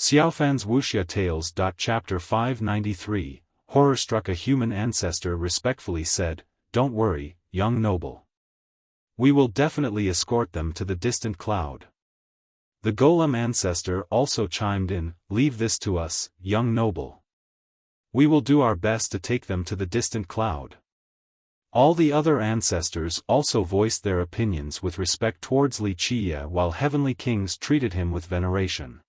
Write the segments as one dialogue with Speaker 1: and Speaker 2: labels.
Speaker 1: Xiaofan's Wuxia Tales. Chapter 593, Horror-struck a human ancestor respectfully said, "Don't worry, young noble. We will definitely escort them to the distant cloud." The golem ancestor also chimed in, "Leave this to us, young noble. We will do our best to take them to the distant cloud." All the other ancestors also voiced their opinions with respect towards Wuxia, while heavenly kings treated him with veneration.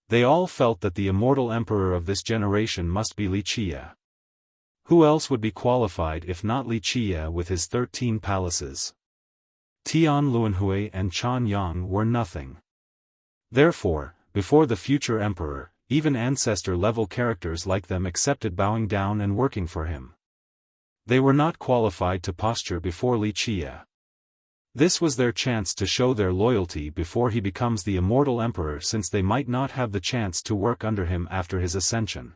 Speaker 1: They all felt that the immortal emperor of this generation must be Wuxia. Who else would be qualified if not Wuxia with his 13 palaces? Tian Luanhui and Chen Yang were nothing. Therefore, before the future emperor, even ancestor-level characters like them accepted bowing down and working for him. They were not qualified to posture before Wuxia. This was their chance to show their loyalty before he becomes the immortal emperor, since they might not have the chance to work under him after his ascension.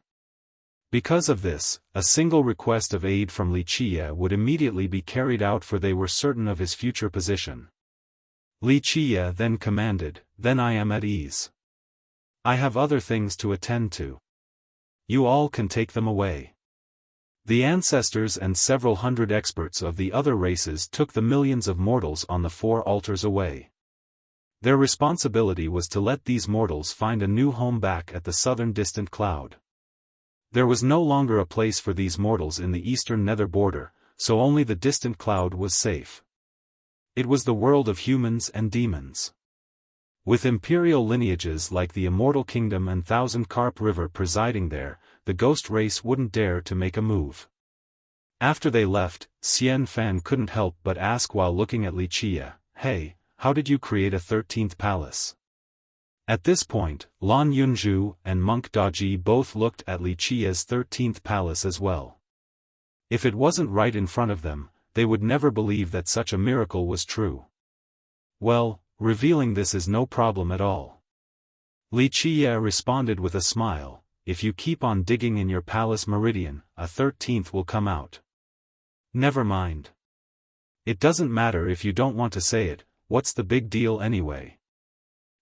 Speaker 1: Because of this, a single request of aid from Wuxia would immediately be carried out, for they were certain of his future position. Wuxia then commanded, "Then I am at ease. I have other things to attend to. You all can take them away." The ancestors and several hundred experts of the other races took the millions of mortals on the 4 altars away. Their responsibility was to let these mortals find a new home back at the southern distant cloud. There was no longer a place for these mortals in the eastern nether border, so only the distant cloud was safe. It was the world of humans and demons. With imperial lineages like the Immortal Kingdom and Thousand Carp River presiding there, the ghost race wouldn't dare to make a move. After they left, Xiaofan couldn't help but ask while looking at Wuxia, "Hey, how did you create a 13th palace?" At this point, Lan Yunzhu and Monk Daji both looked at Wuxia's 13th palace as well. If it wasn't right in front of them, they would never believe that such a miracle was true. "Well, revealing this is no problem at all." Wuxia responded with a smile, "If you keep on digging in your palace meridian, a 13th will come out." "Never mind. It doesn't matter if you don't want to say it, what's the big deal anyway?"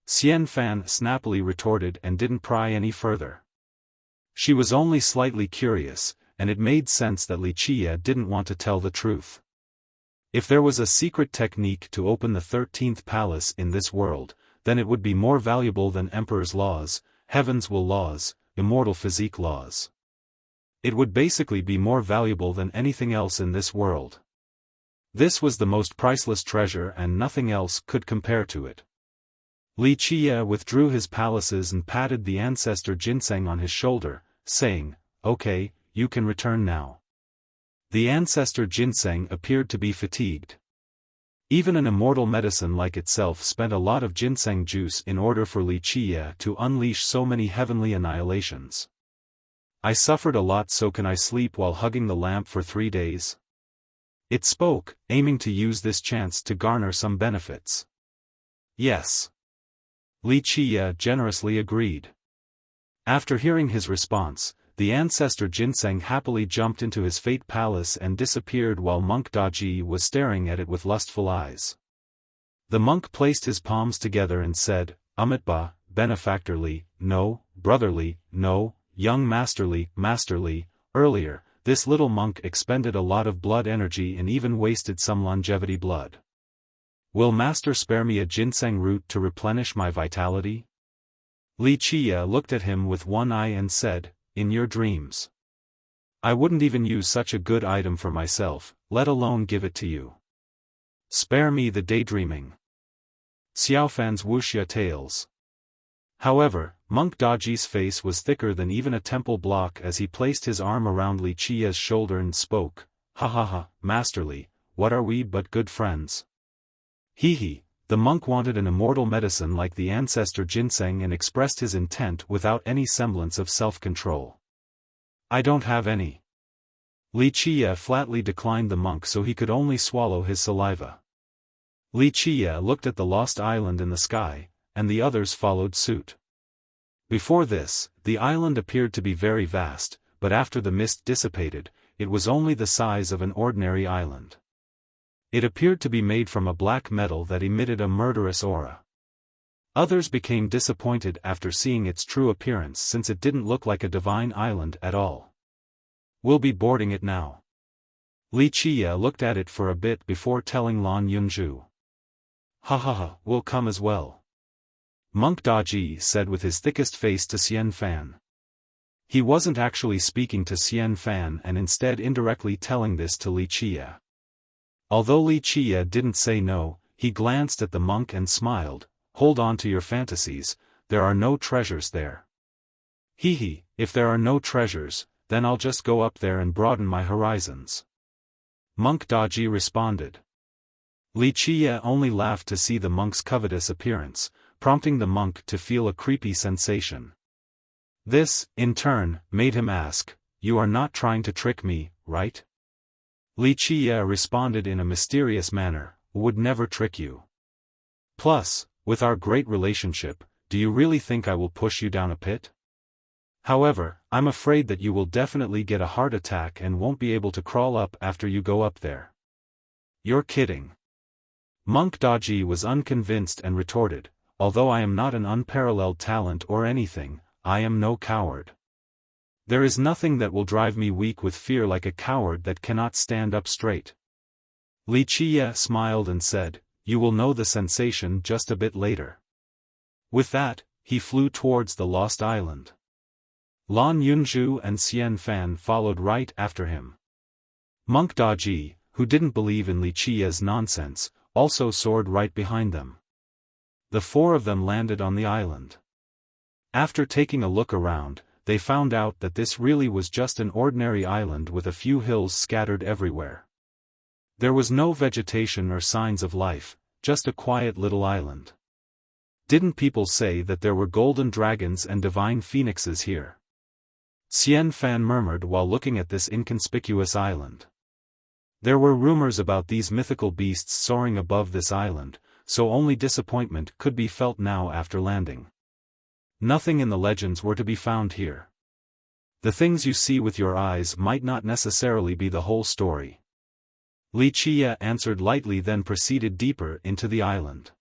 Speaker 1: Xiaofan snappily retorted and didn't pry any further. She was only slightly curious, and it made sense that Wuxia didn't want to tell the truth. If there was a secret technique to open the 13th palace in this world, then it would be more valuable than Emperor's laws, Heaven's will laws, immortal physique laws. It would basically be more valuable than anything else in this world. This was the most priceless treasure, and nothing else could compare to it. Wuxia withdrew his palaces and patted the ancestor ginseng on his shoulder, saying, "Okay, you can return now." The ancestor ginseng appeared to be fatigued. Even an immortal medicine like itself spent a lot of ginseng juice in order for Wuxia to unleash so many heavenly annihilations. "I suffered a lot, so can I sleep while hugging the lamp for 3 days?" It spoke, aiming to use this chance to garner some benefits. "Yes." Wuxia generously agreed. After hearing his response, the ancestor ginseng happily jumped into his fate palace and disappeared, while Monk Daji was staring at it with lustful eyes. The monk placed his palms together and said, "Amitba, benefactorly, no, brotherly, no, young masterly, earlier, this little monk expended a lot of blood energy and even wasted some longevity blood. Will master spare me a ginseng root to replenish my vitality?" Wuxia looked at him with one eye and said, "In your dreams. I wouldn't even use such a good item for myself, let alone give it to you. Spare me the daydreaming." Xiaofan's Wuxia Tales. However, Monk Daji's face was thicker than even a temple block as he placed his arm around Wuxia's shoulder and spoke, "Ha ha ha, masterly, what are we but good friends?" He. The monk wanted an immortal medicine like the ancestor ginseng and expressed his intent without any semblance of self-control. "I don't have any." Wuxia flatly declined the monk, so he could only swallow his saliva. Wuxia looked at the lost island in the sky, and the others followed suit. Before this, the island appeared to be very vast, but after the mist dissipated, it was only the size of an ordinary island. It appeared to be made from a black metal that emitted a murderous aura. Others became disappointed after seeing its true appearance since it didn't look like a divine island at all. We'll be boarding it now. Li Qie looked at it for a bit before telling Lan Yunzhu. Ha ha ha, we'll come as well. Monk Daji said with his thickest face to Xiaofan. He wasn't actually speaking to Xiaofan and instead indirectly telling this to Li Qie. Although Li Qie didn't say no, he glanced at the monk and smiled. Hold on to your fantasies, there are no treasures there. Hee, if there are no treasures, then I'll just go up there and broaden my horizons. Monk Daji responded. Li Qie only laughed to see the monk's covetous appearance, prompting the monk to feel a creepy sensation. This, in turn, made him ask, "You are not trying to trick me, right?" Li Qie responded in a mysterious manner, "Would never trick you. Plus, with our great relationship, do you really think I will push you down a pit? However, I'm afraid that you will definitely get a heart attack and won't be able to crawl up after you go up there." You're kidding. Monk Daji was unconvinced and retorted, "Although I am not an unparalleled talent or anything, I am no coward. There is nothing that will drive me weak with fear like a coward that cannot stand up straight." Li Qie smiled and said, "You will know the sensation just a bit later." With that, he flew towards the lost island. Lan Yunzhu and Xiaofan followed right after him. Monk Daji, who didn't believe in Li Qie's nonsense, also soared right behind them. The four of them landed on the island. After taking a look around, they found out that this really was just an ordinary island with a few hills scattered everywhere. There was no vegetation or signs of life, just a quiet little island. Didn't people say that there were golden dragons and divine phoenixes here? Xiaofan murmured while looking at this inconspicuous island. There were rumors about these mythical beasts soaring above this island, so only disappointment could be felt now after landing. Nothing in the legends were to be found here. The things you see with your eyes might not necessarily be the whole story. Li Qie answered lightly, then proceeded deeper into the island.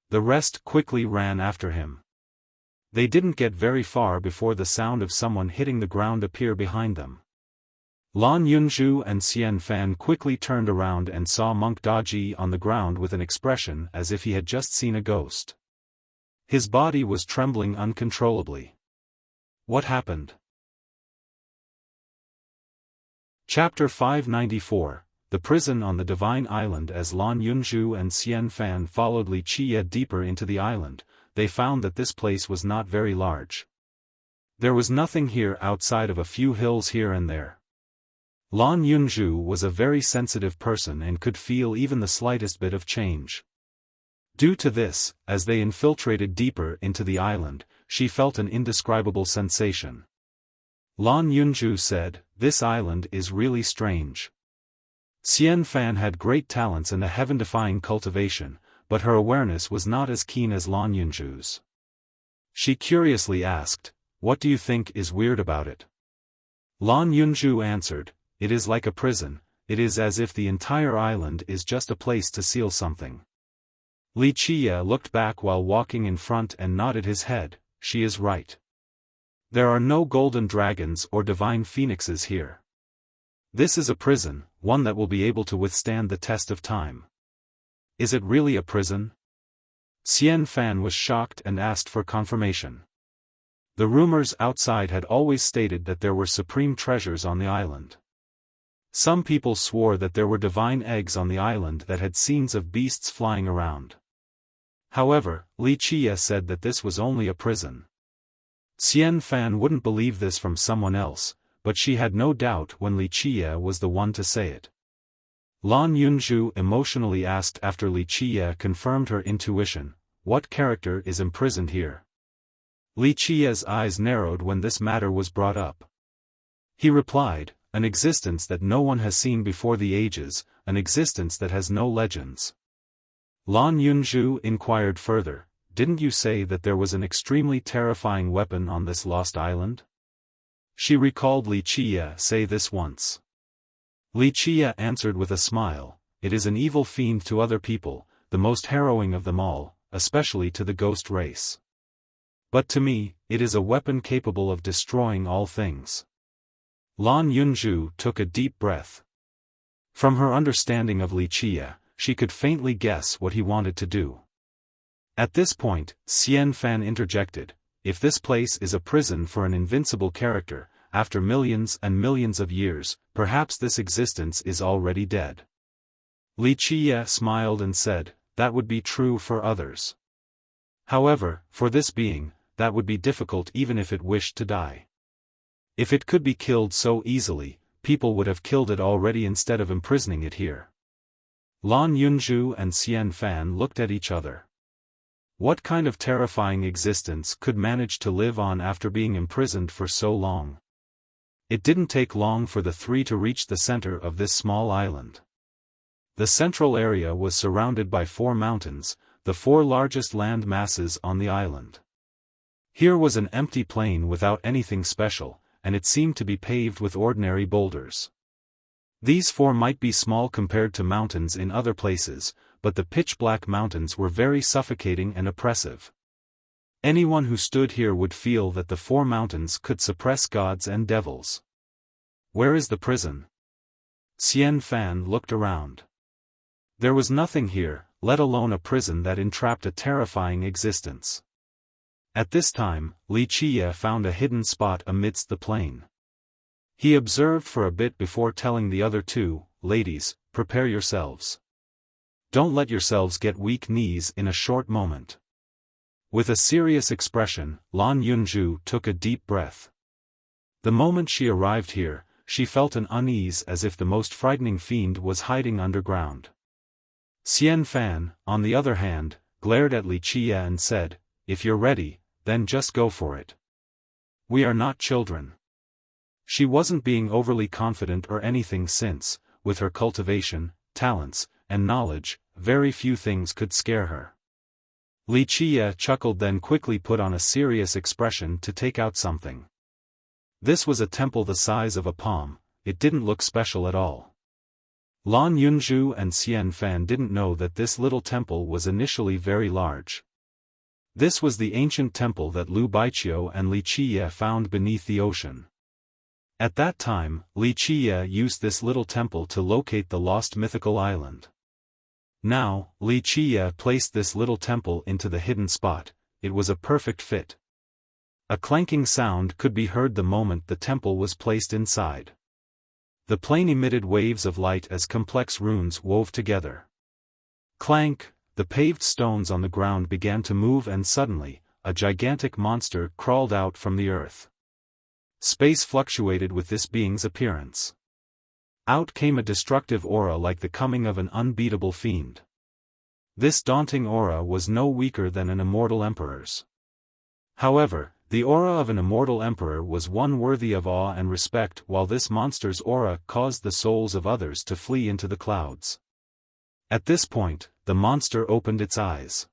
Speaker 1: The rest quickly ran after him. They didn't get very far before the sound of someone hitting the ground appeared behind them. Lan Yunzhu and Xiaofan quickly turned around and saw Monk Daji on the ground with an expression as if he had just seen a ghost. His body was trembling uncontrollably. What happened? Chapter 594, The Prison on the Divine Island. As Lan Yunzhu and Xiaofan followed Li Qie deeper into the island, they found that this place was not very large. There was nothing here outside of a few hills here and there. Lan Yunzhu was a very sensitive person and could feel even the slightest bit of change. Due to this, as they infiltrated deeper into the island, she felt an indescribable sensation. Lan Yunzhu said, "This island is really strange." Xiaofan had great talents and a heaven-defying cultivation, but her awareness was not as keen as Lan Yunzhu's. She curiously asked, "What do you think is weird about it?" Lan Yunzhu answered, "It is like a prison, it is as if the entire island is just a place to seal something." Li Qie looked back while walking in front and nodded his head, "She is right. There are no golden dragons or divine phoenixes here. This is a prison, one that will be able to withstand the test of time." "Is it really a prison?" Xiaofan was shocked and asked for confirmation. The rumors outside had always stated that there were supreme treasures on the island. Some people swore that there were divine eggs on the island that had scenes of beasts flying around. However, Li Qie said that this was only a prison. Xiaofan wouldn't believe this from someone else, but she had no doubt when Li Qie was the one to say it. Lan Yunzhu emotionally asked after Li Qie confirmed her intuition, "What character is imprisoned here?" Li Qie's eyes narrowed when this matter was brought up. He replied, "An existence that no one has seen before the ages, an existence that has no legends." Lan Yunzhu inquired further, "Didn't you say that there was an extremely terrifying weapon on this lost island?" She recalled Li Qie say this once. Li Qie answered with a smile, "It is an evil fiend to other people, the most harrowing of them all, especially to the ghost race. But to me, it is a weapon capable of destroying all things. Lan Yunzhu took a deep breath. From her understanding of Wuxia, she could faintly guess what he wanted to do. At this point, Xiaofan interjected, if this place is a prison for an invincible character, after millions and millions of years, perhaps this existence is already dead. Wuxia smiled and said, that would be true for others. However, for this being, that would be difficult even if it wished to die. If it could be killed so easily, people would have killed it already instead of imprisoning it here. Lan Yunzhu and Xiaofan looked at each other. What kind of terrifying existence could manage to live on after being imprisoned for so long? It didn't take long for the three to reach the center of this small island. The central area was surrounded by 4 mountains, the 4 largest land masses on the island. Here was an empty plain without anything special, and it seemed to be paved with ordinary boulders. These 4 might be small compared to mountains in other places, but the pitch-black mountains were very suffocating and oppressive. Anyone who stood here would feel that the 4 mountains could suppress gods and devils. Where is the prison? Xiaofan looked around. There was nothing here, let alone a prison that entrapped a terrifying existence. At this time, Wuxia found a hidden spot amidst the plain. He observed for a bit before telling the other 2, ladies, prepare yourselves. Don't let yourselves get weak knees in a short moment. With a serious expression, Lan Yunzhu took a deep breath. The moment she arrived here, she felt an unease as if the most frightening fiend was hiding underground. Xiaofan, on the other hand, glared at Wuxia and said, if you're ready, then just go for it. We are not children. She wasn't being overly confident or anything since, with her cultivation, talents, and knowledge, very few things could scare her. Wuxia chuckled then quickly put on a serious expression to take out something. This was a temple the size of a palm, it didn't look special at all. Lan Yunzhu and Xiaofan didn't know that this little temple was initially very large. This was the ancient temple that Lu Baiqiu and Wuxia found beneath the ocean. At that time, Wuxia used this little temple to locate the lost mythical island. Now, Wuxia placed this little temple into the hidden spot, it was a perfect fit. A clanking sound could be heard the moment the temple was placed inside. The plane emitted waves of light as complex runes wove together. Clank, the paved stones on the ground began to move and suddenly, a gigantic monster crawled out from the earth. Space fluctuated with this being's appearance. Out came a destructive aura like the coming of an unbeatable fiend. This daunting aura was no weaker than an immortal emperor's. However, the aura of an immortal emperor was one worthy of awe and respect, while this monster's aura caused the souls of others to flee into the clouds. At this point, the monster opened its eyes.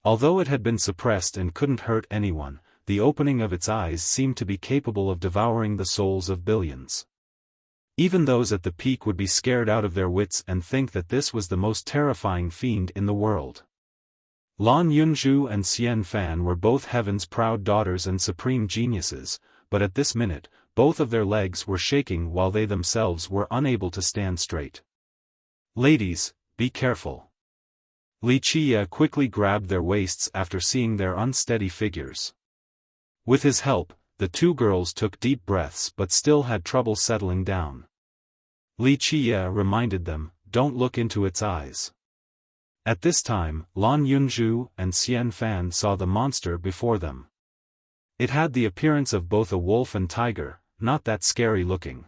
Speaker 1: Although it had been suppressed and couldn't hurt anyone, the opening of its eyes seemed to be capable of devouring the souls of billions. Even those at the peak would be scared out of their wits and think that this was the most terrifying fiend in the world. Lan Yunzhu and Xiaofan were both heaven's proud daughters and supreme geniuses, but at this minute, both of their legs were shaking while they themselves were unable to stand straight. Ladies, be careful. Wuxia quickly grabbed their waists after seeing their unsteady figures. With his help, the 2 girls took deep breaths but still had trouble settling down. Wuxia reminded them, don't look into its eyes. At this time, Lan Yunzhu and Xiaofan saw the monster before them. It had the appearance of both a wolf and tiger, not that scary looking.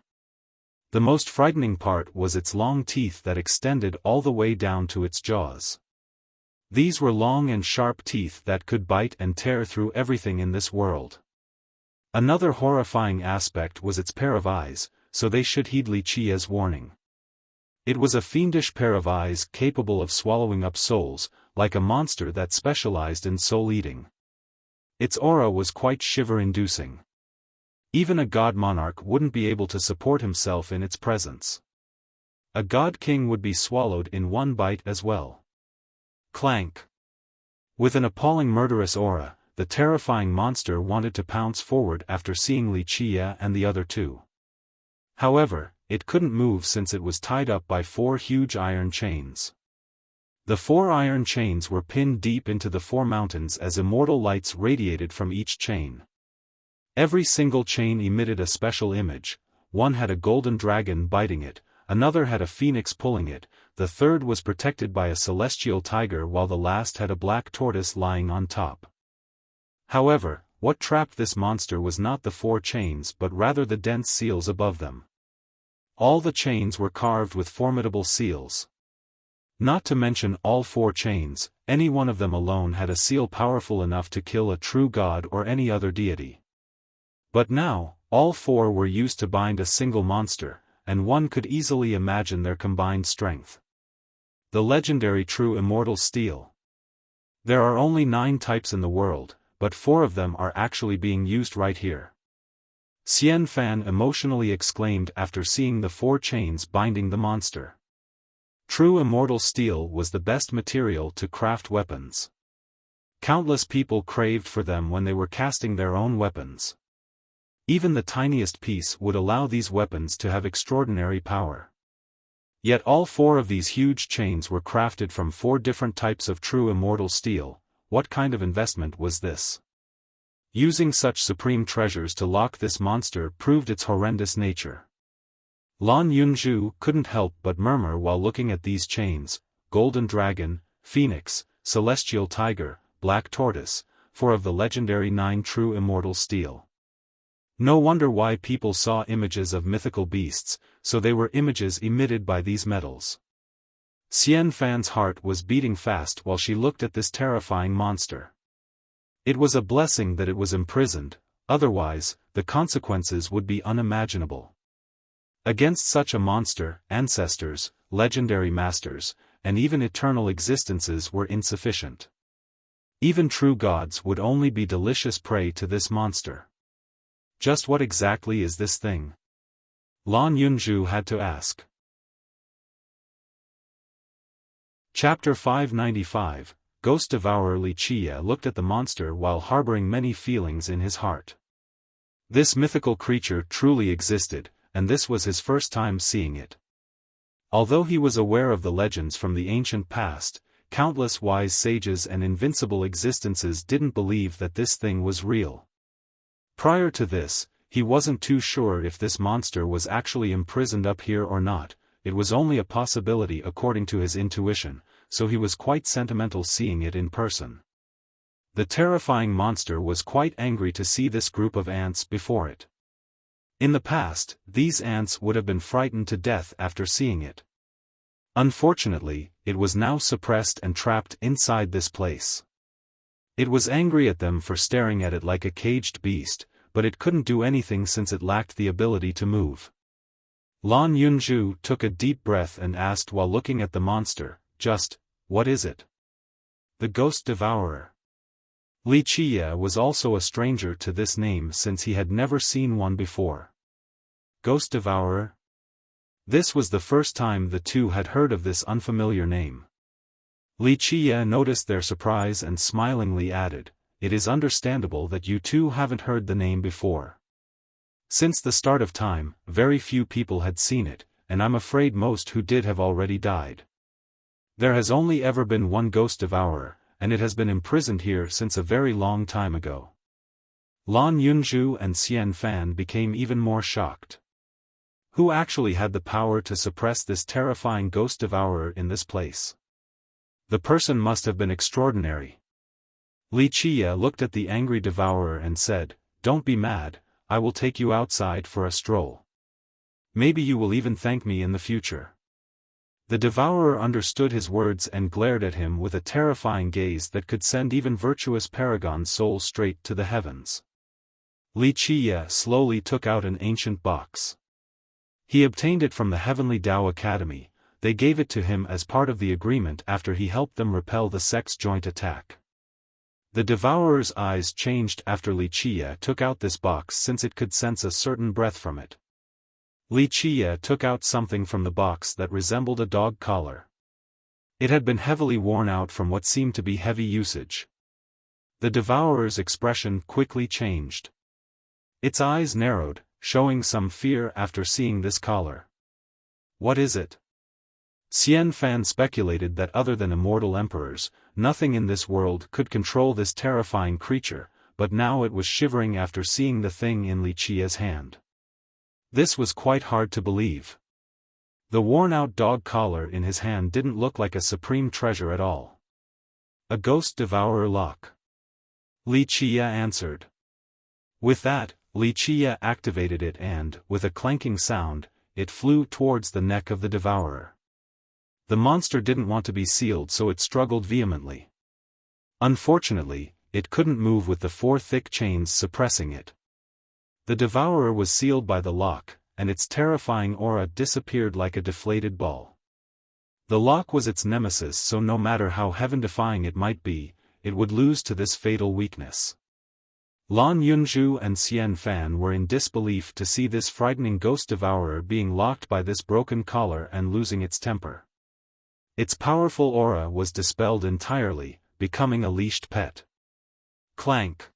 Speaker 1: The most frightening part was its long teeth that extended all the way down to its jaws. These were long and sharp teeth that could bite and tear through everything in this world. Another horrifying aspect was its pair of eyes, so they should heed Wuxia's warning. It was a fiendish pair of eyes capable of swallowing up souls, like a monster that specialized in soul-eating. Its aura was quite shiver-inducing. Even a god monarch wouldn't be able to support himself in its presence. A god king would be swallowed in one bite as well. Clank. With an appalling murderous aura, the terrifying monster wanted to pounce forward after seeing Li Qia and the other two. However, it couldn't move since it was tied up by 4 huge iron chains. The 4 iron chains were pinned deep into the 4 mountains as immortal lights radiated from each chain. Every single chain emitted a special image. One had a golden dragon biting it, another had a phoenix pulling it, the third was protected by a celestial tiger while the last had a black tortoise lying on top. However, what trapped this monster was not the 4 chains but rather the dense seals above them. All the chains were carved with formidable seals. Not to mention all 4 chains, any one of them alone had a seal powerful enough to kill a true god or any other deity. But now, all 4 were used to bind a single monster, and one could easily imagine their combined strength. The legendary true immortal steel. There are only 9 types in the world, but 4 of them are actually being used right here. Xiaofan emotionally exclaimed after seeing the 4 chains binding the monster. True immortal steel was the best material to craft weapons. Countless people craved for them when they were casting their own weapons. Even the tiniest piece would allow these weapons to have extraordinary power. Yet all 4 of these huge chains were crafted from 4 different types of true immortal steel. What kind of investment was this? Using such supreme treasures to lock this monster proved its horrendous nature. Lan Yunzhu couldn't help but murmur while looking at these chains: golden dragon, phoenix, celestial tiger, black tortoise, 4 of the legendary 9 true immortal steel. No wonder why people saw images of mythical beasts, so they were images emitted by these metals. Xiaofan's heart was beating fast while she looked at this terrifying monster. It was a blessing that it was imprisoned, otherwise, the consequences would be unimaginable. Against such a monster, ancestors, legendary masters, and even eternal existences were insufficient. Even true gods would only be delicious prey to this monster. Just what exactly is this thing? Lan Yunzhu had to ask. Chapter 595, Ghost Devourer. Li Qia looked at the monster while harboring many feelings in his heart. This mythical creature truly existed, and this was his first time seeing it. Although he was aware of the legends from the ancient past, countless wise sages and invincible existences didn't believe that this thing was real. Prior to this, he wasn't too sure if this monster was actually imprisoned up here or not. It was only a possibility according to his intuition, so he was quite sentimental seeing it in person. The terrifying monster was quite angry to see this group of ants before it. In the past, these ants would have been frightened to death after seeing it. Unfortunately, it was now suppressed and trapped inside this place. It was angry at them for staring at it like a caged beast, but it couldn't do anything since it lacked the ability to move. Lan Yunzhu took a deep breath and asked while looking at the monster, what is it? The Ghost Devourer. Li Qia was also a stranger to this name since he had never seen one before. Ghost Devourer? This was the first time the two had heard of this unfamiliar name. Li Qia noticed their surprise and smilingly added, "It is understandable that you two haven't heard the name before. Since the start of time, very few people had seen it, and I'm afraid most who did have already died. There has only ever been one Ghost Devourer, and it has been imprisoned here since a very long time ago." Lan Yunzhu and Xiaofan became even more shocked. Who actually had the power to suppress this terrifying Ghost Devourer in this place? The person must have been extraordinary. Li Qia looked at the angry devourer and said, "Don't be mad, I will take you outside for a stroll. Maybe you will even thank me in the future." The devourer understood his words and glared at him with a terrifying gaze that could send even virtuous Paragon's soul straight to the heavens. Li Qia slowly took out an ancient box. He obtained it from the Heavenly Tao Academy. They gave it to him as part of the agreement after he helped them repel the sect's joint attack. The devourer's eyes changed after Li Qia took out this box since it could sense a certain breath from it. Li Qia took out something from the box that resembled a dog collar. It had been heavily worn out from what seemed to be heavy usage. The devourer's expression quickly changed. Its eyes narrowed, showing some fear after seeing this collar. What is it? Xiaofan speculated that other than immortal emperors, nothing in this world could control this terrifying creature, but now it was shivering after seeing the thing in Wuxia's hand. This was quite hard to believe. The worn-out dog collar in his hand didn't look like a supreme treasure at all. A ghost devourer lock. Wuxia answered. With that, Wuxia activated it and, with a clanking sound, it flew towards the neck of the devourer. The monster didn't want to be sealed, so it struggled vehemently. Unfortunately, it couldn't move with the 4 thick chains suppressing it. The devourer was sealed by the lock, and its terrifying aura disappeared like a deflated ball. The lock was its nemesis, so no matter how heaven-defying it might be, it would lose to this fatal weakness. Lan Yunzhu and Xiaofan were in disbelief to see this frightening ghost devourer being locked by this broken collar and losing its temper. Its powerful aura was dispelled entirely, becoming a leashed pet. Clank!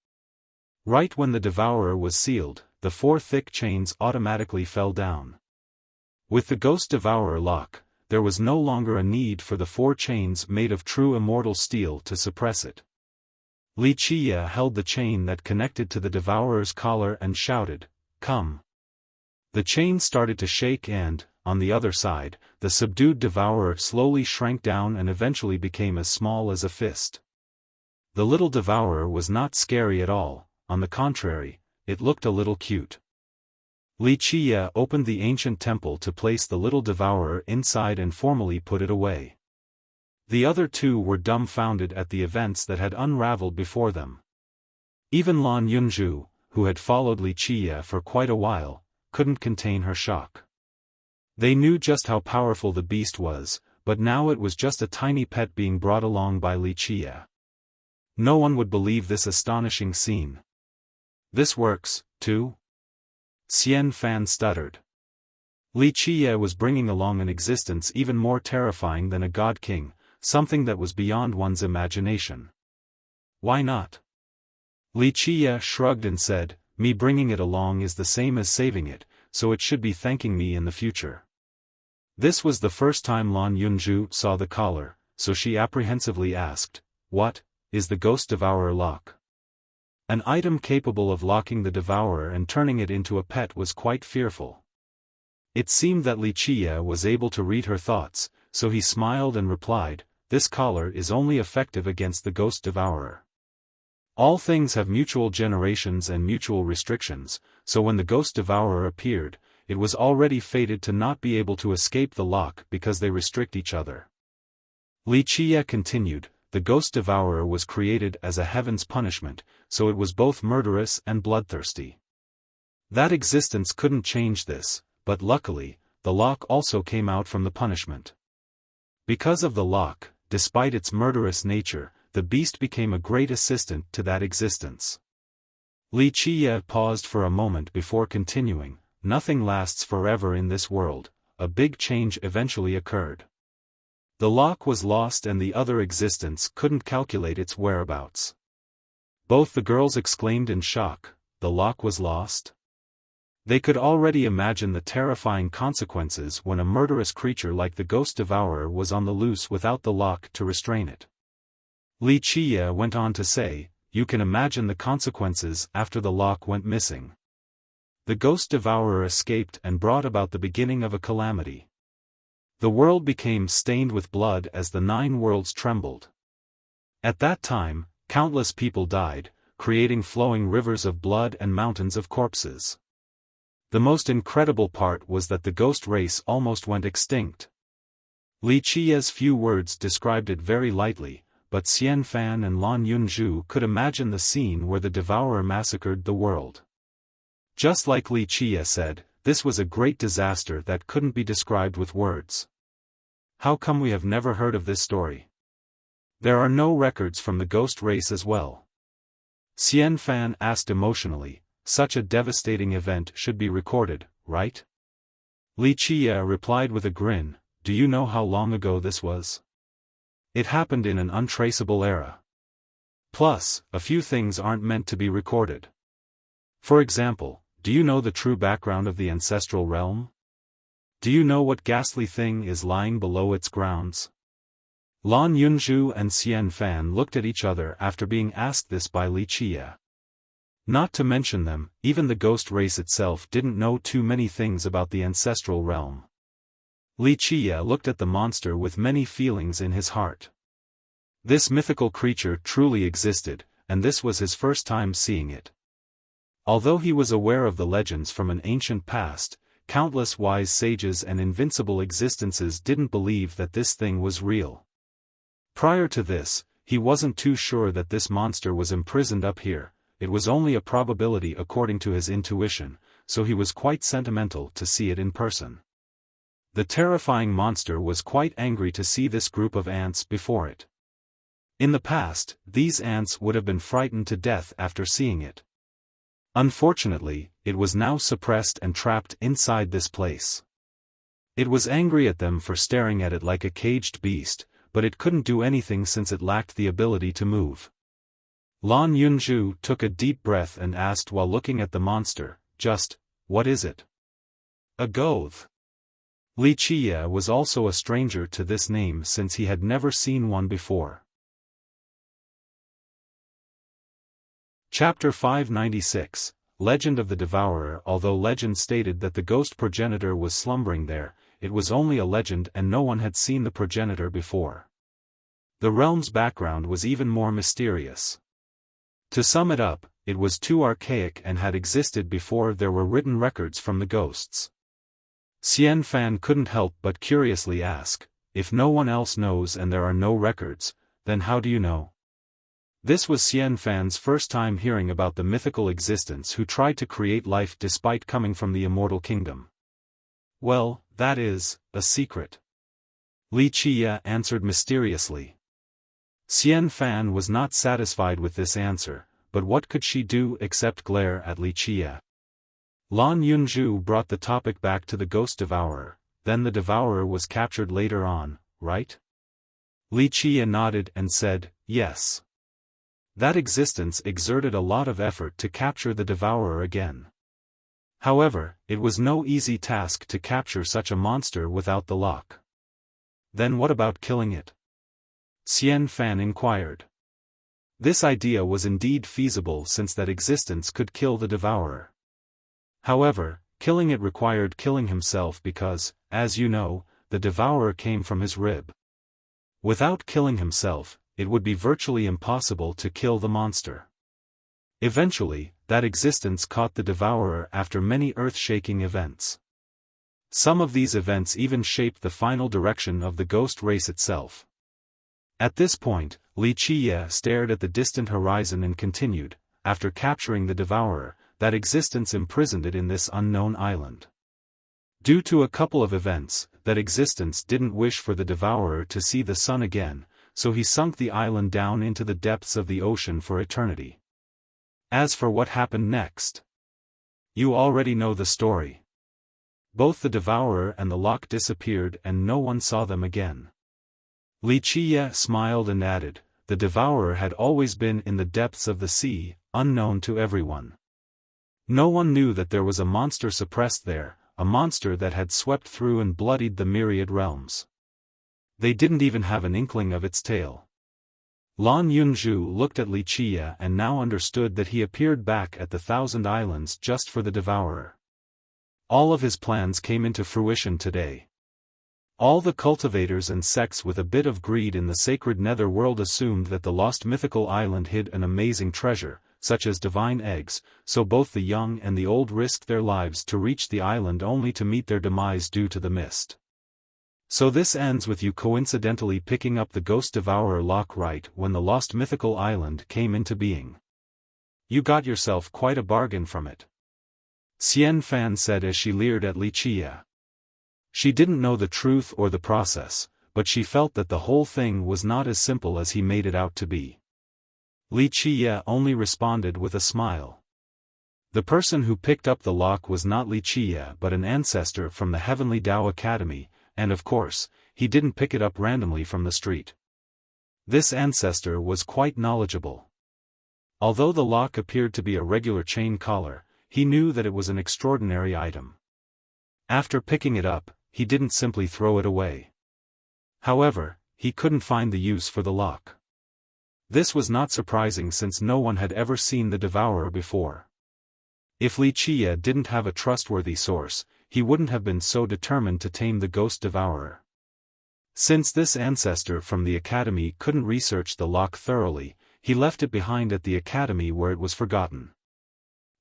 Speaker 1: Right when the devourer was sealed, the 4 thick chains automatically fell down. With the ghost devourer lock, there was no longer a need for the 4 chains made of true immortal steel to suppress it. Wuxia held the chain that connected to the devourer's collar and shouted, "Come!" The chain started to shake and, on the other side, the subdued devourer slowly shrank down and eventually became as small as a fist. The little devourer was not scary at all, on the contrary, it looked a little cute. Wuxia opened the ancient temple to place the little devourer inside and formally put it away. The other 2 were dumbfounded at the events that had unraveled before them. Even Lan Yunzhu, who had followed Wuxia for quite a while, couldn't contain her shock. They knew just how powerful the beast was, but now it was just a tiny pet being brought along by Wuxia. No one would believe this astonishing scene. This works, too? Xiaofan stuttered. Wuxia was bringing along an existence even more terrifying than a god-king, something that was beyond one's imagination. Why not? Wuxia shrugged and said, "Me bringing it along is the same as saving it, so it should be thanking me in the future." This was the first time Lan Yunzhu saw the collar, so she apprehensively asked, "What, is the ghost devourer lock?" An item capable of locking the devourer and turning it into a pet was quite fearful. It seemed that Wuxia was able to read her thoughts, so he smiled and replied, "This collar is only effective against the ghost devourer. All things have mutual generations and mutual restrictions, so when the ghost devourer appeared, it was already fated to not be able to escape the lock because they restrict each other." Wuxia continued, "The ghost devourer was created as a heaven's punishment, so it was both murderous and bloodthirsty. That existence couldn't change this, but luckily, the lock also came out from the punishment. Because of the lock, despite its murderous nature, the beast became a great assistant to that existence." Wuxia paused for a moment before continuing, "Nothing lasts forever in this world, a big change eventually occurred. The lock was lost and the other existence couldn't calculate its whereabouts." Both the girls exclaimed in shock, "The lock was lost?" They could already imagine the terrifying consequences when a murderous creature like the ghost devourer was on the loose without the lock to restrain it. Wuxia went on to say, "You can imagine the consequences after the lock went missing. The ghost devourer escaped and brought about the beginning of a calamity. The world became stained with blood as the 9 worlds trembled. At that time, countless people died, creating flowing rivers of blood and mountains of corpses. The most incredible part was that the ghost race almost went extinct." Wuxia's few words described it very lightly, but Xiaofan and Lan Yunzhu could imagine the scene where the devourer massacred the world. Just like Wuxia said, this was a great disaster that couldn't be described with words. How come we have never heard of this story? There are no records from the ghost race as well. Xiaofan asked emotionally, "Such a devastating event should be recorded, right?" Wuxia replied with a grin, "Do you know how long ago this was?" It happened in an untraceable era. Plus, a few things aren't meant to be recorded. For example, do you know the true background of the ancestral realm? Do you know what ghastly thing is lying below its grounds? Lan Yunzhu and Xiaofan looked at each other after being asked this by Wuxia. Not to mention them, even the ghost race itself didn't know too many things about the ancestral realm. Wuxia looked at the monster with many feelings in his heart. This mythical creature truly existed, and this was his first time seeing it. Although he was aware of the legends from an ancient past, countless wise sages and invincible existences didn't believe that this thing was real. Prior to this, he wasn't too sure that this monster was imprisoned up here. It was only a probability according to his intuition, so he was quite sentimental to see it in person. The terrifying monster was quite angry to see this group of ants before it. In the past, these ants would have been frightened to death after seeing it. Unfortunately, it was now suppressed and trapped inside this place. It was angry at them for staring at it like a caged beast, but it couldn't do anything since it lacked the ability to move. Lan Yunzhu took a deep breath and asked while looking at the monster, "Just, what is it?" "A goth." Wuxia was also a stranger to this name since he had never seen one before. Chapter 596, Legend of the Devourer. Although legend stated that the ghost progenitor was slumbering there, it was only a legend and no one had seen the progenitor before. The realm's background was even more mysterious. To sum it up, it was too archaic and had existed before there were written records from the ghosts. Xiaofan couldn't help but curiously ask, "If no one else knows and there are no records, then how do you know?" This was Xiaofan's first time hearing about the mythical existence who tried to create life despite coming from the immortal kingdom. "Well, that is a secret," Wuxia answered mysteriously. Xiaofan was not satisfied with this answer, but what could she do except glare at Wuxia? Lan Yunzhu brought the topic back to the ghost devourer. "Then the devourer was captured later on, right?" Wuxia nodded and said, "Yes. That existence exerted a lot of effort to capture the devourer again. However, it was no easy task to capture such a monster without the lock." "Then what about killing it?" Xiaofan inquired. This idea was indeed feasible since that existence could kill the devourer. However, killing it required killing himself because, as you know, the devourer came from his rib. Without killing himself, it would be virtually impossible to kill the monster. Eventually, that existence caught the devourer after many earth-shaking events. Some of these events even shaped the final direction of the ghost race itself. At this point, Wuxia stared at the distant horizon and continued, "After capturing the devourer, that existence imprisoned it in this unknown island. Due to a couple of events, that existence didn't wish for the devourer to see the sun again, so he sunk the island down into the depths of the ocean for eternity. As for what happened next, you already know the story. Both the devourer and the lock disappeared and no one saw them again." Wuxia smiled and added, "The devourer had always been in the depths of the sea, unknown to everyone. No one knew that there was a monster suppressed there, a monster that had swept through and bloodied the myriad realms. They didn't even have an inkling of its tale." Lan Yunzhu looked at Wuxia and now understood that he appeared back at the Thousand Islands just for the devourer. All of his plans came into fruition today. All the cultivators and sects with a bit of greed in the sacred nether world assumed that the lost mythical island hid an amazing treasure, such as divine eggs, so both the young and the old risked their lives to reach the island only to meet their demise due to the mist. So this ends with you coincidentally picking up the ghost devourer lock right when the lost mythical island came into being. You got yourself quite a bargain from it," Xiaofan said as she leered at Wuxia. She didn't know the truth or the process, but she felt that the whole thing was not as simple as he made it out to be. Wuxia only responded with a smile. The person who picked up the lock was not Wuxia but an ancestor from the Heavenly Tao Academy, and of course, he didn't pick it up randomly from the street. This ancestor was quite knowledgeable. Although the lock appeared to be a regular chain collar, he knew that it was an extraordinary item. After picking it up, he didn't simply throw it away. However, he couldn't find the use for the lock. This was not surprising since no one had ever seen the devourer before. If Wuxia didn't have a trustworthy source, he wouldn't have been so determined to tame the ghost devourer. Since this ancestor from the academy couldn't research the lock thoroughly, he left it behind at the academy where it was forgotten.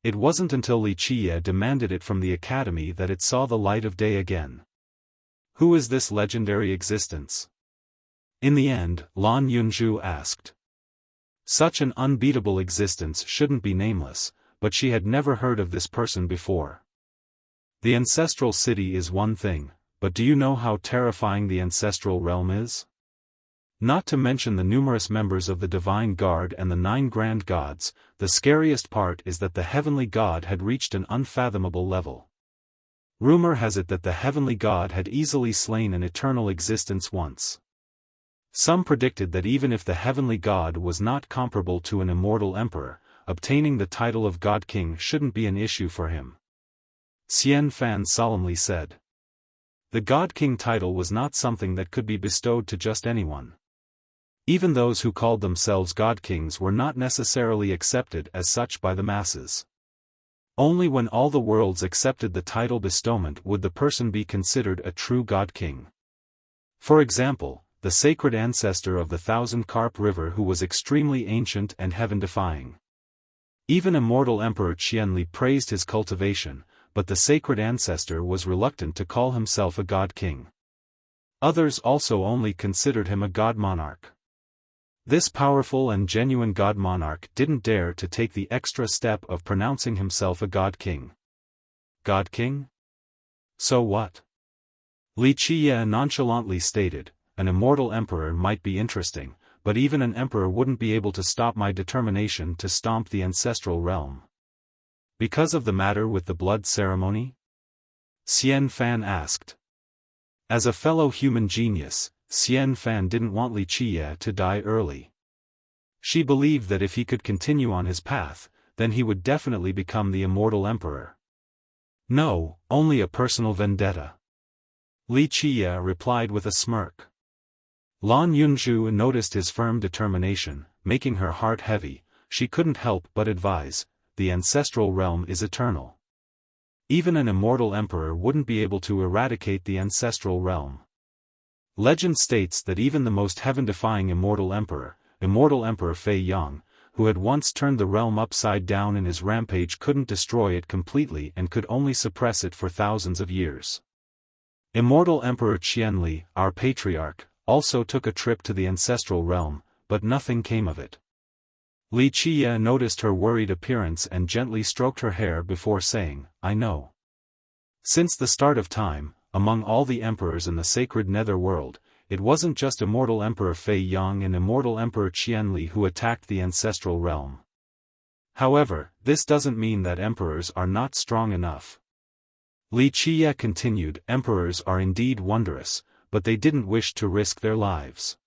Speaker 1: It wasn't until Wuxia demanded it from the academy that it saw the light of day again. Who is this legendary existence? In the end, Lan Yunzhu asked. Such an unbeatable existence shouldn't be nameless, but she had never heard of this person before. The ancestral city is one thing, but do you know how terrifying the ancestral realm is? Not to mention the numerous members of the Divine Guard and the 9 Grand Gods, the scariest part is that the Heavenly God had reached an unfathomable level. Rumor has it that the Heavenly God had easily slain an eternal existence once. Some predicted that even if the Heavenly God was not comparable to an immortal emperor, obtaining the title of God King shouldn't be an issue for him. Xiaofan solemnly said. The God King title was not something that could be bestowed to just anyone. Even those who called themselves God Kings were not necessarily accepted as such by the masses. Only when all the worlds accepted the title bestowment would the person be considered a true God King. For example, the sacred ancestor of the Thousand Carp River who was extremely ancient and heaven-defying. Even immortal Emperor Qianli praised his cultivation, but the sacred ancestor was reluctant to call himself a God King. Others also only considered him a God Monarch. This powerful and genuine God Monarch didn't dare to take the extra step of pronouncing himself a God King. God King? So what? Wuxia nonchalantly stated, an immortal emperor might be interesting, but even an emperor wouldn't be able to stop my determination to stomp the ancestral realm. Because of the matter with the blood ceremony? Xiaofan asked. As a fellow human genius, Xiaofan didn't want Wuxia to die early. She believed that if he could continue on his path, then he would definitely become the immortal emperor. No, only a personal vendetta. Wuxia replied with a smirk. Lan Yunzhu noticed his firm determination, making her heart heavy. She couldn't help but advise, the ancestral realm is eternal. Even an immortal emperor wouldn't be able to eradicate the ancestral realm. Legend states that even the most heaven-defying immortal Emperor Fei Yang, who had once turned the realm upside down in his rampage, couldn't destroy it completely and could only suppress it for thousands of years. Immortal Emperor Qianli, our patriarch, also took a trip to the ancestral realm, but nothing came of it. Wuxia noticed her worried appearance and gently stroked her hair before saying, I know. Since the start of time, among all the emperors in the sacred nether world, it wasn't just immortal Emperor Fei Yang and immortal Emperor Qianli who attacked the ancestral realm. However, this doesn't mean that emperors are not strong enough. Wuxia continued, emperors are indeed wondrous, but they didn't wish to risk their lives.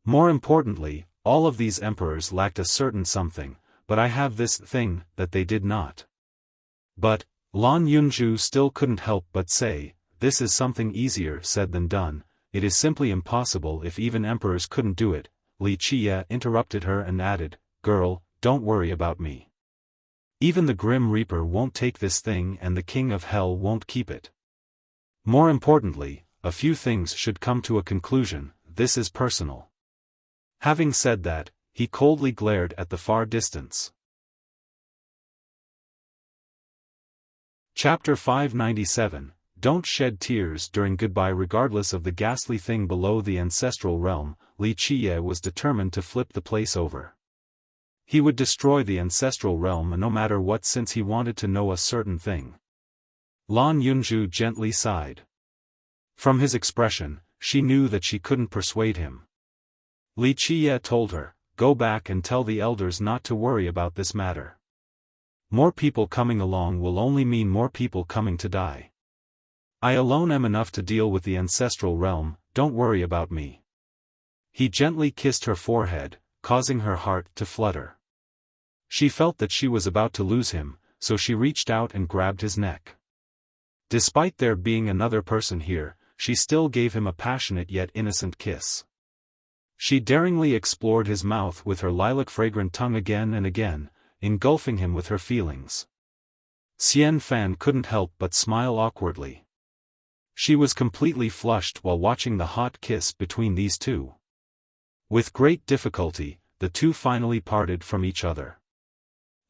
Speaker 1: More importantly, all of these emperors lacked a certain something, but I have this thing that they did not. But, Lan Yunzhu still couldn't help but say, this is something easier said than done, it is simply impossible if even emperors couldn't do it. Wuxia interrupted her and added, girl, don't worry about me. Even the Grim Reaper won't take this thing and the King of Hell won't keep it. More importantly, a few things should come to a conclusion, this is personal. Having said that, he coldly glared at the far distance. Chapter 597, Don't shed tears during goodbye. Regardless of the ghastly thing below the ancestral realm, Wuxia was determined to flip the place over. He would destroy the ancestral realm no matter what, since he wanted to know a certain thing. Lan Yunzhu gently sighed. From his expression, she knew that she couldn't persuade him. Wuxia told her, go back and tell the elders not to worry about this matter. More people coming along will only mean more people coming to die. I alone am enough to deal with the ancestral realm, don't worry about me. He gently kissed her forehead, causing her heart to flutter. She felt that she was about to lose him, so she reached out and grabbed his neck. Despite there being another person here, she still gave him a passionate yet innocent kiss. She daringly explored his mouth with her lilac-fragrant tongue again and again, engulfing him with her feelings. Xiaofan couldn't help but smile awkwardly. She was completely flushed while watching the hot kiss between these two. With great difficulty, the two finally parted from each other.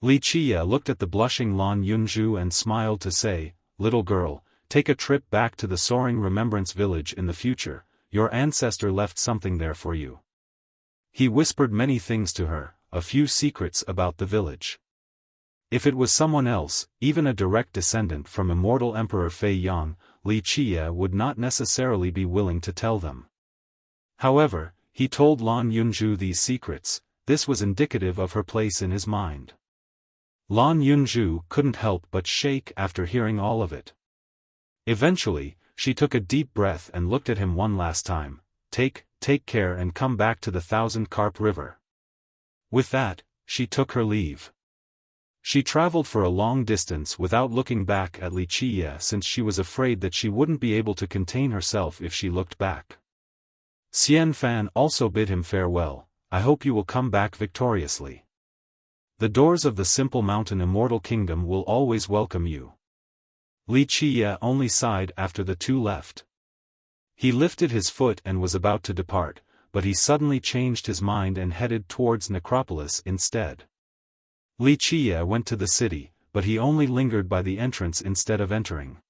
Speaker 1: Wuxia looked at the blushing Lan Yunzhu and smiled to say, "Little girl, take a trip back to the soaring remembrance village in the future, your ancestor left something there for you." He whispered many things to her, a few secrets about the village. If it was someone else, even a direct descendant from immortal Emperor Fei Yang, Wuxia would not necessarily be willing to tell them. However, he told Lan Yunzhu these secrets. This was indicative of her place in his mind. Lan Yunzhu couldn't help but shake after hearing all of it. Eventually, she took a deep breath and looked at him one last time. Take care and come back to the Thousand Carp River." With that, she took her leave. She traveled for a long distance without looking back at Wuxia since she was afraid that she wouldn't be able to contain herself if she looked back. Xiaofan also bid him farewell. "I hope you will come back victoriously. The doors of the Simple Mountain Immortal Kingdom will always welcome you." Wuxia only sighed after the two left. He lifted his foot and was about to depart, but he suddenly changed his mind and headed towards Necropolis instead. Wuxia went to the city, but he only lingered by the entrance instead of entering.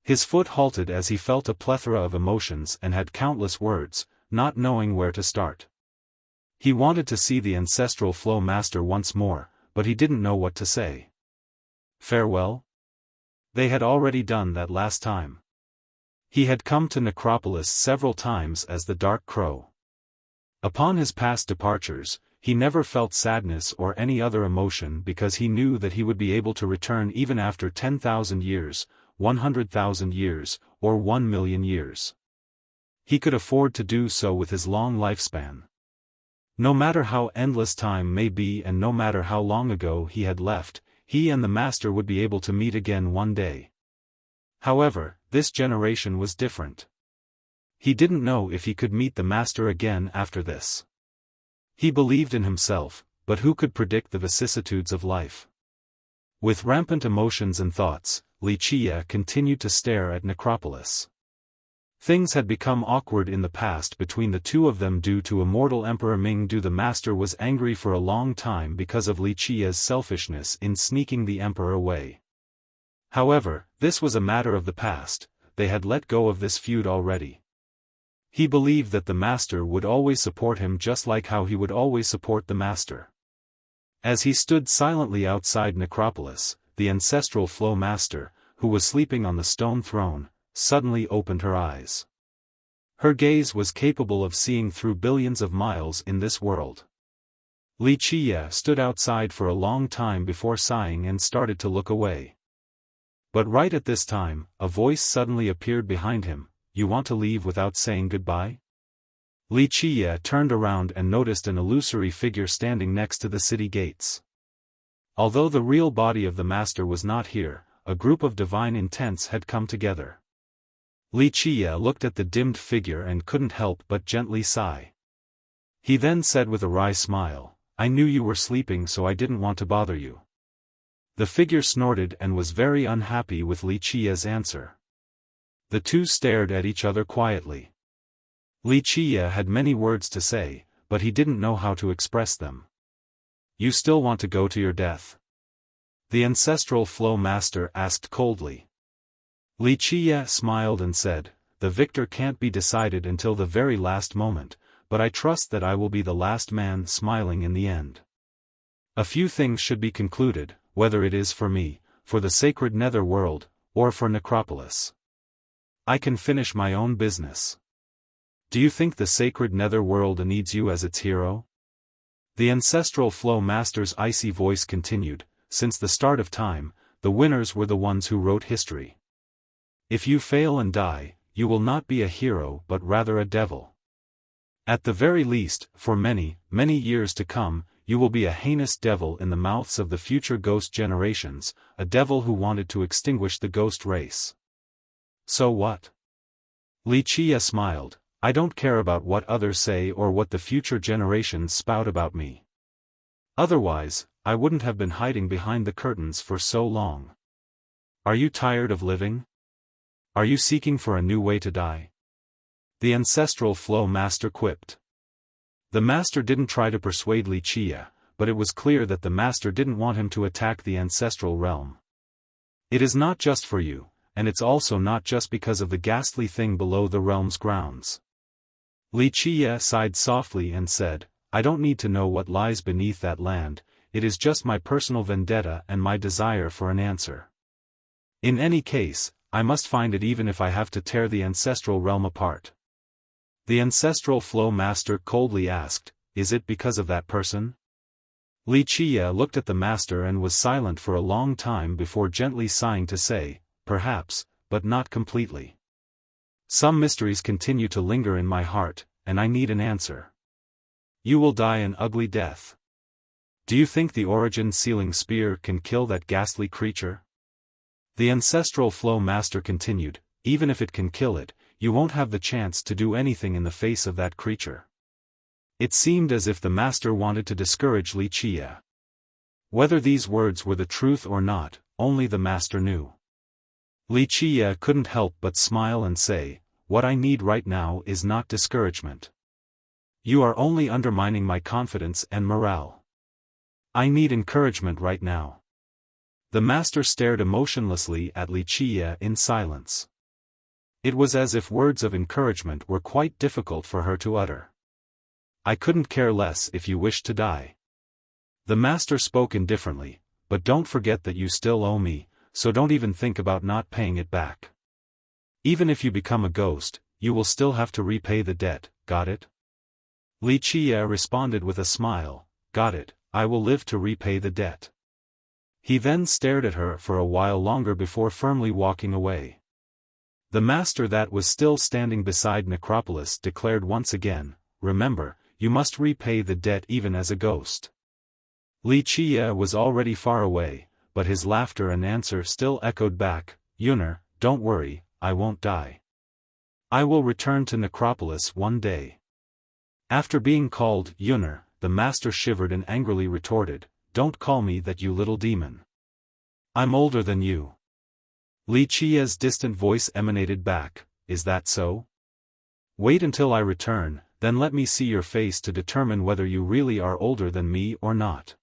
Speaker 1: His foot halted as he felt a plethora of emotions and had countless words, not knowing where to start. He wanted to see the ancestral flow master once more, but he didn't know what to say. Farewell? They had already done that last time. He had come to Necropolis several times as the Dark Crow. Upon his past departures, he never felt sadness or any other emotion because he knew that he would be able to return even after 10,000 years, 100,000 years, or 1,000,000 years. He could afford to do so with his long lifespan. No matter how endless time may be and no matter how long ago he had left, he and the master would be able to meet again one day. However, this generation was different. He didn't know if he could meet the master again after this. He believed in himself, but who could predict the vicissitudes of life? With rampant emotions and thoughts, Wuxia continued to stare at Necropolis. Things had become awkward in the past between the two of them due to immortal Emperor Mingdu. The master was angry for a long time because of Wuxia's selfishness in sneaking the emperor away. However, this was a matter of the past, they had let go of this feud already. He believed that the master would always support him just like how he would always support the master. As he stood silently outside Necropolis, the ancestral flow master, who was sleeping on the stone throne, suddenly opened her eyes. Her gaze was capable of seeing through billions of miles in this world. Wuxia stood outside for a long time before sighing and started to look away. But right at this time, a voice suddenly appeared behind him. "You want to leave without saying goodbye?" Wuxia turned around and noticed an illusory figure standing next to the city gates. Although the real body of the master was not here, a group of divine intents had come together. Wuxia looked at the dimmed figure and couldn't help but gently sigh. He then said with a wry smile, "I knew you were sleeping so I didn't want to bother you." The figure snorted and was very unhappy with Wuxia's answer. The two stared at each other quietly. Wuxia had many words to say, but he didn't know how to express them. "You still want to go to your death?" the ancestral flow master asked coldly. Wuxia smiled and said, "The victor can't be decided until the very last moment, but I trust that I will be the last man smiling in the end. A few things should be concluded, whether it is for me, for the sacred nether world, or for Necropolis. I can finish my own business. Do you think the sacred nether world needs you as its hero?" The ancestral flow master's icy voice continued, "Since the start of time, the winners were the ones who wrote history. If you fail and die, you will not be a hero but rather a devil. At the very least, for many, many years to come, you will be a heinous devil in the mouths of the future ghost generations, a devil who wanted to extinguish the ghost race. So what? Wuxia smiled. I don't care about what others say or what the future generations spout about me. Otherwise, I wouldn't have been hiding behind the curtains for so long. Are you tired of living? Are you seeking for a new way to die? The ancestral flow master quipped. The master didn't try to persuade Wuxia, but it was clear that the master didn't want him to attack the ancestral realm. It is not just for you, and it's also not just because of the ghastly thing below the realm's grounds. Wuxia sighed softly and said, I don't need to know what lies beneath that land, it is just my personal vendetta and my desire for an answer. In any case, I must find it even if I have to tear the ancestral realm apart. The ancestral flow master coldly asked, is it because of that person? Wuxia looked at the master and was silent for a long time before gently sighing to say, perhaps, but not completely. Some mysteries continue to linger in my heart, and I need an answer. You will die an ugly death. Do you think the origin-sealing spear can kill that ghastly creature? The ancestral flow master continued, even if it can kill it, you won't have the chance to do anything in the face of that creature. It seemed as if the master wanted to discourage Wuxia. Whether these words were the truth or not, only the master knew. Wuxia couldn't help but smile and say, what I need right now is not discouragement. You are only undermining my confidence and morale. I need encouragement right now. The master stared emotionlessly at Wuxia in silence. It was as if words of encouragement were quite difficult for her to utter. I couldn't care less if you wish to die. The master spoke indifferently, but don't forget that you still owe me, so don't even think about not paying it back. Even if you become a ghost, you will still have to repay the debt, got it? Wuxia responded with a smile, got it, I will live to repay the debt. He then stared at her for a while longer before firmly walking away. The master that was still standing beside Necropolis declared once again, remember, you must repay the debt even as a ghost. Wuxia was already far away, but his laughter and answer still echoed back, Yuner, don't worry, I won't die. I will return to Necropolis one day. After being called Yuner, the master shivered and angrily retorted, don't call me that, you little demon. I'm older than you. Wuxia's distant voice emanated back, is that so? Wait until I return, then let me see your face to determine whether you really are older than me or not.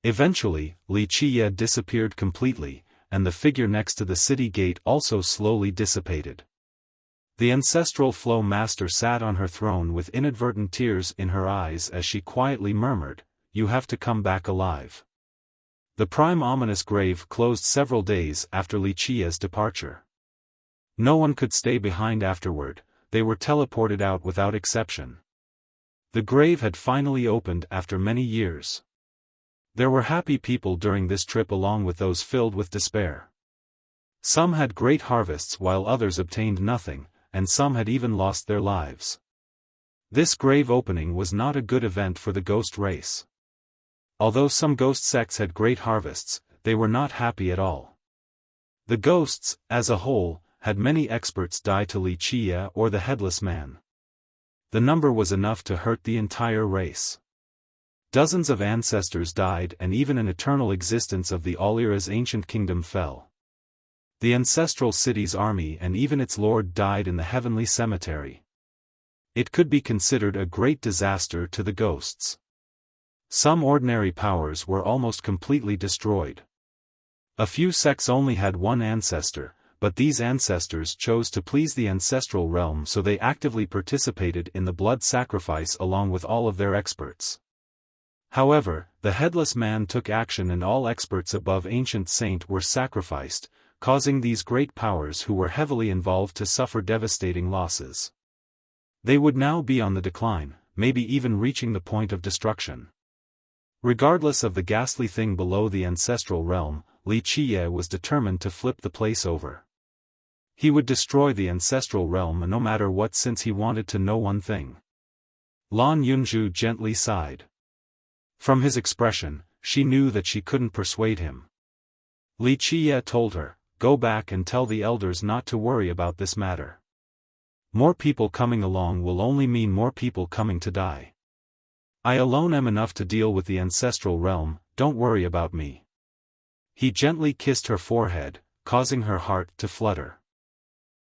Speaker 1: Eventually, Wuxia disappeared completely, and the figure next to the city gate also slowly dissipated. The ancestral flow master sat on her throne with inadvertent tears in her eyes as she quietly murmured, you have to come back alive. The prime ominous grave closed several days after Wuxia's departure. No one could stay behind afterward, they were teleported out without exception. The grave had finally opened after many years. There were happy people during this trip along with those filled with despair. Some had great harvests while others obtained nothing, and some had even lost their lives. This grave opening was not a good event for the ghost race. Although some ghost sects had great harvests, they were not happy at all. The ghosts, as a whole, had many experts die to Wuxia or the Headless Man. The number was enough to hurt the entire race. Dozens of ancestors died and even an eternal existence of the Allira's ancient kingdom fell. The ancestral city's army and even its lord died in the heavenly cemetery. It could be considered a great disaster to the ghosts. Some ordinary powers were almost completely destroyed. A few sects only had one ancestor, but these ancestors chose to please the ancestral realm, so they actively participated in the blood sacrifice along with all of their experts. However, the Headless Man took action and all experts above Ancient Saint were sacrificed, causing these great powers who were heavily involved to suffer devastating losses. They would now be on the decline, maybe even reaching the point of destruction. Regardless of the ghastly thing below the ancestral realm, Wuxia was determined to flip the place over. He would destroy the ancestral realm no matter what, since he wanted to know one thing. Lan Yunju gently sighed. From his expression, she knew that she couldn't persuade him. Li Qiye told her, "Go back and tell the elders not to worry about this matter. More people coming along will only mean more people coming to die. I alone am enough to deal with the ancestral realm, don't worry about me." He gently kissed her forehead, causing her heart to flutter.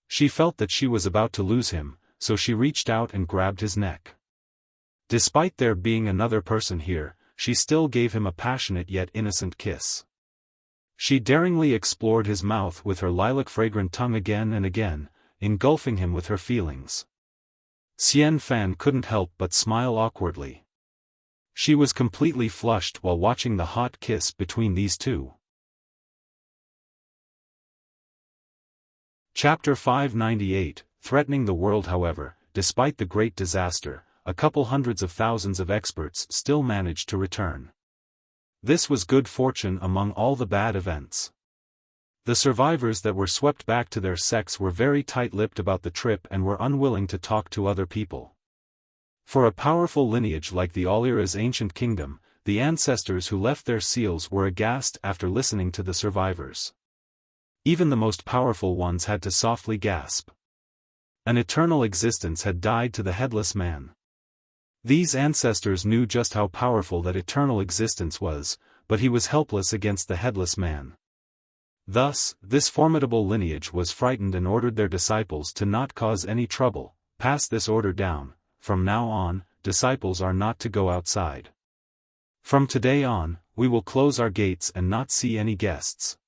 Speaker 1: She felt that she was about to lose him, so she reached out and grabbed his neck. Despite there being another person here, she still gave him a passionate yet innocent kiss. She daringly explored his mouth with her lilac-fragrant tongue again and again, engulfing him with her feelings. Xiaofan couldn't help but smile awkwardly. She was completely flushed while watching the hot kiss between these two. Chapter 598, Threatening the World. However, despite the great disaster, a couple hundreds of thousands of experts still managed to return. This was good fortune among all the bad events. The survivors that were swept back to their sects were very tight-lipped about the trip and were unwilling to talk to other people. For a powerful lineage like the Aulira's ancient kingdom, the ancestors who left their seals were aghast after listening to the survivors. Even the most powerful ones had to softly gasp. An eternal existence had died to the headless man. These ancestors knew just how powerful that eternal existence was, but he was helpless against the headless man. Thus, this formidable lineage was frightened and ordered their disciples to not cause any trouble. Pass this order down: from now on, disciples are not to go outside. From today on, we will close our gates and not see any guests.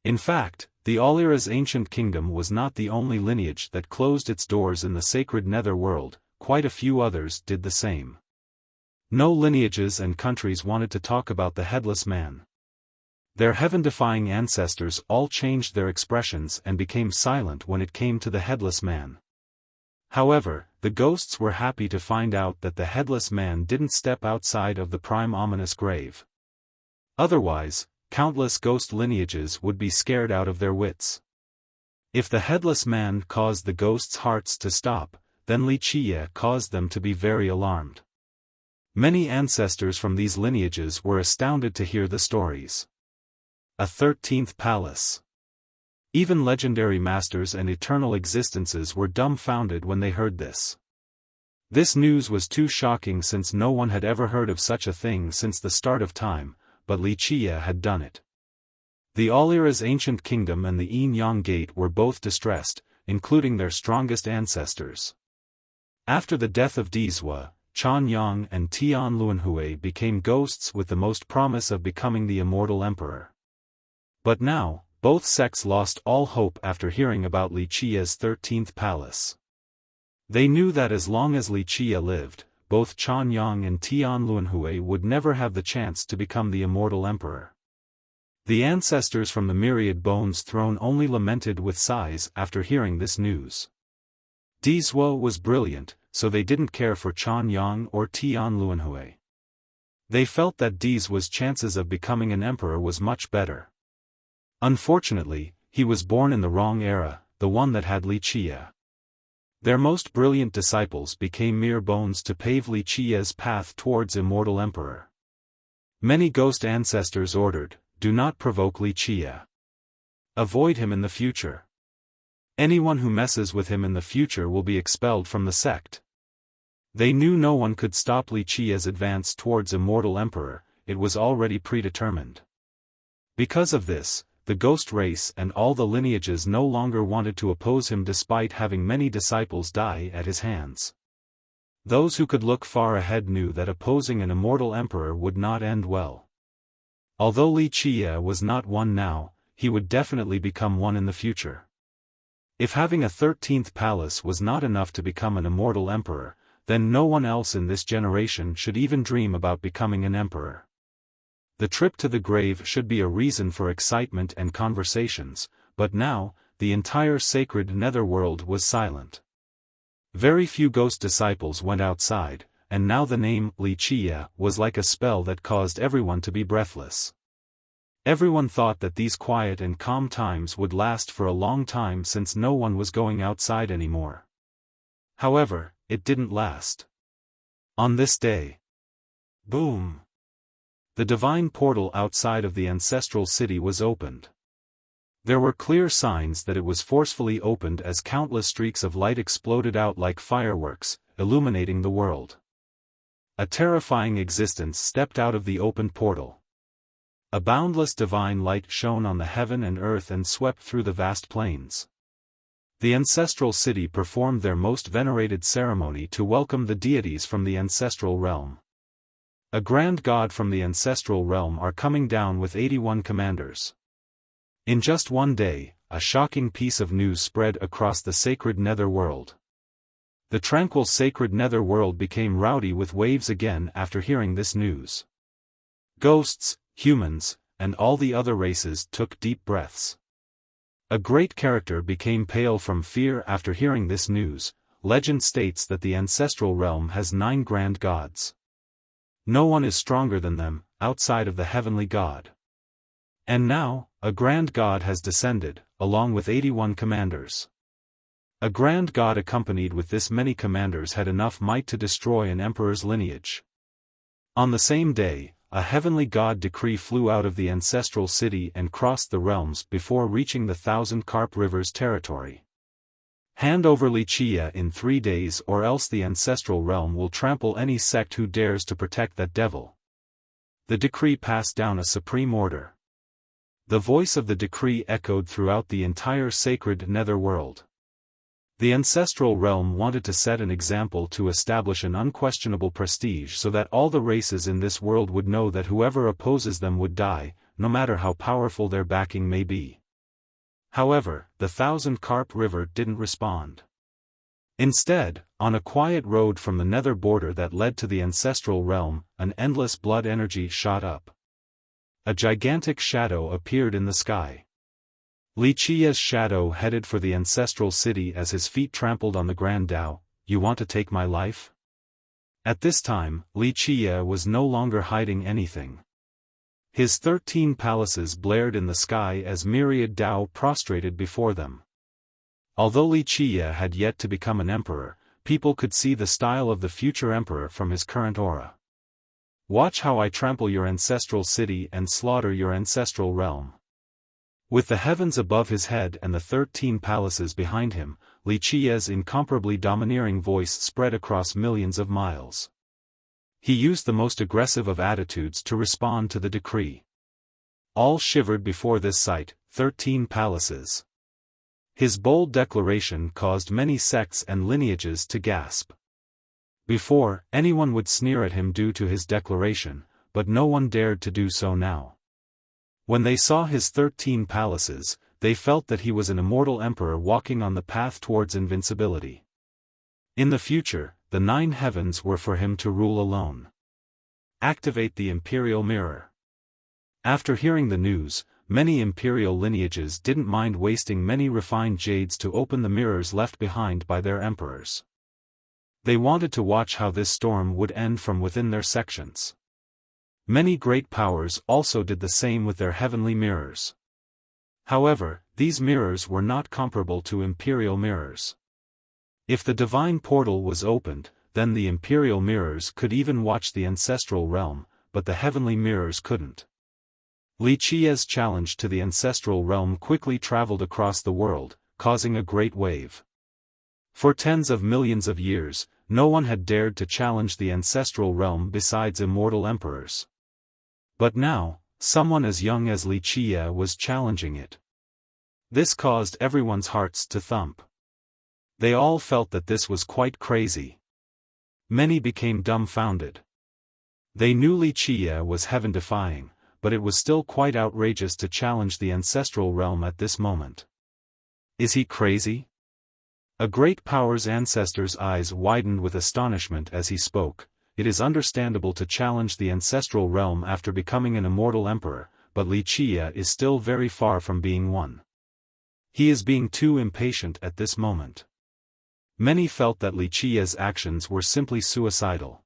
Speaker 1: In fact, the Aulira's ancient kingdom was not the only lineage that closed its doors in the sacred nether world. Quite a few others did the same. No lineages and countries wanted to talk about the headless man. Their heaven-defying ancestors all changed their expressions and became silent when it came to the headless man. However, the ghosts were happy to find out that the headless man didn't step outside of the prime ominous grave. Otherwise, countless ghost lineages would be scared out of their wits. If the headless man caused the ghosts' hearts to stop, then Li Qiye caused them to be very alarmed. Many ancestors from these lineages were astounded to hear the stories. A 13th palace. Even legendary masters and eternal existences were dumbfounded when they heard this. This news was too shocking since no one had ever heard of such a thing since the start of time, but Li Qiye had done it. The Aulira's ancient kingdom and the Yin-Yang Gate were both distressed, including their strongest ancestors. After the death of Dizhua, Chan Yang and Tian Luanhui became ghosts with the most promise of becoming the immortal emperor. But now, both sects lost all hope after hearing about Li Qiye's 13th palace. They knew that as long as Li Qiye lived, both Chan Yang and Tian Luanhui would never have the chance to become the immortal emperor. The ancestors from the myriad bones throne only lamented with sighs after hearing this news. Dizhua was brilliant, so they didn't care for Chan Yang or Tian Luanhui. They felt that Dizhua's chances of becoming an emperor was much better. Unfortunately, he was born in the wrong era, the one that had Li Qiye. Their most brilliant disciples became mere bones to pave Li Qiye's path towards immortal emperor. Many ghost ancestors ordered, "Do not provoke Li Qiye. Avoid him in the future. Anyone who messes with him in the future will be expelled from the sect." They knew no one could stop Li Qiye's advance towards immortal emperor, it was already predetermined. Because of this, the ghost race and all the lineages no longer wanted to oppose him despite having many disciples die at his hands. Those who could look far ahead knew that opposing an immortal emperor would not end well. Although Li Qiye was not one now, he would definitely become one in the future. If having a 13th palace was not enough to become an immortal emperor, then no one else in this generation should even dream about becoming an emperor. The trip to the grave should be a reason for excitement and conversations, but now, the entire sacred netherworld was silent. Very few ghost disciples went outside, and now the name Li Qiye was like a spell that caused everyone to be breathless. Everyone thought that these quiet and calm times would last for a long time since no one was going outside anymore. However, it didn't last. On this day. Boom! The divine portal outside of the ancestral city was opened. There were clear signs that it was forcefully opened as countless streaks of light exploded out like fireworks, illuminating the world. A terrifying existence stepped out of the opened portal. A boundless divine light shone on the heaven and earth and swept through the vast plains. The ancestral city performed their most venerated ceremony to welcome the deities from the ancestral realm. A grand god from the ancestral realm are coming down with 81 commanders. In just one day, a shocking piece of news spread across the sacred nether world. The tranquil sacred nether world became rowdy with waves again after hearing this news. Ghosts, humans, and all the other races took deep breaths. A great character became pale from fear after hearing this news. Legend states that the ancestral realm has 9 grand gods. No one is stronger than them, outside of the heavenly god. And now, a grand god has descended, along with 81 commanders. A grand god accompanied with this many commanders had enough might to destroy an emperor's lineage. On the same day, a heavenly god decree flew out of the ancestral city and crossed the realms before reaching the 1,000 Carp River's territory. Hand over Wuxia in 3 days or else the ancestral realm will trample any sect who dares to protect that devil. The decree passed down a supreme order. The voice of the decree echoed throughout the entire sacred nether world. The ancestral realm wanted to set an example to establish an unquestionable prestige so that all the races in this world would know that whoever opposes them would die, no matter how powerful their backing may be. However, the 1,000 Carp River didn't respond. Instead, on a quiet road from the nether border that led to the ancestral realm, an endless blood energy shot up. A gigantic shadow appeared in the sky. Wuxia's shadow headed for the ancestral city as his feet trampled on the Grand Tao. You want to take my life? At this time, Wuxia was no longer hiding anything. His 13 palaces blared in the sky as myriad Tao prostrated before them. Although Wuxia had yet to become an emperor, people could see the style of the future emperor from his current aura. Watch how I trample your ancestral city and slaughter your ancestral realm. With the heavens above his head and the 13 palaces behind him, Wuxia's incomparably domineering voice spread across millions of miles. He used the most aggressive of attitudes to respond to the decree. All shivered before this sight, 13 palaces. His bold declaration caused many sects and lineages to gasp. Before, anyone would sneer at him due to his declaration, but no one dared to do so now. When they saw his 13 palaces, they felt that he was an immortal emperor walking on the path towards invincibility. In the future, the 9 heavens were for him to rule alone. Activate the imperial mirror. After hearing the news, many imperial lineages didn't mind wasting many refined jades to open the mirrors left behind by their emperors. They wanted to watch how this storm would end from within their sections. Many great powers also did the same with their heavenly mirrors. However, these mirrors were not comparable to imperial mirrors. If the divine portal was opened, then the imperial mirrors could even watch the ancestral realm, but the heavenly mirrors couldn't. Wuxia's challenge to the ancestral realm quickly traveled across the world, causing a great wave. For tens of millions of years, no one had dared to challenge the ancestral realm besides immortal emperors. But now, someone as young as Wuxia was challenging it. This caused everyone's hearts to thump. They all felt that this was quite crazy. Many became dumbfounded. They knew Wuxia was heaven-defying, but it was still quite outrageous to challenge the ancestral realm at this moment. Is he crazy? A great power's ancestor's eyes widened with astonishment as he spoke. It is understandable to challenge the ancestral realm after becoming an immortal emperor, but Wuxia is still very far from being one. He is being too impatient at this moment. Many felt that Wuxia's actions were simply suicidal.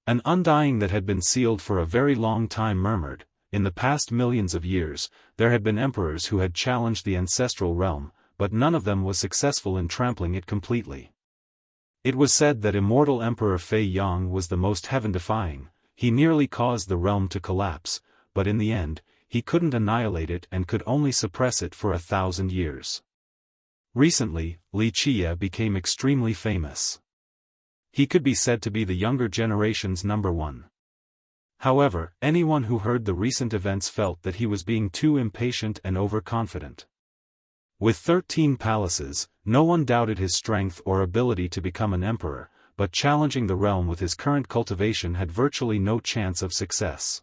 Speaker 1: An undying that had been sealed for a very long time murmured, in the past millions of years, there had been emperors who had challenged the ancestral realm, but none of them was successful in trampling it completely. It was said that immortal Emperor Fei Yang was the most heaven-defying. He nearly caused the realm to collapse, but in the end, he couldn't annihilate it and could only suppress it for 1,000 years. Recently, Wuxia became extremely famous. He could be said to be the younger generation's number one. However, anyone who heard the recent events felt that he was being too impatient and overconfident. With 13 palaces, no one doubted his strength or ability to become an emperor, but challenging the realm with his current cultivation had virtually no chance of success.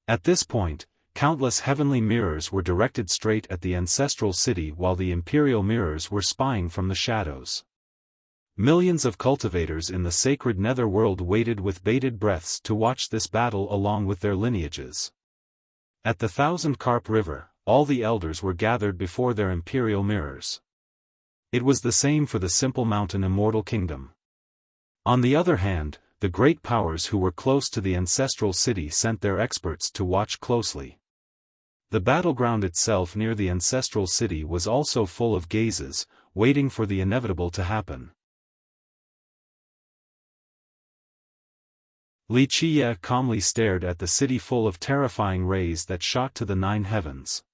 Speaker 1: At this point, countless heavenly mirrors were directed straight at the ancestral city while the imperial mirrors were spying from the shadows. Millions of cultivators in the sacred netherworld waited with bated breaths to watch this battle along with their lineages. At the Thousand Carp River, all the elders were gathered before their imperial mirrors. It was the same for the Simple Mountain Immortal Kingdom. On the other hand, the great powers who were close to the ancestral city sent their experts to watch closely. The battleground itself near the ancestral city was also full of gazes, waiting for the inevitable to happen. Wuxia calmly stared at the city full of terrifying rays that shot to the 9 heavens.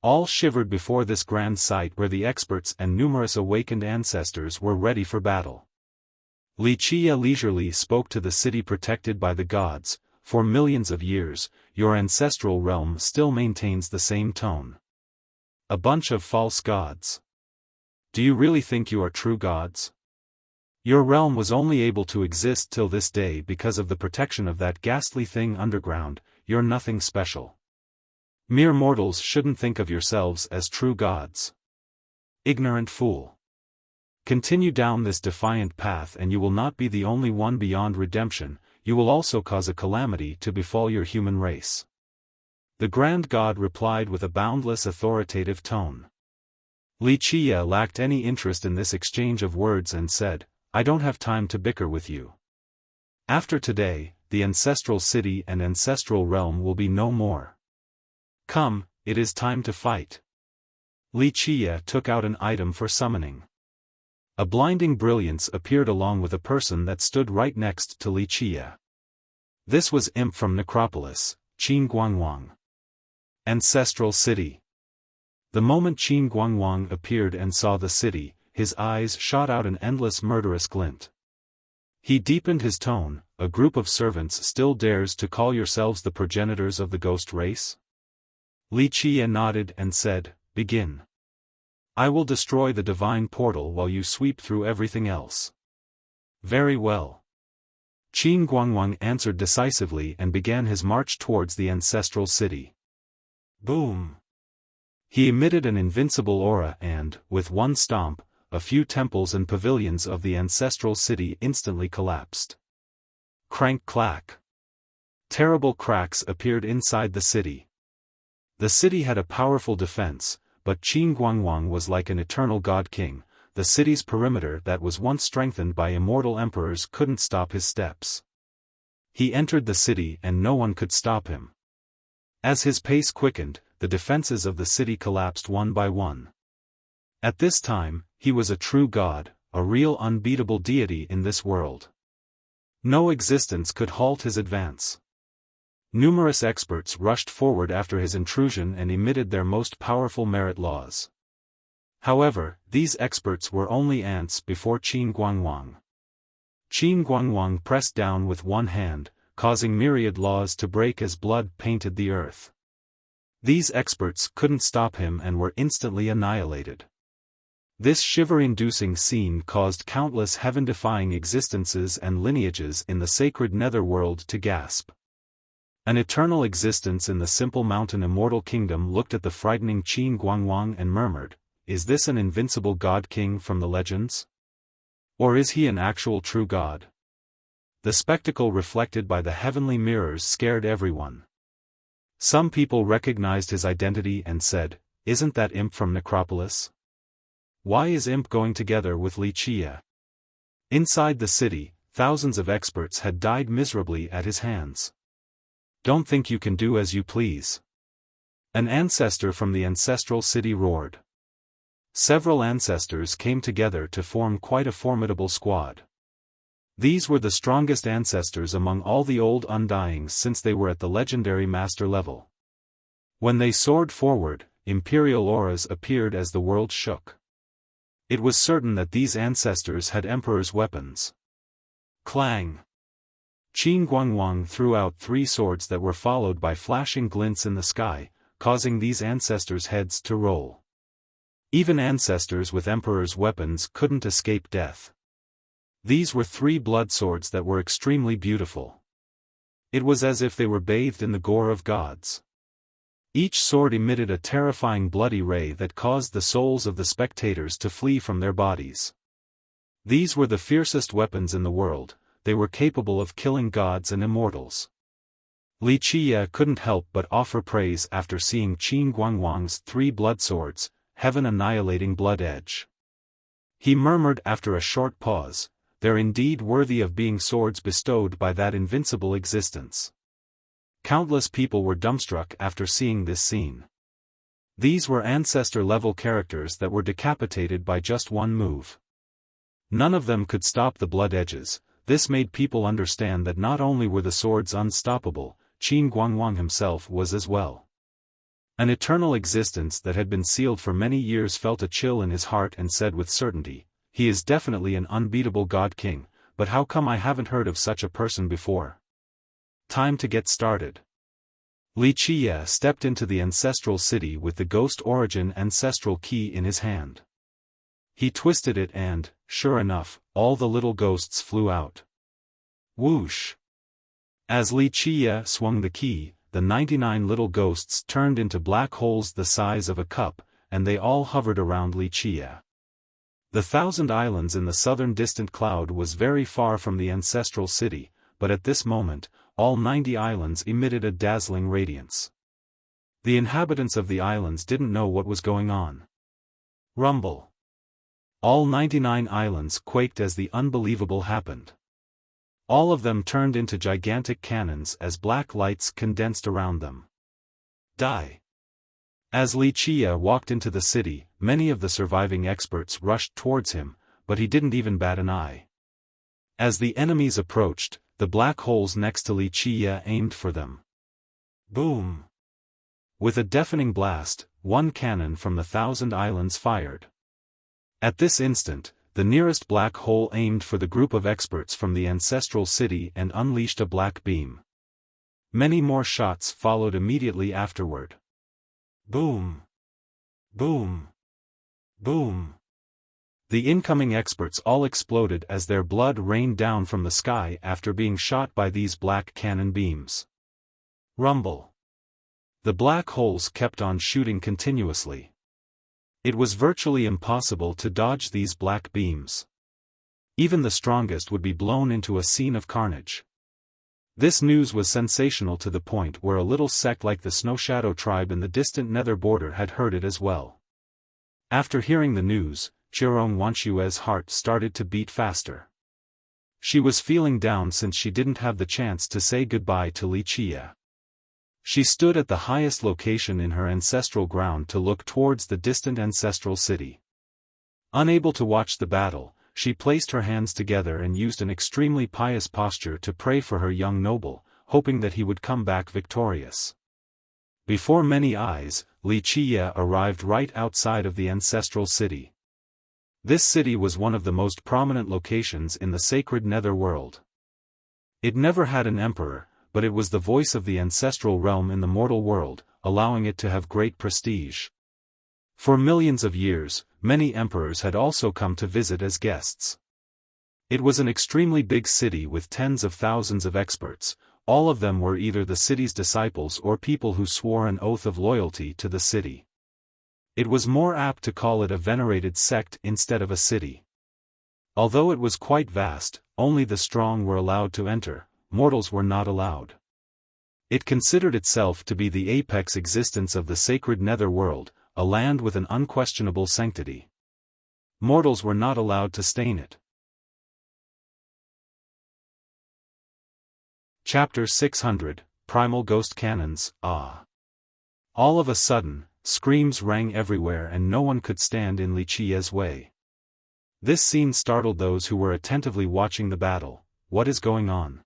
Speaker 1: All shivered before this grand sight where the experts and numerous awakened ancestors were ready for battle. Wuxia leisurely spoke to the city protected by the gods. For millions of years, your ancestral realm still maintains the same tone. A bunch of false gods. Do you really think you are true gods? Your realm was only able to exist till this day because of the protection of that ghastly thing underground. You're nothing special. Mere mortals shouldn't think of yourselves as true gods. Ignorant fool. Continue down this defiant path and you will not be the only one beyond redemption, you will also cause a calamity to befall your human race. The grand god replied with a boundless authoritative tone. Wuxia lacked any interest in this exchange of words and said, I don't have time to bicker with you. After today, the ancestral city and ancestral realm will be no more. Come, it is time to fight. Wuxia took out an item for summoning. A blinding brilliance appeared along with a person that stood right next to Wuxia. This was Imp from Necropolis, Qin Guangwang. Ancestral City. The moment Qin Guangwang appeared and saw the city, his eyes shot out an endless murderous glint. He deepened his tone, a group of servants still dares to call yourselves the progenitors of the ghost race? Wuxia nodded and said, begin. I will destroy the divine portal while you sweep through everything else. Very well. Qin Guangwang answered decisively and began his march towards the ancestral city. Boom! He emitted an invincible aura and, with one stomp, a few temples and pavilions of the ancestral city instantly collapsed. Crank-clack. Terrible cracks appeared inside the city. The city had a powerful defense, but Qin Guangwang was like an eternal god-king. The city's perimeter that was once strengthened by immortal emperors couldn't stop his steps. He entered the city and no one could stop him. As his pace quickened, the defenses of the city collapsed one by one. At this time, he was a true god, a real unbeatable deity in this world. No existence could halt his advance. Numerous experts rushed forward after his intrusion and emitted their most powerful merit laws. However, these experts were only ants before Qin Guangwang. Qin Guangwang pressed down with one hand, causing myriad laws to break as blood painted the earth. These experts couldn't stop him and were instantly annihilated. This shiver-inducing scene caused countless heaven-defying existences and lineages in the sacred netherworld to gasp. An eternal existence in the Simple Mountain Immortal Kingdom looked at the frightening Qin Guangwang and murmured, is this an invincible god-king from the legends? Or is he an actual true god? The spectacle reflected by the heavenly mirrors scared everyone. Some people recognized his identity and said, isn't that Imp from Necropolis? Why is Imp going together with Wuxia? Inside the city, thousands of experts had died miserably at his hands. Don't think you can do as you please. An ancestor from the ancestral city roared. several ancestors came together to form quite a formidable squad. These were the strongest ancestors among all the old Undyings since they were at the legendary master level. When they soared forward, imperial auras appeared as the world shook. It was certain that these ancestors had Emperor's weapons. Clang! Qin Guangwang threw out 3 swords that were followed by flashing glints in the sky, causing these ancestors' heads to roll. Even ancestors with Emperor's weapons couldn't escape death. These were 3 blood swords that were extremely beautiful. It was as if they were bathed in the gore of gods. Each sword emitted a terrifying bloody ray that caused the souls of the spectators to flee from their bodies. These were the fiercest weapons in the world, they were capable of killing gods and immortals. Wuxia couldn't help but offer praise after seeing Qin Guangwang's 3 blood swords, heaven-annihilating blood edge. He murmured after a short pause, "They're indeed worthy of being swords bestowed by that invincible existence." Countless people were dumbstruck after seeing this scene. These were ancestor-level characters that were decapitated by just one move. None of them could stop the blood edges. This made people understand that not only were the swords unstoppable, Qin Guangwang himself was as well. An eternal existence that had been sealed for many years felt a chill in his heart and said with certainty, "He is definitely an unbeatable god king, but how come I haven't heard of such a person before?" Time to get started. Wuxia stepped into the ancestral city with the ghost origin ancestral key in his hand. He twisted it and, sure enough, all the little ghosts flew out. Whoosh! As Wuxia swung the key, the 99 little ghosts turned into black holes the size of a cup, and they all hovered around Wuxia. The 1,000 islands in the southern distant cloud was very far from the ancestral city, but at this moment, all 90 islands emitted a dazzling radiance. The inhabitants of the islands didn't know what was going on. Rumble! All 99 islands quaked as the unbelievable happened. All of them turned into gigantic cannons as black lights condensed around them. Die! As Wuxia walked into the city, many of the surviving experts rushed towards him, but he didn't even bat an eye. As the enemies approached, the black holes next to Wuxia aimed for them. Boom! With a deafening blast, one cannon from the 1,000 islands fired. At this instant, the nearest black hole aimed for the group of experts from the ancestral city and unleashed a black beam. Many more shots followed immediately afterward. Boom! Boom! Boom! The incoming experts all exploded as their blood rained down from the sky after being shot by these black cannon beams. Rumble! The black holes kept on shooting continuously. It was virtually impossible to dodge these black beams. Even the strongest would be blown into a scene of carnage. This news was sensational to the point where a little sect like the Snow Shadow tribe in the distant nether border had heard it as well. After hearing the news, Zhirong Wanshue's heart started to beat faster. She was feeling down since she didn't have the chance to say goodbye to Wuxia. She stood at the highest location in her ancestral ground to look towards the distant ancestral city. Unable to watch the battle, she placed her hands together and used an extremely pious posture to pray for her young noble, hoping that he would come back victorious. Before many eyes, Wuxia arrived right outside of the ancestral city. This city was one of the most prominent locations in the sacred nether world. It never had an emperor, but it was the voice of the ancestral realm in the mortal world, allowing it to have great prestige. For millions of years, many emperors had also come to visit as guests. It was an extremely big city with tens of thousands of experts. All of them were either the city's disciples or people who swore an oath of loyalty to the city. It was more apt to call it a venerated sect instead of a city. Although it was quite vast, only the strong were allowed to enter. Mortals were not allowed. It considered itself to be the apex existence of the sacred nether world, a land with an unquestionable sanctity. Mortals were not allowed to stain it. Chapter 600, Primal Ghost Cannons. All of a sudden, screams rang everywhere and no one could stand in Li Qiye's way. This scene startled those who were attentively watching the battle. What is going on?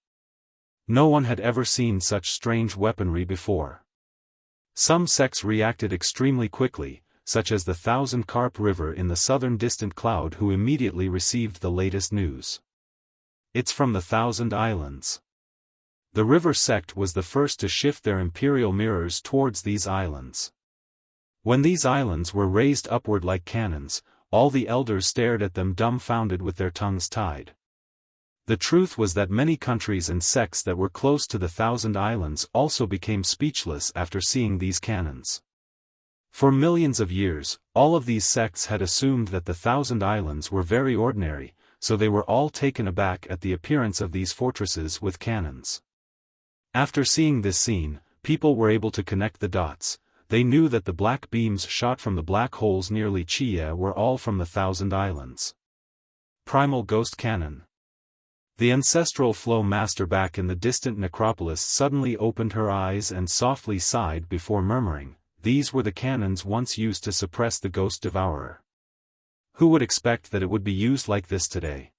Speaker 1: No one had ever seen such strange weaponry before. Some sects reacted extremely quickly, such as the Thousand Carp River in the southern distant cloud, who immediately received the latest news. It's from the Thousand Islands. The river sect was the first to shift their imperial mirrors towards these islands. When these islands were raised upward like cannons, all the elders stared at them dumbfounded with their tongues tied. The truth was that many countries and sects that were close to the Thousand Islands also became speechless after seeing these cannons. For millions of years, all of these sects had assumed that the Thousand Islands were very ordinary, so they were all taken aback at the appearance of these fortresses with cannons. After seeing this scene, people were able to connect the dots. They knew that the black beams shot from the black holes near Li Qiye were all from the Thousand Islands. Primal Ghost Cannon. The ancestral flow master back in the distant necropolis suddenly opened her eyes and softly sighed before murmuring, "These were the cannons once used to suppress the ghost devourer. Who would expect that it would be used like this today?"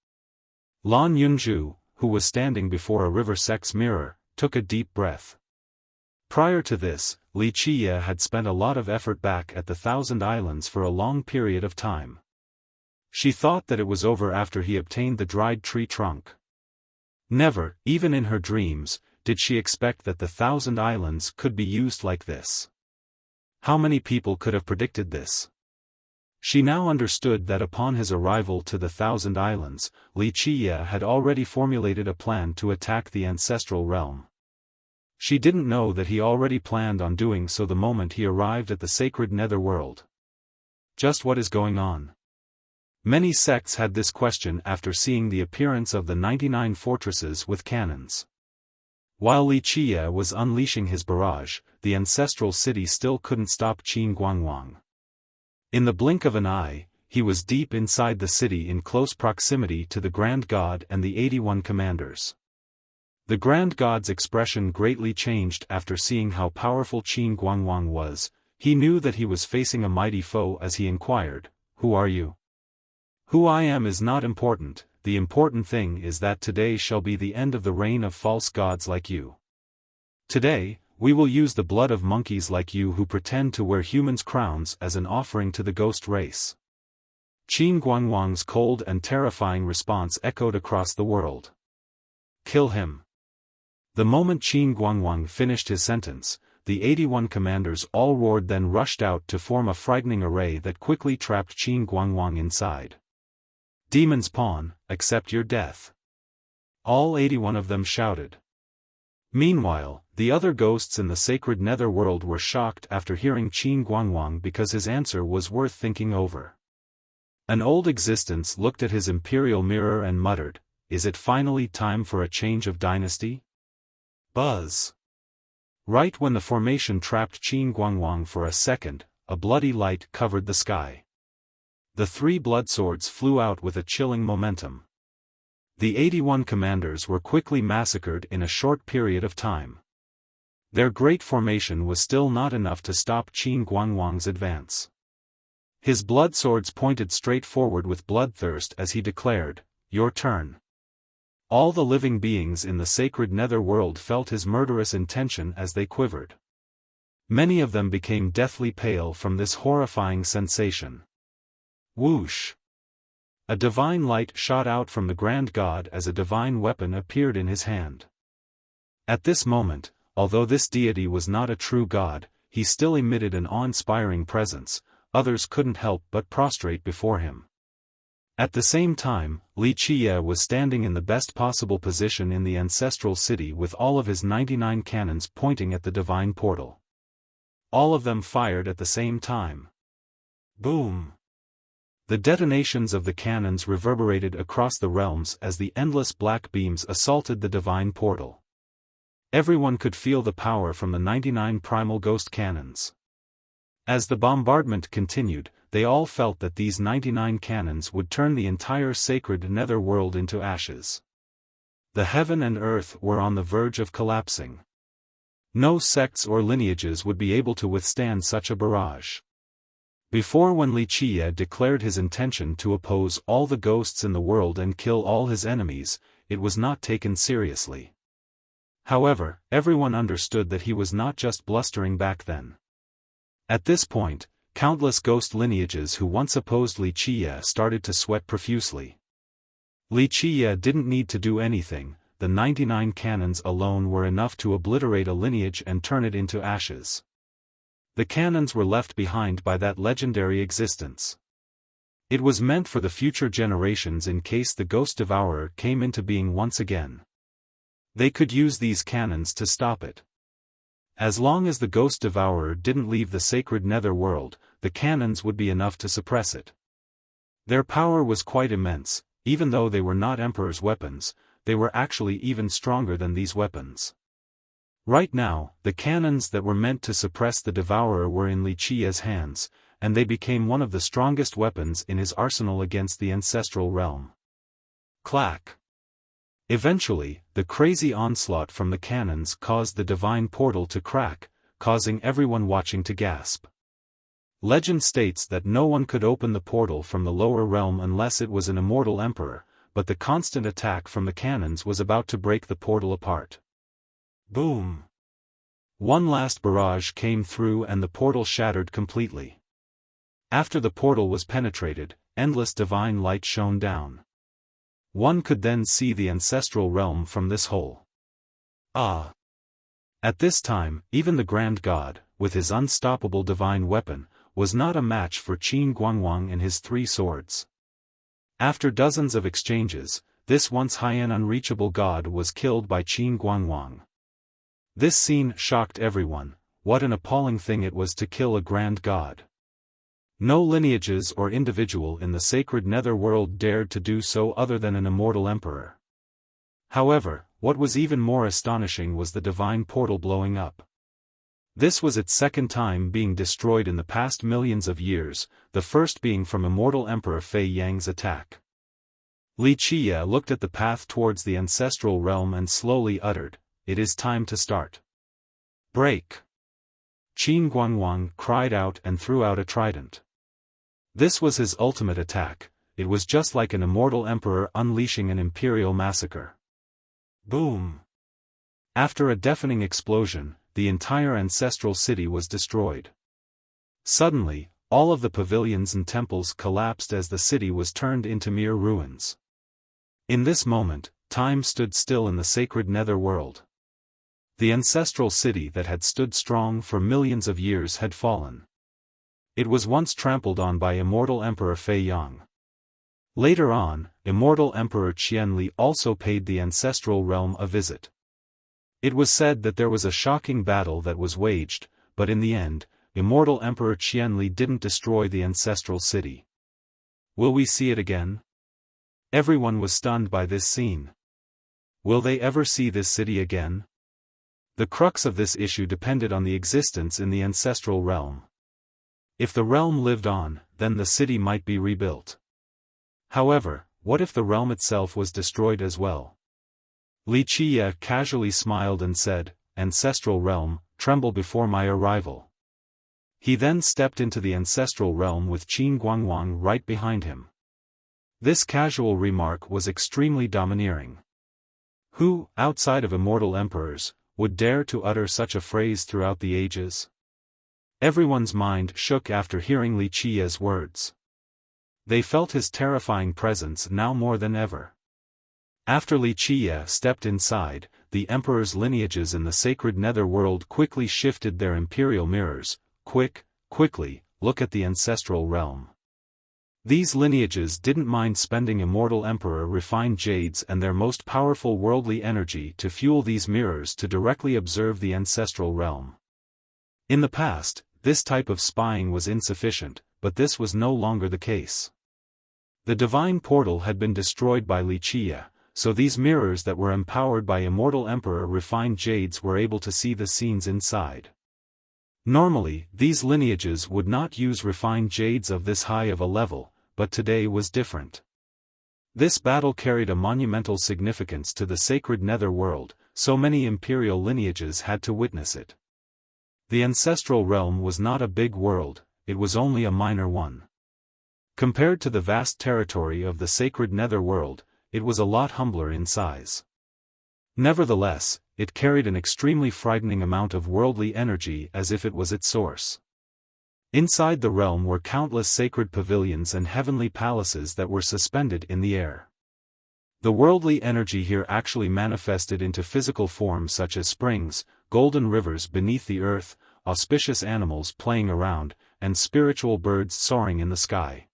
Speaker 1: Lan Yunju, who was standing before a river sect's mirror, took a deep breath. Prior to this, Li Qiye had spent a lot of effort back at the Thousand Islands for a long period of time. She thought that it was over after he obtained the dried tree trunk. Never, even in her dreams, did she expect that the Thousand Islands could be used like this. How many people could have predicted this? She now understood that upon his arrival to the Thousand Islands, Li Qiye had already formulated a plan to attack the ancestral realm. She didn't know that he already planned on doing so the moment he arrived at the sacred netherworld. Just what is going on? Many sects had this question after seeing the appearance of the 99 fortresses with cannons. While Li Qiye was unleashing his barrage, the ancestral city still couldn't stop Qin Guangwang. In the blink of an eye, he was deep inside the city in close proximity to the Grand God and the 81 commanders. The Grand God's expression greatly changed after seeing how powerful Qin Guangwang was. He knew that he was facing a mighty foe as he inquired, "Who are you?" "Who I am is not important, the important thing is that today shall be the end of the reign of false gods like you. Today, we will use the blood of monkeys like you who pretend to wear humans' crowns as an offering to the ghost race." Qin Guangwang's cold and terrifying response echoed across the world. "Kill him." The moment Qin Guangwang finished his sentence, the 81 commanders all roared, then rushed out to form a frightening array that quickly trapped Qin Guangwang inside. "Demon's pawn, accept your death." All 81 of them shouted. Meanwhile, the other ghosts in the sacred netherworld were shocked after hearing Qin Guangwang because his answer was worth thinking over. An old existence looked at his imperial mirror and muttered, "Is it finally time for a change of dynasty?" Buzz. Right when the formation trapped Qin Guangwang for a second, a bloody light covered the sky. The 3 blood swords flew out with a chilling momentum. The 81 commanders were quickly massacred in a short period of time. Their great formation was still not enough to stop Qin Guangwang's advance. His blood swords pointed straight forward with bloodthirst as he declared, "Your turn." All the living beings in the sacred netherworld felt his murderous intention as they quivered. Many of them became deathly pale from this horrifying sensation. Whoosh! A divine light shot out from the Grand God as a divine weapon appeared in his hand. At this moment, although this deity was not a true god, he still emitted an awe-inspiring presence. Others couldn't help but prostrate before him. At the same time, Li Qiye was standing in the best possible position in the ancestral city with all of his 99 cannons pointing at the divine portal. All of them fired at the same time. Boom! The detonations of the cannons reverberated across the realms as the endless black beams assaulted the divine portal. Everyone could feel the power from the 99 primal ghost cannons. As the bombardment continued, they all felt that these 99 cannons would turn the entire sacred netherworld into ashes. The heaven and earth were on the verge of collapsing. No sects or lineages would be able to withstand such a barrage. Before, when Wuxia declared his intention to oppose all the ghosts in the world and kill all his enemies, it was not taken seriously. However, everyone understood that he was not just blustering back then. At this point, countless ghost lineages who once opposed Wuxia started to sweat profusely. Wuxia didn't need to do anything, the 99 cannons alone were enough to obliterate a lineage and turn it into ashes. The cannons were left behind by that legendary existence. It was meant for the future generations in case the Ghost Devourer came into being once again. They could use these cannons to stop it. As long as the Ghost Devourer didn't leave the sacred nether world, the cannons would be enough to suppress it. Their power was quite immense. Even though they were not Emperor's weapons, they were actually even stronger than these weapons. Right now, the cannons that were meant to suppress the Devourer were in Wuxia's hands, and they became one of the strongest weapons in his arsenal against the ancestral realm. Clack! Eventually, the crazy onslaught from the cannons caused the divine portal to crack, causing everyone watching to gasp. Legend states that no one could open the portal from the lower realm unless it was an immortal emperor, but the constant attack from the cannons was about to break the portal apart. Boom! One last barrage came through and the portal shattered completely. After the portal was penetrated, endless divine light shone down. One could then see the ancestral realm from this hole. Ah! At this time, even the Grand God, with his unstoppable divine weapon, was not a match for Qin Guangwang and his 3 swords. After dozens of exchanges, this once high and unreachable god was killed by Qin Guangwang. This scene shocked everyone. What an appalling thing it was to kill a grand god. No lineages or individual in the sacred netherworld dared to do so other than an immortal emperor. However, what was even more astonishing was the divine portal blowing up. This was its second time being destroyed in the past millions of years, the first being from immortal Emperor Fei Yang's attack. Wuxia looked at the path towards the ancestral realm and slowly uttered, "It is time to start." Break! Qin Guangwang cried out and threw out a trident. This was his ultimate attack. It was just like an immortal emperor unleashing an imperial massacre. Boom! After a deafening explosion, the entire ancestral city was destroyed. Suddenly, all of the pavilions and temples collapsed as the city was turned into mere ruins. In this moment, time stood still in the sacred nether world. The ancestral city that had stood strong for millions of years had fallen. It was once trampled on by immortal Emperor Fei Yang. Later on, immortal Emperor Qianli also paid the ancestral realm a visit. It was said that there was a shocking battle that was waged, but in the end, immortal Emperor Qianli didn't destroy the ancestral city. Will we see it again? Everyone was stunned by this scene. Will they ever see this city again? The crux of this issue depended on the existence in the ancestral realm. If the realm lived on, then the city might be rebuilt. However, what if the realm itself was destroyed as well? Wuxia casually smiled and said, "Ancestral realm, tremble before my arrival." He then stepped into the ancestral realm with Qin Guangwang right behind him. This casual remark was extremely domineering. Who, outside of immortal emperors, would dare to utter such a phrase throughout the ages? Everyone's mind shook after hearing Wuxia's words. They felt his terrifying presence now more than ever. After Wuxia stepped inside, the emperor's lineages in the sacred netherworld quickly shifted their imperial mirrors. Quickly, look at the ancestral realm. These lineages didn't mind spending immortal emperor refined jades and their most powerful worldly energy to fuel these mirrors to directly observe the ancestral realm. In the past, this type of spying was insufficient, but this was no longer the case. The divine portal had been destroyed by Wuxia, so these mirrors that were empowered by immortal emperor refined jades were able to see the scenes inside. Normally, these lineages would not use refined jades of this high of a level, but today was different. This battle carried a monumental significance to the sacred nether world, so many imperial lineages had to witness it. The ancestral realm was not a big world, it was only a minor one. Compared to the vast territory of the sacred netherworld, it was a lot humbler in size. Nevertheless, it carried an extremely frightening amount of worldly energy as if it was its source. Inside the realm were countless sacred pavilions and heavenly palaces that were suspended in the air. The worldly energy here actually manifested into physical forms such as springs, golden rivers beneath the earth, auspicious animals playing around, and spiritual birds soaring in the sky.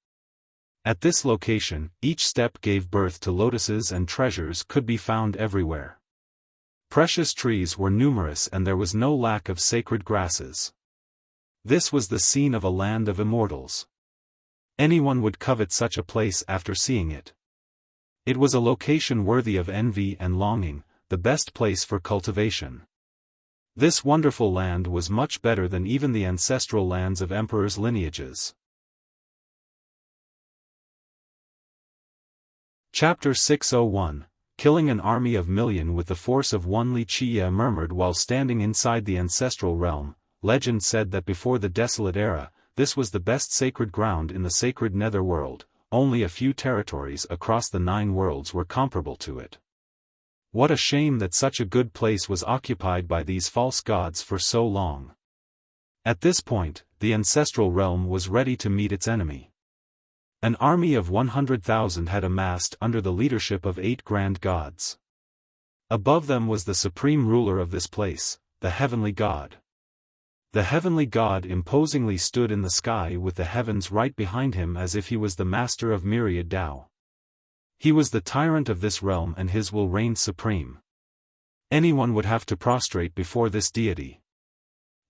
Speaker 1: At this location, each step gave birth to lotuses and treasures could be found everywhere. Precious trees were numerous and there was no lack of sacred grasses. This was the scene of a land of immortals. Anyone would covet such a place after seeing it. It was a location worthy of envy and longing, the best place for cultivation. This wonderful land was much better than even the ancestral lands of emperors' lineages. Chapter 601, Killing an Army of Million with the Force of One. Wuxia murmured while standing inside the ancestral realm. Legend said that before the Desolate Era, this was the best sacred ground in the sacred netherworld, only a few territories across the 9 worlds were comparable to it. What a shame that such a good place was occupied by these false gods for so long. At this point, the ancestral realm was ready to meet its enemy. An army of 100,000 had amassed under the leadership of 8 grand gods. Above them was the supreme ruler of this place, the heavenly god. The heavenly god imposingly stood in the sky with the heavens right behind him as if he was the master of myriad Tao. He was the tyrant of this realm and his will reigned supreme. Anyone would have to prostrate before this deity.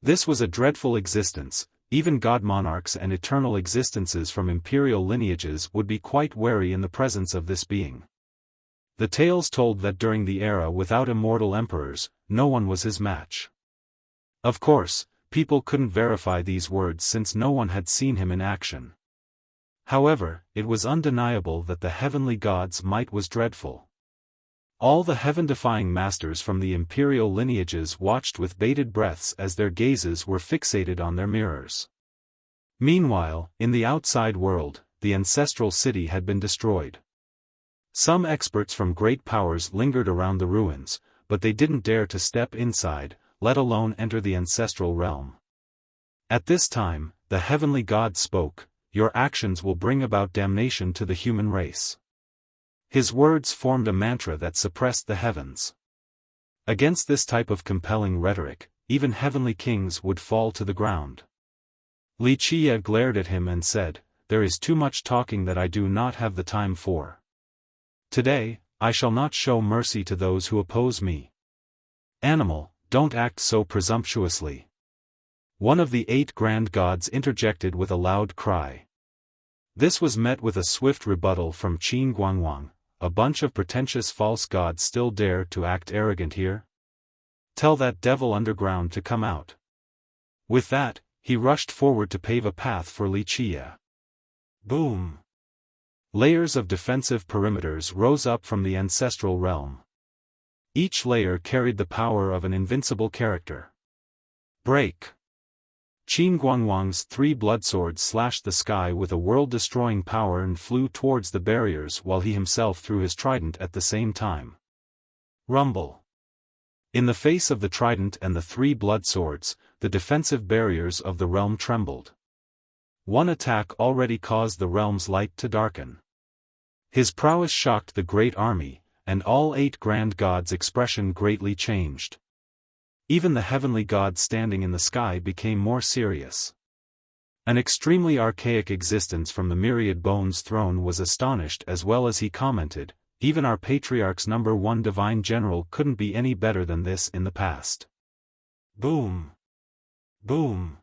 Speaker 1: This was a dreadful existence. Even god monarchs and eternal existences from imperial lineages would be quite wary in the presence of this being. The tales told that during the era without immortal emperors, no one was his match. Of course, people couldn't verify these words since no one had seen him in action. However, it was undeniable that the heavenly god's might was dreadful. All the heaven-defying masters from the imperial lineages watched with bated breaths as their gazes were fixated on their mirrors. Meanwhile, in the outside world, the ancestral city had been destroyed. Some experts from great powers lingered around the ruins, but they didn't dare to step inside, let alone enter the ancestral realm. At this time, the heavenly god spoke, "Your actions will bring about damnation to the human race." His words formed a mantra that suppressed the heavens. Against this type of compelling rhetoric, even heavenly kings would fall to the ground. Wuxia glared at him and said, "There is too much talking that I do not have the time for. Today, I shall not show mercy to those who oppose me." "Animal, don't act so presumptuously." One of the 8 grand gods interjected with a loud cry. This was met with a swift rebuttal from Qin Guangwang. A bunch of pretentious false gods still dare to act arrogant here? Tell that devil underground to come out. With that, he rushed forward to pave a path for Wuxia. Boom! Layers of defensive perimeters rose up from the ancestral realm. Each layer carried the power of an invincible character. Break! Qin Guangwang's 3 bloodswords slashed the sky with a world-destroying power and flew towards the barriers while he himself threw his trident at the same time. Rumble! In the face of the trident and the 3 bloodswords, the defensive barriers of the realm trembled. One attack already caused the realm's light to darken. His prowess shocked the great army, and all 8 grand gods' expression greatly changed. Even the heavenly god standing in the sky became more serious. An extremely archaic existence from the myriad bones throne was astonished as well as he commented, "Even our patriarch's #1 divine general couldn't be any better than this in the past." Boom! Boom!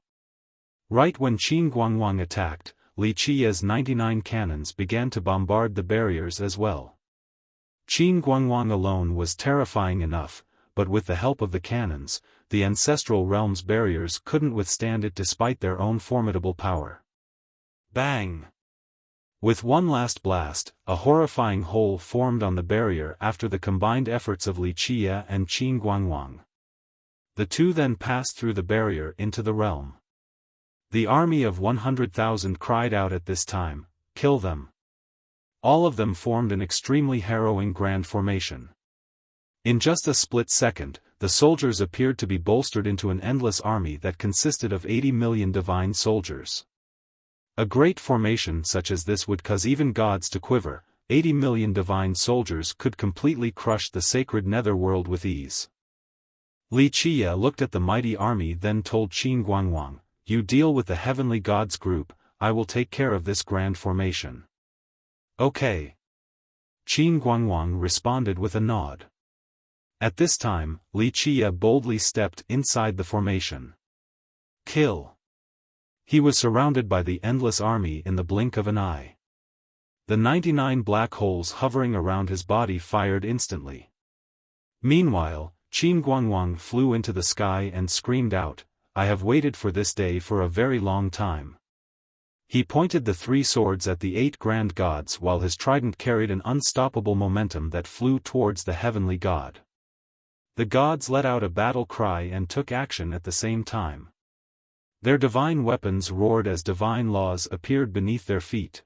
Speaker 1: Right when Qin Guangwang attacked, Wuxia's 99 cannons began to bombard the barriers as well. Qin Guangwang alone was terrifying enough, but with the help of the cannons, the ancestral realm's barriers couldn't withstand it despite their own formidable power. Bang! With one last blast, a horrifying hole formed on the barrier after the combined efforts of Li Qia and Qin Guangwang. The two then passed through the barrier into the realm. The army of 100,000 cried out at this time, "Kill them!" All of them formed an extremely harrowing grand formation. In just a split second, the soldiers appeared to be bolstered into an endless army that consisted of 80 million divine soldiers. A great formation such as this would cause even gods to quiver. 80 million divine soldiers could completely crush the sacred netherworld with ease. Li Qia looked at the mighty army, then told Qin Guangwang, "You deal with the heavenly gods group, I will take care of this grand formation." "Okay." Qin Guangwang responded with a nod. At this time, Li Qia boldly stepped inside the formation. Kill. He was surrounded by the endless army in the blink of an eye. The 99 black holes hovering around his body fired instantly. Meanwhile, Qin Guangwang flew into the sky and screamed out, "I have waited for this day for a very long time." He pointed the three swords at the 8 grand gods while his trident carried an unstoppable momentum that flew towards the heavenly god. The gods let out a battle cry and took action at the same time. Their divine weapons roared as divine laws appeared beneath their feet.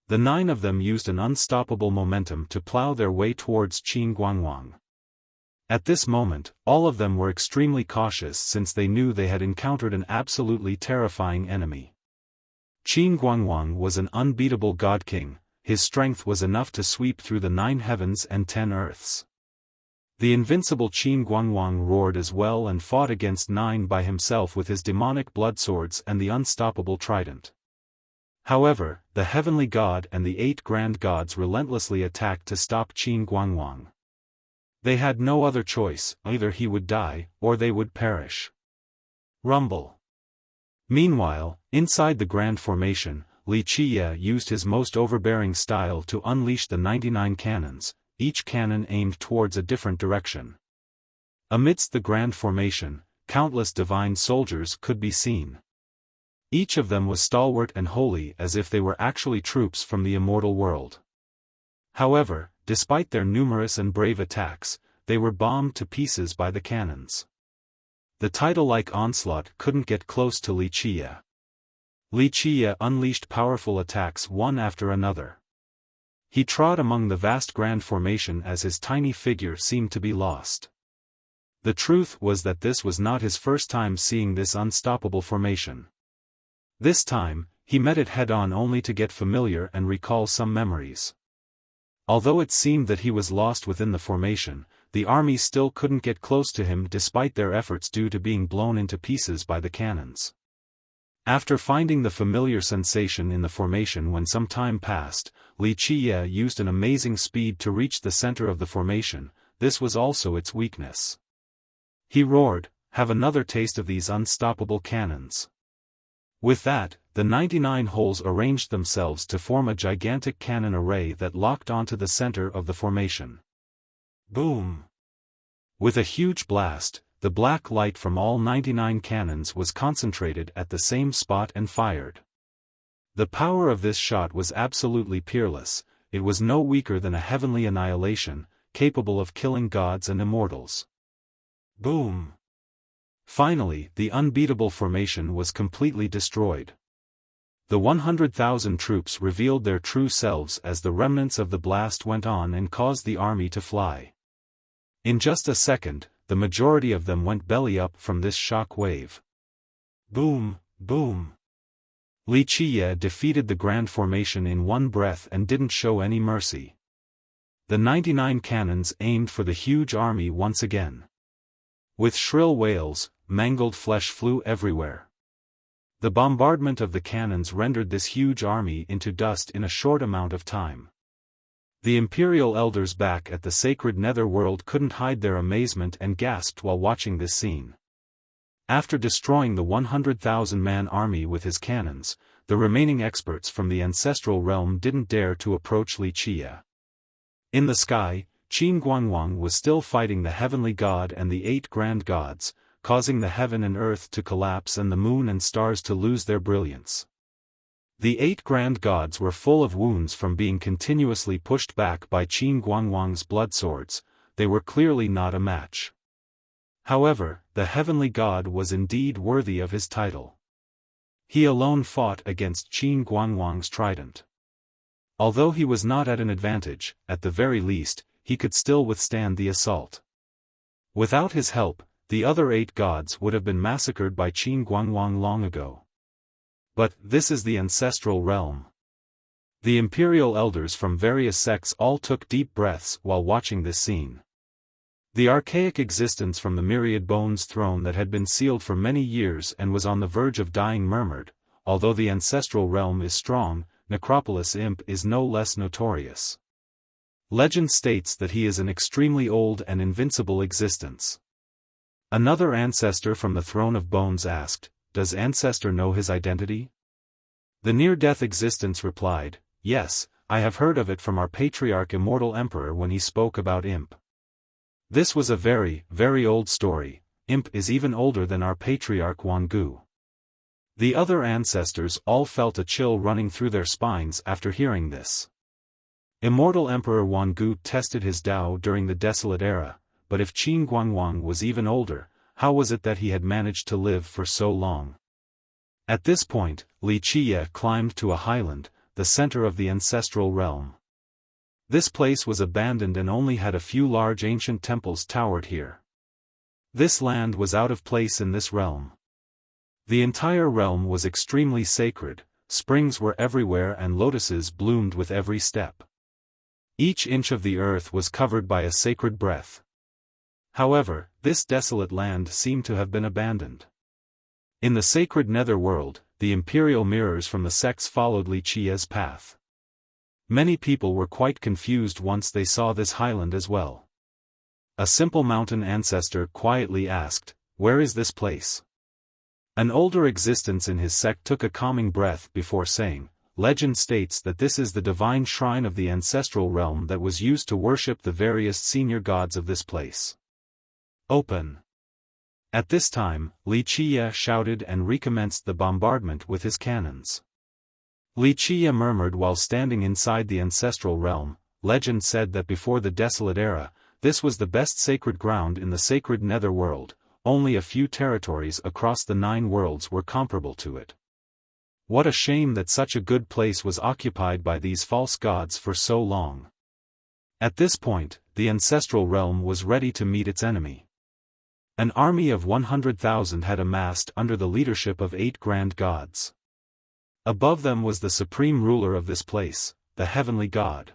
Speaker 1: The 9 of them used an unstoppable momentum to plow their way towards Qin Guangwang. At this moment, all of them were extremely cautious since they knew they had encountered an absolutely terrifying enemy. Qin Guangwang was an unbeatable god king. His strength was enough to sweep through the 9 heavens and 10 earths. The invincible Qin Guangwang roared as well and fought against 9 by himself with his demonic blood swords and the unstoppable trident. However, the heavenly god and the 8 grand gods relentlessly attacked to stop Qin Guangwang. They had no other choice, either he would die, or they would perish. Rumble. Meanwhile, inside the grand formation, Li Qia used his most overbearing style to unleash the 99 cannons, each cannon aimed towards a different direction. Amidst the grand formation, countless divine soldiers could be seen. Each of them was stalwart and holy as if they were actually troops from the immortal world. However, despite their numerous and brave attacks, they were bombed to pieces by the cannons. The tidal-like onslaught couldn't get close to Li Qia. Li Qia unleashed powerful attacks one after another. He trod among the vast grand formation as his tiny figure seemed to be lost. The truth was that this was not his first time seeing this unstoppable formation. This time, he met it head-on only to get familiar and recall some memories. Although it seemed that he was lost within the formation, the army still couldn't get close to him despite their efforts due to being blown into pieces by the cannons. After finding the familiar sensation in the formation when some time passed, Li Qia used an amazing speed to reach the center of the formation. This was also its weakness. He roared, "Have another taste of these unstoppable cannons." With that, the 99 holes arranged themselves to form a gigantic cannon array that locked onto the center of the formation. Boom! With a huge blast, the black light from all 99 cannons was concentrated at the same spot and fired. The power of this shot was absolutely peerless. It was no weaker than a heavenly annihilation, capable of killing gods and immortals. Boom! Finally, the unbeatable formation was completely destroyed. The 100,000 troops revealed their true selves as the remnants of the blast went on and caused the army to fly. In just a second, the majority of them went belly up from this shock wave. Boom, boom. Li Qia defeated the grand formation in one breath and didn't show any mercy. The 99 cannons aimed for the huge army once again. With shrill wails, mangled flesh flew everywhere. The bombardment of the cannons rendered this huge army into dust in a short amount of time. The imperial elders back at the sacred netherworld couldn't hide their amazement and gasped while watching this scene. After destroying the 100,000-man army with his cannons, the remaining experts from the ancestral realm didn't dare to approach Li Qia. In the sky, Qin Guangwang was still fighting the heavenly god and the 8 grand gods, causing the heaven and earth to collapse and the moon and stars to lose their brilliance. The 8 grand gods were full of wounds from being continuously pushed back by Qin Guangwang's blood swords. They were clearly not a match. However, the heavenly god was indeed worthy of his title. He alone fought against Qin Guangwang's trident. Although he was not at an advantage, at the very least, he could still withstand the assault. Without his help, the other 8 gods would have been massacred by Qin Guangwang long ago. But this is the ancestral realm. The imperial elders from various sects all took deep breaths while watching this scene. The archaic existence from the myriad bones throne that had been sealed for many years and was on the verge of dying murmured, although the ancestral realm is strong, Necropolis Imp is no less notorious. Legend states that he is an extremely old and invincible existence. Another ancestor from the throne of bones asked, "Does Ancestor know his identity?" The near-death existence replied, "Yes, I have heard of it from our patriarch Immortal Emperor when he spoke about Imp. This was a very, very old story. Imp is even older than our patriarch Wangu." The other ancestors all felt a chill running through their spines after hearing this. Immortal Emperor Wangu tested his Tao during the Desolate Era, but if Qin Guangwang was even older, how was it that he had managed to live for so long? At this point, Wuxia climbed to a highland, the center of the ancestral realm. This place was abandoned and only had a few large ancient temples towered here. This land was out of place in this realm. The entire realm was extremely sacred, springs were everywhere and lotuses bloomed with every step. Each inch of the earth was covered by a sacred breath. However, this desolate land seemed to have been abandoned. In the sacred netherworld, the imperial mirrors from the sects followed Wuxia's path. Many people were quite confused once they saw this highland as well. A simple mountain ancestor quietly asked, "Where is this place?" An older existence in his sect took a calming breath before saying, "Legend states that this is the divine shrine of the ancestral realm that was used to worship the various senior gods of this place. Open." At this time, Wuxia shouted and recommenced the bombardment with his cannons. Wuxia murmured while standing inside the ancestral realm. Legend said that before the Desolate Era, this was the best sacred ground in the sacred netherworld. Only a few territories across the 9 worlds were comparable to it. What a shame that such a good place was occupied by these false gods for so long. At this point, the ancestral realm was ready to meet its enemy. An army of 100,000 had amassed under the leadership of 8 grand gods. Above them was the supreme ruler of this place, the heavenly god.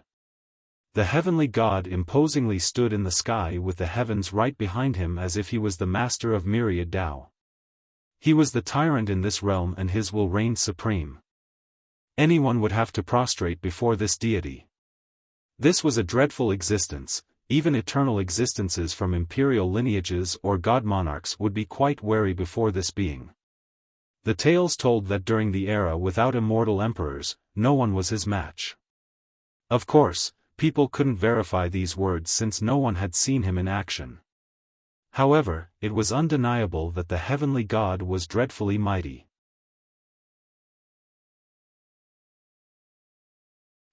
Speaker 1: The heavenly god imposingly stood in the sky with the heavens right behind him as if he was the master of myriad Tao. He was the tyrant in this realm and his will reigned supreme. Anyone would have to prostrate before this deity. This was a dreadful existence. Even eternal existences from imperial lineages or god monarchs would be quite wary before this being. The tales told that during the era without immortal emperors, no one was his match. Of course, people couldn't verify these words since no one had seen him in action. However, it was undeniable that the heavenly god was dreadfully mighty.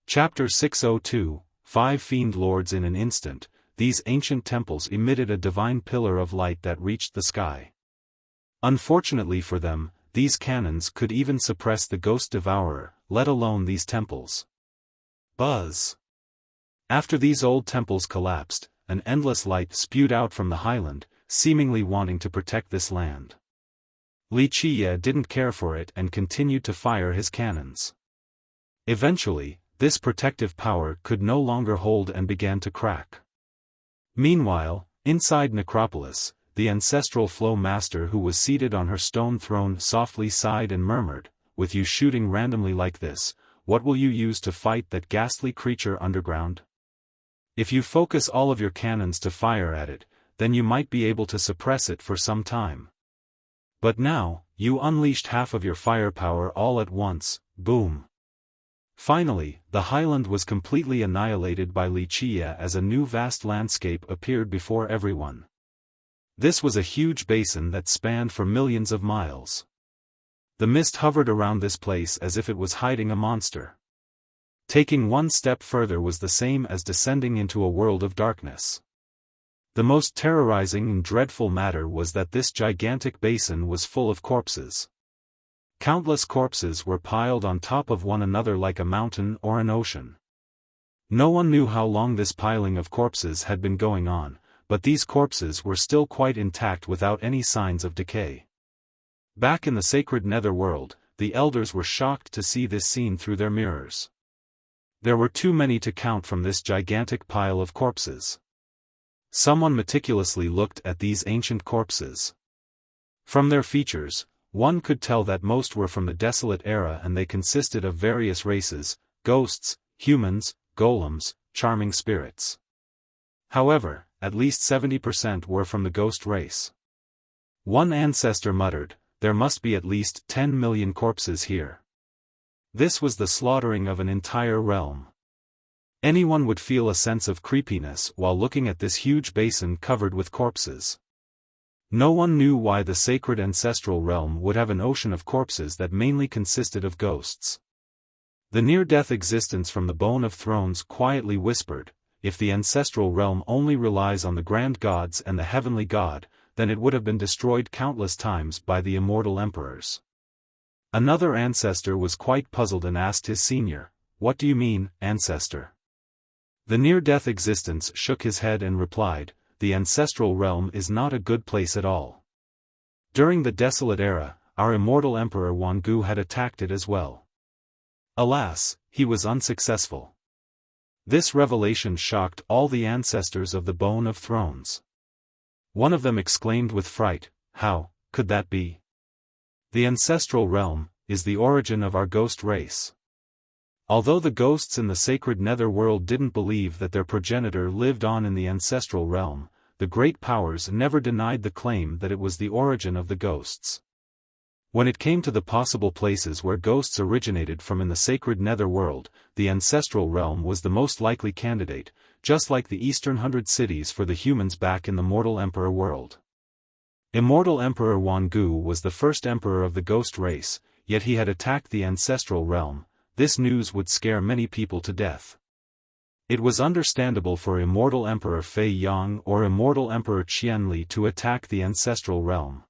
Speaker 1: Chapter 602, 5 Fiend Lords in an instant. These ancient temples emitted a divine pillar of light that reached the sky. Unfortunately for them, these cannons could even suppress the ghost devourer, let alone these temples. Buzz! After these old temples collapsed, an endless light spewed out from the highland, seemingly wanting to protect this land. Wuxia didn't care for it and continued to fire his cannons. Eventually, this protective power could no longer hold and began to crack. Meanwhile, inside Necropolis, the ancestral flow master who was seated on her stone throne softly sighed and murmured, "With you shooting randomly like this, what will you use to fight that ghastly creature underground? If you focus all of your cannons to fire at it, then you might be able to suppress it for some time. But now, you unleashed half of your firepower all at once, boom." Finally, the highland was completely annihilated by Wuxia as a new vast landscape appeared before everyone. This was a huge basin that spanned for millions of miles. The mist hovered around this place as if it was hiding a monster. Taking one step further was the same as descending into a world of darkness. The most terrorizing and dreadful matter was that this gigantic basin was full of corpses. Countless corpses were piled on top of one another like a mountain or an ocean. No one knew how long this piling of corpses had been going on, but these corpses were still quite intact without any signs of decay. Back in the sacred netherworld, the elders were shocked to see this scene through their mirrors. There were too many to count from this gigantic pile of corpses. Someone meticulously looked at these ancient corpses. From their features, one could tell that most were from the desolate era and they consisted of various races: ghosts, humans, golems, charming spirits. However, at least 70% were from the ghost race. One ancestor muttered, "There must be at least 10 million corpses here." This was the slaughtering of an entire realm. Anyone would feel a sense of creepiness while looking at this huge basin covered with corpses. No one knew why the sacred ancestral realm would have an ocean of corpses that mainly consisted of ghosts. The near-death existence from the Bone of Thrones quietly whispered, "If the ancestral realm only relies on the grand gods and the heavenly god, then it would have been destroyed countless times by the immortal emperors." Another ancestor was quite puzzled and asked his senior, "What do you mean, ancestor?" The near-death existence shook his head and replied, "The ancestral realm is not a good place at all. During the desolate era, our immortal emperor Wangu had attacked it as well. Alas, he was unsuccessful." This revelation shocked all the ancestors of the Bone of Thrones. One of them exclaimed with fright, "How could that be? The ancestral realm is the origin of our ghost race." Although the ghosts in the sacred netherworld didn't believe that their progenitor lived on in the ancestral realm, the great powers never denied the claim that it was the origin of the ghosts. When it came to the possible places where ghosts originated from in the sacred netherworld, the ancestral realm was the most likely candidate, just like the Eastern 100 cities for the humans back in the mortal emperor world. Immortal Emperor Wangu was the first emperor of the ghost race, yet he had attacked the ancestral realm. This news would scare many people to death. It was understandable for Immortal Emperor Fei Yang or Immortal Emperor Qianli to attack the ancestral realm.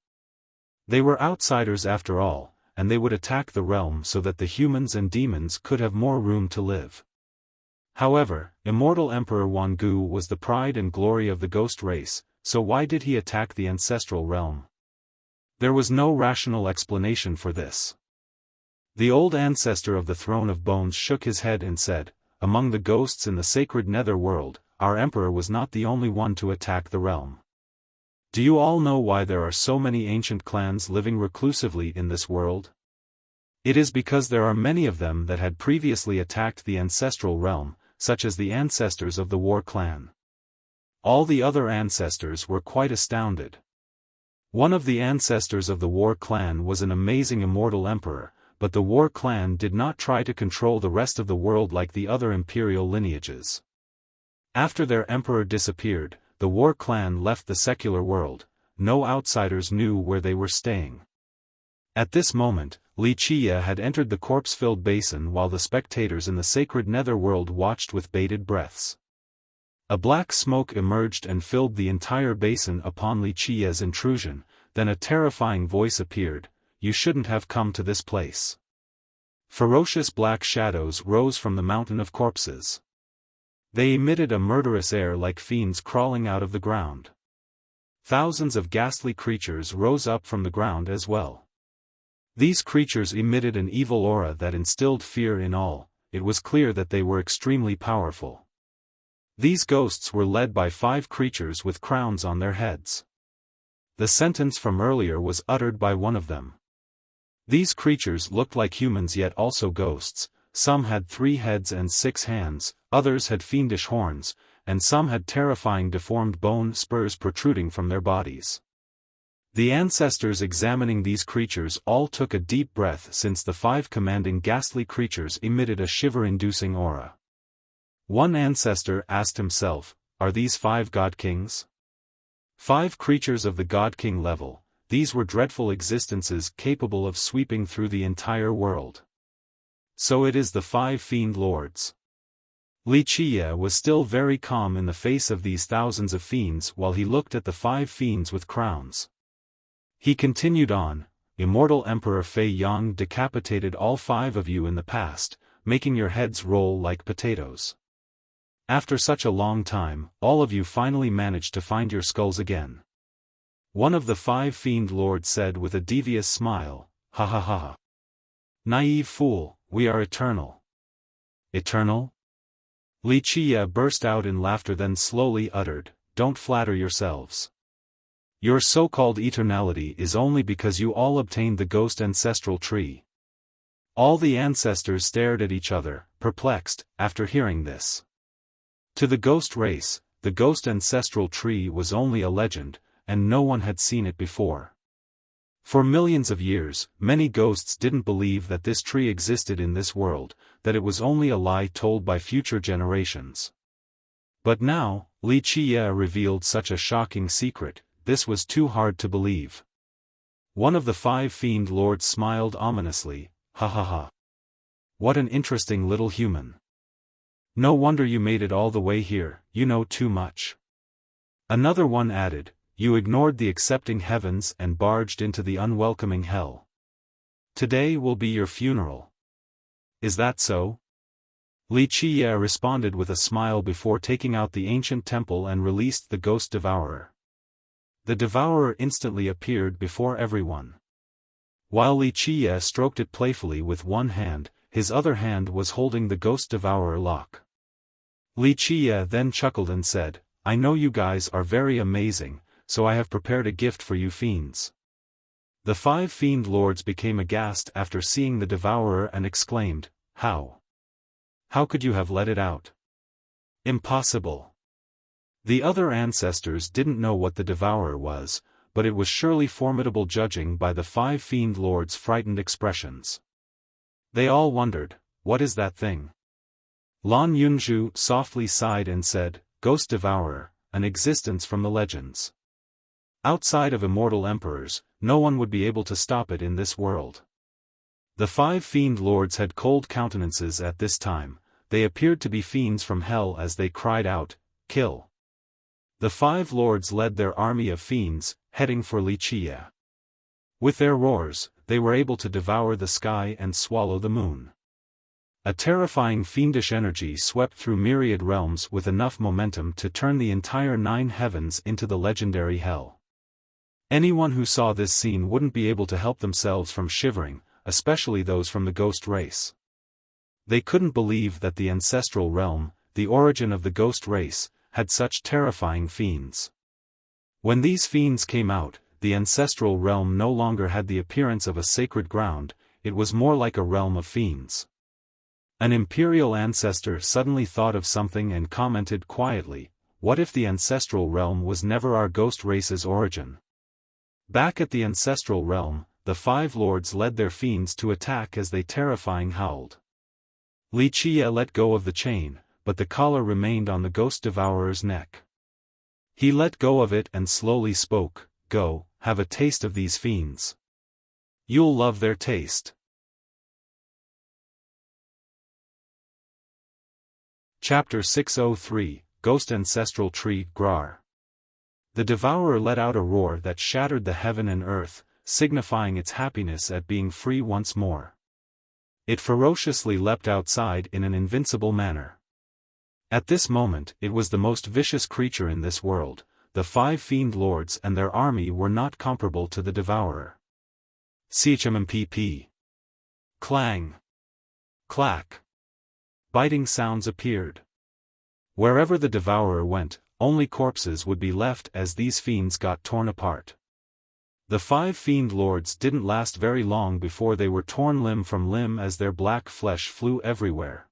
Speaker 1: They were outsiders after all, and they would attack the realm so that the humans and demons could have more room to live. However, Immortal Emperor Wangu was the pride and glory of the ghost race, so why did he attack the ancestral realm? There was no rational explanation for this. The old ancestor of the Throne of Bones shook his head and said, "Among the ghosts in the sacred netherworld, our emperor was not the only one to attack the realm. Do you all know why there are so many ancient clans living reclusively in this world? It is because there are many of them that had previously attacked the ancestral realm, such as the ancestors of the War clan." All the other ancestors were quite astounded. One of the ancestors of the War clan was an amazing immortal emperor, but the War clan did not try to control the rest of the world like the other imperial lineages. After their emperor disappeared, the War clan left the secular world. No outsiders knew where they were staying. At this moment, Wuxia had entered the corpse-filled basin while the spectators in the sacred netherworld watched with bated breaths. A black smoke emerged and filled the entire basin upon Wuxia's intrusion, then a terrifying voice appeared, "You shouldn't have come to this place." Ferocious black shadows rose from the mountain of corpses. They emitted a murderous air like fiends crawling out of the ground. Thousands of ghastly creatures rose up from the ground as well. These creatures emitted an evil aura that instilled fear in all. It was clear that they were extremely powerful. These ghosts were led by 5 creatures with crowns on their heads. The sentence from earlier was uttered by one of them. These creatures looked like humans yet also ghosts. Some had 3 heads and 6 hands, others had fiendish horns, and some had terrifying deformed bone spurs protruding from their bodies. The ancestors examining these creatures all took a deep breath since the 5 commanding ghastly creatures emitted a shiver-inducing aura. One ancestor asked himself, "Are these 5 god kings? 5 creatures of the god king level, these were dreadful existences capable of sweeping through the entire world. So it is the 5 fiend lords. Wuxia was still very calm in the face of these thousands of fiends while he looked at the 5 fiends with crowns. He continued on, Immortal Emperor Fei Yang decapitated all 5 of you in the past, making your heads roll like potatoes. After such a long time, all of you finally managed to find your skulls again. One of the 5 fiend lords said with a devious smile, ha ha ha. Naive fool, we are eternal. Eternal? Wuxia burst out in laughter then slowly uttered, don't flatter yourselves. Your so-called eternality is only because you all obtained the ghost ancestral tree. All the ancestors stared at each other, perplexed, after hearing this. To the ghost race, the ghost ancestral tree was only a legend, and no one had seen it before. For millions of years, many ghosts didn't believe that this tree existed in this world, that it was only a lie told by future generations. But now, Wuxia revealed such a shocking secret, this was too hard to believe. One of the 5 fiend lords smiled ominously, ha ha ha. What an interesting little human. No wonder you made it all the way here, you know too much. Another one added, you ignored the accepting heavens and barged into the unwelcoming hell. Today will be your funeral. Is that so? Wuxia responded with a smile before taking out the ancient temple and released the ghost devourer. The devourer instantly appeared before everyone. While Wuxia stroked it playfully with one hand, his other hand was holding the ghost devourer lock. Wuxia then chuckled and said, I know you guys are very amazing, so I have prepared a gift for you fiends. The 5 fiend lords became aghast after seeing the devourer and exclaimed, how? How could you have let it out? Impossible. The other ancestors didn't know what the devourer was, but it was surely formidable judging by the 5 fiend lords' frightened expressions. They all wondered, what is that thing? Lan Yunzhu softly sighed and said, Ghost Devourer, an existence from the legends. Outside of immortal emperors, no one would be able to stop it in this world. The 5 fiend lords had cold countenances at this time, they appeared to be fiends from hell as they cried out, kill. The 5 lords led their army of fiends, heading for Wuxia. With their roars, they were able to devour the sky and swallow the moon. A terrifying fiendish energy swept through myriad realms with enough momentum to turn the entire 9 heavens into the legendary hell. Anyone who saw this scene wouldn't be able to help themselves from shivering, especially those from the ghost race. They couldn't believe that the ancestral realm, the origin of the ghost race, had such terrifying fiends. When these fiends came out, the ancestral realm no longer had the appearance of a sacred ground, it was more like a realm of fiends. An imperial ancestor suddenly thought of something and commented quietly, what if the ancestral realm was never our ghost race's origin? Back at the ancestral realm, the 5 lords led their fiends to attack as they terrifying howled. Wuxia let go of the chain, but the collar remained on the ghost devourer's neck. He let go of it and slowly spoke, go, have a taste of these fiends. You'll love their taste. Chapter 603, Ghost Ancestral Tree, Grar. The devourer let out a roar that shattered the heaven and earth, signifying its happiness at being free once more. It ferociously leapt outside in an invincible manner. At this moment, it was the most vicious creature in this world. The 5 fiend lords and their army were not comparable to the devourer. CHMMPP. Clang. Clack. Biting sounds appeared. Wherever the devourer went, only corpses would be left as these fiends got torn apart. The 5 fiend lords didn't last very long before they were torn limb from limb as their black flesh flew everywhere.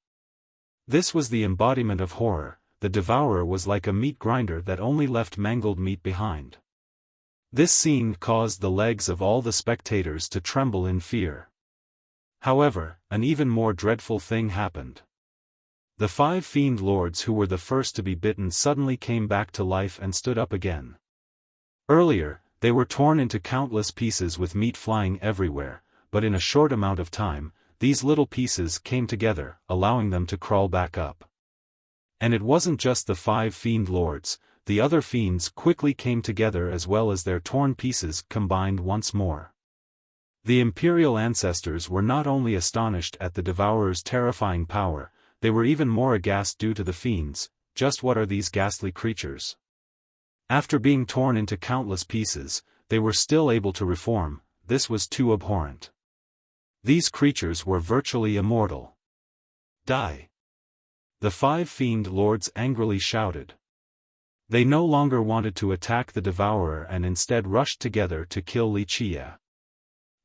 Speaker 1: This was the embodiment of horror. The devourer was like a meat grinder that only left mangled meat behind. This scene caused the legs of all the spectators to tremble in fear. However, an even more dreadful thing happened. The 5 fiend lords who were the first to be bitten suddenly came back to life and stood up again. Earlier, They were torn into countless pieces with meat flying everywhere, but in a short amount of time, these little pieces came together, allowing them to crawl back up. And it wasn't just the 5 fiend lords, the other fiends quickly came together as well as their torn pieces combined once more. The imperial ancestors were not only astonished at the Devourer's terrifying power, they were even more aghast due to the fiends. Just what are these ghastly creatures? After being torn into countless pieces, they were still able to reform. This was too abhorrent. These creatures were virtually immortal. Die! The 5 fiend lords angrily shouted. They no longer wanted to attack the Devourer and instead rushed together to kill Wuxia.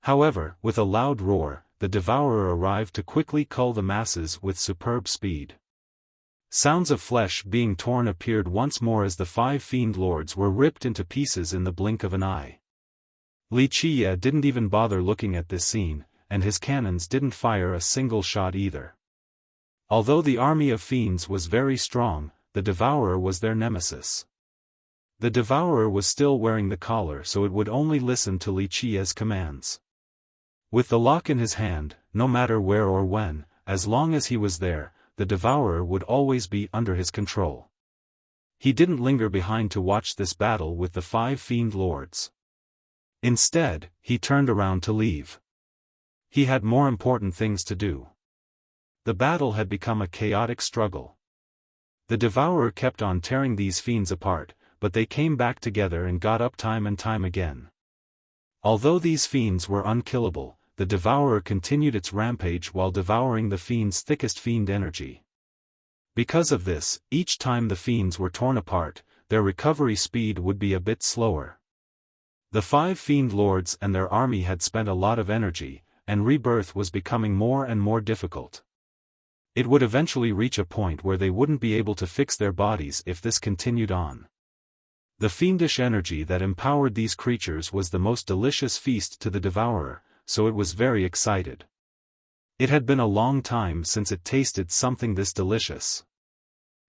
Speaker 1: However, with a loud roar, the Devourer arrived to quickly cull the masses with superb speed. Sounds of flesh being torn appeared once more as the 5 fiend lords were ripped into pieces in the blink of an eye. Wuxia didn't even bother looking at this scene, and his cannons didn't fire a single shot either. Although the army of fiends was very strong, the Devourer was their nemesis. The Devourer was still wearing the collar, so it would only listen to Wuxia's commands. With the lock in his hand, no matter where or when, as long as he was there, the Devourer would always be under his control. He didn't linger behind to watch this battle with the 5 fiend lords. Instead, he turned around to leave. He had more important things to do. The battle had become a chaotic struggle. The Devourer kept on tearing these fiends apart, but they came back together and got up time and time again. Although these fiends were unkillable, the Devourer continued its rampage while devouring the fiends' thickest fiend energy. Because of this, each time the fiends were torn apart, their recovery speed would be a bit slower. The 5 fiend lords and their army had spent a lot of energy, and rebirth was becoming more and more difficult. It would eventually reach a point where they wouldn't be able to fix their bodies if this continued on. The fiendish energy that empowered these creatures was the most delicious feast to the Devourer, so it was very excited. It had been a long time since it tasted something this delicious.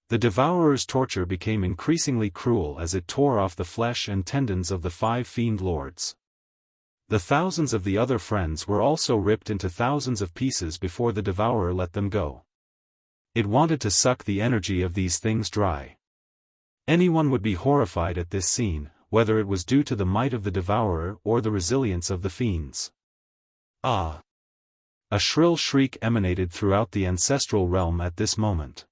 Speaker 1: The Devourer's torture became increasingly cruel as it tore off the flesh and tendons of the 5 fiend lords. The thousands of the other friends were also ripped into thousands of pieces before the Devourer let them go. It wanted to suck the energy of these things dry. Anyone would be horrified at this scene, whether it was due to the might of the Devourer or the resilience of the fiends. Ah! A shrill shriek emanated throughout the ancestral realm at this moment.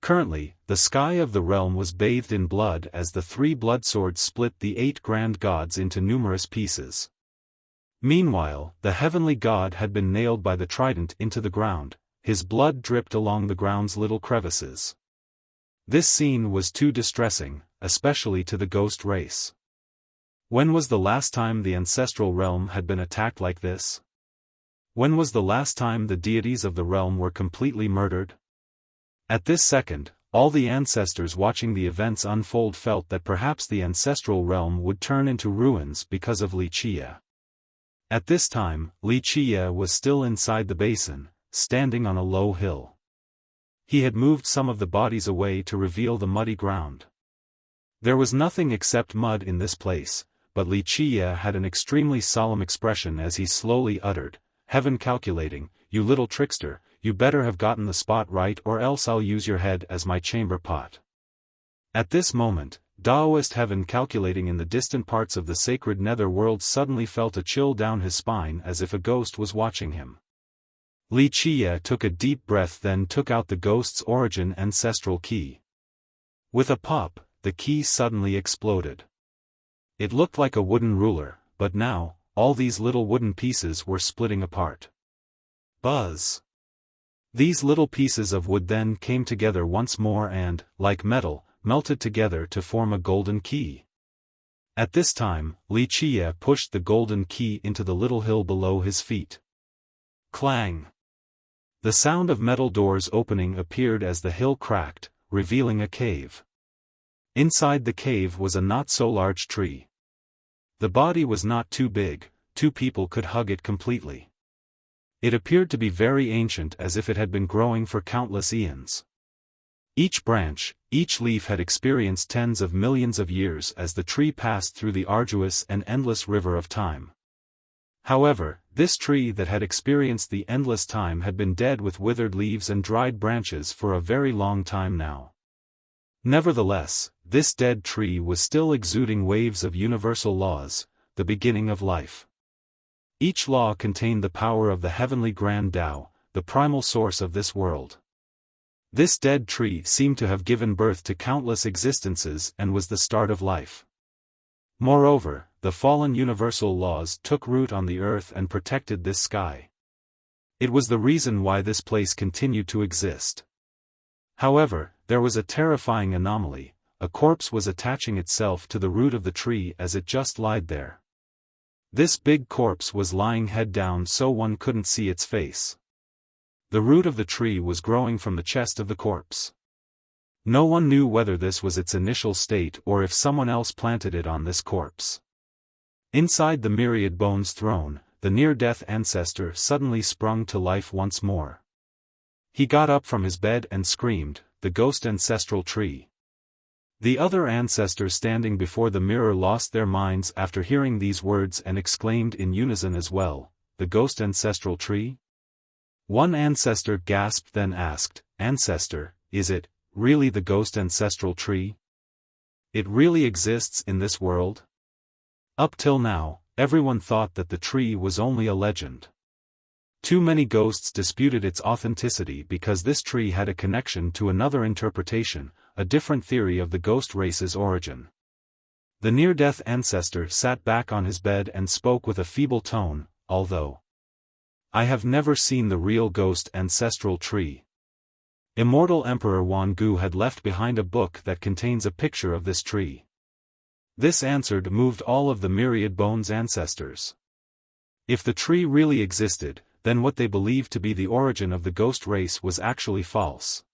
Speaker 1: Currently, the sky of the realm was bathed in blood as the 3 blood swords split the 8 grand gods into numerous pieces. Meanwhile, the heavenly god had been nailed by the trident into the ground. His blood dripped along the ground's little crevices. This scene was too distressing, especially to the ghost race. When was the last time the ancestral realm had been attacked like this? When was the last time the deities of the realm were completely murdered? At this second, all the ancestors watching the events unfold felt that perhaps the ancestral realm would turn into ruins because of Wuxia. At this time, Wuxia was still inside the basin, standing on a low hill. He had moved some of the bodies away to reveal the muddy ground. There was nothing except mud in this place, but Wuxia had an extremely solemn expression as he slowly uttered, "Heaven calculating, you little trickster, you better have gotten the spot right or else I'll use your head as my chamber pot." At this moment, Taoist Heaven calculating in the distant parts of the sacred nether world suddenly felt a chill down his spine as if a ghost was watching him. Wuxia took a deep breath, then took out the ghost's origin ancestral key. With a pop, the key suddenly exploded. It looked like a wooden ruler, but now, all these little wooden pieces were splitting apart. Buzz! These little pieces of wood then came together once more and, like metal, melted together to form a golden key. At this time, Wuxia pushed the golden key into the little hill below his feet. Clang! The sound of metal doors opening appeared as the hill cracked, revealing a cave. Inside the cave was a not-so-large tree. The body was not too big, 2 people could hug it completely. It appeared to be very ancient, as if it had been growing for countless eons. Each branch, each leaf had experienced tens of millions of years as the tree passed through the arduous and endless river of time. However, this tree that had experienced the endless time had been dead with withered leaves and dried branches for a very long time now. Nevertheless, this dead tree was still exuding waves of universal laws, the beginning of life. Each law contained the power of the heavenly Grand Tao, the primal source of this world. This dead tree seemed to have given birth to countless existences and was the start of life. Moreover, the fallen universal laws took root on the earth and protected this sky. It was the reason why this place continued to exist. However, there was a terrifying anomaly: a corpse was attaching itself to the root of the tree as it just lied there. This big corpse was lying head down so one couldn't see its face. The root of the tree was growing from the chest of the corpse. No one knew whether this was its initial state or if someone else planted it on this corpse. Inside the myriad bones throne, the near-death ancestor suddenly sprung to life once more. He got up from his bed and screamed, "The ghost ancestral tree!" The other ancestors standing before the mirror lost their minds after hearing these words and exclaimed in unison as well, "The ghost ancestral tree?" One ancestor gasped, then asked, "Ancestor, is it really the ghost ancestral tree? It really exists in this world?" Up till now, everyone thought that the tree was only a legend. Too many ghosts disputed its authenticity because this tree had a connection to another interpretation, a different theory of the ghost race's origin. The near-death ancestor sat back on his bed and spoke with a feeble tone, "Although I have never seen the real ghost ancestral tree. Immortal Emperor Wan Gu had left behind a book that contains a picture of this tree." This answer moved all of the myriad bones ancestors. If the tree really existed, then what they believed to be the origin of the ghost race was actually false.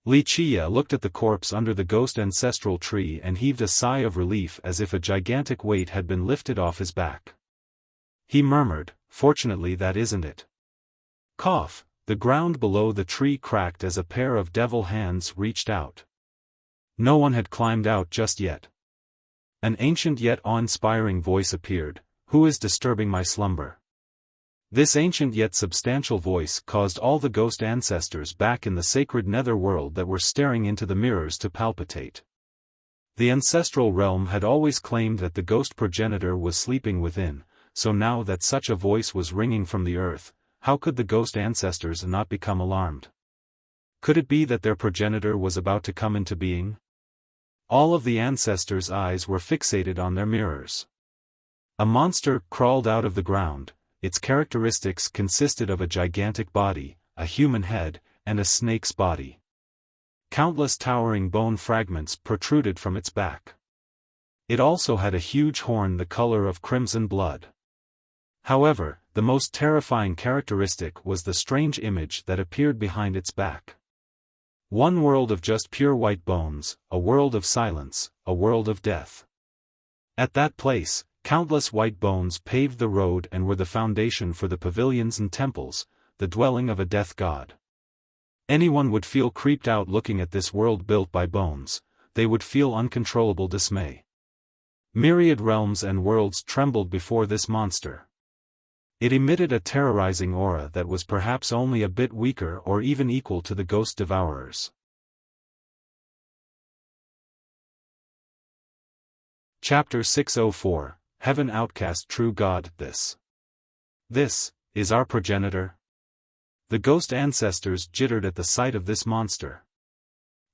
Speaker 1: Li Qia looked at the corpse under the ghost ancestral tree and heaved a sigh of relief as if a gigantic weight had been lifted off his back. He murmured, "Fortunately that isn't it." Cough, the ground below the tree cracked as a pair of devil hands reached out. No one had climbed out just yet. An ancient yet awe-inspiring voice appeared, "Who is disturbing my slumber?" This ancient yet substantial voice caused all the ghost ancestors back in the sacred nether world that were staring into the mirrors to palpitate. The ancestral realm had always claimed that the ghost progenitor was sleeping within, so now that such a voice was ringing from the earth, how could the ghost ancestors not become alarmed? Could it be that their progenitor was about to come into being? All of the ancestors' eyes were fixated on their mirrors. A monster crawled out of the ground. Its characteristics consisted of a gigantic body, a human head, and a snake's body. Countless towering bone fragments protruded from its back. It also had a huge horn the color of crimson blood. However, the most terrifying characteristic was the strange image that appeared behind its back. One world of just pure white bones, a world of silence, a world of death. At that place, countless white bones paved the road and were the foundation for the pavilions and temples, the dwelling of a death god. Anyone would feel creeped out looking at this world built by bones. They would feel uncontrollable dismay. Myriad realms and worlds trembled before this monster. It emitted a terrorizing aura that was perhaps only a bit weaker or even equal to the ghost devourers. Chapter 604, Heaven Outcast True God. This is our progenitor? The ghost ancestors jittered at the sight of this monster.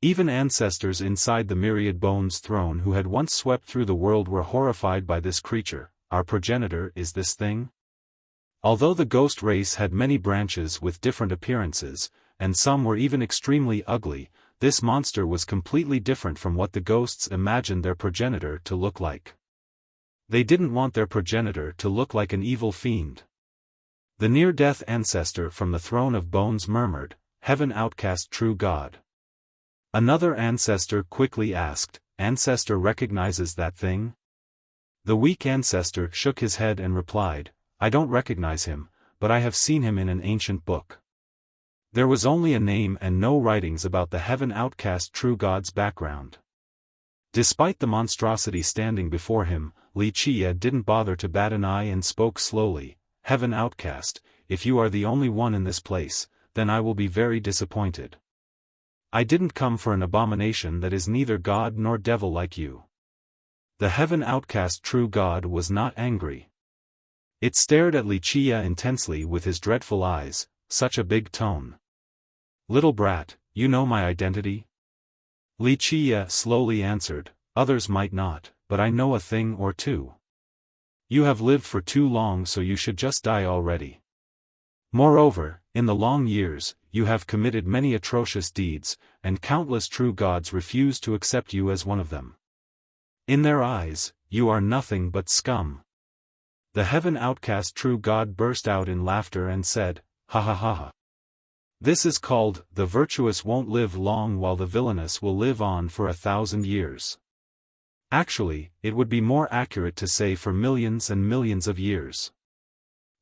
Speaker 1: Even ancestors inside the myriad bones throne who had once swept through the world were horrified by this creature. Our progenitor is this thing? Although the ghost race had many branches with different appearances, and some were even extremely ugly, this monster was completely different from what the ghosts imagined their progenitor to look like. They didn't want their progenitor to look like an evil fiend. The near-death ancestor from the throne of bones murmured, "Heaven Outcast True God." Another ancestor quickly asked, "Ancestor recognizes that thing?" The weak ancestor shook his head and replied, "I don't recognize him, but I have seen him in an ancient book." There was only a name and no writings about the heaven outcast true god's background. Despite the monstrosity standing before him, Wuxia didn't bother to bat an eye and spoke slowly. Heaven outcast, if you are the only one in this place, then I will be very disappointed. I didn't come for an abomination that is neither god nor devil like you. The heaven outcast true god was not angry. It stared at Wuxia intensely with his dreadful eyes, such a big tone. Little brat, you know my identity? Wuxia slowly answered, others might not, but I know a thing or two. You have lived for too long, so you should just die already. Moreover, in the long years, you have committed many atrocious deeds, and countless true gods refuse to accept you as one of them. In their eyes, you are nothing but scum. The heaven outcast true god burst out in laughter and said, ha ha ha ha. This is called, the virtuous won't live long while the villainous will live on for 1,000 years. Actually, it would be more accurate to say for millions and millions of years.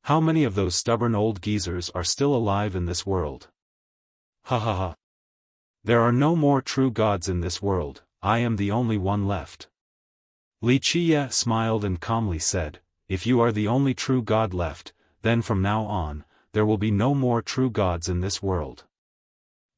Speaker 1: How many of those stubborn old geezers are still alive in this world? Ha ha ha. There are no more true gods in this world, I am the only one left. Wuxia smiled and calmly said, if you are the only true god left, then from now on, there will be no more true gods in this world.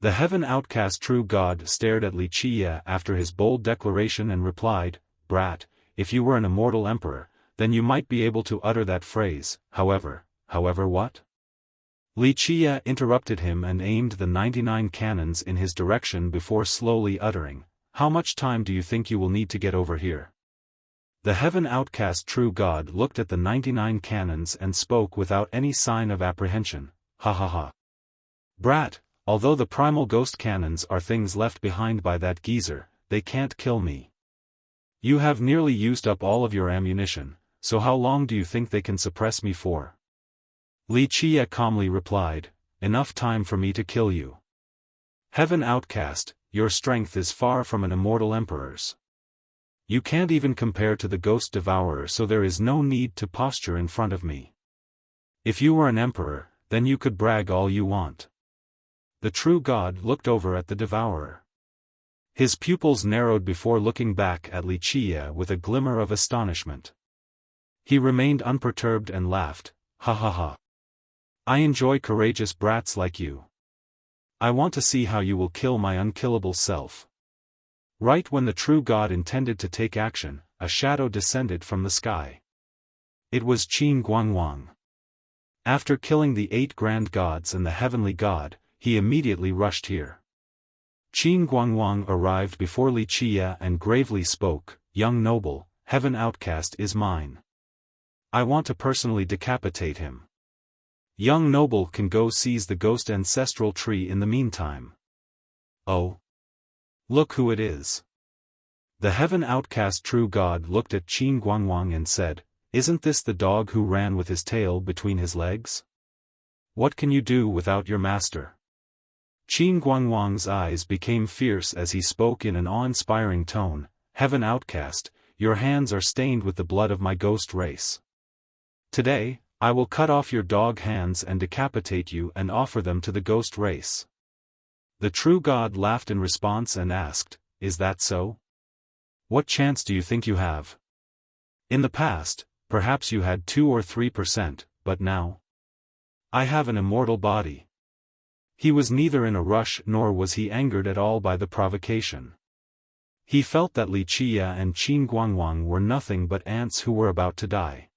Speaker 1: The heaven outcast true god stared at Wuxia after his bold declaration and replied, brat, if you were an immortal emperor, then you might be able to utter that phrase, however what? Wuxia interrupted him and aimed the 99 cannons in his direction before slowly uttering, how much time do you think you will need to get over here? The heaven outcast true god looked at the 99 cannons and spoke without any sign of apprehension, ha ha ha. Brat, although the primal ghost cannons are things left behind by that geezer, they can't kill me. You have nearly used up all of your ammunition, so how long do you think they can suppress me for? Wuxia calmly replied, enough time for me to kill you. Heaven outcast, your strength is far from an immortal emperor's. You can't even compare to the ghost devourer, so there is no need to posture in front of me. If you were an emperor, then you could brag all you want. The true god looked over at the devourer. His pupils narrowed before looking back at Wuxia with a glimmer of astonishment. He remained unperturbed and laughed, ha ha ha. I enjoy courageous brats like you. I want to see how you will kill my unkillable self. Right when the true god intended to take action, a shadow descended from the sky. It was Qin Guangwang. After killing the 8 grand gods and the heavenly god, he immediately rushed here. Qin Guangwang arrived before Wuxia and gravely spoke, young noble, heaven outcast is mine. I want to personally decapitate him. Young noble can go seize the ghost ancestral tree in the meantime. Oh. Look who it is. The heaven outcast true god looked at Qin Guangwang and said, isn't this the dog who ran with his tail between his legs? What can you do without your master? Qin Guangwang's eyes became fierce as he spoke in an awe-inspiring tone, heaven outcast, your hands are stained with the blood of my ghost race. Today, I will cut off your dog hands and decapitate you and offer them to the ghost race. The true god laughed in response and asked, is that so? What chance do you think you have? In the past, perhaps you had 2 or 3%, but now? I have an immortal body. He was neither in a rush nor was he angered at all by the provocation. He felt that Wuxia and Qin Guangwang were nothing but ants who were about to die.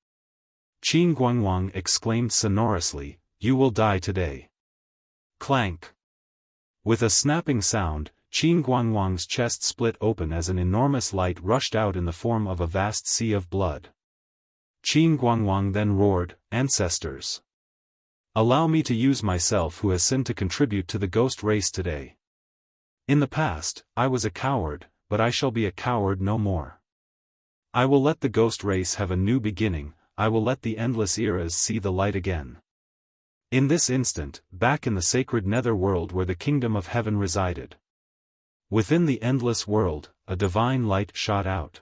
Speaker 1: Qin Guangwang exclaimed sonorously, you will die today. Clank. With a snapping sound, Qin Guangwang's chest split open as an enormous light rushed out in the form of a vast sea of blood. Qin Guangwang then roared, ancestors. Allow me to use myself who has sinned to contribute to the ghost race today. In the past, I was a coward, but I shall be a coward no more. I will let the ghost race have a new beginning, I will let the endless eras see the light again. In this instant, back in the sacred nether world where the kingdom of heaven resided. Within the endless world, a divine light shot out.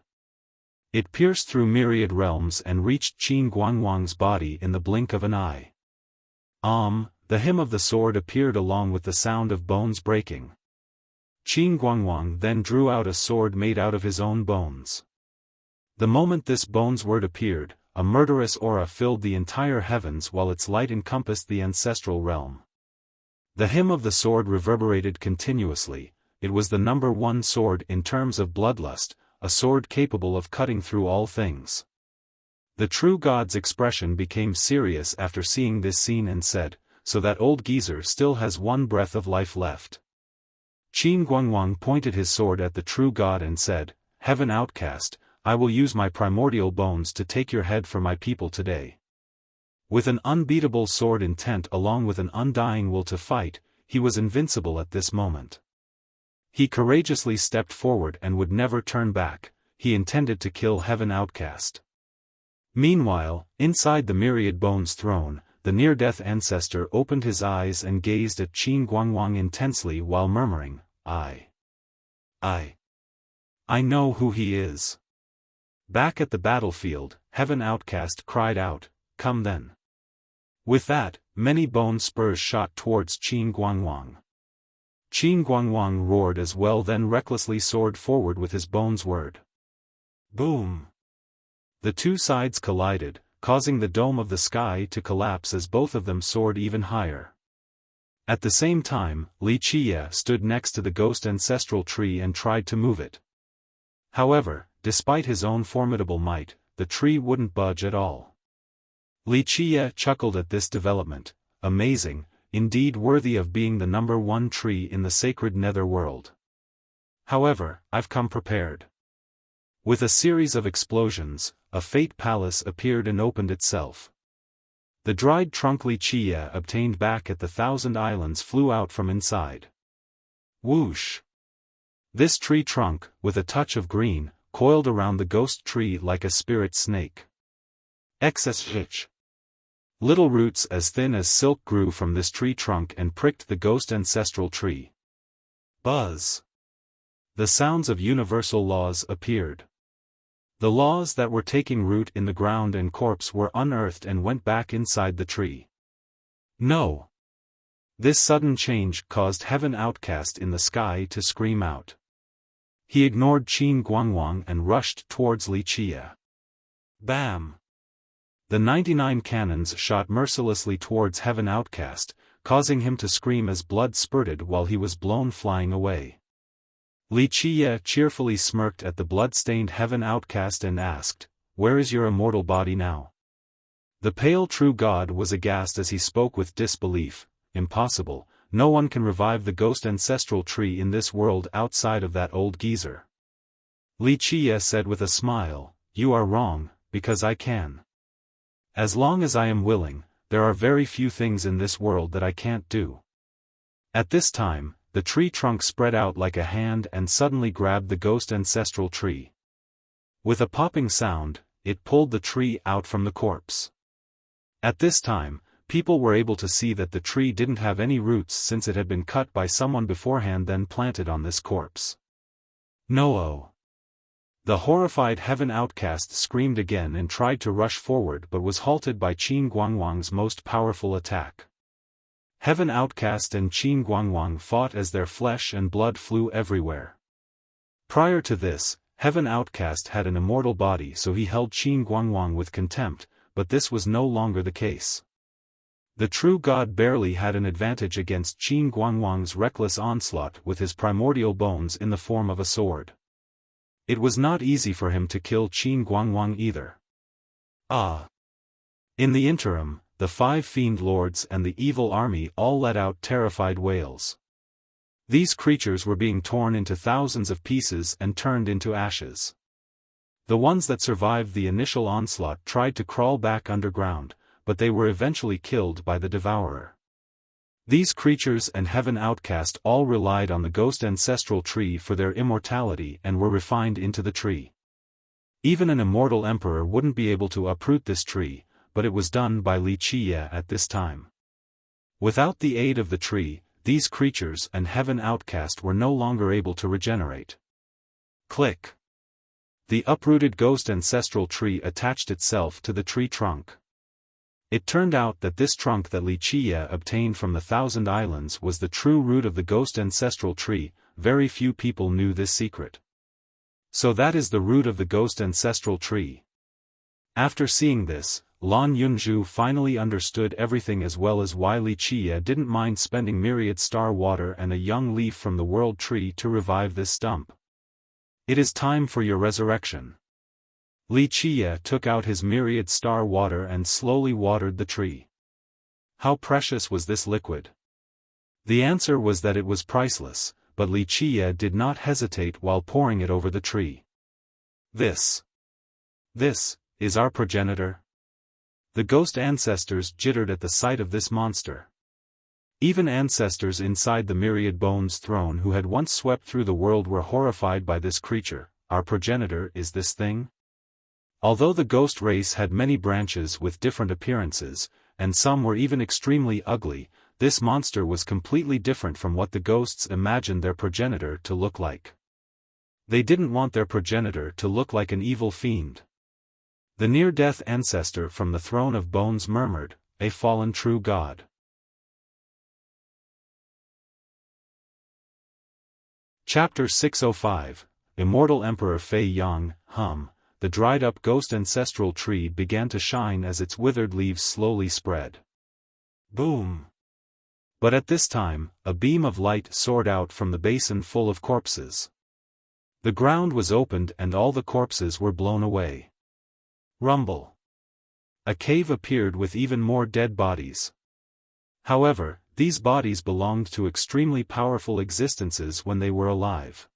Speaker 1: It pierced through myriad realms and reached Qin Guangwang's body in the blink of an eye. The hymn of the sword appeared along with the sound of bones breaking. Qin Guangwang then drew out a sword made out of his own bones. The moment this bones word appeared, a murderous aura filled the entire heavens while its light encompassed the ancestral realm. The hymn of the sword reverberated continuously. It was the number one sword in terms of bloodlust, a sword capable of cutting through all things. The true god's expression became serious after seeing this scene and said, "So that old geezer still has one breath of life left." Qin Guangwang pointed his sword at the true god and said, "Heaven outcast, I will use my primordial bones to take your head for my people today." With an unbeatable sword intent along with an undying will to fight, he was invincible at this moment. He courageously stepped forward and would never turn back. He intended to kill Heaven outcast. Meanwhile, inside the myriad bones throne, the near-death ancestor opened his eyes and gazed at Qin Guangwang intensely while murmuring, I know who he is." Back at the battlefield, Heaven outcast cried out, "Come then." With that, many bone spurs shot towards Qin Guangwang. Qin Guangwang roared as well, then recklessly soared forward with his bones word. Boom! The two sides collided, causing the dome of the sky to collapse as both of them soared even higher. At the same time, Wuxia stood next to the ghost ancestral tree and tried to move it. However, despite his own formidable might, the tree wouldn't budge at all. Wuxia chuckled at this development. Amazing, indeed worthy of being the number one tree in the sacred nether world. However, I've come prepared. With a series of explosions, a fate palace appeared and opened itself. The dried trunk Wuxia obtained back at the Thousand Islands flew out from inside. Whoosh! This tree trunk, with a touch of green, coiled around the ghost tree like a spirit snake. XSH. Little roots as thin as silk grew from this tree trunk and pricked the ghost ancestral tree. Buzz! The sounds of universal laws appeared. The laws that were taking root in the ground and corpse were unearthed and went back inside the tree. No! This sudden change caused Heaven outcast in the sky to scream out. He ignored Qin Guangwang and rushed towards Wuxia. Bam! The 99 cannons shot mercilessly towards Heaven outcast, causing him to scream as blood spurted while he was blown flying away. Wuxia cheerfully smirked at the blood-stained Heaven outcast and asked, "Where is your immortal body now?" The pale true god was aghast as he spoke with disbelief. "Impossible, no one can revive the ghost ancestral tree in this world outside of that old geezer." Wuxia said with a smile, "You are wrong, because I can. As long as I am willing, there are very few things in this world that I can't do." At this time, the tree trunk spread out like a hand and suddenly grabbed the ghost ancestral tree. With a popping sound, it pulled the tree out from the corpse. At this time, people were able to see that the tree didn't have any roots since it had been cut by someone beforehand then planted on this corpse. No! The horrified Heaven outcast screamed again and tried to rush forward but was halted by Qin Guangwang's most powerful attack. Heaven outcast and Qin Guangwang fought as their flesh and blood flew everywhere. Prior to this, Heaven outcast had an immortal body, so he held Qin Guangwang with contempt, but this was no longer the case. The true god barely had an advantage against Qin Guangwang's reckless onslaught with his primordial bones in the form of a sword. It was not easy for him to kill Qin Guangwang either. In the interim, the 5 fiend lords and the evil army all let out terrified wails. These creatures were being torn into thousands of pieces and turned into ashes. The ones that survived the initial onslaught tried to crawl back underground, but they were eventually killed by the devourer. These creatures and Heaven outcast all relied on the ghost ancestral tree for their immortality and were refined into the tree. Even an immortal emperor wouldn't be able to uproot this tree, but it was done by Wuxia at this time. Without the aid of the tree, these creatures and Heaven outcast were no longer able to regenerate. Click! The uprooted ghost ancestral tree attached itself to the tree trunk. It turned out that this trunk that Wuxia obtained from the Thousand Islands was the true root of the ghost ancestral tree. Very few people knew this secret. So that is the root of the ghost ancestral tree. After seeing this, Lan Yunzhu finally understood everything, as well as why Wuxia didn't mind spending myriad star water and a young leaf from the world tree to revive this stump. It is time for your resurrection. Wuxia took out his myriad star water and slowly watered the tree. How precious was this liquid? The answer was that it was priceless, but Wuxia did not hesitate while pouring it over the tree. This is our progenitor. The ghost ancestors jittered at the sight of this monster. Even ancestors inside the myriad bones throne who had once swept through the world were horrified by this creature. Our progenitor is this thing? Although the ghost race had many branches with different appearances, and some were even extremely ugly, this monster was completely different from what the ghosts imagined their progenitor to look like. They didn't want their progenitor to look like an evil fiend. The near-death ancestor from the throne of bones murmured, "A fallen true god." Chapter 605, Immortal Emperor Fei Yang, the dried-up ghost ancestral tree began to shine as its withered leaves slowly spread. Boom! But at this time, a beam of light soared out from the basin full of corpses. The ground was opened and all the corpses were blown away. Rumble! A cave appeared with even more dead bodies. However, these bodies belonged to extremely powerful existences when they were alive.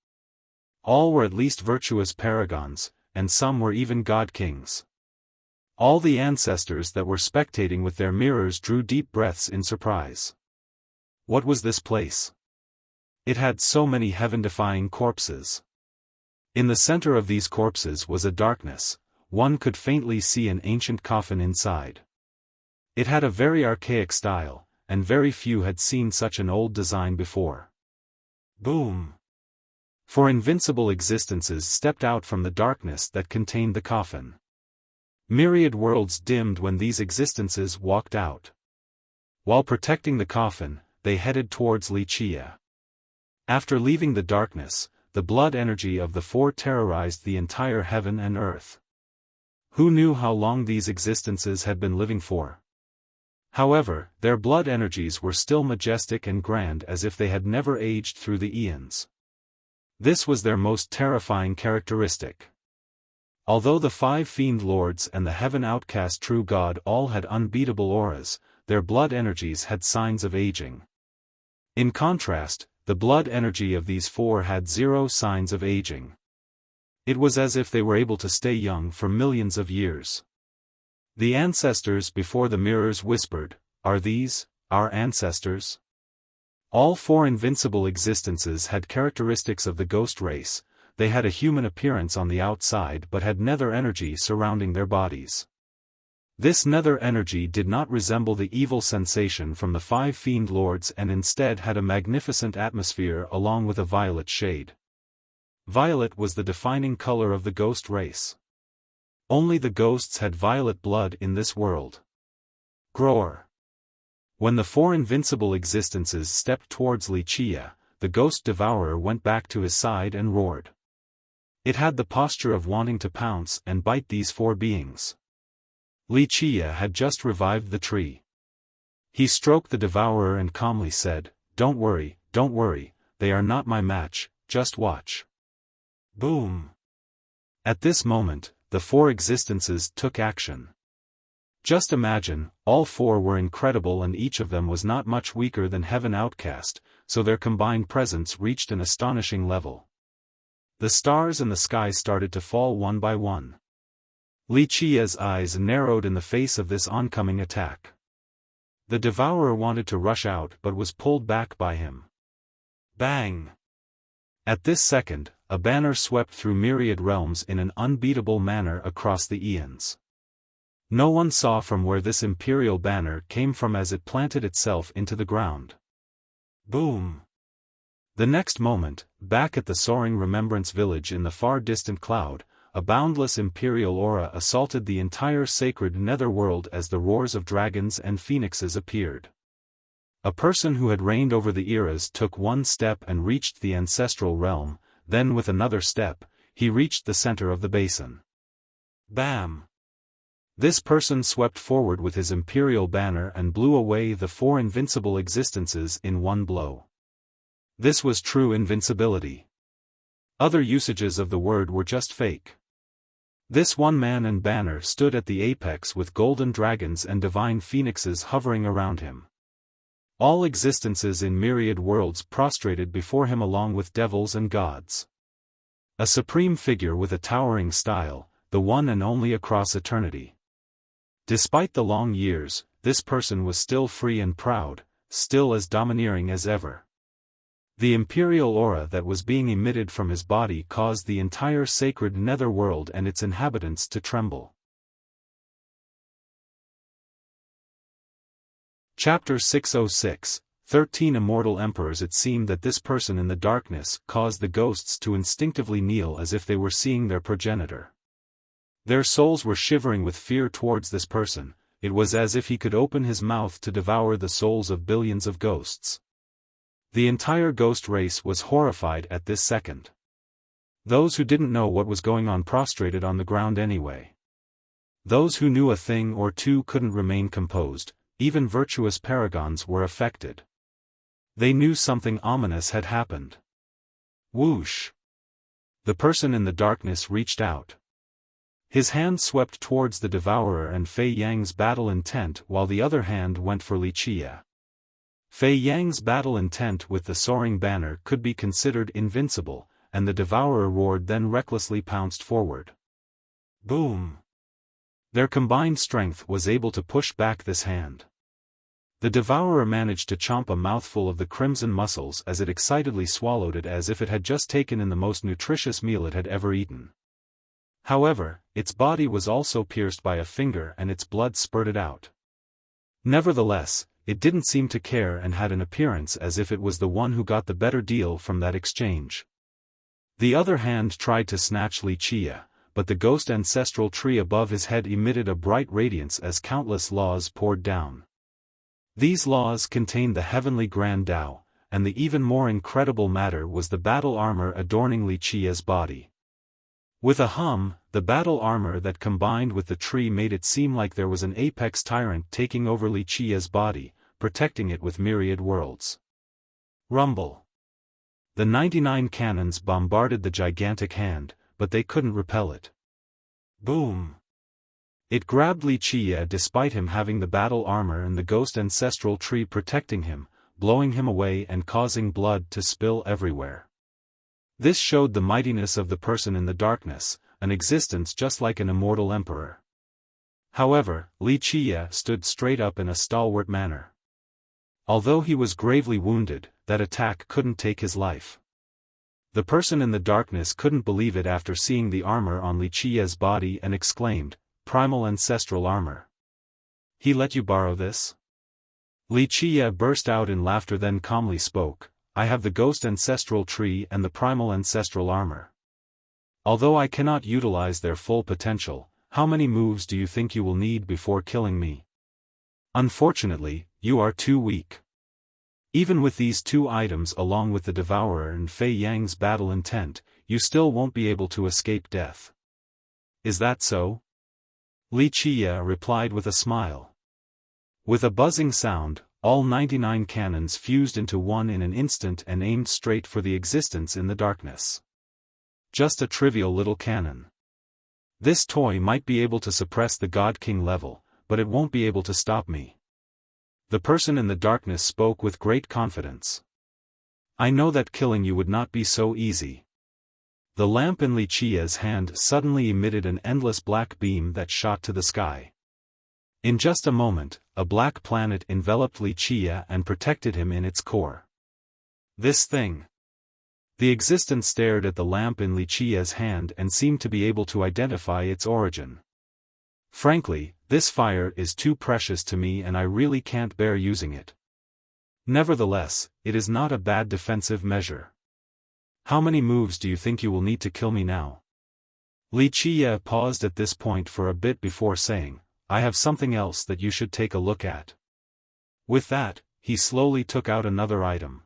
Speaker 1: All were at least virtuous paragons, and some were even god-kings. All the ancestors that were spectating with their mirrors drew deep breaths in surprise. What was this place? It had so many heaven-defying corpses. In the center of these corpses was a darkness. One could faintly see an ancient coffin inside. It had a very archaic style, and very few had seen such an old design before. Boom! Four invincible existences stepped out from the darkness that contained the coffin. Myriad worlds dimmed when these existences walked out. While protecting the coffin, they headed towards Wuxia. After leaving the darkness, the blood energy of the four terrorized the entire heaven and earth. Who knew how long these existences had been living for? However, their blood energies were still majestic and grand, as if they had never aged through the eons. This was their most terrifying characteristic. Although the five fiend lords and the heaven outcast true god all had unbeatable auras, their blood energies had signs of aging. In contrast, the blood energy of these four had zero signs of aging. It was as if they were able to stay young for millions of years. The ancestors before the mirrors whispered, "Are these our ancestors?" All four invincible existences had characteristics of the ghost race. They had a human appearance on the outside but had nether energy surrounding their bodies. This nether energy did not resemble the evil sensation from the five fiend lords and instead had a magnificent atmosphere along with a violet shade. Violet was the defining color of the ghost race. Only the ghosts had violet blood in this world. Groar! When the four invincible existences stepped towards Wuxia, the ghost devourer went back to his side and roared. It had the posture of wanting to pounce and bite these four beings. Wuxia had just revived the tree. He stroked the devourer and calmly said, don't worry, they are not my match, just watch." Boom! At this moment, the four existences took action. Just imagine, all four were incredible and each of them was not much weaker than Heaven Outcast, so their combined presence reached an astonishing level. The stars in the sky started to fall one by one. Wuxia's eyes narrowed in the face of this oncoming attack. The devourer wanted to rush out but was pulled back by him. Bang! At this second, a banner swept through myriad realms in an unbeatable manner across the eons. No one saw from where this imperial banner came from as it planted itself into the ground. Boom! The next moment, back at the soaring remembrance village in the far distant cloud, a boundless imperial aura assaulted the entire sacred netherworld as the roars of dragons and phoenixes appeared. A person who had reigned over the eras took one step and reached the ancestral realm, then with another step, he reached the center of the basin. Bam! This person swept forward with his imperial banner and blew away the 4 invincible existences in one blow. This was true invincibility. Other usages of the word were just fake. This one man and banner stood at the apex with golden dragons and divine phoenixes hovering around him. All existences in myriad worlds prostrated before him along with devils and gods. A supreme figure with a towering style, the one and only across eternity. Despite the long years, this person was still free and proud, still as domineering as ever. The imperial aura that was being emitted from his body caused the entire sacred netherworld and its inhabitants to tremble. Chapter 606, 13 Immortal Emperors. It seemed that this person in the darkness caused the ghosts to instinctively kneel as if they were seeing their progenitor. Their souls were shivering with fear towards this person. It was as if he could open his mouth to devour the souls of billions of ghosts. The entire ghost race was horrified at this second. Those who didn't know what was going on prostrated on the ground anyway. Those who knew a thing or two couldn't remain composed. Even virtuous paragons were affected. They knew something ominous had happened. Whoosh! The person in the darkness reached out. His hand swept towards the devourer and Fei Yang's battle intent while the other hand went for Wuxia. Fei Yang's battle intent with the soaring banner could be considered invincible, and the devourer roared then recklessly pounced forward. Boom! Their combined strength was able to push back this hand. The devourer managed to chomp a mouthful of the crimson muscles as it excitedly swallowed it as if it had just taken in the most nutritious meal it had ever eaten. However, its body was also pierced by a finger and its blood spurted out. Nevertheless, it didn't seem to care and had an appearance as if it was the one who got the better deal from that exchange. The other hand tried to snatch Wuxia, but the ghost ancestral tree above his head emitted a bright radiance as countless laws poured down. These laws contained the heavenly Grand Tao, and the even more incredible matter was the battle armor adorning Wuxia's body. With a hum, the battle armor that combined with the tree made it seem like there was an apex tyrant taking over Wuxia's body, protecting it with myriad worlds. Rumble. The 99 cannons bombarded the gigantic hand, but they couldn't repel it. Boom! It grabbed Wuxia despite him having the battle armor and the ghost ancestral tree protecting him, blowing him away and causing blood to spill everywhere. This showed the mightiness of the person in the darkness, an existence just like an immortal emperor. However, Wuxia stood straight up in a stalwart manner. Although he was gravely wounded, that attack couldn't take his life. The person in the darkness couldn't believe it after seeing the armor on Wuxia's body and exclaimed, "Primal ancestral armor. He let you borrow this?" Wuxia burst out in laughter then calmly spoke, "I have the ghost ancestral tree and the primal ancestral armor. Although I cannot utilize their full potential, how many moves do you think you will need before killing me? Unfortunately, you are too weak. Even with these 2 items along with the devourer and Fei Yang's battle intent, you still won't be able to escape death. Is that so?" Wuxia replied with a smile. With a buzzing sound, all 99 cannons fused into one in an instant and aimed straight for the existence in the darkness. Just a trivial little cannon. This toy might be able to suppress the God King level, but it won't be able to stop me. The person in the darkness spoke with great confidence. "I know that killing you would not be so easy." The lamp in Wuxia's hand suddenly emitted an endless black beam that shot to the sky. In just a moment, a black planet enveloped Wuxia and protected him in its core. This thing. The existence stared at the lamp in Wuxia's hand and seemed to be able to identify its origin. "Frankly, this fire is too precious to me and I really can't bear using it. Nevertheless, it is not a bad defensive measure. How many moves do you think you will need to kill me now?" Li Qiye paused at this point for a bit before saying, I have something else that you should take a look at. With that, he slowly took out another item.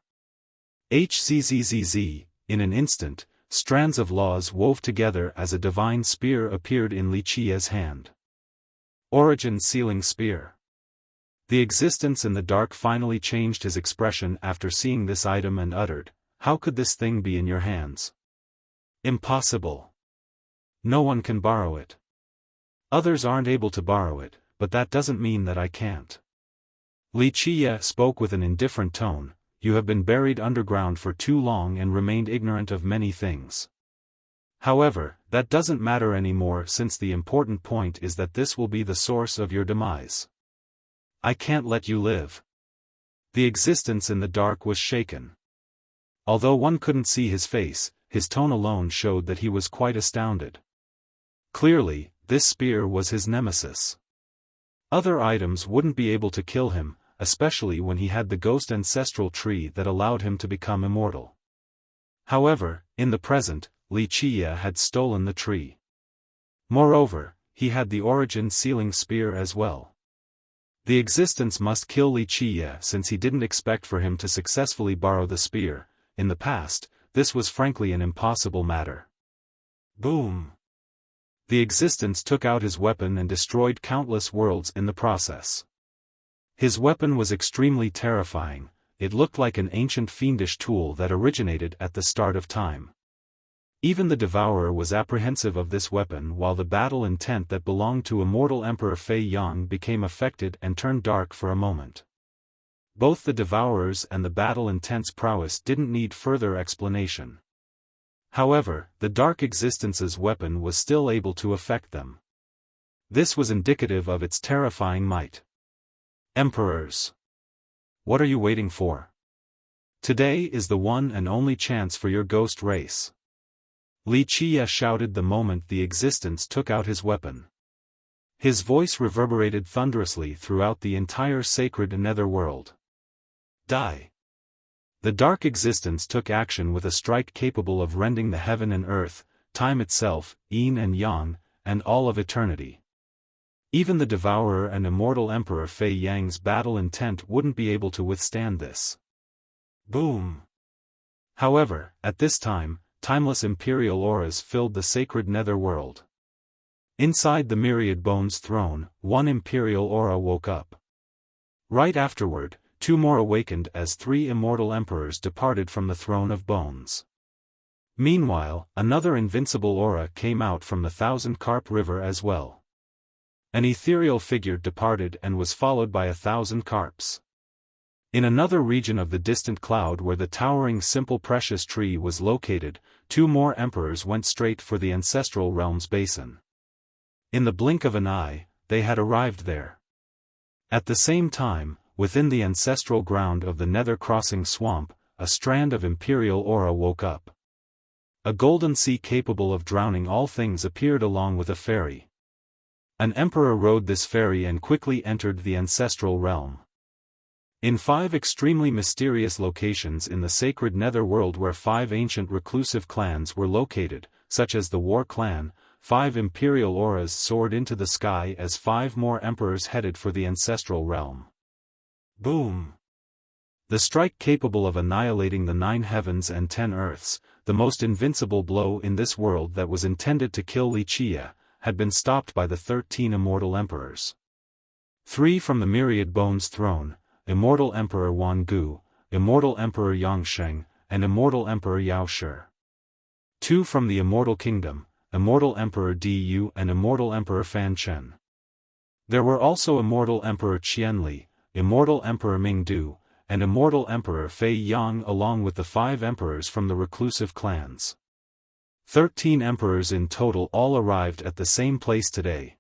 Speaker 1: HZZZZ, in an instant, strands of laws wove together as a divine spear appeared in Li Qiye's hand. Origin Sealing Spear. The existence in the dark finally changed his expression after seeing this item and uttered, how could this thing be in your hands? Impossible. No one can borrow it. Others aren't able to borrow it, but that doesn't mean that I can't. Li Qiye spoke with an indifferent tone, you have been buried underground for too long and remained ignorant of many things. However, that doesn't matter anymore since the important point is that this will be the source of your demise. I can't let you live. The existence in the dark was shaken. Although one couldn't see his face, his tone alone showed that he was quite astounded. Clearly, this spear was his nemesis. Other items wouldn't be able to kill him, especially when he had the ghost ancestral tree that allowed him to become immortal. However, in the present, Li Qiye had stolen the tree. Moreover, he had the origin sealing spear as well. The existence must kill Li Qiye since he didn't expect for him to successfully borrow the spear. In the past, this was frankly an impossible matter. Boom! The existence took out his weapon and destroyed countless worlds in the process. His weapon was extremely terrifying, it looked like an ancient fiendish tool that originated at the start of time. Even the Devourer was apprehensive of this weapon while the battle intent that belonged to immortal Emperor Fei Yang became affected and turned dark for a moment. Both the Devourer's and the battle intent's prowess didn't need further explanation. However, the dark existence's weapon was still able to affect them. This was indicative of its terrifying might. Emperors! What are you waiting for? Today is the one and only chance for your ghost race. Li Qiye shouted the moment the existence took out his weapon. His voice reverberated thunderously throughout the entire sacred netherworld. Die! The dark existence took action with a strike capable of rending the heaven and earth, time itself, yin and yang, and all of eternity. Even the Devourer and immortal Emperor Fei Yang's battle intent wouldn't be able to withstand this. Boom! However, at this time, timeless imperial auras filled the sacred netherworld. Inside the myriad bones throne, one imperial aura woke up. Right afterward, two more awakened as three immortal emperors departed from the throne of bones. Meanwhile, another invincible aura came out from the Thousand Carp River as well. An ethereal figure departed and was followed by 1,000 carps. In another region of the distant cloud where the towering simple precious tree was located, two more emperors went straight for the ancestral realm's basin. In the blink of an eye, they had arrived there. At the same time, within the ancestral ground of the Nether Crossing Swamp, a strand of imperial aura woke up. A golden sea capable of drowning all things appeared along with a ferry. An emperor rode this ferry and quickly entered the ancestral realm. In 5 extremely mysterious locations in the sacred netherworld where 5 ancient reclusive clans were located, such as the War Clan, 5 imperial auras soared into the sky as 5 more emperors headed for the ancestral realm. Boom! The strike capable of annihilating the 9 heavens and 10 earths, the most invincible blow in this world that was intended to kill Li Qiye, had been stopped by the 13 immortal emperors. 3 from the myriad bones throne, immortal Emperor Wan Gu, immortal Emperor Yang Sheng, and immortal Emperor Yao Shi. 2 from the immortal kingdom, immortal Emperor Di Yu and immortal Emperor Fan Chen. There were also immortal Emperor Qian Li, immortal Emperor Ming Du, and immortal Emperor Fei Yang along with the 5 emperors from the reclusive clans. 13 emperors in total all arrived at the same place today.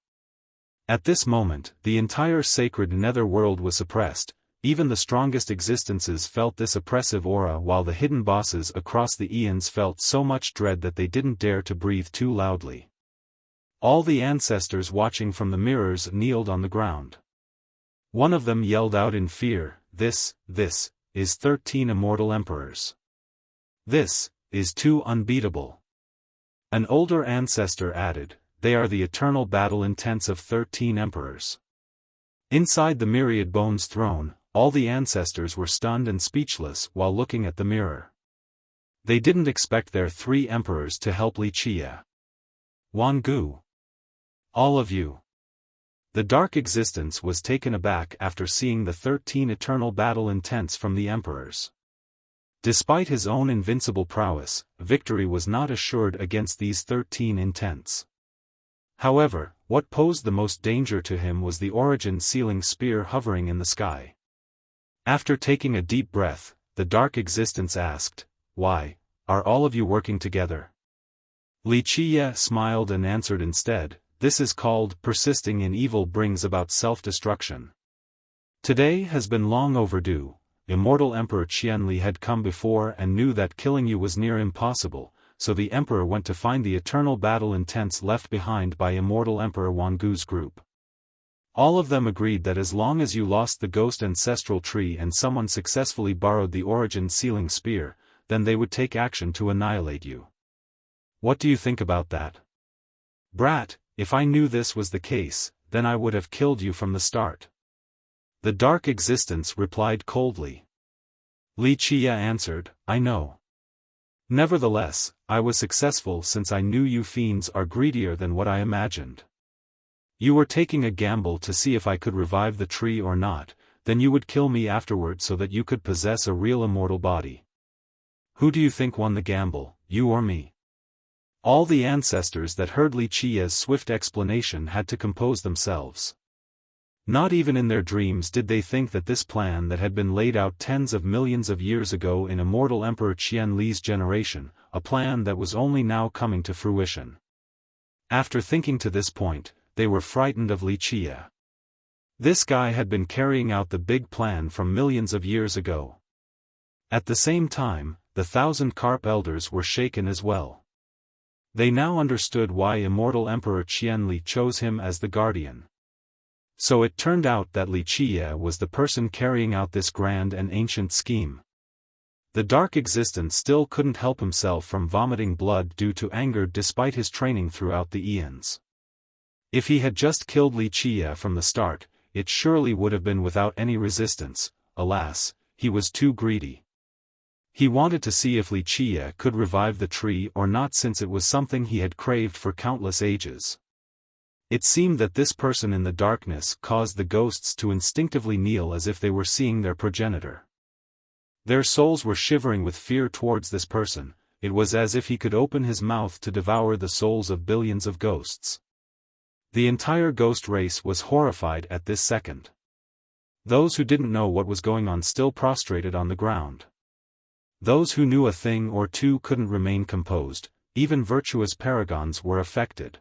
Speaker 1: At this moment, the entire sacred netherworld was suppressed, even the strongest existences felt this oppressive aura while the hidden bosses across the eons felt so much dread that they didn't dare to breathe too loudly. All the ancestors watching from the mirrors kneeled on the ground. One of them yelled out in fear, This is 13 immortal emperors. This is too unbeatable. An older ancestor added, "They are the eternal battle intents of 13 emperors." Inside the myriad bones throne, all the ancestors were stunned and speechless while looking at the mirror. They didn't expect their 3 emperors to help Wuxia. Wangu. All of you. The dark existence was taken aback after seeing the 13 eternal battle intents from the emperors. Despite his own invincible prowess, victory was not assured against these 13 intents. However, what posed the most danger to him was the origin-sealing spear hovering in the sky. After taking a deep breath, the dark existence asked, "Why, are all of you working together?" Wuxia smiled and answered instead, "This is called persisting in evil brings about self-destruction. Today has been long overdue. Immortal Emperor Qianli had come before and knew that killing you was near impossible, so the Emperor went to find the eternal battle intents left behind by Immortal Emperor Wangu's group. All of them agreed that as long as you lost the ghost ancestral tree and someone successfully borrowed the origin-sealing spear, then they would take action to annihilate you. What do you think about that? Brat, if I knew this was the case, then I would have killed you from the start." The dark existence replied coldly. Wuxia answered, "I know. Nevertheless, I was successful since I knew you fiends are greedier than what I imagined. You were taking a gamble to see if I could revive the tree or not, then you would kill me afterward so that you could possess a real immortal body. Who do you think won the gamble, you or me?" All the ancestors that heard Wuxia's swift explanation had to compose themselves. Not even in their dreams did they think that this plan that had been laid out tens of millions of years ago in Immortal Emperor Qianli's generation, a plan that was only now coming to fruition. After thinking to this point, they were frightened of Wuxia. This guy had been carrying out the big plan from millions of years ago. At the same time, the 1,000 Carp elders were shaken as well. They now understood why Immortal Emperor Qianli chose him as the guardian. So it turned out that Wuxia was the person carrying out this grand and ancient scheme. The dark existence still couldn't help himself from vomiting blood due to anger despite his training throughout the eons. If he had just killed Wuxia from the start, it surely would have been without any resistance. Alas, he was too greedy. He wanted to see if Wuxia could revive the tree or not, since it was something he had craved for countless ages. It seemed that this person in the darkness caused the ghosts to instinctively kneel as if they were seeing their progenitor. Their souls were shivering with fear towards this person. It was as if he could open his mouth to devour the souls of billions of ghosts. The entire ghost race was horrified at this second. Those who didn't know what was going on still prostrated on the ground. Those who knew a thing or two couldn't remain composed. Even virtuous paragons were affected.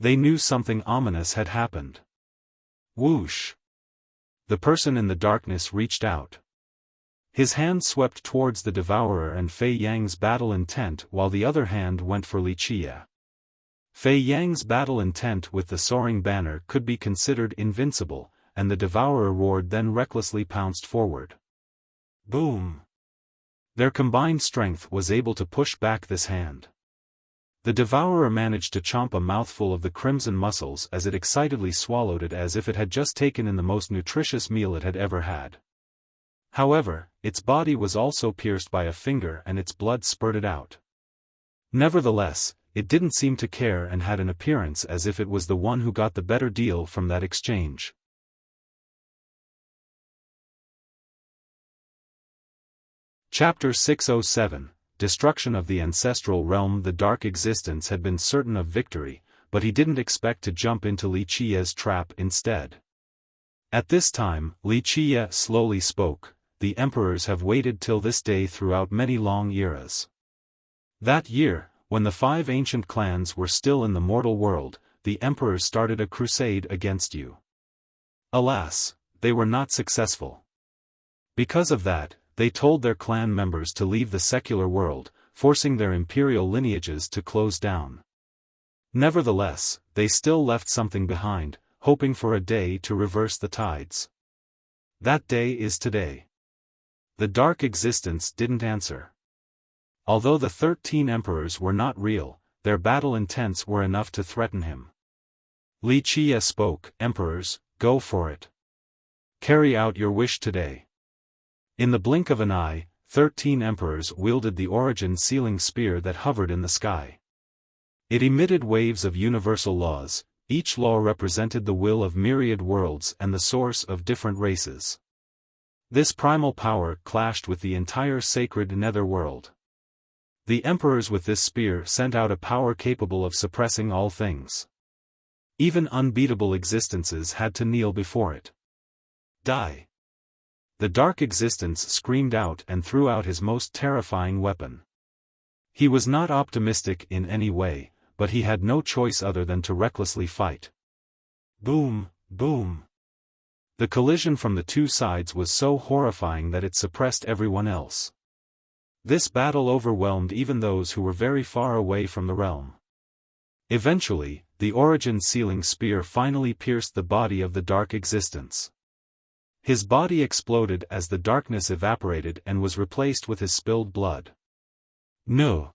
Speaker 1: They knew something ominous had happened. Whoosh! The person in the darkness reached out. His hand swept towards the devourer and Fei Yang's battle intent, while the other hand went for Wuxia. Fei Yang's battle intent with the soaring banner could be considered invincible, and the devourer roared, then recklessly pounced forward. Boom! Their combined strength was able to push back this hand. The devourer managed to chomp a mouthful of the crimson mussels as it excitedly swallowed it as if it had just taken in the most nutritious meal it had ever had. However, its body was also pierced by a finger and its blood spurted out. Nevertheless, it didn't seem to care and had an appearance as if it was the one who got the better deal from that exchange. Chapter 607 Destruction of the Ancestral Realm. The dark existence had been certain of victory, but he didn't expect to jump into Wuxia's trap instead. At this time, Wuxia slowly spoke, "The emperors have waited till this day throughout many long eras. That year, when the 5 ancient clans were still in the mortal world, the emperors started a crusade against you. Alas, they were not successful. Because of that, they told their clan members to leave the secular world, forcing their imperial lineages to close down. Nevertheless, they still left something behind, hoping for a day to reverse the tides. That day is today." The dark existence didn't answer. Although the 13 emperors were not real, their battle intents were enough to threaten him. Li Qie spoke, "Emperors, go for it. Carry out your wish today." In the blink of an eye, 13 emperors wielded the origin sealing spear that hovered in the sky. It emitted waves of universal laws, each law represented the will of myriad worlds and the source of different races. This primal power clashed with the entire sacred nether world. The emperors with this spear sent out a power capable of suppressing all things. Even unbeatable existences had to kneel before it. Die! The dark existence screamed out and threw out his most terrifying weapon. He was not optimistic in any way, but he had no choice other than to recklessly fight. Boom, boom. The collision from the two sides was so horrifying that it suppressed everyone else. This battle overwhelmed even those who were very far away from the realm. Eventually, the origin sealing spear finally pierced the body of the dark existence. His body exploded as the darkness evaporated and was replaced with his spilled blood. No!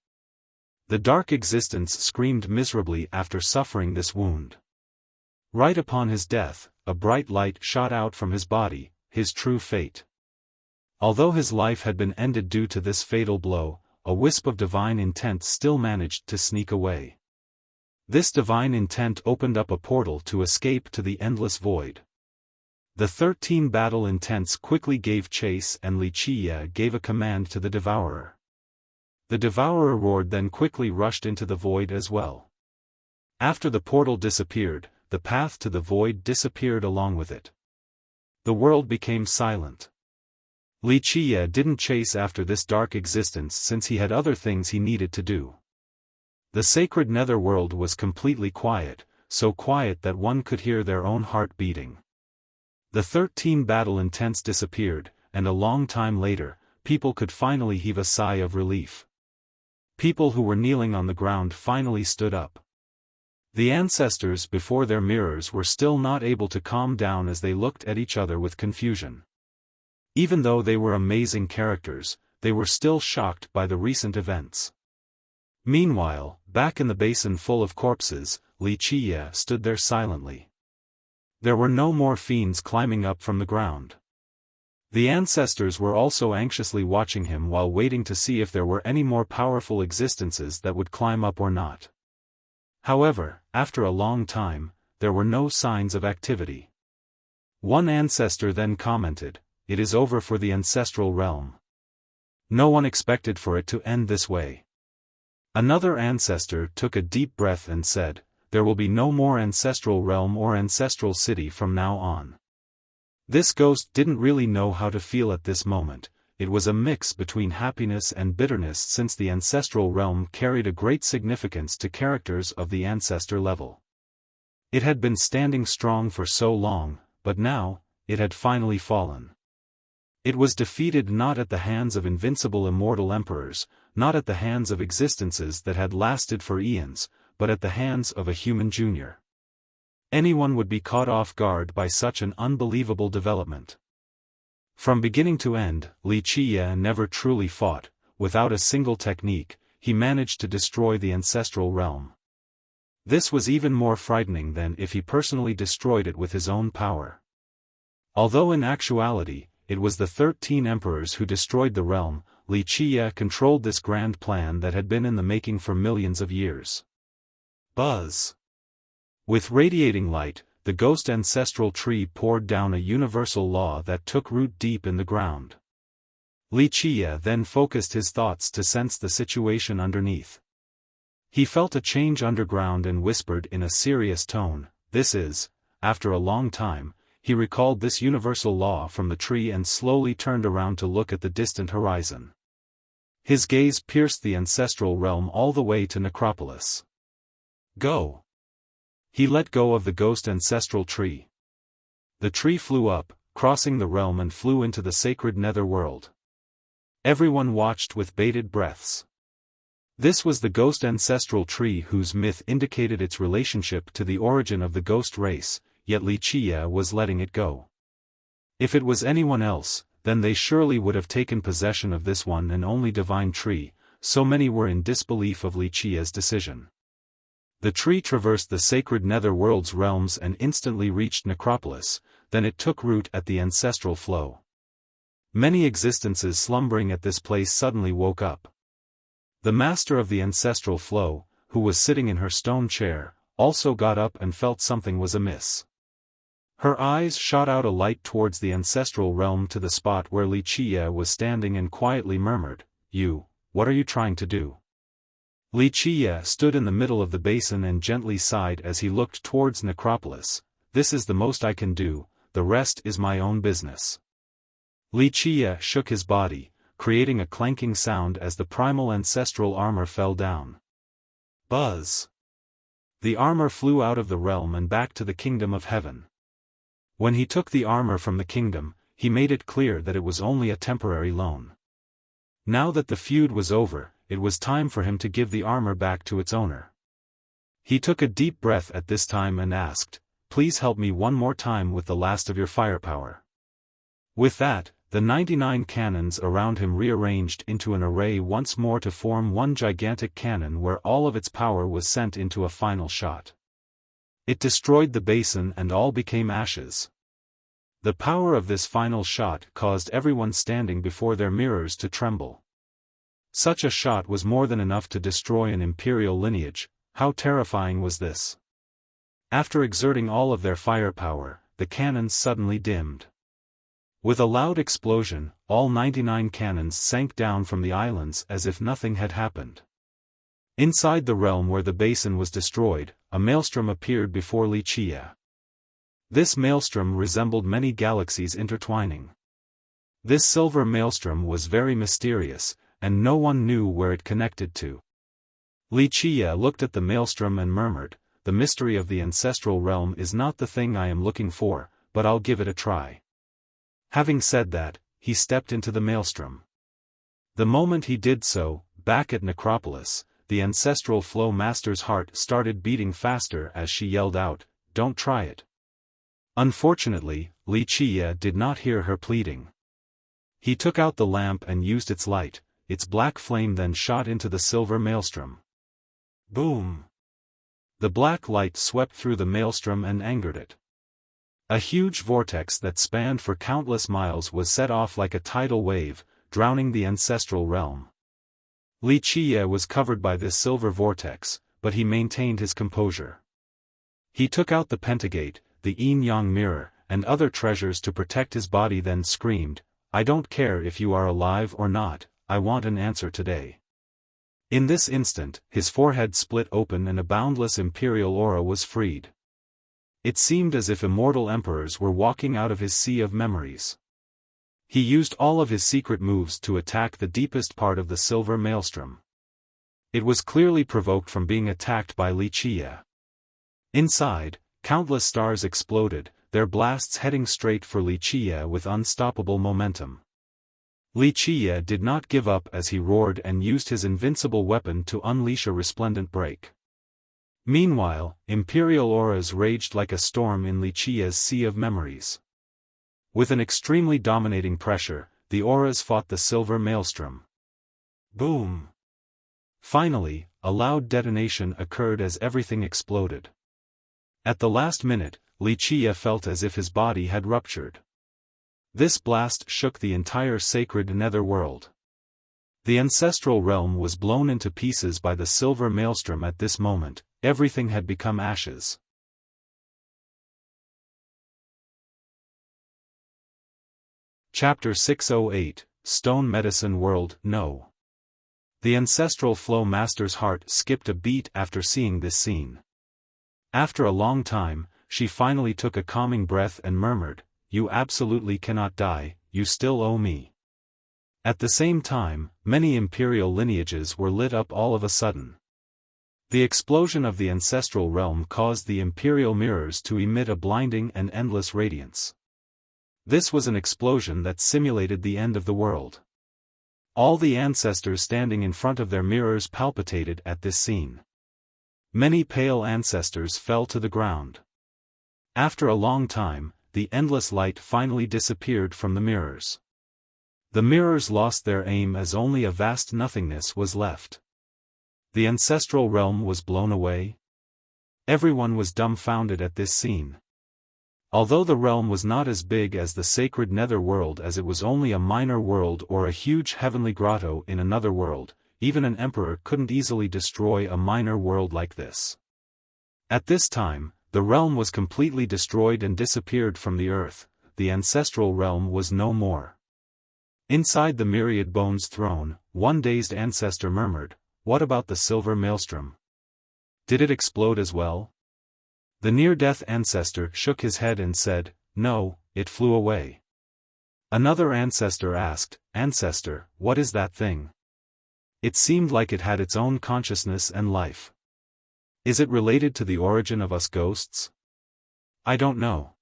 Speaker 1: The dark existence screamed miserably after suffering this wound. Right upon his death, a bright light shot out from his body, his true fate. Although his life had been ended due to this fatal blow, a wisp of divine intent still managed to sneak away. This divine intent opened up a portal to escape to the endless void. The 13 battle intents quickly gave chase and Li Qie gave a command to the Devourer. The Devourer roared, then quickly rushed into the void as well. After the portal disappeared, the path to the void disappeared along with it. The world became silent. Li Qie didn't chase after this dark existence since he had other things he needed to do. The sacred netherworld was completely quiet, so quiet that one could hear their own heart beating. The 13 battle intents disappeared, and a long time later, people could finally heave a sigh of relief. People who were kneeling on the ground finally stood up. The ancestors before their mirrors were still not able to calm down as they looked at each other with confusion. Even though they were amazing characters, they were still shocked by the recent events. Meanwhile, back in the basin full of corpses, Li Qie stood there silently. There were no more fiends climbing up from the ground. The ancestors were also anxiously watching him while waiting to see if there were any more powerful existences that would climb up or not. However, after a long time, there were no signs of activity. One ancestor then commented, "It is over for the ancestral realm. No one expected for it to end this way." Another ancestor took a deep breath and said, "There will be no more ancestral realm or ancestral city from now on." This ghost didn't really know how to feel at this moment. It was a mix between happiness and bitterness since the ancestral realm carried a great significance to characters of the ancestor level. It had been standing strong for so long, but now, it had finally fallen. It was defeated not at the hands of invincible immortal emperors, not at the hands of existences that had lasted for eons, but at the hands of a human junior. Anyone would be caught off guard by such an unbelievable development. From beginning to end, Li Qie never truly fought. Without a single technique, he managed to destroy the ancestral realm. This was even more frightening than if he personally destroyed it with his own power. Although in actuality, it was the 13 emperors who destroyed the realm, Li Qie controlled this grand plan that had been in the making for millions of years. Buzz! With radiating light, the ghost ancestral tree poured down a universal law that took root deep in the ground. Li Qie then focused his thoughts to sense the situation underneath. He felt a change underground and whispered in a serious tone, "This is," after a long time, he recalled this universal law from the tree and slowly turned around to look at the distant horizon. His gaze pierced the ancestral realm all the way to Necropolis. Go! He let go of the ghost ancestral tree. The tree flew up, crossing the realm and flew into the sacred nether world. Everyone watched with bated breaths. This was the ghost ancestral tree whose myth indicated its relationship to the origin of the ghost race, yet Li Qie was letting it go. If it was anyone else, then they surely would have taken possession of this one and only divine tree, so many were in disbelief of Li Qie's decision. The tree traversed the sacred nether-world's realms and instantly reached Necropolis, then it took root at the ancestral flow. Many existences slumbering at this place suddenly woke up. The master of the ancestral flow, who was sitting in her stone chair, also got up and felt something was amiss. Her eyes shot out a light towards the ancestral realm to the spot where Wuxia was standing and quietly murmured, what are you trying to do?" Wuxia stood in the middle of the basin and gently sighed as he looked towards Necropolis. "This is the most I can do, the rest is my own business." Wuxia shook his body, creating a clanking sound as the primal ancestral armor fell down. Buzz! The armor flew out of the realm and back to the kingdom of heaven. When he took the armor from the kingdom, he made it clear that it was only a temporary loan. Now that the feud was over, it was time for him to give the armor back to its owner. He took a deep breath at this time and asked, "Please help me one more time with the last of your firepower." With that, the 99 cannons around him rearranged into an array once more to form one gigantic cannon where all of its power was sent into a final shot. It destroyed the basin and all became ashes. The power of this final shot caused everyone standing before their mirrors to tremble. Such a shot was more than enough to destroy an imperial lineage. How terrifying was this? After exerting all of their firepower, the cannons suddenly dimmed. With a loud explosion, all 99 cannons sank down from the islands as if nothing had happened. Inside the realm where the basin was destroyed, a maelstrom appeared before Wuxia. This maelstrom resembled many galaxies intertwining. This silver maelstrom was very mysterious, and no one knew where it connected to. Wuxia looked at the maelstrom and murmured, "The mystery of the ancestral realm is not the thing I am looking for, but I'll give it a try." Having said that, he stepped into the maelstrom. The moment he did so, back at Necropolis, the ancestral flow master's heart started beating faster as she yelled out, "Don't try it." Unfortunately, Wuxia did not hear her pleading. He took out the lamp and used its light. Its black flame then shot into the silver maelstrom. Boom! The black light swept through the maelstrom and angered it. A huge vortex that spanned for countless miles was set off like a tidal wave, drowning the ancestral realm. Wuxia was covered by this silver vortex, but he maintained his composure. He took out the pentagate, the yin-yang mirror, and other treasures to protect his body, then screamed, "I don't care if you are alive or not, I want an answer today." In this instant, his forehead split open and a boundless imperial aura was freed. It seemed as if immortal emperors were walking out of his sea of memories. He used all of his secret moves to attack the deepest part of the silver maelstrom. It was clearly provoked from being attacked by Wuxia. Inside, countless stars exploded, their blasts heading straight for Wuxia with unstoppable momentum. Wuxia did not give up as he roared and used his invincible weapon to unleash a resplendent break. Meanwhile, imperial auras raged like a storm in Wuxia's sea of memories. With an extremely dominating pressure, the auras fought the silver maelstrom. Boom! Finally, a loud detonation occurred as everything exploded. At the last minute, Wuxia felt as if his body had ruptured. This blast shook the entire sacred netherworld. The ancestral realm was blown into pieces by the silver maelstrom at this moment. Everything had become ashes. Chapter 608, Stone Medicine World. No. The ancestral flow master's heart skipped a beat after seeing this scene. After a long time, she finally took a calming breath and murmured, "You absolutely cannot die, you still owe me." At the same time, many imperial lineages were lit up all of a sudden. The explosion of the ancestral realm caused the imperial mirrors to emit a blinding and endless radiance. This was an explosion that simulated the end of the world. All the ancestors standing in front of their mirrors palpitated at this scene. Many pale ancestors fell to the ground. After a long time, the endless light finally disappeared from the mirrors. The mirrors lost their aim as only a vast nothingness was left. The ancestral realm was blown away? Everyone was dumbfounded at this scene. Although the realm was not as big as the sacred netherworld, as it was only a minor world or a huge heavenly grotto in another world, even an emperor couldn't easily destroy a minor world like this. At this time, the realm was completely destroyed and disappeared from the earth. The ancestral realm was no more. Inside the myriad bones throne, one dazed ancestor murmured, "What about the silver maelstrom? Did it explode as well?" The near-death ancestor shook his head and said, "No, it flew away." Another ancestor asked, "Ancestor, what is that thing? It seemed like it had its own consciousness and life. Is it related to the origin of us ghosts?" "I don't know."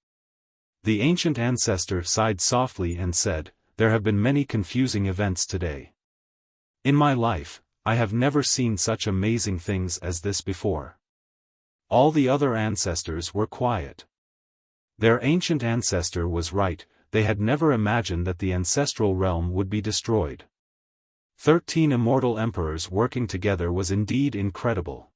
Speaker 1: The ancient ancestor sighed softly and said, "There have been many confusing events today. In my life, I have never seen such amazing things as this before." All the other ancestors were quiet. Their ancient ancestor was right, they had never imagined that the ancestral realm would be destroyed. 13 immortal emperors working together was indeed incredible.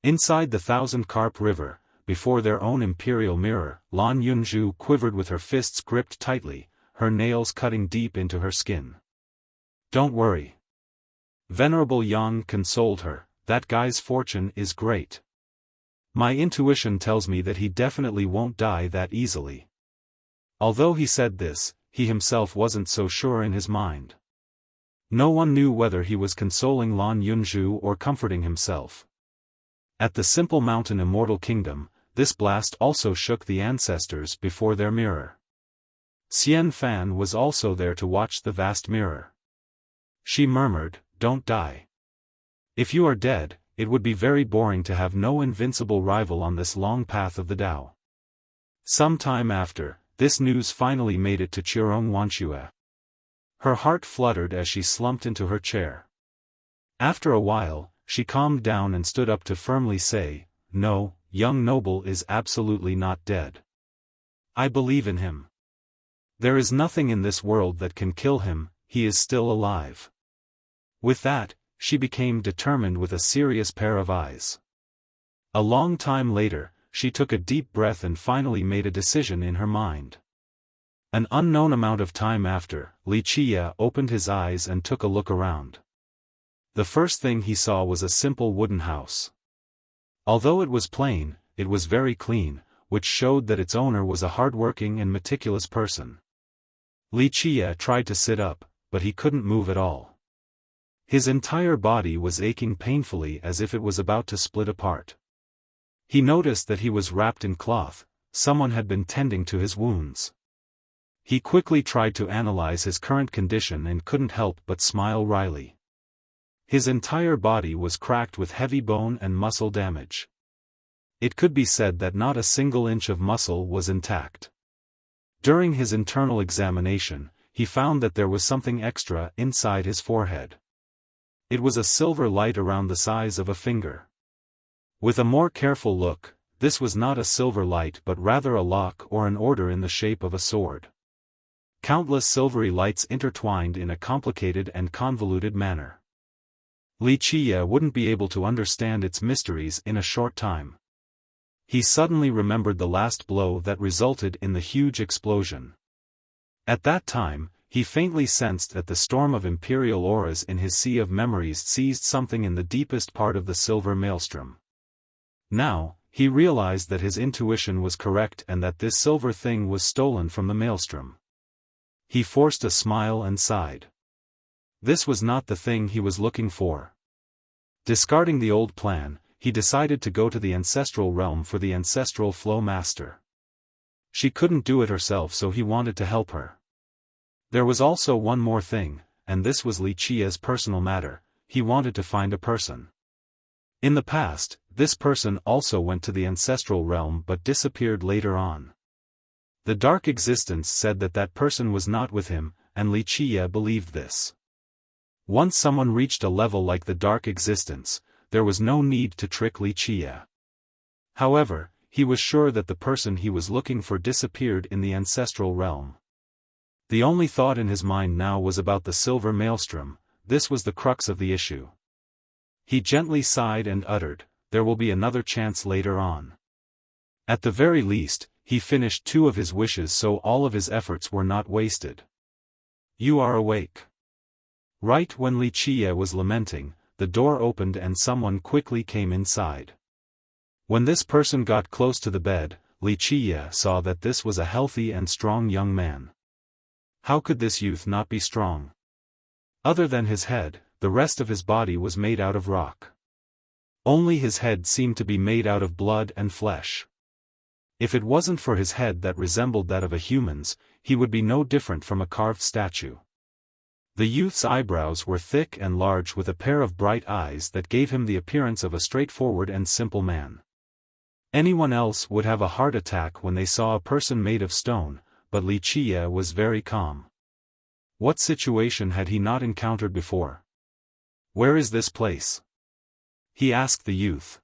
Speaker 1: Inside the Thousand Carp River, before their own imperial mirror, Lan Yunzhu quivered with her fists gripped tightly, her nails cutting deep into her skin. "Don't worry." Venerable Yang consoled her, "That guy's fortune is great. My intuition tells me that he definitely won't die that easily." Although he said this, he himself wasn't so sure in his mind. No one knew whether he was consoling Lan Yunzhu or comforting himself. At the Simple Mountain Immortal Kingdom, this blast also shook the ancestors before their mirror. Xiaofan was also there to watch the vast mirror. She murmured, "Don't die. If you are dead, it would be very boring to have no invincible rival on this long path of the Tao." Some time after, this news finally made it to Qirong Wanxue. Her heart fluttered as she slumped into her chair. After a while, she calmed down and stood up to firmly say, "No, young noble is absolutely not dead. I believe in him. There is nothing in this world that can kill him, he is still alive." With that, she became determined with a serious pair of eyes. A long time later, she took a deep breath and finally made a decision in her mind. An unknown amount of time after, Wuxia opened his eyes and took a look around. The first thing he saw was a simple wooden house. Although it was plain, it was very clean, which showed that its owner was a hard-working and meticulous person. Wuxia tried to sit up, but he couldn't move at all. His entire body was aching painfully as if it was about to split apart. He noticed that he was wrapped in cloth, someone had been tending to his wounds. He quickly tried to analyze his current condition and couldn't help but smile wryly. His entire body was cracked with heavy bone and muscle damage. It could be said that not a single inch of muscle was intact. During his internal examination, he found that there was something extra inside his forehead. It was a silver light around the size of a finger. With a more careful look, this was not a silver light but rather a lock or an order in the shape of a sword. Countless silvery lights intertwined in a complicated and convoluted manner. Wuxia wouldn't be able to understand its mysteries in a short time. He suddenly remembered the last blow that resulted in the huge explosion. At that time, he faintly sensed that the storm of imperial auras in his sea of memories seized something in the deepest part of the silver maelstrom. Now, he realized that his intuition was correct and that this silver thing was stolen from the maelstrom. He forced a smile and sighed. This was not the thing he was looking for. Discarding the old plan, he decided to go to the ancestral realm for the ancestral flow master. She couldn't do it herself, so he wanted to help her. There was also one more thing, and this was Wuxia's personal matter. He wanted to find a person. In the past, this person also went to the ancestral realm but disappeared later on. The dark existence said that that person was not with him, and Wuxia believed this. Once someone reached a level like the dark existence, there was no need to trick Wuxia. However, he was sure that the person he was looking for disappeared in the ancestral realm. The only thought in his mind now was about the silver maelstrom. This was the crux of the issue. He gently sighed and uttered, there will be another chance later on. At the very least, he finished 2 of his wishes, so all of his efforts were not wasted. You are awake. Right when Wuxia was lamenting, the door opened and someone quickly came inside. When this person got close to the bed, Wuxia saw that this was a healthy and strong young man. How could this youth not be strong? Other than his head, the rest of his body was made out of rock. Only his head seemed to be made out of blood and flesh. If it wasn't for his head that resembled that of a human's, he would be no different from a carved statue. The youth's eyebrows were thick and large with a pair of bright eyes that gave him the appearance of a straightforward and simple man. Anyone else would have a heart attack when they saw a person made of stone, but Wuxia was very calm. What situation had he not encountered before? Where is this place? He asked the youth.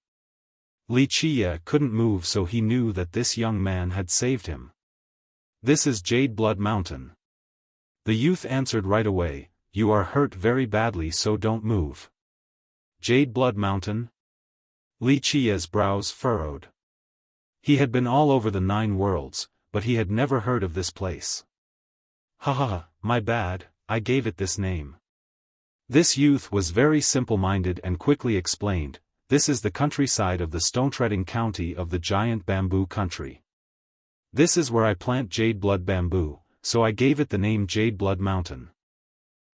Speaker 1: Wuxia couldn't move, so he knew that this young man had saved him. This is Jade Blood Mountain. The youth answered right away, you are hurt very badly, so don't move. Jade Blood Mountain? Wuxia's brows furrowed. He had been all over the 9 worlds, but he had never heard of this place. Ha ha ha, my bad, I gave it this name. This youth was very simple-minded and quickly explained, this is the countryside of the stone-treading county of the giant bamboo country. This is where I plant jade blood bamboo, so I gave it the name Jade Blood Mountain.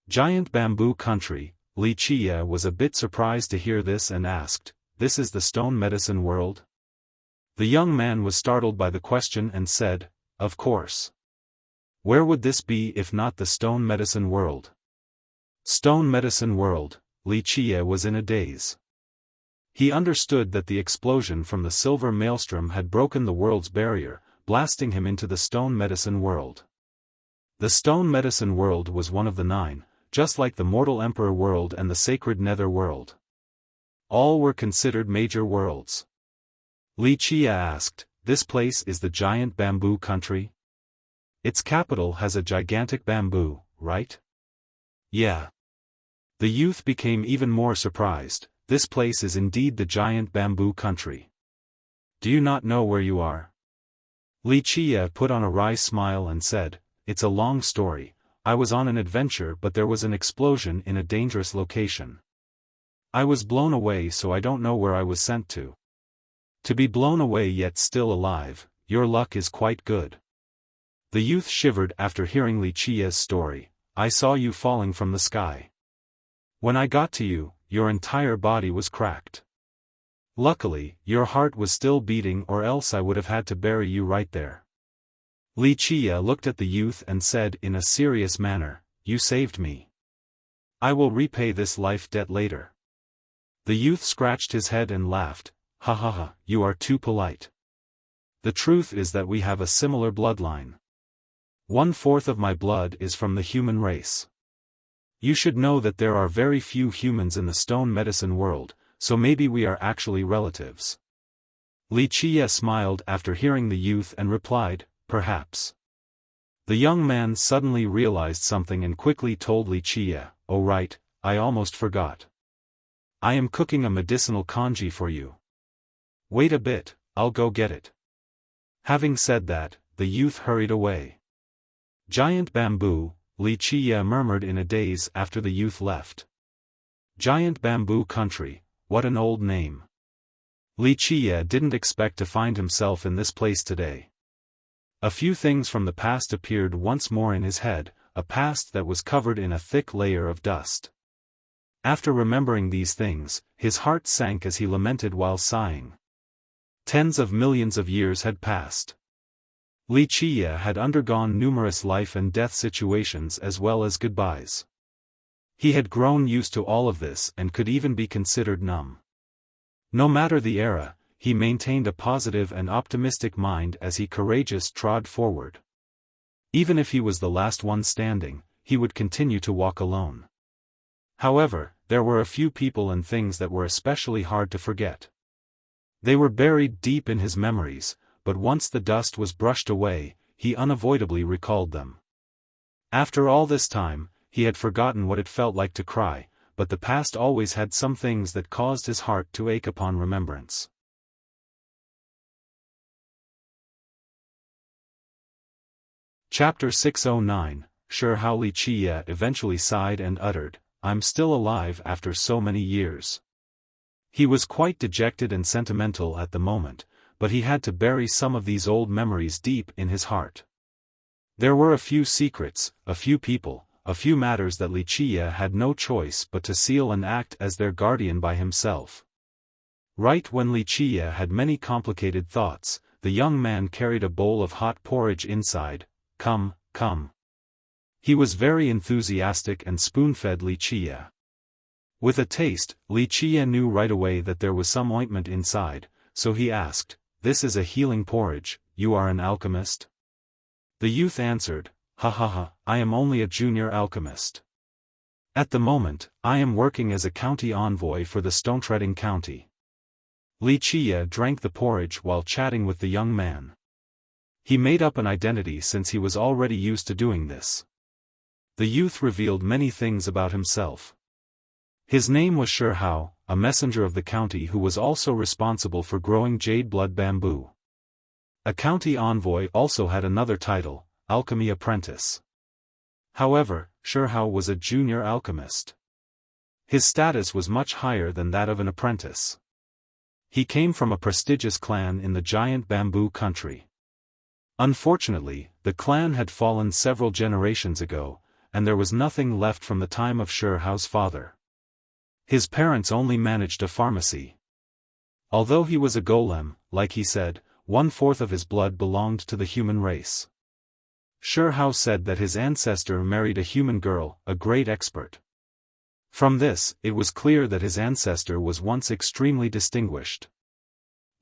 Speaker 1: Giant bamboo country. Wuxia was a bit surprised to hear this and asked, this is the stone medicine world? The young man was startled by the question and said, of course. Where would this be if not the stone medicine world? Stone medicine world. Wuxia was in a daze. He understood that the explosion from the silver maelstrom had broken the world's barrier, blasting him into the stone medicine world. The stone medicine world was one of the 9, just like the mortal emperor world and the sacred nether world. All were considered major worlds. Wuxia asked, this place is the giant bamboo country? Its capital has a gigantic bamboo, right? Yeah. The youth became even more surprised, this place is indeed the giant bamboo country. Do you not know where you are? Wuxia put on a wry smile and said, it's a long story, I was on an adventure but there was an explosion in a dangerous location. I was blown away, so I don't know where I was sent to. To be blown away yet still alive, your luck is quite good. The youth shivered after hearing Wuxia's story, I saw you falling from the sky. When I got to you, your entire body was cracked. Luckily, your heart was still beating, or else I would have had to bury you right there. Wuxia looked at the youth and said in a serious manner, you saved me. I will repay this life debt later. The youth scratched his head and laughed, ha ha ha, you are too polite. The truth is that we have a similar bloodline. 1/4 of my blood is from the human race. You should know that there are very few humans in the stone medicine world, so maybe we are actually relatives. Wuxia smiled after hearing the youth and replied, perhaps. The young man suddenly realized something and quickly told Wuxia, oh right, I almost forgot. I am cooking a medicinal kanji for you. Wait a bit, I'll go get it. Having said that, the youth hurried away. Giant bamboo, Wuxia murmured in a daze after the youth left. Giant bamboo country, what an old name. Wuxia didn't expect to find himself in this place today. A few things from the past appeared once more in his head, a past that was covered in a thick layer of dust. After remembering these things, his heart sank as he lamented while sighing. Tens of millions of years had passed. Wuxia had undergone numerous life and death situations as well as goodbyes. He had grown used to all of this and could even be considered numb. No matter the era, he maintained a positive and optimistic mind as he courageously trod forward. Even if he was the last one standing, he would continue to walk alone. However, there were a few people and things that were especially hard to forget. They were buried deep in his memories, but once the dust was brushed away, he unavoidably recalled them. After all this time, he had forgotten what it felt like to cry, but the past always had some things that caused his heart to ache upon remembrance. Chapter 609, How Li Qiye eventually sighed and uttered, "I'm still alive after so many years." He was quite dejected and sentimental at the moment, but he had to bury some of these old memories deep in his heart. There were a few secrets, a few people, a few matters that Li Qiye had no choice but to seal and act as their guardian by himself. Right when Li Qiye had many complicated thoughts, the young man carried a bowl of hot porridge inside. "Come, come." He was very enthusiastic and spoon-fed Li Qiye. With a taste, Li Qiye knew right away that there was some ointment inside, so he asked, "This is a healing porridge, you are an alchemist?" The youth answered, "Ha ha ha, I am only a junior alchemist. At the moment, I am working as a county envoy for the Stone-treading County." Li Qiye drank the porridge while chatting with the young man. He made up an identity since he was already used to doing this. The youth revealed many things about himself. His name was Hao, a messenger of the county who was also responsible for growing jade blood bamboo. A county envoy also had another title, alchemy apprentice. However, Hao was a junior alchemist. His status was much higher than that of an apprentice. He came from a prestigious clan in the giant bamboo country. Unfortunately, the clan had fallen several generations ago, and there was nothing left from the time of Hao's father. His parents only managed a pharmacy. Although he was a golem, like he said, 1/4 of his blood belonged to the human race. Hao said that his ancestor married a human girl, a great expert. From this, it was clear that his ancestor was once extremely distinguished.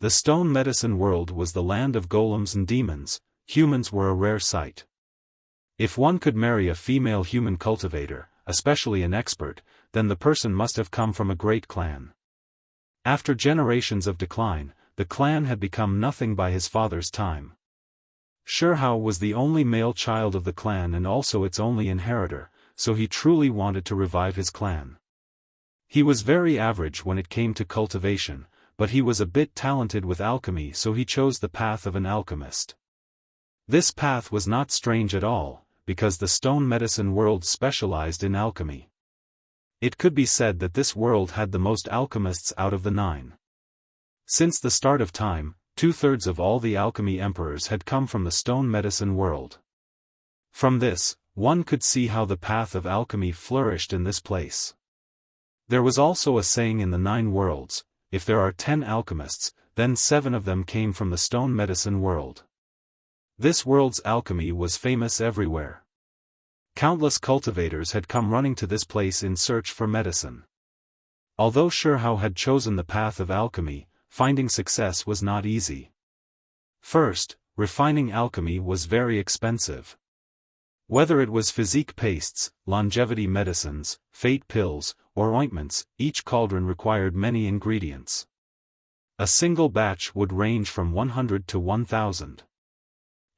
Speaker 1: The stone medicine world was the land of golems and demons. Humans were a rare sight. If one could marry a female human cultivator, especially an expert, then the person must have come from a great clan. After generations of decline, the clan had become nothing by his father's time. Hao was the only male child of the clan and also its only inheritor, so he truly wanted to revive his clan. He was very average when it came to cultivation, but he was a bit talented with alchemy, so he chose the path of an alchemist. This path was not strange at all, because the stone medicine world specialized in alchemy. It could be said that this world had the most alchemists out of the 9. Since the start of time, 2/3 of all the alchemy emperors had come from the stone medicine world. From this, one could see how the path of alchemy flourished in this place. There was also a saying in the 9 worlds, if there are 10 alchemists, then 7 of them came from the stone medicine world. This world's alchemy was famous everywhere. Countless cultivators had come running to this place in search for medicine. Although Hao had chosen the path of alchemy, finding success was not easy. First, refining alchemy was very expensive. Whether it was physique pastes, longevity medicines, fate pills, or ointments, each cauldron required many ingredients. A single batch would range from 100 to 1,000.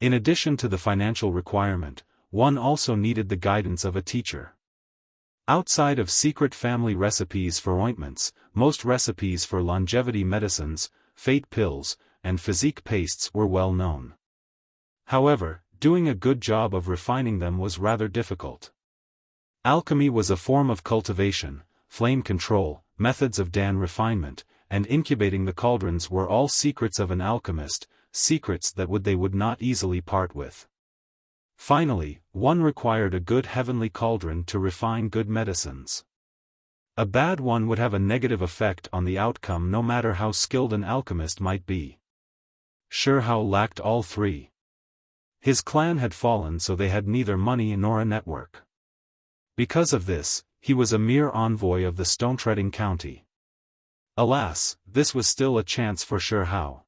Speaker 1: In addition to the financial requirement, one also needed the guidance of a teacher. Outside of secret family recipes for ointments, most recipes for longevity medicines, fate pills, and physique pastes were well known. However, doing a good job of refining them was rather difficult. Alchemy was a form of cultivation, flame control, methods of dan refinement, and incubating the cauldrons were all secrets of an alchemist, secrets that they would not easily part with. Finally, one required a good heavenly cauldron to refine good medicines. A bad one would have a negative effect on the outcome no matter how skilled an alchemist might be. Hao lacked all 3. His clan had fallen, so they had neither money nor a network. Because of this, he was a mere envoy of the Stone-treading County. Alas, this was still a chance for Hao.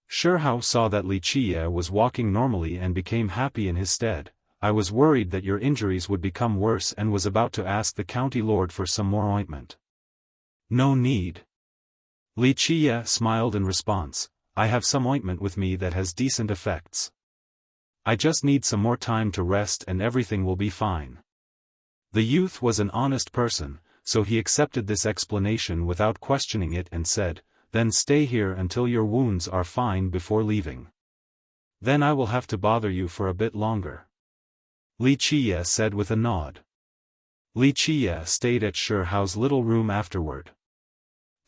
Speaker 1: Hao saw that Li Qiye was walking normally and became happy in his stead. "I was worried that your injuries would become worse and was about to ask the county lord for some more ointment." "No need." Li Qiye smiled in response, "I have some ointment with me that has decent effects. I just need some more time to rest and everything will be fine." The youth was an honest person, so he accepted this explanation without questioning it and said, "Then stay here until your wounds are fine before leaving. Then I will have to bother you for a bit longer." Li Qiye said with a nod. Li Qiye stayed at Shi Hao's little room afterward.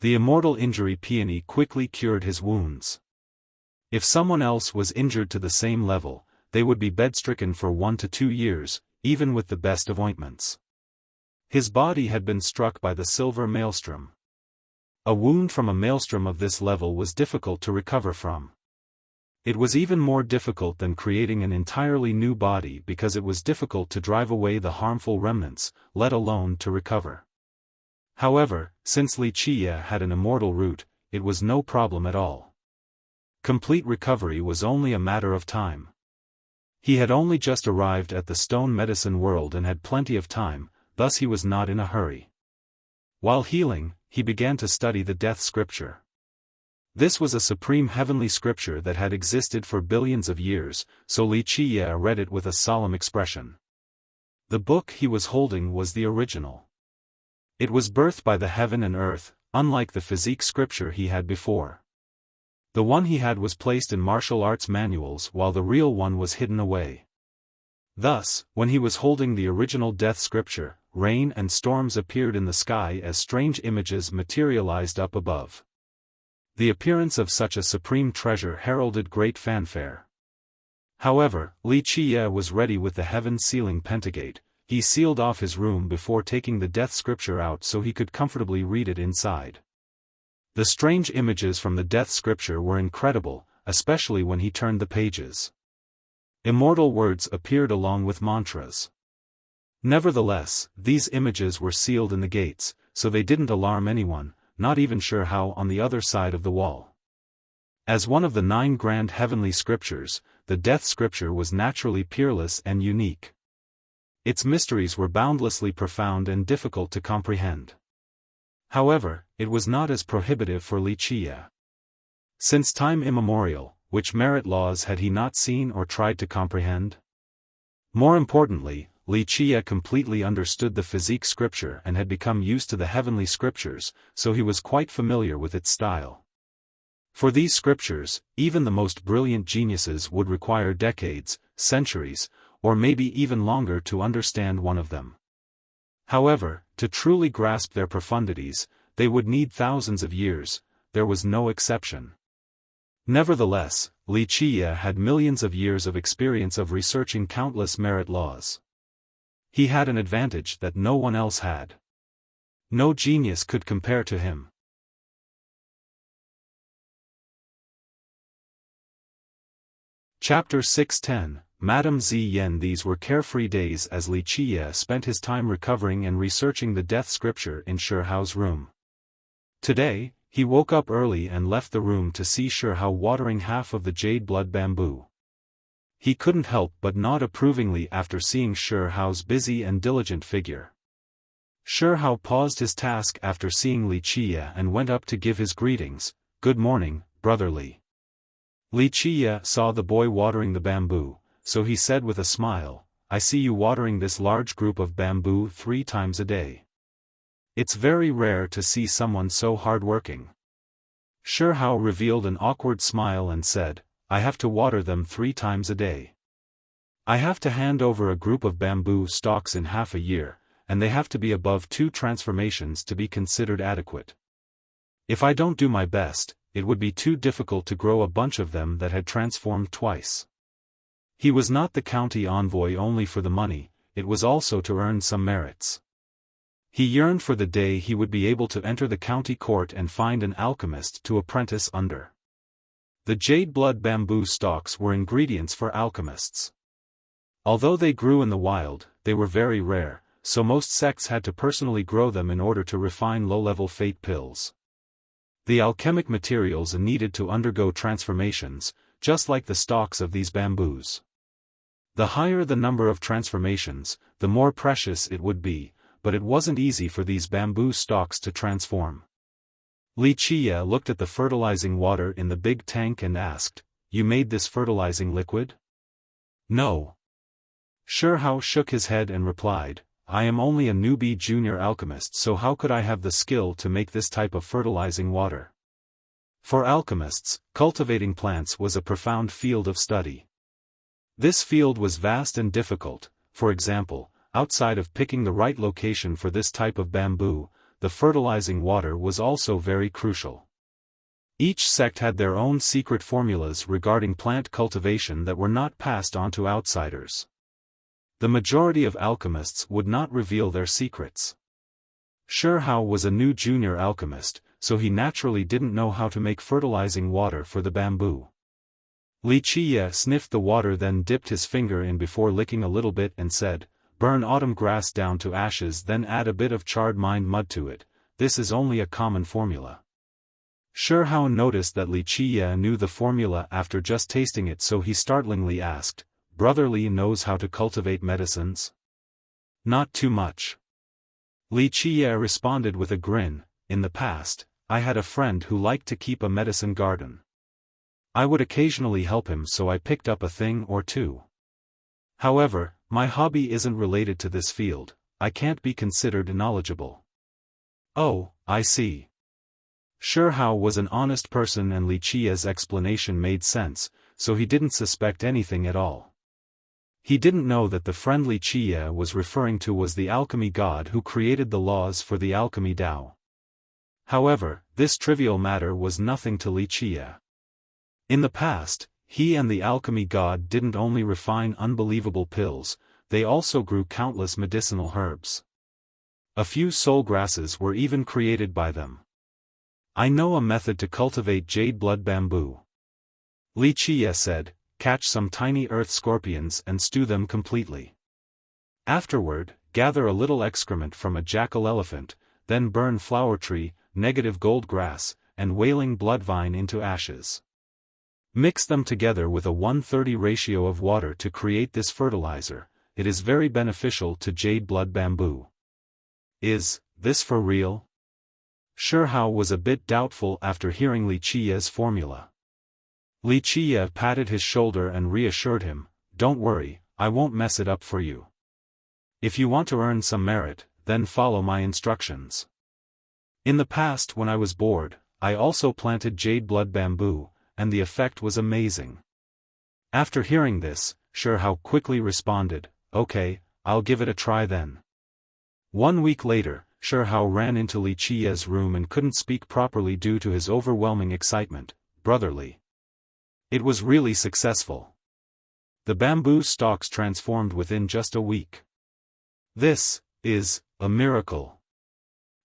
Speaker 1: The immortal injury peony quickly cured his wounds. If someone else was injured to the same level, they would be bedstricken for 1 to 2 years, even with the best of ointments. His body had been struck by the silver maelstrom. A wound from a maelstrom of this level was difficult to recover from. It was even more difficult than creating an entirely new body because it was difficult to drive away the harmful remnants, let alone to recover. However, since Li Qiye had an immortal root, it was no problem at all. Complete recovery was only a matter of time. He had only just arrived at the stone medicine world and had plenty of time, thus he was not in a hurry. While healing, he began to study the death scripture. This was a supreme heavenly scripture that had existed for billions of years, so Li Qiye read it with a solemn expression. The book he was holding was the original. It was birthed by the heaven and earth, unlike the physique scripture he had before. The one he had was placed in martial arts manuals while the real one was hidden away. Thus, when he was holding the original death scripture, rain and storms appeared in the sky as strange images materialized up above. The appearance of such a supreme treasure heralded great fanfare. However, Li Qiye was ready with the heaven-sealing pentagate. He sealed off his room before taking the death scripture out so he could comfortably read it inside. The strange images from the death scripture were incredible, especially when he turned the pages. Immortal words appeared along with mantras. Nevertheless, these images were sealed in the gates, so they didn't alarm anyone, not even Shi Hao on the other side of the wall. As one of the 9 grand heavenly scriptures, the death scripture was naturally peerless and unique. Its mysteries were boundlessly profound and difficult to comprehend. However, it was not as prohibitive for Li Qiye. Since time immemorial, which merit laws had he not seen or tried to comprehend? More importantly, Li Qiye completely understood the physique scripture and had become used to the heavenly scriptures, so he was quite familiar with its style. For these scriptures, even the most brilliant geniuses would require decades, centuries, or maybe even longer to understand one of them. However, to truly grasp their profundities, they would need thousands of years. There was no exception. Nevertheless, Li Qiye had millions of years of experience of researching countless merit laws. He had an advantage that no one else had. No genius could compare to him. Chapter 610, Madame Ziyan. These were carefree days as Li Qiye spent his time recovering and researching the death scripture in Shi Hao's room. Today, he woke up early and left the room to see Shi Hao watering half of the jade blood bamboo. He couldn't help but nod approvingly after seeing Shi Hao's busy and diligent figure. Shi Hao paused his task after seeing Li Qiye and went up to give his greetings. "Good morning, brother Li." Li Qiye saw the boy watering the bamboo, so he said with a smile, "I see you watering this large group of bamboo 3 times a day. It's very rare to see someone so hardworking." Shi Hao revealed an awkward smile and said, "I have to water them 3 times a day. I have to hand over a group of bamboo stalks in half a year, and they have to be above 2 transformations to be considered adequate. If I don't do my best, it would be too difficult to grow a bunch of them that had transformed twice." He was not the county envoy only for the money, it was also to earn some merits. He yearned for the day he would be able to enter the county court and find an alchemist to apprentice under. The jade blood bamboo stalks were ingredients for alchemists. Although they grew in the wild, they were very rare, so most sects had to personally grow them in order to refine low-level fate pills. The alchemic materials needed to undergo transformations, just like the stalks of these bamboos. The higher the number of transformations, the more precious it would be, but it wasn't easy for these bamboo stalks to transform. Li Qiye looked at the fertilizing water in the big tank and asked, "You made this fertilizing liquid?" "No." Shi Hao shook his head and replied, I am only a newbie junior alchemist, so how could I have the skill to make this type of fertilizing water? For alchemists, cultivating plants was a profound field of study. This field was vast and difficult. For example, outside of picking the right location for this type of bamboo, the fertilizing water was also very crucial. Each sect had their own secret formulas regarding plant cultivation that were not passed on to outsiders. The majority of alchemists would not reveal their secrets. Shihao was a new junior alchemist, so he naturally didn't know how to make fertilizing water for the bamboo. Wuxia sniffed the water, then dipped his finger in before licking a little bit and said, "Burn autumn grass down to ashes, then add a bit of charred mined mud to it. This is only a common formula." Shihao noticed that Wuxia knew the formula after just tasting it, so he startlingly asked, "Brother Li knows how to cultivate medicines?" "Not too much." Wuxia responded with a grin, "In the past, I had a friend who liked to keep a medicine garden. I would occasionally help him, so I picked up a thing or two. However, my hobby isn't related to this field. I can't be considered knowledgeable." "Oh, I see." Shihao was an honest person and Wuxia's explanation made sense, so he didn't suspect anything at all. He didn't know that the friend Wuxia was referring to was the alchemy god who created the laws for the alchemy Tao. However, this trivial matter was nothing to Wuxia. In the past, he and the alchemy god didn't only refine unbelievable pills, they also grew countless medicinal herbs. A few soul grasses were even created by them. "I know a method to cultivate jade blood bamboo," Wuxia said. "Catch some tiny earth scorpions and stew them completely. Afterward, gather a little excrement from a jackal elephant, then burn flower tree, negative gold grass, and wailing blood vine into ashes. Mix them together with a 1:30 ratio of water to create this fertilizer. It is very beneficial to jade blood bamboo." "Is this for real?" Shihao was a bit doubtful after hearing Wuxia's formula. Wuxia patted his shoulder and reassured him, "Don't worry, I won't mess it up for you. If you want to earn some merit, then follow my instructions. In the past when I was bored, I also planted jade blood bamboo, and the effect was amazing." After hearing this, Shihao quickly responded, "Okay, I'll give it a try then." 1 week later, Shihao ran into Wuxia's room and couldn't speak properly due to his overwhelming excitement. "Brotherly. It was really successful. The bamboo stalks transformed within just a week. This is a miracle.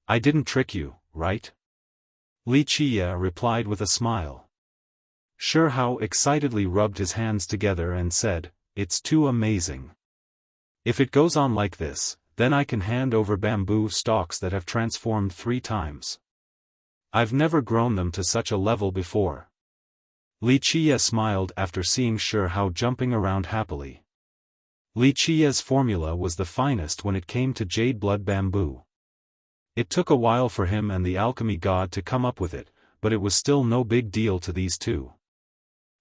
Speaker 1: I didn't trick you, right?" Wuxia replied with a smile. Shihao excitedly rubbed his hands together and said, "It's too amazing. If it goes on like this, then I can hand over bamboo stalks that have transformed 3 times. I've never grown them to such a level before." Wuxia smiled after seeing Shihao jumping around happily. Wuxia's formula was the finest when it came to jade blood bamboo. It took a while for him and the alchemy god to come up with it, but it was still no big deal to these two.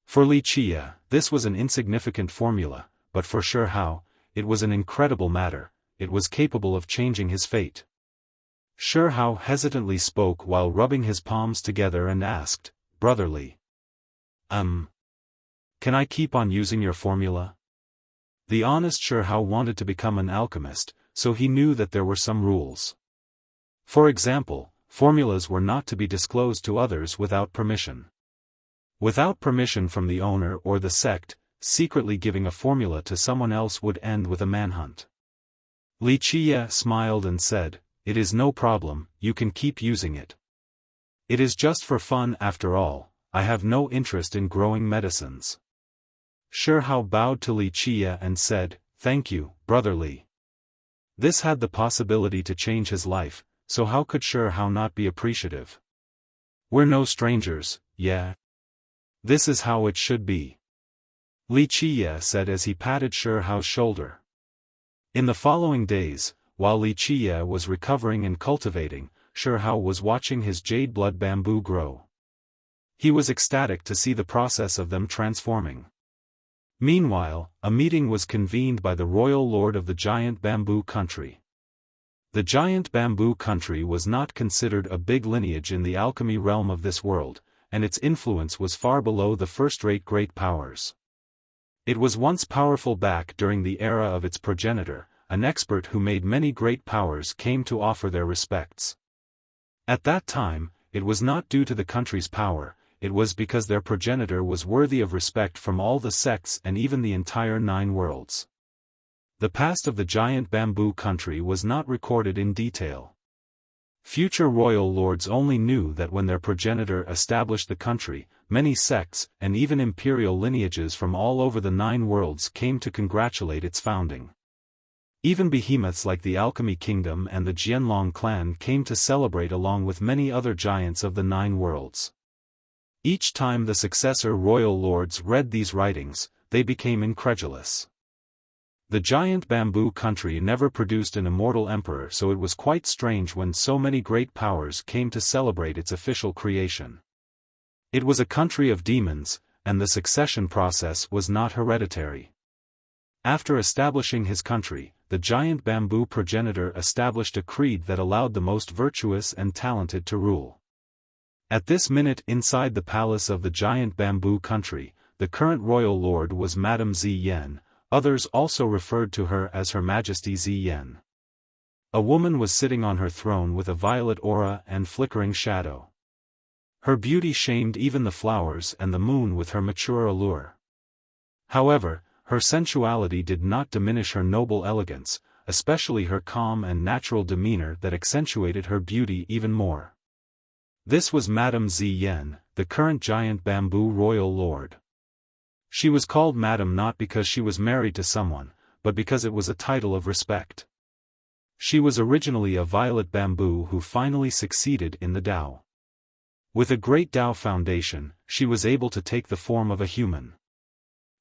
Speaker 1: For Wuxia, this was an insignificant formula, but for Shihao, it was an incredible matter. It was capable of changing his fate. Shihao hesitantly spoke while rubbing his palms together and asked, "Brotherly. Can I keep on using your formula?" The honest Shihao wanted to become an alchemist, so he knew that there were some rules. For example, formulas were not to be disclosed to others without permission. Without permission from the owner or the sect, secretly giving a formula to someone else would end with a manhunt. Wuxia smiled and said, "It is no problem, you can keep using it. It is just for fun after all. I have no interest in growing medicines." Shihao bowed to Wuxia and said, "Thank you, brotherly." This had the possibility to change his life, so how could Shihao not be appreciative? "We're no strangers, yeah? This is how it should be," Wuxia said as he patted Shihao's shoulder. In the following days, while Wuxia was recovering and cultivating, Shihao was watching his jade blood bamboo grow. He was ecstatic to see the process of them transforming. Meanwhile, a meeting was convened by the royal lord of the giant bamboo country. The giant bamboo country was not considered a big lineage in the alchemy realm of this world, and its influence was far below the first-rate great powers. It was once powerful back during the era of its progenitor, an expert who made many great powers came to offer their respects. At that time, it was not due to the country's power, it was because their progenitor was worthy of respect from all the sects and even the entire 9 worlds. The past of the giant bamboo country was not recorded in detail. Future royal lords only knew that when their progenitor established the country, many sects, and even imperial lineages from all over the 9 worlds came to congratulate its founding. Even behemoths like the Alchemy Kingdom and the Jianlong clan came to celebrate along with many other giants of the 9 worlds. Each time the successor royal lords read these writings, they became incredulous. The giant bamboo country never produced an immortal emperor, so it was quite strange when so many great powers came to celebrate its official creation. It was a country of demons, and the succession process was not hereditary. After establishing his country, the giant bamboo progenitor established a creed that allowed the most virtuous and talented to rule. At this minute inside the palace of the giant bamboo country, the current royal lord was Madame Ziyan. Others also referred to her as Her Majesty Ziyan. A woman was sitting on her throne with a violet aura and flickering shadow. Her beauty shamed even the flowers and the moon with her mature allure. However, her sensuality did not diminish her noble elegance, especially her calm and natural demeanor that accentuated her beauty even more. This was Madame Ziyan, the current giant bamboo royal lord. She was called Madam not because she was married to someone, but because it was a title of respect. She was originally a violet bamboo who finally succeeded in the Tao. With a great Tao foundation, she was able to take the form of a human.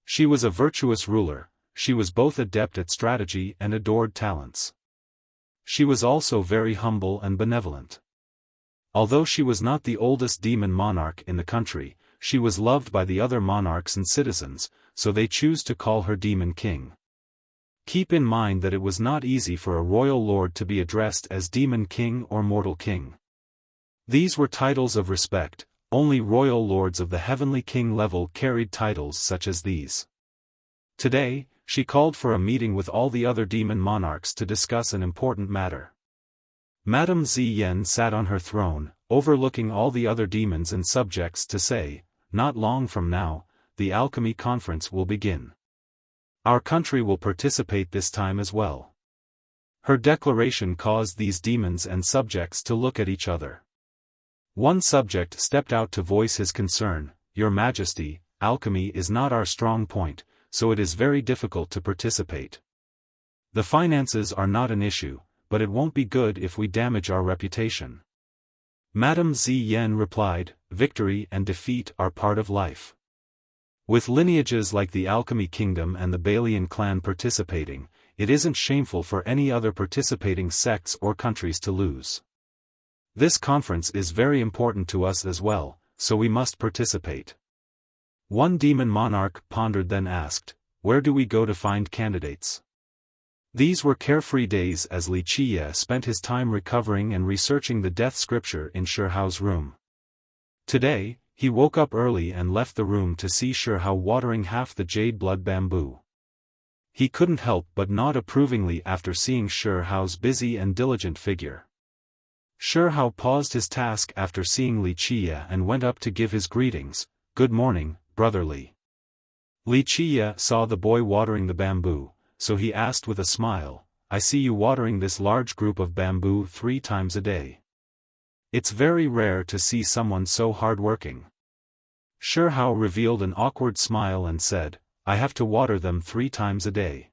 Speaker 1: She was a virtuous ruler, she was both adept at strategy and adored talents. She was also very humble and benevolent. Although she was not the oldest demon monarch in the country, she was loved by the other monarchs and citizens, so they choose to call her Demon King. Keep in mind that it was not easy for a royal lord to be addressed as Demon King or Mortal King. These were titles of respect, only royal lords of the Heavenly King level carried titles such as these. Today, she called for a meeting with all the other demon monarchs to discuss an important matter. Madame Ziyan sat on her throne, overlooking all the other demons and subjects to say, "Not long from now, the alchemy conference will begin. Our country will participate this time as well." Her declaration caused these demons and subjects to look at each other. One subject stepped out to voice his concern, "Your Majesty, alchemy is not our strong point, so it is very difficult to participate. The finances are not an issue, but it won't be good if we damage our reputation." Madame Ziyan replied, "Victory and defeat are part of life. With lineages like the Alchemy Kingdom and the Balian clan participating, it isn't shameful for any other participating sects or countries to lose. This conference is very important to us as well, so we must participate." One demon monarch pondered then asked, "Where do we go to find candidates?" These were carefree days as Wuxia spent his time recovering and researching the death scripture in Shihao's room. Today, he woke up early and left the room to see Shihao watering half the jade blood bamboo. He couldn't help but nod approvingly after seeing Shihao's busy and diligent figure. Shihao paused his task after seeing Wuxia and went up to give his greetings, "Good morning, brotherly." Wuxia saw the boy watering the bamboo, so he asked with a smile, "I see you watering this large group of bamboo 3 times a day. It's very rare to see someone so hardworking." Shihao revealed an awkward smile and said, "I have to water them 3 times a day.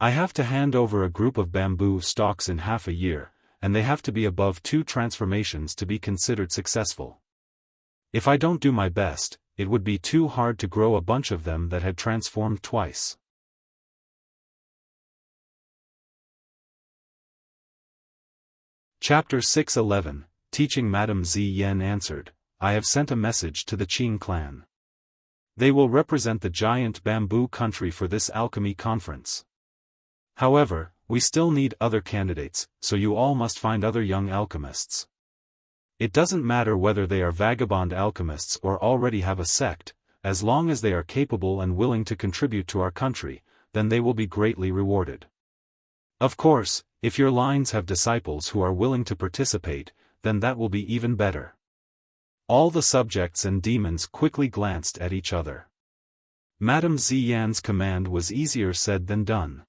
Speaker 1: I have to hand over a group of bamboo stalks in half a year, and they have to be above 2 transformations to be considered successful. If I don't do my best, it would be too hard to grow a bunch of them that had transformed twice." Chapter 611, Teaching Madame Ziyan answered, "I have sent a message to the Qing clan. They will represent the giant bamboo country for this alchemy conference. However, we still need other candidates, so you all must find other young alchemists. It doesn't matter whether they are vagabond alchemists or already have a sect, as long as they are capable and willing to contribute to our country, then they will be greatly rewarded. Of course, if your lines have disciples who are willing to participate, then that will be even better. All the subjects and demons quickly glanced at each other. Madame Ziyan's command was easier said than done.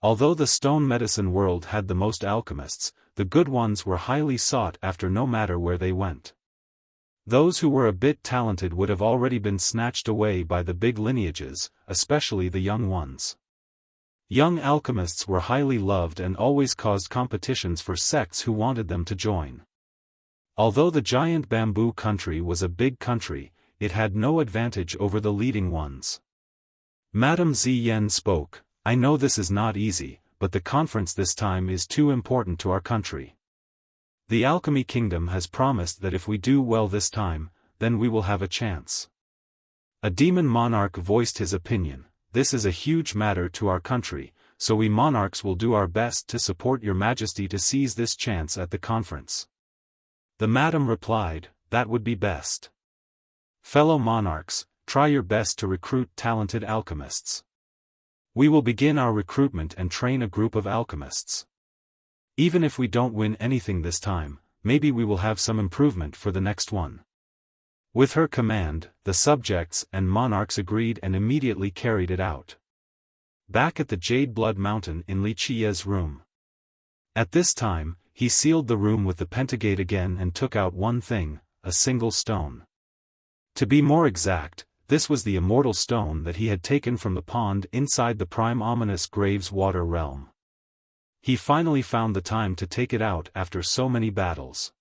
Speaker 1: Although the stone medicine world had the most alchemists, the good ones were highly sought after no matter where they went. Those who were a bit talented would have already been snatched away by the big lineages, especially the young ones. Young alchemists were highly loved and always caused competitions for sects who wanted them to join. Although the giant bamboo country was a big country, it had no advantage over the leading ones. Madame Ziyan spoke, "I know this is not easy, but the conference this time is too important to our country. The Alchemy Kingdom has promised that if we do well this time, then we will have a chance." A demon monarch voiced his opinion, "This is a huge matter to our country, so we monarchs will do our best to support your majesty to seize this chance at the conference." The madam replied, "That would be best. Fellow monarchs, try your best to recruit talented alchemists. We will begin our recruitment and train a group of alchemists. Even if we don't win anything this time, maybe we will have some improvement for the next one." With her command, the subjects and monarchs agreed and immediately carried it out. Back at the Jade Blood Mountain in Li Qiye's room. At this time, he sealed the room with the pentagate again and took out one thing, a single stone. To be more exact, this was the immortal stone that he had taken from the pond inside the prime ominous Graves Water realm. He finally found the time to take it out after so many battles.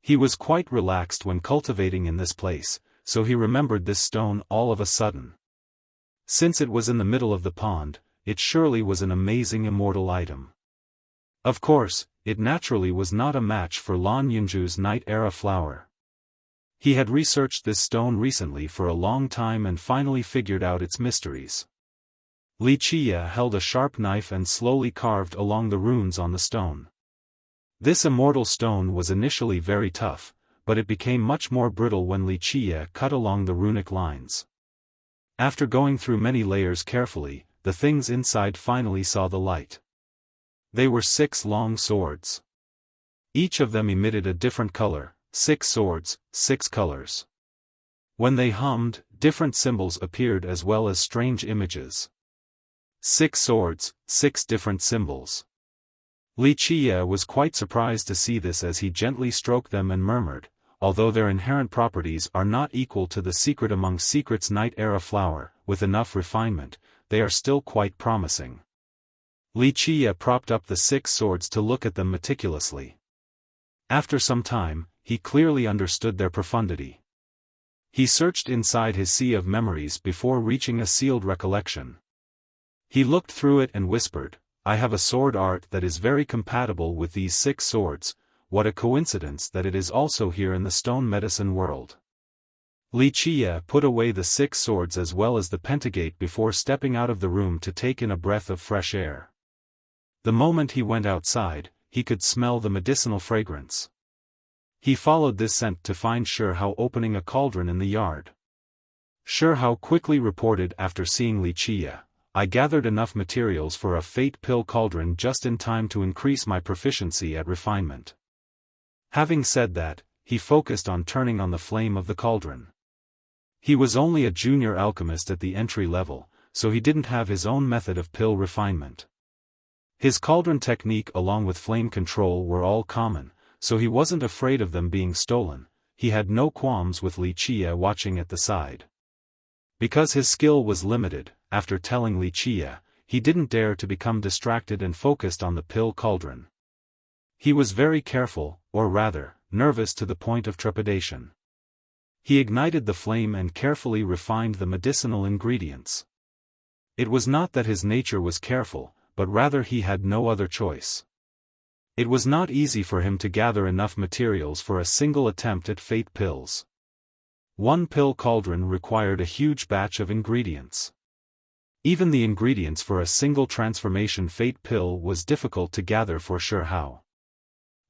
Speaker 1: He was quite relaxed when cultivating in this place, so he remembered this stone all of a sudden. Since it was in the middle of the pond, it surely was an amazing immortal item. Of course, it naturally was not a match for Lan Yunju's Night Era flower. He had researched this stone recently for a long time and finally figured out its mysteries. Li Qiye held a sharp knife and slowly carved along the runes on the stone. This immortal stone was initially very tough, but it became much more brittle when Li Qiye cut along the runic lines. After going through many layers carefully, the things inside finally saw the light. They were 6 long swords. Each of them emitted a different color, 6 swords, 6 colors. When they hummed, different symbols appeared as well as strange images. 6 swords, 6 different symbols. Li Qiye was quite surprised to see this as he gently stroked them and murmured, "Although their inherent properties are not equal to the secret among secrets Night Era flower, with enough refinement, they are still quite promising." Li Qiye propped up the 6 swords to look at them meticulously. After some time, he clearly understood their profundity. He searched inside his sea of memories before reaching a sealed recollection. He looked through it and whispered, "I have a sword art that is very compatible with these 6 swords, what a coincidence that it is also here in the stone medicine world." Li Qiye put away the 6 swords as well as the pentagate before stepping out of the room to take in a breath of fresh air. The moment he went outside, he could smell the medicinal fragrance. He followed this scent to find Shihao opening a cauldron in the yard. Shihao quickly reported after seeing Li Qiye, "I gathered enough materials for a fate pill cauldron just in time to increase my proficiency at refinement." Having said that, he focused on turning on the flame of the cauldron. He was only a junior alchemist at the entry level, so he didn't have his own method of pill refinement. His cauldron technique along with flame control were all common, so he wasn't afraid of them being stolen. He had no qualms with Li Qiye watching at the side. Because his skill was limited, after telling Li Qiye, he didn't dare to become distracted and focused on the pill cauldron. He was very careful, or rather, nervous to the point of trepidation. He ignited the flame and carefully refined the medicinal ingredients. It was not that his nature was careful, but rather he had no other choice. It was not easy for him to gather enough materials for a single attempt at fate pills. One pill cauldron required a huge batch of ingredients. Even the ingredients for a single transformation fate pill was difficult to gather for Shi Hao.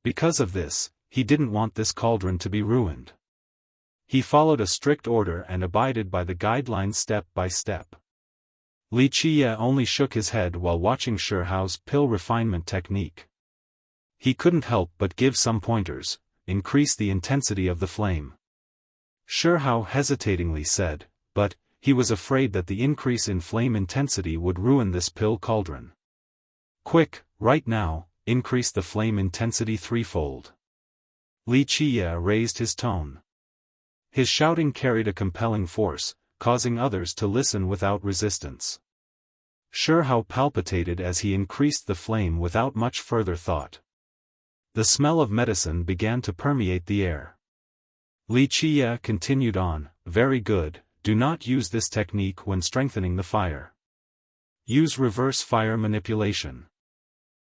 Speaker 1: Because of this, he didn't want this cauldron to be ruined. He followed a strict order and abided by the guidelines step by step. Li Qiye only shook his head while watching Shi Hao's pill refinement technique. He couldn't help but give some pointers. Increase the intensity of the flame. Shi Hao hesitatingly said, but he was afraid that the increase in flame intensity would ruin this pill cauldron. Quick, right now, increase the flame intensity threefold. Li Qiye raised his tone. His shouting carried a compelling force, causing others to listen without resistance. Shi Hao palpitated as he increased the flame without much further thought. The smell of medicine began to permeate the air. Li Qiye continued on, very good, do not use this technique when strengthening the fire. Use reverse fire manipulation.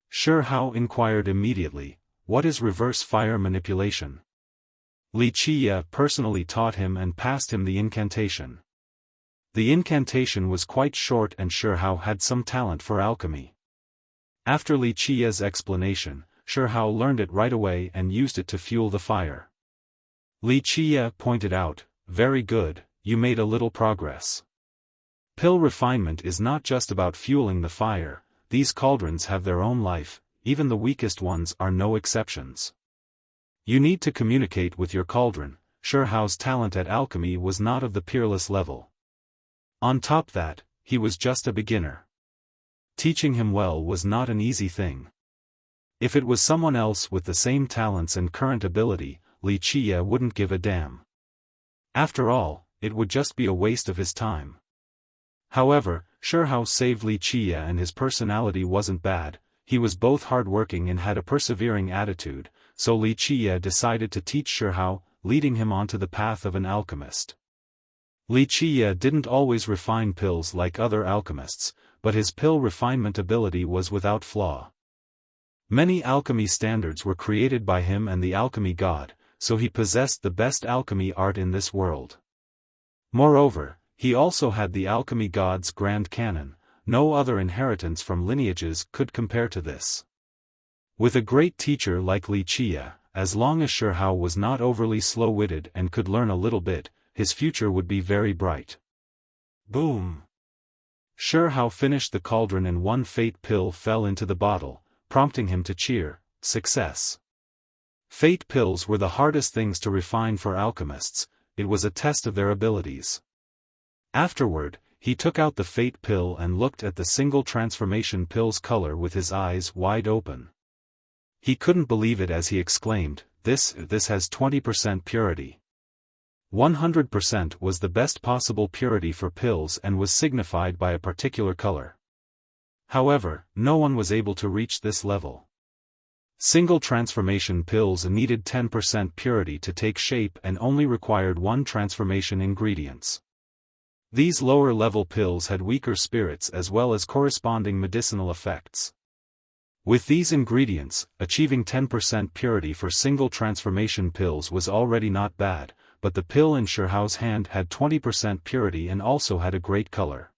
Speaker 1: Shi Hao inquired immediately, what is reverse fire manipulation? Li Qiye personally taught him and passed him the incantation. The incantation was quite short and Shi Hao had some talent for alchemy. After Li Qiye's explanation, Shi Hao learned it right away and used it to fuel the fire. Li Qiye pointed out, very good, you made a little progress. Pill refinement is not just about fueling the fire, these cauldrons have their own life, even the weakest ones are no exceptions. You need to communicate with your cauldron. Shi Hao's talent at alchemy was not of the peerless level. On top that, he was just a beginner. Teaching him well was not an easy thing. If it was someone else with the same talents and current ability, Li Qiye wouldn't give a damn. After all, it would just be a waste of his time. However, Shi Hao saved Li Qiye and his personality wasn't bad, he was both hardworking and had a persevering attitude, so Li Qiye decided to teach Shi Hao, leading him onto the path of an alchemist. Li Qiye didn't always refine pills like other alchemists, but his pill refinement ability was without flaw. Many alchemy standards were created by him and the alchemy god, so he possessed the best alchemy art in this world. Moreover, he also had the alchemy god's grand canon, no other inheritance from lineages could compare to this. With a great teacher like Li Qiye, as long as Shi Hao was not overly slow-witted and could learn a little bit, his future would be very bright. Boom! Shi Hao finished the cauldron and one fate pill fell into the bottle, prompting him to cheer, success. Fate pills were the hardest things to refine for alchemists, it was a test of their abilities. Afterward, he took out the fate pill and looked at the single transformation pill's color with his eyes wide open. He couldn't believe it as he exclaimed, this has 20% purity. 100% was the best possible purity for pills and was signified by a particular color. However, no one was able to reach this level. Single transformation pills needed 10% purity to take shape and only required one transformation ingredients. These lower-level pills had weaker spirits as well as corresponding medicinal effects. With these ingredients, achieving 10% purity for single transformation pills was already not bad, but the pill in Shi Hao's hand had 20% purity and also had a great color.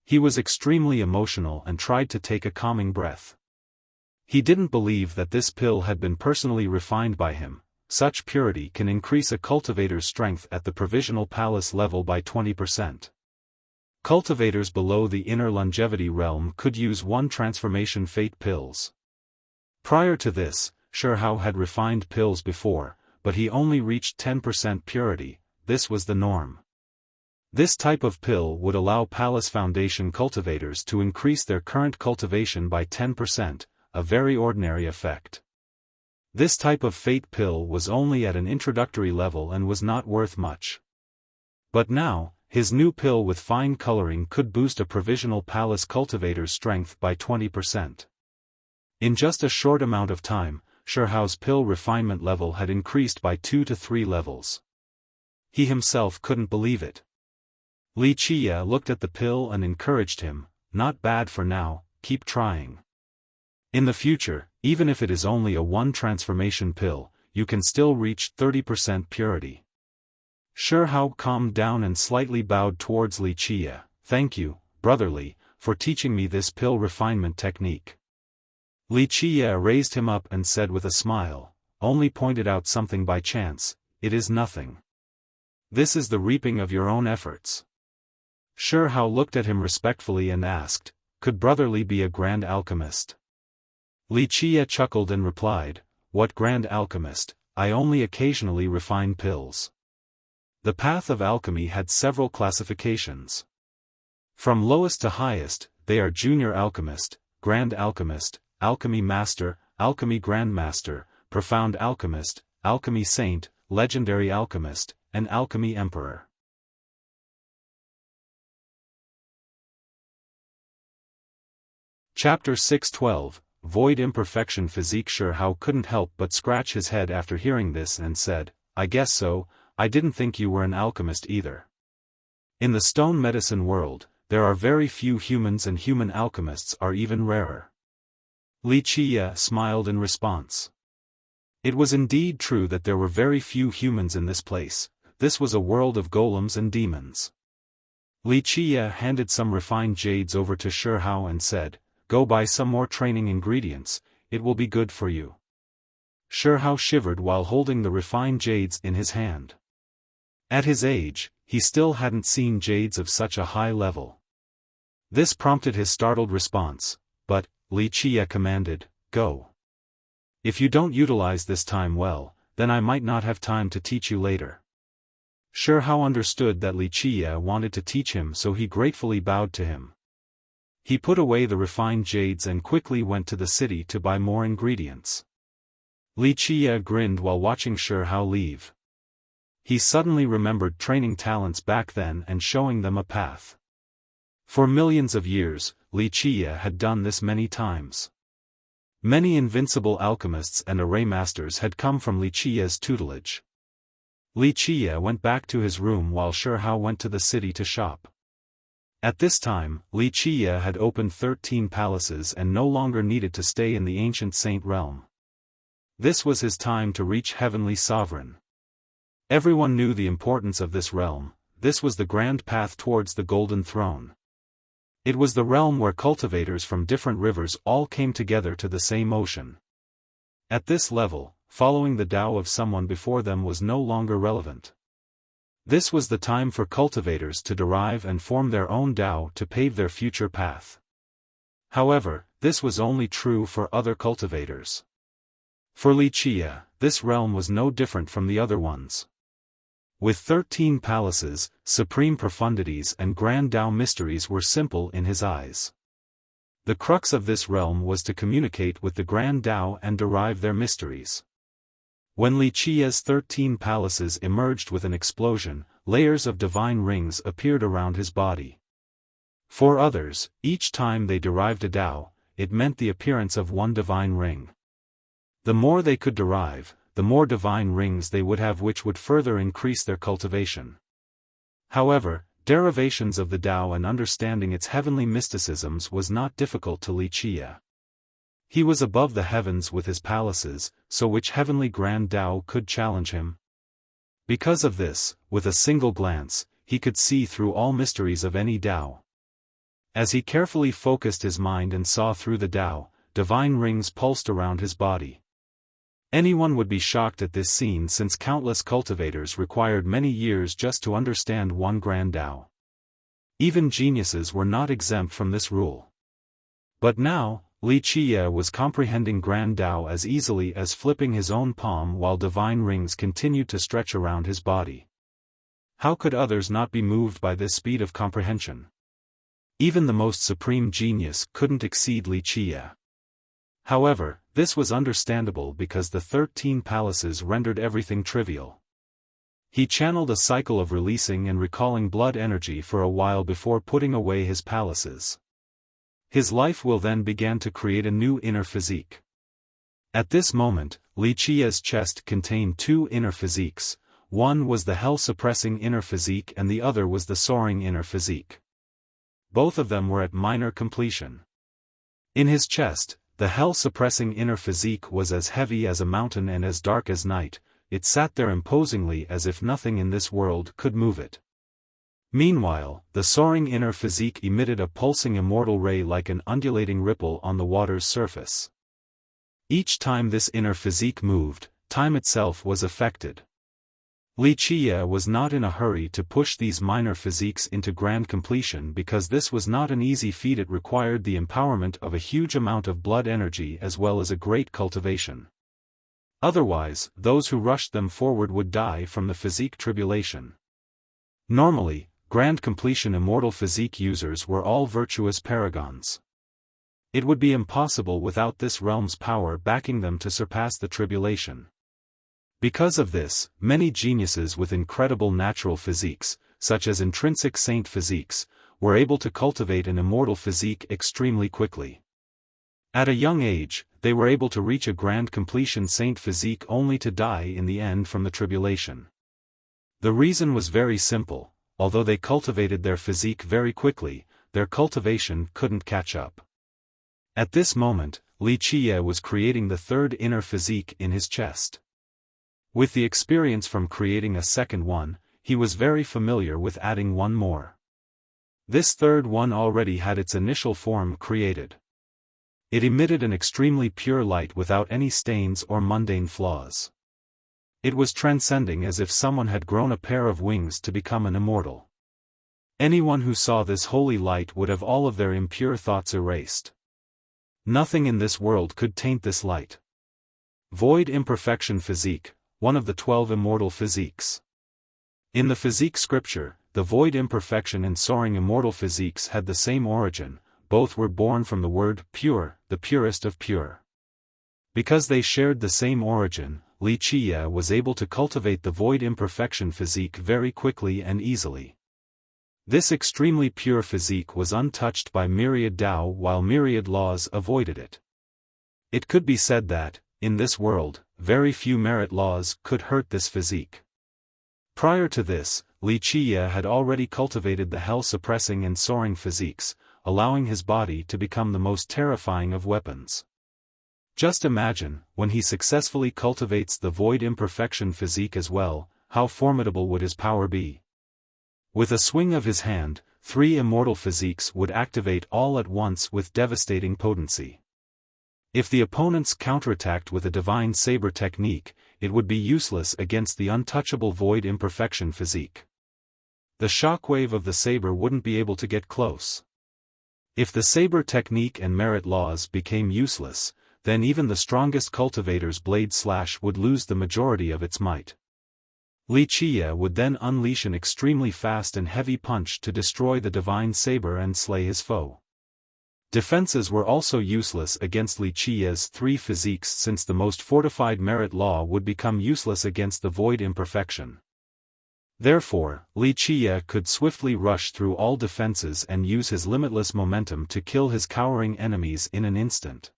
Speaker 1: He was extremely emotional and tried to take a calming breath. He didn't believe that this pill had been personally refined by him. Such purity can increase a cultivator's strength at the provisional palace level by 20%. Cultivators below the inner longevity realm could use one transformation fate pills. Prior to this, Shi Hao had refined pills before, but he only reached 10% purity, this was the norm. This type of pill would allow Palace Foundation cultivators to increase their current cultivation by 10%, a very ordinary effect. This type of fate pill was only at an introductory level and was not worth much. But now, his new pill with fine coloring could boost a provisional palace cultivator's strength by 20%. In just a short amount of time, Shi Hao's pill refinement level had increased by 2 to 3 levels. He himself couldn't believe it. Li Qiye looked at the pill and encouraged him, not bad for now, keep trying. In the future, even if it is only a one transformation pill, you can still reach 30% purity. Shi Hao calmed down and slightly bowed towards Li Qiye, thank you, brotherly, for teaching me this pill refinement technique. Li Qiye raised him up and said with a smile, only pointed out something by chance, it is nothing. This is the reaping of your own efforts. Shi Hao looked at him respectfully and asked, could brotherly be a grand alchemist? Li Qiye chuckled and replied, what grand alchemist, I only occasionally refine pills. The path of alchemy had several classifications. From lowest to highest, they are junior alchemist, grand alchemist, alchemy master, alchemy grandmaster, profound alchemist, alchemy saint, legendary alchemist, and alchemy emperor. Chapter 612, Void Imperfection Physique. Shi Hao couldn't help but scratch his head after hearing this and said, I guess so, I didn't think you were an alchemist either. In the stone medicine world, there are very few humans, and human alchemists are even rarer. Li Qiye smiled in response. It was indeed true that there were very few humans in this place. This was a world of golems and demons. Li Qiye handed some refined jades over to Shi Hao and said, go buy some more training ingredients, it will be good for you. Shi Hao shivered while holding the refined jades in his hand. At his age, he still hadn't seen jades of such a high level. This prompted his startled response, but, Li Qiye commanded, go. If you don't utilize this time well, then I might not have time to teach you later. Shi Hao understood that Li Qiye wanted to teach him, so he gratefully bowed to him. He put away the refined jades and quickly went to the city to buy more ingredients. Li Qiye grinned while watching Shi Hao leave. He suddenly remembered training talents back then and showing them a path. For millions of years, Li Qiye had done this many times. Many invincible alchemists and array masters had come from Li Qiye's tutelage. Li Qiye went back to his room while Shi Hao went to the city to shop. At this time, Li Qiye had opened 13 palaces and no longer needed to stay in the ancient saint realm. This was his time to reach heavenly sovereign. Everyone knew the importance of this realm. This was the grand path towards the golden throne. It was the realm where cultivators from different rivers all came together to the same ocean. At this level, following the Tao of someone before them was no longer relevant. This was the time for cultivators to derive and form their own Tao to pave their future path. However, this was only true for other cultivators. For Li Qiye, this realm was no different from the other ones. With 13 palaces, supreme profundities and grand Tao mysteries were simple in his eyes. The crux of this realm was to communicate with the grand Tao and derive their mysteries. When Li Qiye's 13 palaces emerged with an explosion, layers of divine rings appeared around his body. For others, each time they derived a Tao, it meant the appearance of one divine ring. The more they could derive, the more divine rings they would have, which would further increase their cultivation. However, derivations of the Tao and understanding its heavenly mysticisms was not difficult to Li Qiye. He was above the heavens with his palaces, so which heavenly grand Tao could challenge him? Because of this, with a single glance, he could see through all mysteries of any Tao. As he carefully focused his mind and saw through the Tao, divine rings pulsed around his body. Anyone would be shocked at this scene, since countless cultivators required many years just to understand one grand Tao. Even geniuses were not exempt from this rule. But now, Li Qiye was comprehending grand Tao as easily as flipping his own palm while divine rings continued to stretch around his body. How could others not be moved by this speed of comprehension? Even the most supreme genius couldn't exceed Li Qiye. However, this was understandable because the 13 palaces rendered everything trivial. He channeled a cycle of releasing and recalling blood energy for a while before putting away his palaces. His life will then began to create a new inner physique. At this moment, Li Qiye's chest contained two inner physiques. One was the hell-suppressing inner physique and the other was the soaring inner physique. Both of them were at minor completion. In his chest, the hell-suppressing inner physique was as heavy as a mountain and as dark as night. It sat there imposingly as if nothing in this world could move it. Meanwhile, the soaring inner physique emitted a pulsing immortal ray like an undulating ripple on the water's surface. Each time this inner physique moved, time itself was affected. Wuxia was not in a hurry to push these minor physiques into grand completion because this was not an easy feat. It required the empowerment of a huge amount of blood energy as well as a great cultivation. Otherwise, those who rushed them forward would die from the physique tribulation. Normally, grand completion immortal physique users were all virtuous paragons. It would be impossible without this realm's power backing them to surpass the tribulation. Because of this, many geniuses with incredible natural physiques, such as intrinsic saint physiques, were able to cultivate an immortal physique extremely quickly. At a young age, they were able to reach a grand completion saint physique only to die in the end from the tribulation. The reason was very simple: although they cultivated their physique very quickly, their cultivation couldn't catch up. At this moment, Wuxia was creating the third inner physique in his chest. With the experience from creating a second one, he was very familiar with adding one more. This third one already had its initial form created. It emitted an extremely pure light without any stains or mundane flaws. It was transcending, as if someone had grown a pair of wings to become an immortal. Anyone who saw this holy light would have all of their impure thoughts erased. Nothing in this world could taint this light. Void imperfection physique, one of the 12 immortal physiques. In the physique scripture, the void imperfection and soaring immortal physiques had the same origin. Both were born from the word pure, the purest of pure. Because they shared the same origin, Wuxia was able to cultivate the void imperfection physique very quickly and easily. This extremely pure physique was untouched by myriad Tao, while myriad laws avoided it. It could be said that, in this world, very few merit laws could hurt this physique. Prior to this, Wuxia had already cultivated the hell-suppressing and soaring physiques, allowing his body to become the most terrifying of weapons. Just imagine, when he successfully cultivates the void imperfection physique as well, how formidable would his power be. With a swing of his hand, 3 immortal physiques would activate all at once with devastating potency. If the opponents counterattacked with a divine saber technique, it would be useless against the untouchable void imperfection physique. The shockwave of the saber wouldn't be able to get close. If the saber technique and merit laws became useless, then even the strongest cultivator's blade slash would lose the majority of its might. Wuxia would then unleash an extremely fast and heavy punch to destroy the divine saber and slay his foe. Defenses were also useless against Wuxia's 3 physiques, since the most fortified merit law would become useless against the void imperfection. Therefore, Wuxia could swiftly rush through all defenses and use his limitless momentum to kill his cowering enemies in an instant.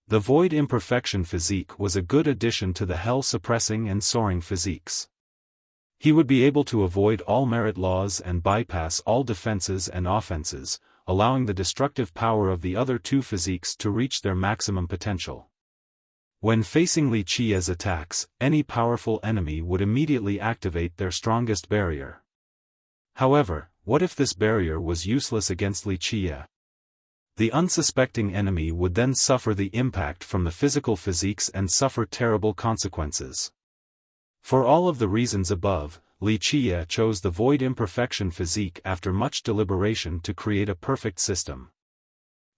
Speaker 1: The void imperfection physique was a good addition to the hell-suppressing and soaring physiques. He would be able to avoid all merit laws and bypass all defenses and offenses, allowing the destructive power of the other 2 physiques to reach their maximum potential. When facing Wuxia's attacks, any powerful enemy would immediately activate their strongest barrier. However, what if this barrier was useless against Wuxia? The unsuspecting enemy would then suffer the impact from the physical physiques and suffer terrible consequences. For all of the reasons above, Wuxia chose the void imperfection physique after much deliberation to create a perfect system.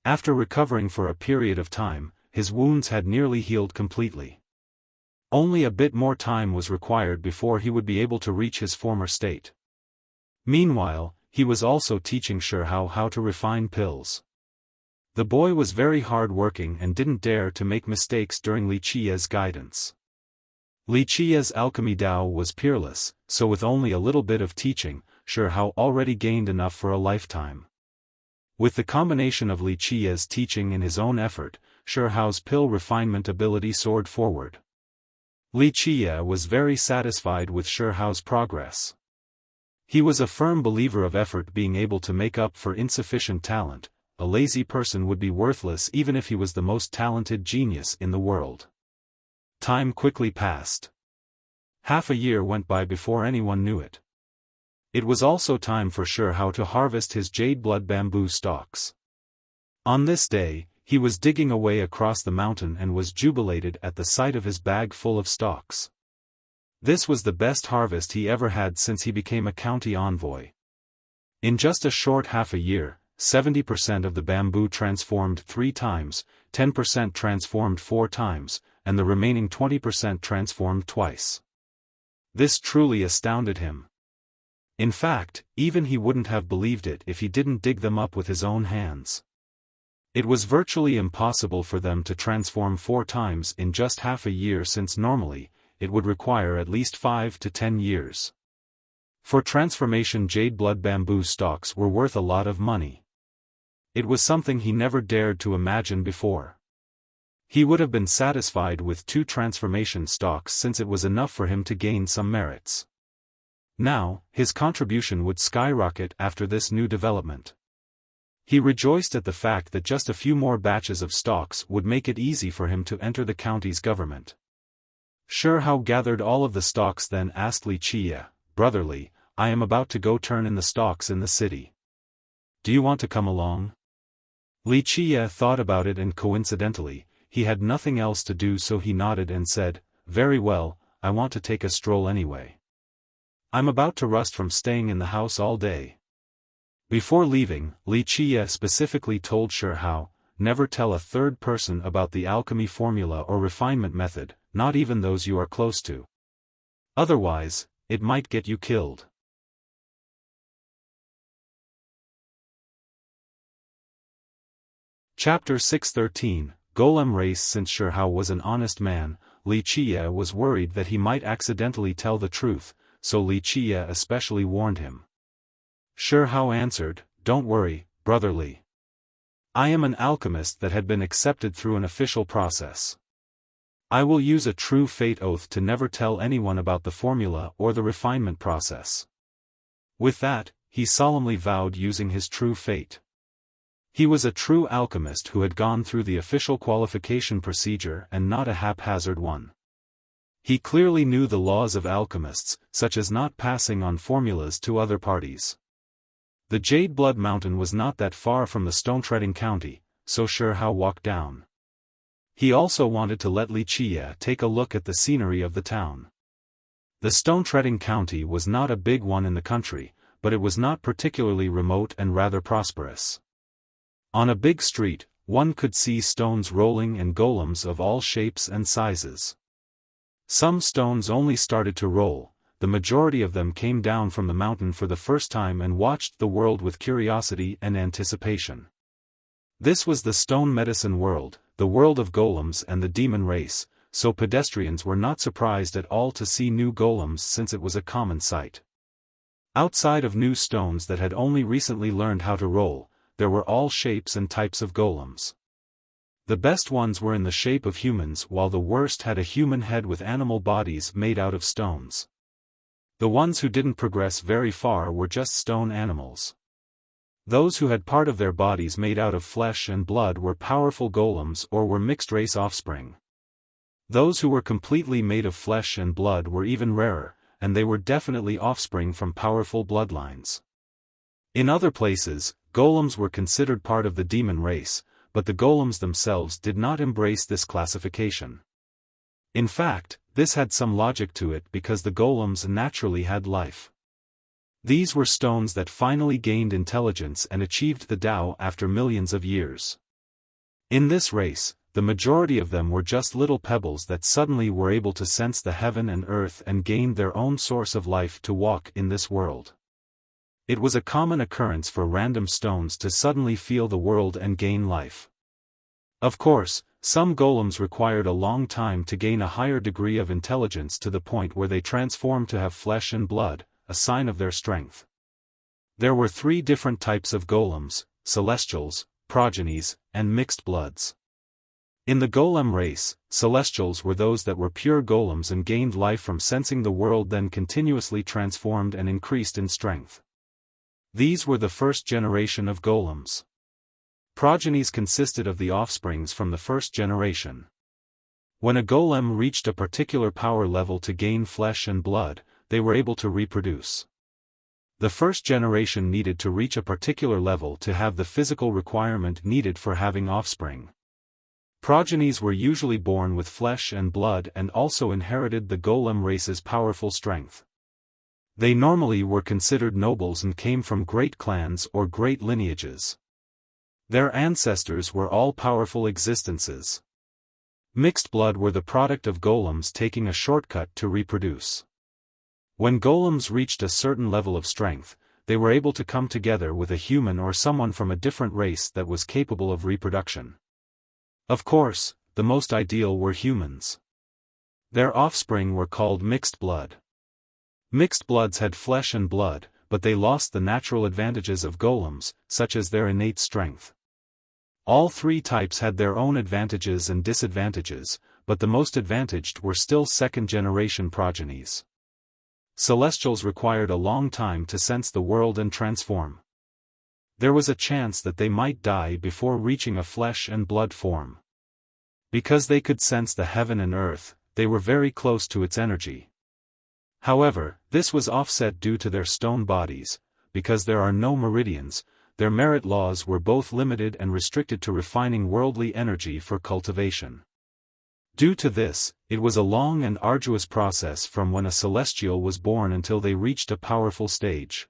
Speaker 1: After recovering for a period of time, his wounds had nearly healed completely. Only a bit more time was required before he would be able to reach his former state. Meanwhile, he was also teaching Xiaofan how to refine pills. The boy was very hard-working and didn't dare to make mistakes during Wuxia's guidance. Wuxia's alchemy Tao was peerless, so with only a little bit of teaching, Xiaofan already gained enough for a lifetime. With the combination of Wuxia's teaching and his own effort, Xiaofan's pill refinement ability soared forward. Wuxia was very satisfied with Xiaofan's progress. He was a firm believer of effort being able to make up for insufficient talent. A lazy person would be worthless even if he was the most talented genius in the world. Time quickly passed. Half a year went by before anyone knew it. It was also time for Xiaofan to harvest his jade blood bamboo stalks. On this day, he was digging away across the mountain and was jubilated at the sight of his bag full of stalks. This was the best harvest he ever had since he became a county envoy. In just a short half a year, 70% of the bamboo transformed 3 times, 10% transformed 4 times, and the remaining 20% transformed twice. This truly astounded him. In fact, even he wouldn't have believed it if he didn't dig them up with his own hands. It was virtually impossible for them to transform 4 times in just half a year, since normally, it would require at least 5 to 10 years. For transformation, jade blood bamboo stalks were worth a lot of money. It was something he never dared to imagine before. He would have been satisfied with 2 transformation stalks, since it was enough for him to gain some merits. Now, his contribution would skyrocket after this new development. He rejoiced at the fact that just a few more batches of stalks would make it easy for him to enter the county's government. Xiaofan gathered all of the stalks, then asked Wuxia, "Brotherly, I am about to go turn in the stalks in the city. Do you want to come along?" Wuxia thought about it, and coincidentally, he had nothing else to do, so he nodded and said, "Very well, I want to take a stroll anyway. I'm about to rust from staying in the house all day." Before leaving, Wuxia specifically told Xiaofan, "Never tell a third person about the alchemy formula or refinement method, not even those you are close to. Otherwise, it might get you killed." Chapter 613, Golem Race. Since Xiaofan was an honest man, Wuxia was worried that he might accidentally tell the truth, so Wuxia especially warned him. Xiaofan answered, "Don't worry, brotherly. I am an alchemist that had been accepted through an official process. I will use a true fate oath to never tell anyone about the formula or the refinement process." With that, he solemnly vowed using his true fate. He was a true alchemist who had gone through the official qualification procedure and not a haphazard one. He clearly knew the laws of alchemists, such as not passing on formulas to other parties. The Jade Blood Mountain was not that far from the stone-treading county, so Xiaofan walked down. He also wanted to let Wuxia take a look at the scenery of the town. The stone-treading county was not a big one in the country, but it was not particularly remote and rather prosperous. On a big street, one could see stones rolling and golems of all shapes and sizes. Some stones only started to roll, the majority of them came down from the mountain for the first time and watched the world with curiosity and anticipation. This was the stone medicine world, the world of golems and the demon race, so pedestrians were not surprised at all to see new golems, since it was a common sight. Outside of new stones that had only recently learned how to roll, there were all shapes and types of golems. The best ones were in the shape of humans, while the worst had a human head with animal bodies made out of stones. The ones who didn't progress very far were just stone animals. Those who had part of their bodies made out of flesh and blood were powerful golems or were mixed-race offspring. Those who were completely made of flesh and blood were even rarer, and they were definitely offspring from powerful bloodlines. In other places, golems were considered part of the demon race, but the golems themselves did not embrace this classification. In fact, this had some logic to it because the golems naturally had life. These were stones that finally gained intelligence and achieved the Tao after millions of years. In this race, the majority of them were just little pebbles that suddenly were able to sense the heaven and earth and gained their own source of life to walk in this world. It was a common occurrence for random stones to suddenly feel the world and gain life. Of course, some golems required a long time to gain a higher degree of intelligence to the point where they transformed to have flesh and blood, a sign of their strength. There were 3 different types of golems: celestials, progenies, and mixed bloods. In the golem race, celestials were those that were pure golems and gained life from sensing the world, then continuously transformed and increased in strength. These were the first generation of golems. Progenies consisted of the offsprings from the first generation. When a golem reached a particular power level to gain flesh and blood, they were able to reproduce. The first generation needed to reach a particular level to have the physical requirement needed for having offspring. Progenies were usually born with flesh and blood and also inherited the golem race's powerful strength. They normally were considered nobles and came from great clans or great lineages. Their ancestors were all powerful existences. Mixed blood were the product of golems taking a shortcut to reproduce. When golems reached a certain level of strength, they were able to come together with a human or someone from a different race that was capable of reproduction. Of course, the most ideal were humans. Their offspring were called mixed blood. Mixed bloods had flesh and blood, but they lost the natural advantages of golems, such as their innate strength. All three types had their own advantages and disadvantages, but the most advantaged were still second-generation progenies. Celestials required a long time to sense the world and transform. There was a chance that they might die before reaching a flesh and blood form. Because they could sense the heaven and earth, they were very close to its energy. However, this was offset due to their stone bodies. Because there are no meridians, their merit laws were both limited and restricted to refining worldly energy for cultivation. Due to this, it was a long and arduous process from when a celestial was born until they reached a powerful stage.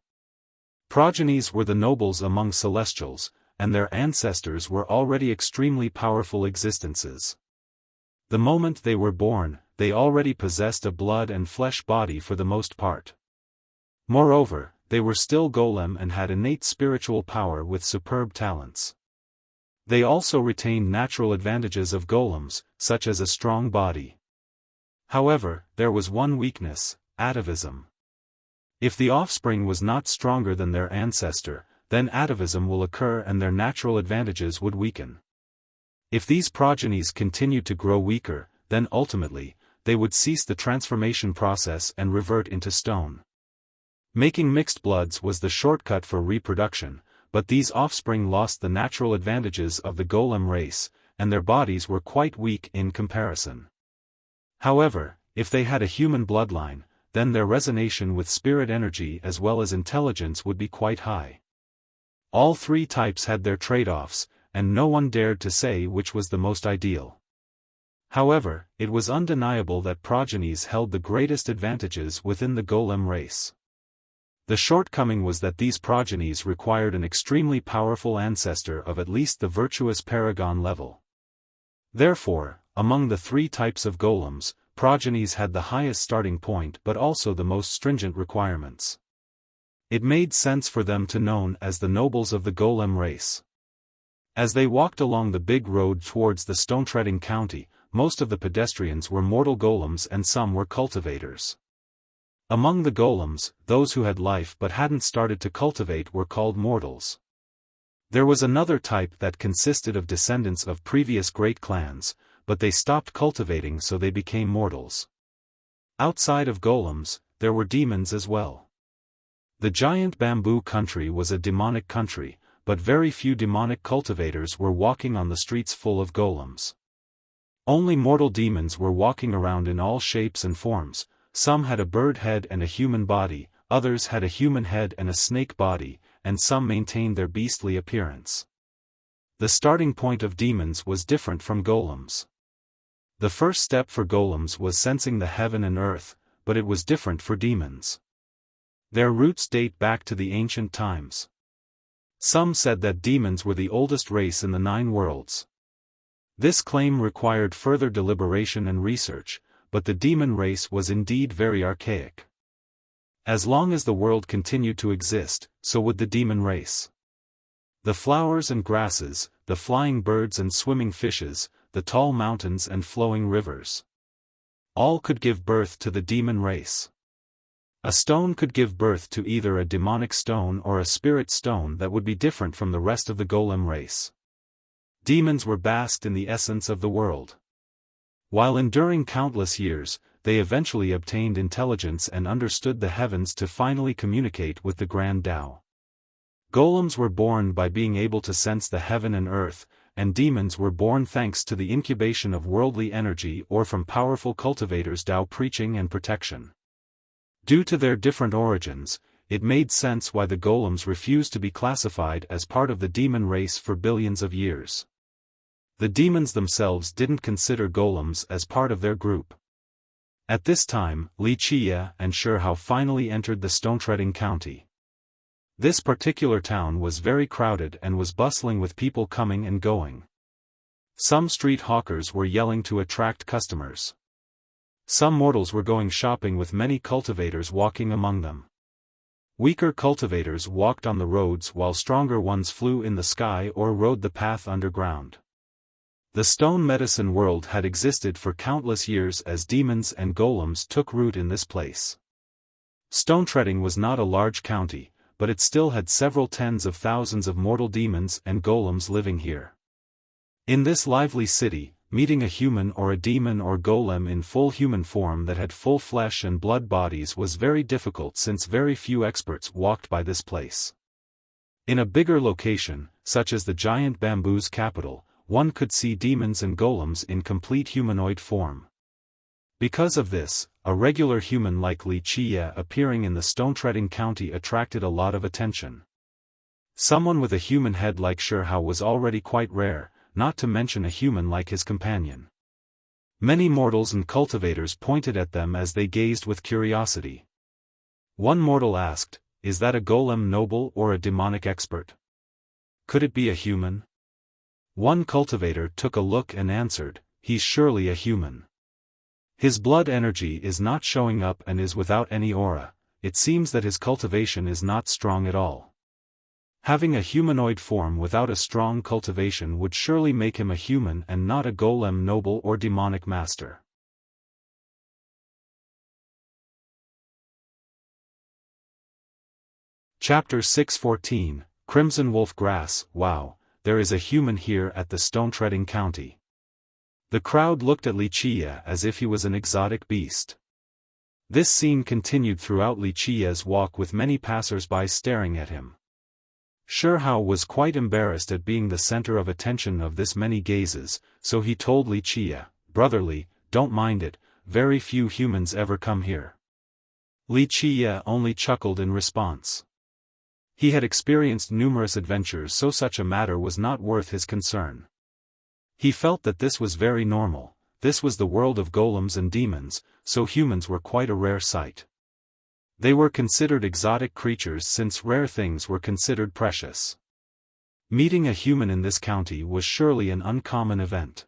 Speaker 1: Progenies were the nobles among celestials, and their ancestors were already extremely powerful existences. The moment they were born, they already possessed a blood and flesh body for the most part. Moreover, they were still golem and had innate spiritual power with superb talents. They also retained natural advantages of golems, such as a strong body. However, there was one weakness: atavism. If the offspring was not stronger than their ancestor, then atavism will occur and their natural advantages would weaken. If these progenies continued to grow weaker, then ultimately, they would cease the transformation process and revert into stone. Making mixed bloods was the shortcut for reproduction, but these offspring lost the natural advantages of the golem race, and their bodies were quite weak in comparison. However, if they had a human bloodline, then their resonation with spirit energy as well as intelligence would be quite high. All three types had their trade-offs, and no one dared to say which was the most ideal. However, it was undeniable that progenies held the greatest advantages within the golem race. The shortcoming was that these progenies required an extremely powerful ancestor of at least the virtuous paragon level. Therefore, among the three types of golems, progenies had the highest starting point but also the most stringent requirements. It made sense for them to be known as the nobles of the golem race. As they walked along the big road towards the stone-treading county, most of the pedestrians were mortal golems and some were cultivators. Among the golems, those who had life but hadn't started to cultivate were called mortals. There was another type that consisted of descendants of previous great clans, but they stopped cultivating so they became mortals. Outside of golems, there were demons as well. The giant bamboo country was a demonic country, but very few demonic cultivators were walking on the streets full of golems. Only mortal demons were walking around in all shapes and forms. Some had a bird head and a human body, others had a human head and a snake body, and some maintained their beastly appearance. The starting point of demons was different from golems. The first step for golems was sensing the heaven and earth, but it was different for demons. Their roots date back to the ancient times. Some said that demons were the oldest race in the 9 worlds. This claim required further deliberation and research, but the demon race was indeed very archaic. As long as the world continued to exist, so would the demon race. The flowers and grasses, the flying birds and swimming fishes, the tall mountains and flowing rivers. All could give birth to the demon race. A stone could give birth to either a demonic stone or a spirit stone that would be different from the rest of the golem race. Demons were basked in the essence of the world. While enduring countless years, they eventually obtained intelligence and understood the heavens to finally communicate with the Grand Tao. Golems were born by being able to sense the heaven and earth, and demons were born thanks to the incubation of worldly energy or from powerful cultivators' Tao preaching and protection. Due to their different origins, it made sense why the golems refused to be classified as part of the demon race for billions of years. The demons themselves didn't consider golems as part of their group. At this time, Wuxia and Xiaofan finally entered the stone-treading county. This particular town was very crowded and was bustling with people coming and going. Some street hawkers were yelling to attract customers. Some mortals were going shopping with many cultivators walking among them. Weaker cultivators walked on the roads while stronger ones flew in the sky or rode the path underground. The stone medicine world had existed for countless years as demons and golems took root in this place. Stone-treading was not a large county, but it still had several tens of thousands of mortal demons and golems living here. In this lively city, meeting a human or a demon or golem in full human form that had full flesh and blood bodies was very difficult since very few experts walked by this place. In a bigger location, such as the giant bamboo's capital, one could see demons and golems in complete humanoid form. Because of this, a regular human like Wuxia appearing in the stone-treading county attracted a lot of attention. Someone with a human head like Xiaofan was already quite rare, not to mention a human like his companion. Many mortals and cultivators pointed at them as they gazed with curiosity. One mortal asked, "Is that a golem noble or a demonic expert? Could it be a human?" One cultivator took a look and answered, "He's surely a human. His blood energy is not showing up and is without any aura. It seems that his cultivation is not strong at all. Having a humanoid form without a strong cultivation would surely make him a human and not a golem noble or demonic master." Chapter 614, Crimson Wolf Grass. Wow, there is a human here at the stone-treading county. The crowd looked at Wuxia as if he was an exotic beast. This scene continued throughout Wuxia's walk with many passers-by staring at him. Xiaofan was quite embarrassed at being the center of attention of this many gazes, so he told Wuxia, "Brotherly, don't mind it, very few humans ever come here." Wuxia only chuckled in response. He had experienced numerous adventures, so such a matter was not worth his concern. He felt that this was very normal. This was the world of golems and demons, so humans were quite a rare sight. They were considered exotic creatures since rare things were considered precious. Meeting a human in this county was surely an uncommon event.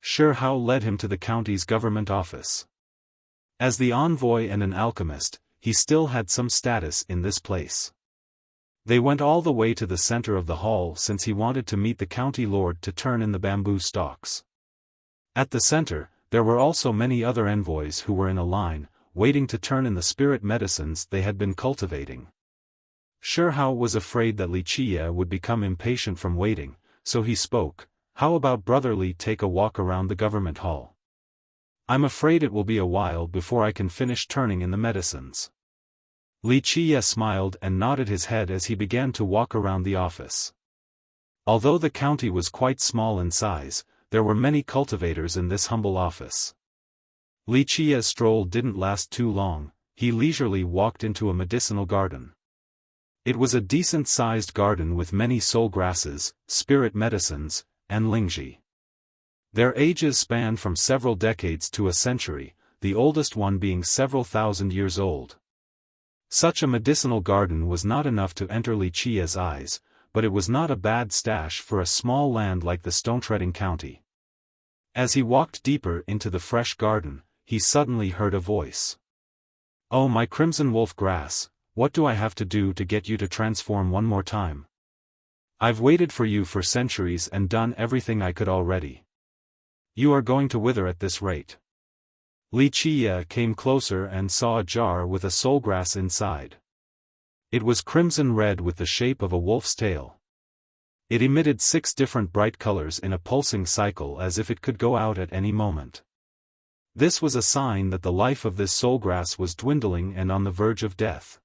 Speaker 1: Xiaofan led him to the county's government office. As the envoy and an alchemist, he still had some status in this place. They went all the way to the center of the hall since he wanted to meet the county lord to turn in the bamboo stalks. At the center, there were also many other envoys who were in a line, waiting to turn in the spirit medicines they had been cultivating. Xiaofan was afraid that Wuxia would become impatient from waiting, so he spoke, "How about brotherly take a walk around the government hall? I'm afraid it will be a while before I can finish turning in the medicines." Wuxia smiled and nodded his head as he began to walk around the office. Although the county was quite small in size, there were many cultivators in this humble office. Wuxia's stroll didn't last too long. He leisurely walked into a medicinal garden. It was a decent-sized garden with many soul grasses, spirit medicines, and lingji. Their ages spanned from several decades to a century, the oldest one being several thousand years old. Such a medicinal garden was not enough to enter Wuxia's eyes, but it was not a bad stash for a small land like the stone-treading county. As he walked deeper into the fresh garden, he suddenly heard a voice. "Oh, my crimson wolf grass, what do I have to do to get you to transform one more time? I've waited for you for centuries and done everything I could already. You are going to wither at this rate." Wuxia came closer and saw a jar with a soulgrass inside. It was crimson red with the shape of a wolf's tail. It emitted 6 different bright colors in a pulsing cycle as if it could go out at any moment. This was a sign that the life of this soulgrass was dwindling and on the verge of death.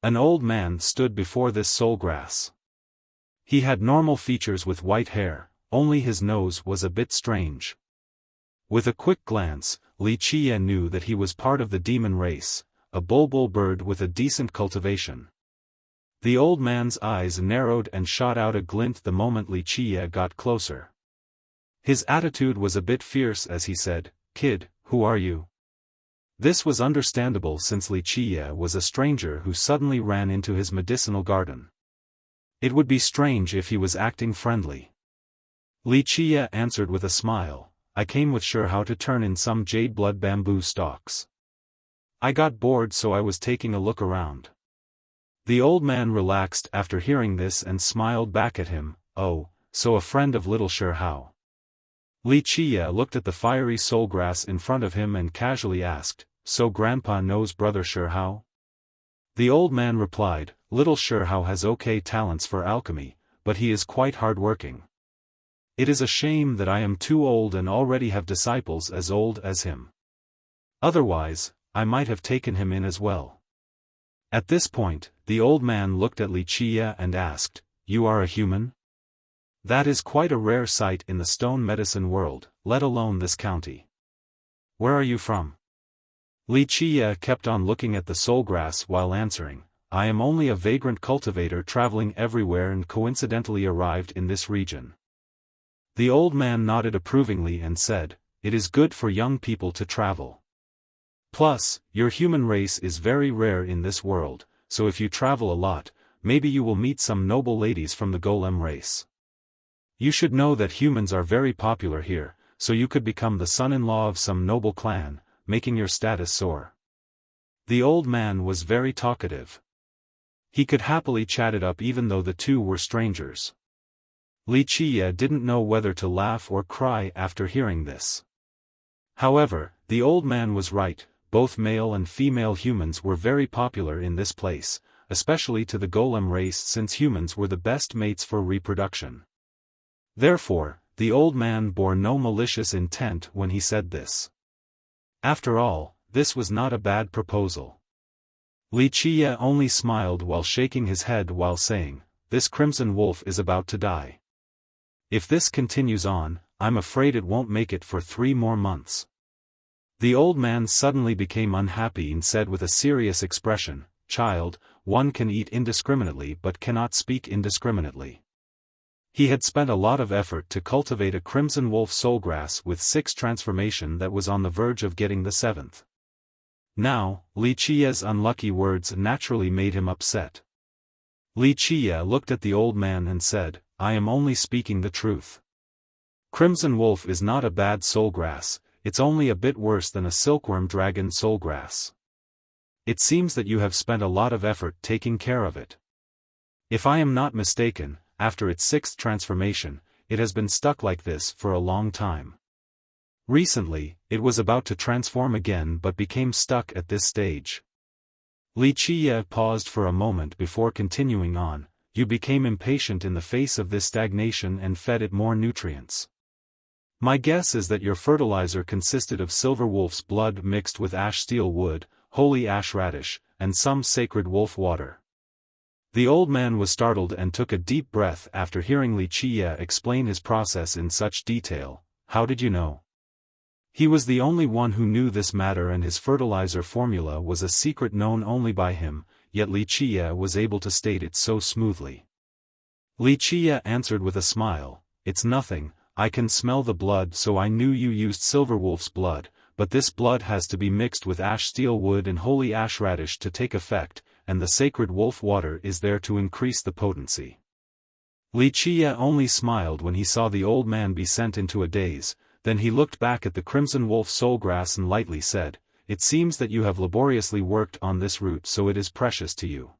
Speaker 1: An old man stood before this soulgrass. He had normal features with white hair, only his nose was a bit strange. With a quick glance, Wuxia knew that he was part of the demon race, a bulbul bird with a decent cultivation. The old man's eyes narrowed and shot out a glint the moment Li Qiye got closer. His attitude was a bit fierce as he said, "Kid, who are you?" This was understandable since Li Qiye was a stranger who suddenly ran into his medicinal garden. It would be strange if he was acting friendly. Li Qiye answered with a smile, "I came with Xiaofan to turn in some jade blood bamboo stalks. I got bored so I was taking a look around." The old man relaxed after hearing this and smiled back at him, "Oh, so a friend of little Xiaofan." Li Qiye looked at the fiery soulgrass in front of him and casually asked, "So grandpa knows brother Xiaofan?" The old man replied, "Little Xiaofan has okay talents for alchemy, but he is quite hard-working. It is a shame that I am too old and already have disciples as old as him. Otherwise, I might have taken him in as well." At this point, the old man looked at Li Qiye and asked, "You are a human? That is quite a rare sight in the stone medicine world, let alone this county. Where are you from?" Li Qiye kept on looking at the soulgrass while answering, "I am only a vagrant cultivator traveling everywhere and coincidentally arrived in this region." The old man nodded approvingly and said, "It is good for young people to travel. Plus, your human race is very rare in this world, so if you travel a lot, maybe you will meet some noble ladies from the golem race. You should know that humans are very popular here, so you could become the son-in-law of some noble clan, making your status soar." The old man was very talkative. He could happily chat it up even though the two were strangers. Li Qiye didn't know whether to laugh or cry after hearing this. However, the old man was right, both male and female humans were very popular in this place, especially to the golem race since humans were the best mates for reproduction. Therefore, the old man bore no malicious intent when he said this. After all, this was not a bad proposal. Li Qiye only smiled while shaking his head while saying, "This crimson wolf is about to die. If this continues on, I'm afraid it won't make it for 3 more months." The old man suddenly became unhappy and said with a serious expression, "Child, one can eat indiscriminately but cannot speak indiscriminately." He had spent a lot of effort to cultivate a crimson wolf soulgrass with 6 transformation that was on the verge of getting the 7th. Now, Li Qiye's unlucky words naturally made him upset. Li Qiye looked at the old man and said, "I am only speaking the truth. Crimson wolf is not a bad soulgrass, it's only a bit worse than a silkworm dragon soulgrass. It seems that you have spent a lot of effort taking care of it. If I am not mistaken, after its 6th transformation, it has been stuck like this for a long time. Recently, it was about to transform again but became stuck at this stage." Li Qiye paused for a moment before continuing on, "You became impatient in the face of this stagnation and fed it more nutrients. My guess is that your fertilizer consisted of silver wolf's blood mixed with ash steel wood, holy ash radish, and some sacred wolf water." The old man was startled and took a deep breath after hearing Li Qiye explain his process in such detail. "How did you know?" He was the only one who knew this matter and his fertilizer formula was a secret known only by him, yet Li Qiye was able to state it so smoothly. Li Qiye answered with a smile, "It's nothing, I can smell the blood so I knew you used Silverwolf's blood, but this blood has to be mixed with ash steel wood and holy ash radish to take effect, and the sacred wolf water is there to increase the potency." Li Qiye only smiled when he saw the old man be sent into a daze, then he looked back at the crimson wolf soulgrass and lightly said, "It seems that you have laboriously worked on this root so it is precious to you.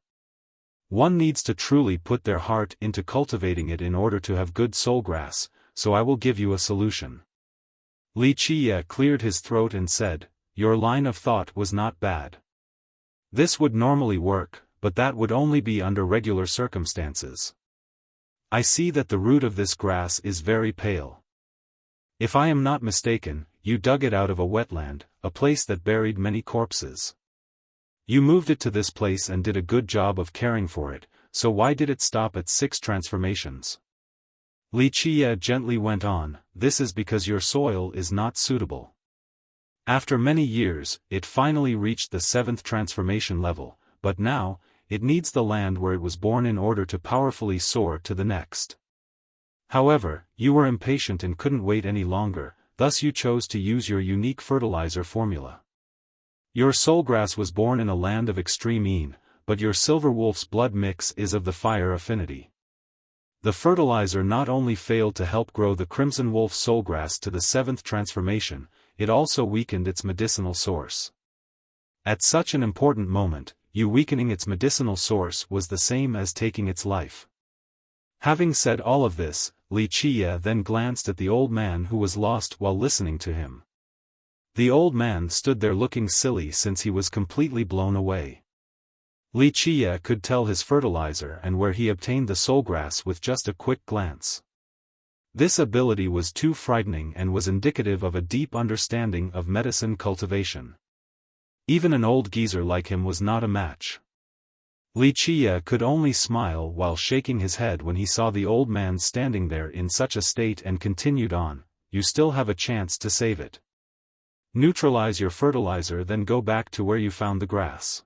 Speaker 1: One needs to truly put their heart into cultivating it in order to have good soulgrass, so I will give you a solution." Li Qiye cleared his throat and said, "Your line of thought was not bad. This would normally work, but that would only be under regular circumstances. I see that the root of this grass is very pale. If I am not mistaken, you dug it out of a wetland, a place that buried many corpses. You moved it to this place and did a good job of caring for it, so why did it stop at 6 transformations?" Li Qiye gently went on, "This is because your soil is not suitable. After many years, it finally reached the 7th transformation level, but now, it needs the land where it was born in order to powerfully soar to the next. However, you were impatient and couldn't wait any longer, thus you chose to use your unique fertilizer formula. Your soulgrass was born in a land of extreme Yin, but your silver wolf's blood mix is of the fire affinity. The fertilizer not only failed to help grow the crimson wolf soulgrass to the 7th transformation, it also weakened its medicinal source. At such an important moment, you weakening its medicinal source was the same as taking its life. Having said all of this, Wuxia then glanced at the old man who was lost while listening to him. The old man stood there looking silly since he was completely blown away. Wuxia could tell his fertilizer and where he obtained the soulgrass with just a quick glance. This ability was too frightening and was indicative of a deep understanding of medicine cultivation. Even an old geezer like him was not a match. Wuxia could only smile while shaking his head when he saw the old man standing there in such a state and continued on, "You still have a chance to save it. Neutralize your fertilizer, then go back to where you found the grass.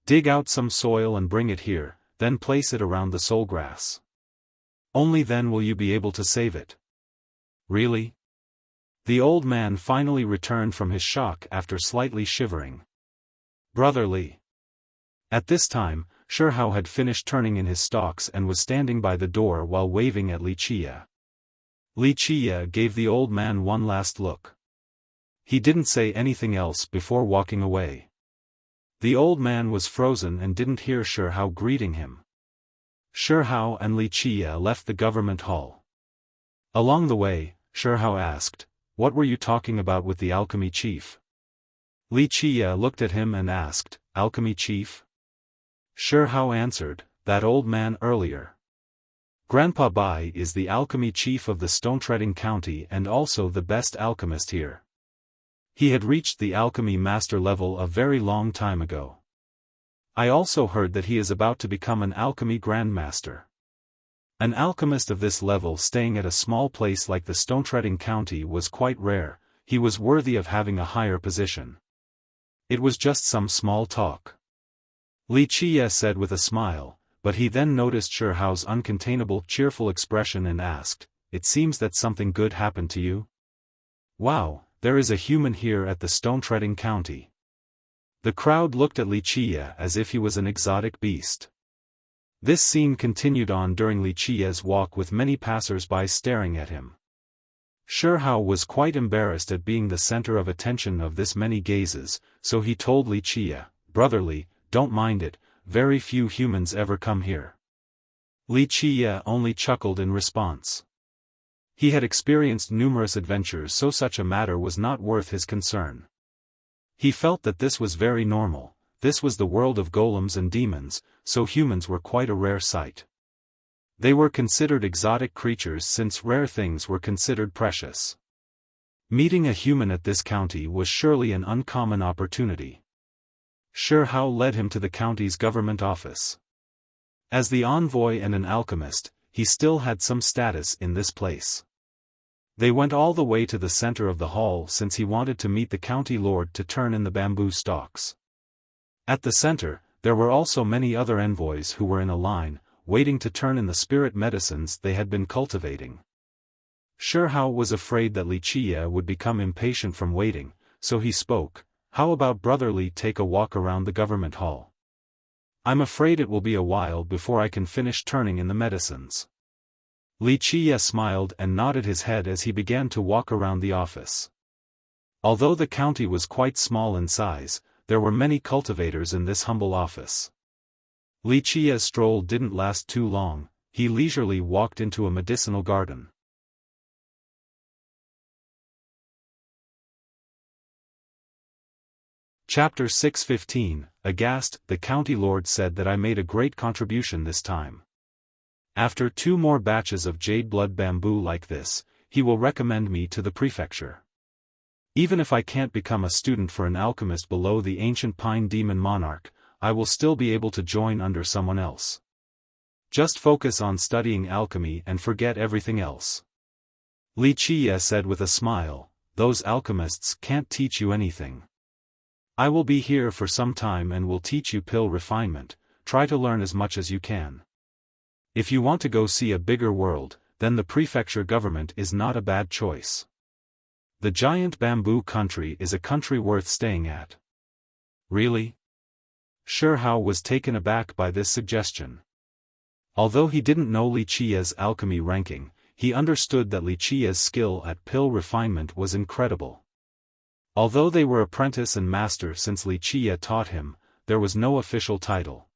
Speaker 1: Dig out some soil and bring it here, then place it around the soulgrass. Only then will you be able to save it." "Really?" The old man finally returned from his shock after slightly shivering. "Brotherly." At this time, Shihao had finished turning in his stalks and was standing by the door while waving at Wuxia. Wuxia gave the old man one last look. He didn't say anything else before walking away. The old man was frozen and didn't hear Shihao greeting him. Shihao and Wuxia left the government hall. Along the way, Shihao asked, "What were you talking about with the alchemy chief?" Wuxia looked at him and asked, "Alchemy chief?" Shihao answered, "That old man earlier. Grandpa Bai is the alchemy chief of the Stone-Treading County and also the best alchemist here. He had reached the alchemy master level a very long time ago. I also heard that he is about to become an alchemy grandmaster. An alchemist of this level staying at a small place like the Stone-Treading County was quite rare. He was worthy of having a higher position." "It was just some small talk," Wuxia said with a smile, but he then noticed Shihao's uncontainable cheerful expression and asked, "It seems that something good happened to you?" "Wow, there is a human here at the Stone-Treading County." The crowd looked at Wuxia as if he was an exotic beast. This scene continued on during Wuxia's walk with many passers-by staring at him. Shihao was quite embarrassed at being the center of attention of this many gazes, so he told Wuxia, "Brotherly, don't mind it, very few humans ever come here." Wuxia only chuckled in response. He had experienced numerous adventures, so such a matter was not worth his concern. He felt that this was very normal. This was the world of golems and demons, so humans were quite a rare sight. They were considered exotic creatures since rare things were considered precious. Meeting a human at this county was surely an uncommon opportunity. Shihao led him to the county's government office. As the envoy and an alchemist, he still had some status in this place. They went all the way to the center of the hall since he wanted to meet the county lord to turn in the bamboo stalks. At the center, there were also many other envoys who were in a line, waiting to turn in the spirit medicines they had been cultivating. Shihao was afraid that Wuxia would become impatient from waiting, so he spoke, "How about brotherly take a walk around the government hall? I'm afraid it will be a while before I can finish turning in the medicines." Wuxia smiled and nodded his head as he began to walk around the office. Although the county was quite small in size, there were many cultivators in this humble office. Wuxia's stroll didn't last too long. He leisurely walked into a medicinal garden. Chapter 615, Aghast, the county lord said that I made a great contribution this time. After 2 more batches of jade blood bamboo like this, he will recommend me to the prefecture. Even if I can't become a student for an alchemist below the ancient pine demon monarch, I will still be able to join under someone else. Just focus on studying alchemy and forget everything else. Wuxia said with a smile, those alchemists can't teach you anything. I will be here for some time and will teach you pill refinement. Try to learn as much as you can. If you want to go see a bigger world, then the prefecture government is not a bad choice. The giant bamboo country is a country worth staying at. Really? Shihao was taken aback by this suggestion. Although he didn't know Li Qia's alchemy ranking, he understood that Li Qia's skill at pill refinement was incredible. Although they were apprentice and master since Li Qia taught him, there was no official title.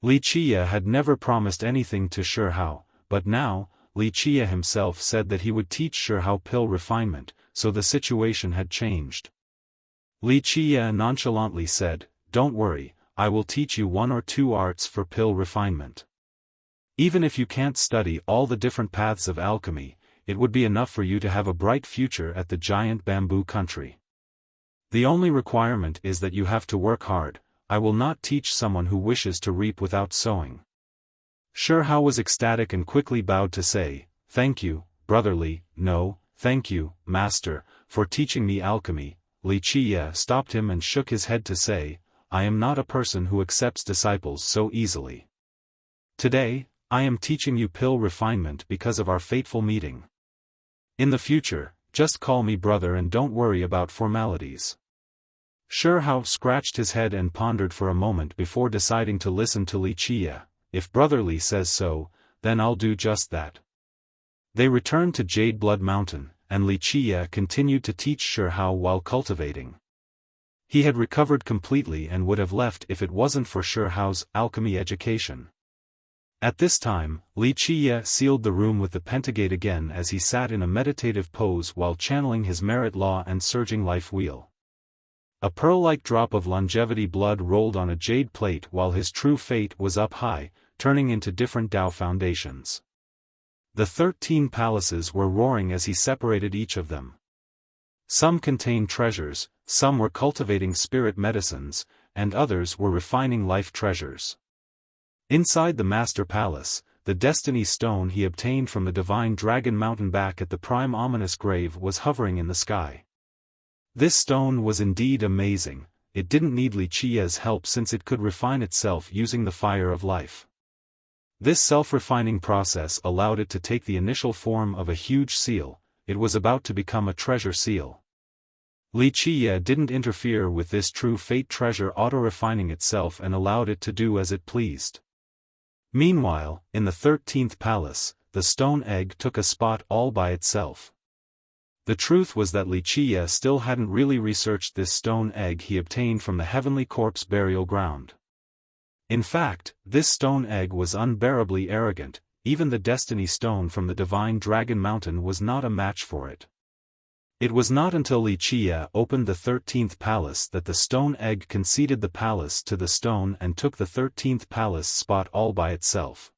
Speaker 1: Li Qia had never promised anything to Shihao, but now, Li Qia himself said that he would teach Shihao pill refinement, so the situation had changed. Li Qia nonchalantly said, "Don't worry, I will teach you 1 or 2 arts for pill refinement. Even if you can't study all the different paths of alchemy, it would be enough for you to have a bright future at the giant bamboo country. The only requirement is that you have to work hard. I will not teach someone who wishes to reap without sowing." Shihao was ecstatic and quickly bowed to say, "Thank you, brother Li." "No, thank you, master, for teaching me alchemy." Li Qia stopped him and shook his head to say, "I am not a person who accepts disciples so easily. Today, I am teaching you pill refinement because of our fateful meeting. In the future, just call me brother and don't worry about formalities." Shihao scratched his head and pondered for a moment before deciding to listen to Li Qia. "If brother Li says so, then I'll do just that." They returned to Jade Blood Mountain, and Li Qia continued to teach Shihao while cultivating. He had recovered completely and would have left if it wasn't for Shihao's alchemy education. At this time, Li Qia sealed the room with the pentagate again as he sat in a meditative pose while channeling his merit law and surging life wheel. A pearl-like drop of longevity blood rolled on a jade plate while his true fate was up high, turning into different Tao foundations. The 13 palaces were roaring as he separated each of them. Some contained treasures, some were cultivating spirit medicines, and others were refining life treasures. Inside the Master Palace, the Destiny Stone he obtained from the Divine Dragon Mountain back at the Prime Ominous Grave was hovering in the sky. This stone was indeed amazing. It didn't need Li Qia's help since it could refine itself using the fire of life. This self-refining process allowed it to take the initial form of a huge seal. It was about to become a treasure seal. Li Qia didn't interfere with this true fate treasure auto-refining itself and allowed it to do as it pleased. Meanwhile, in the 13th palace, the stone egg took a spot all by itself. The truth was that Li Qia still hadn't really researched this stone egg he obtained from the Heavenly Corpse burial ground. In fact, this stone egg was unbearably arrogant. Even the Destiny Stone from the Divine Dragon Mountain was not a match for it. It was not until Li Qia opened the 13th palace that the stone egg conceded the palace to the stone and took the 13th palace spot all by itself.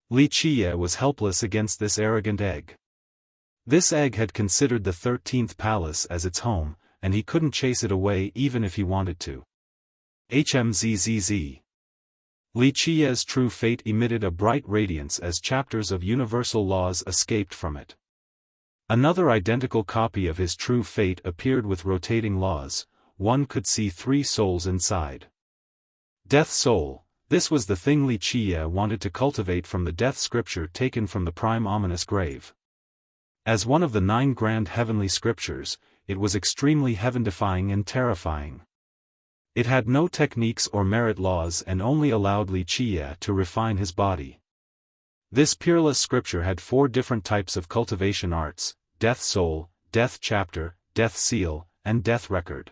Speaker 1: Li Qia was helpless against this arrogant egg. This egg had considered the 13th palace as its home, and he couldn't chase it away even if he wanted to. HMZZZ. Li Qia's true fate emitted a bright radiance as chapters of universal laws escaped from it. Another identical copy of his true fate appeared with rotating laws. One could see 3 souls inside. Death soul. This was the thing Li Qia wanted to cultivate from the death scripture taken from the Prime Ominous Grave. As one of the 9 grand heavenly scriptures, it was extremely heaven-defying and terrifying. It had no techniques or merit laws and only allowed Li Qia to refine his body. This peerless scripture had 4 different types of cultivation arts: Death Soul, Death Chapter, Death Seal, and Death Record.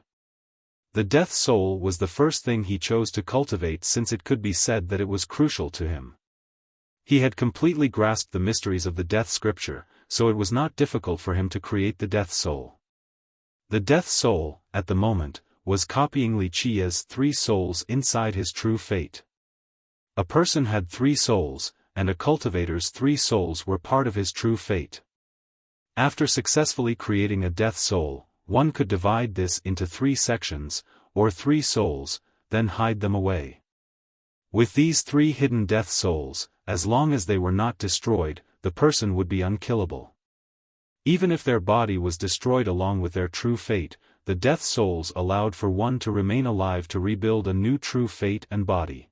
Speaker 1: The Death Soul was the first thing he chose to cultivate since it could be said that it was crucial to him. He had completely grasped the mysteries of the Death Scripture, so it was not difficult for him to create the Death Soul. The Death Soul, at the moment, was copying Li Qia's 3 souls inside his true fate. A person had 3 souls, and a cultivator's 3 souls were part of his true fate. After successfully creating a death soul, one could divide this into 3 sections, or 3 souls, then hide them away. With these 3 hidden death souls, as long as they were not destroyed, the person would be unkillable. Even if their body was destroyed along with their true fate, the death souls allowed for one to remain alive to rebuild a new true fate and body.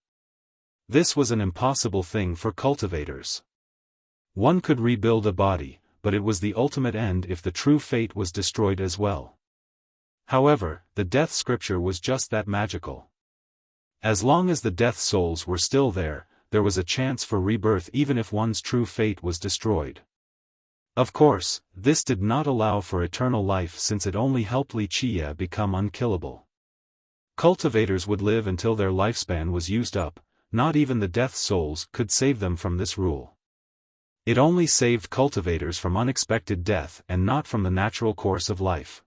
Speaker 1: This was an impossible thing for cultivators. One could rebuild a body, but it was the ultimate end if the true fate was destroyed as well. However, the death scripture was just that magical. As long as the death souls were still there was a chance for rebirth even if one's true fate was destroyed. Of course, this did not allow for eternal life since it only helped Wuxia become unkillable. Cultivators would live until their lifespan was used up, not even the death souls could save them from this rule. It only saved cultivators from unexpected death and not from the natural course of life.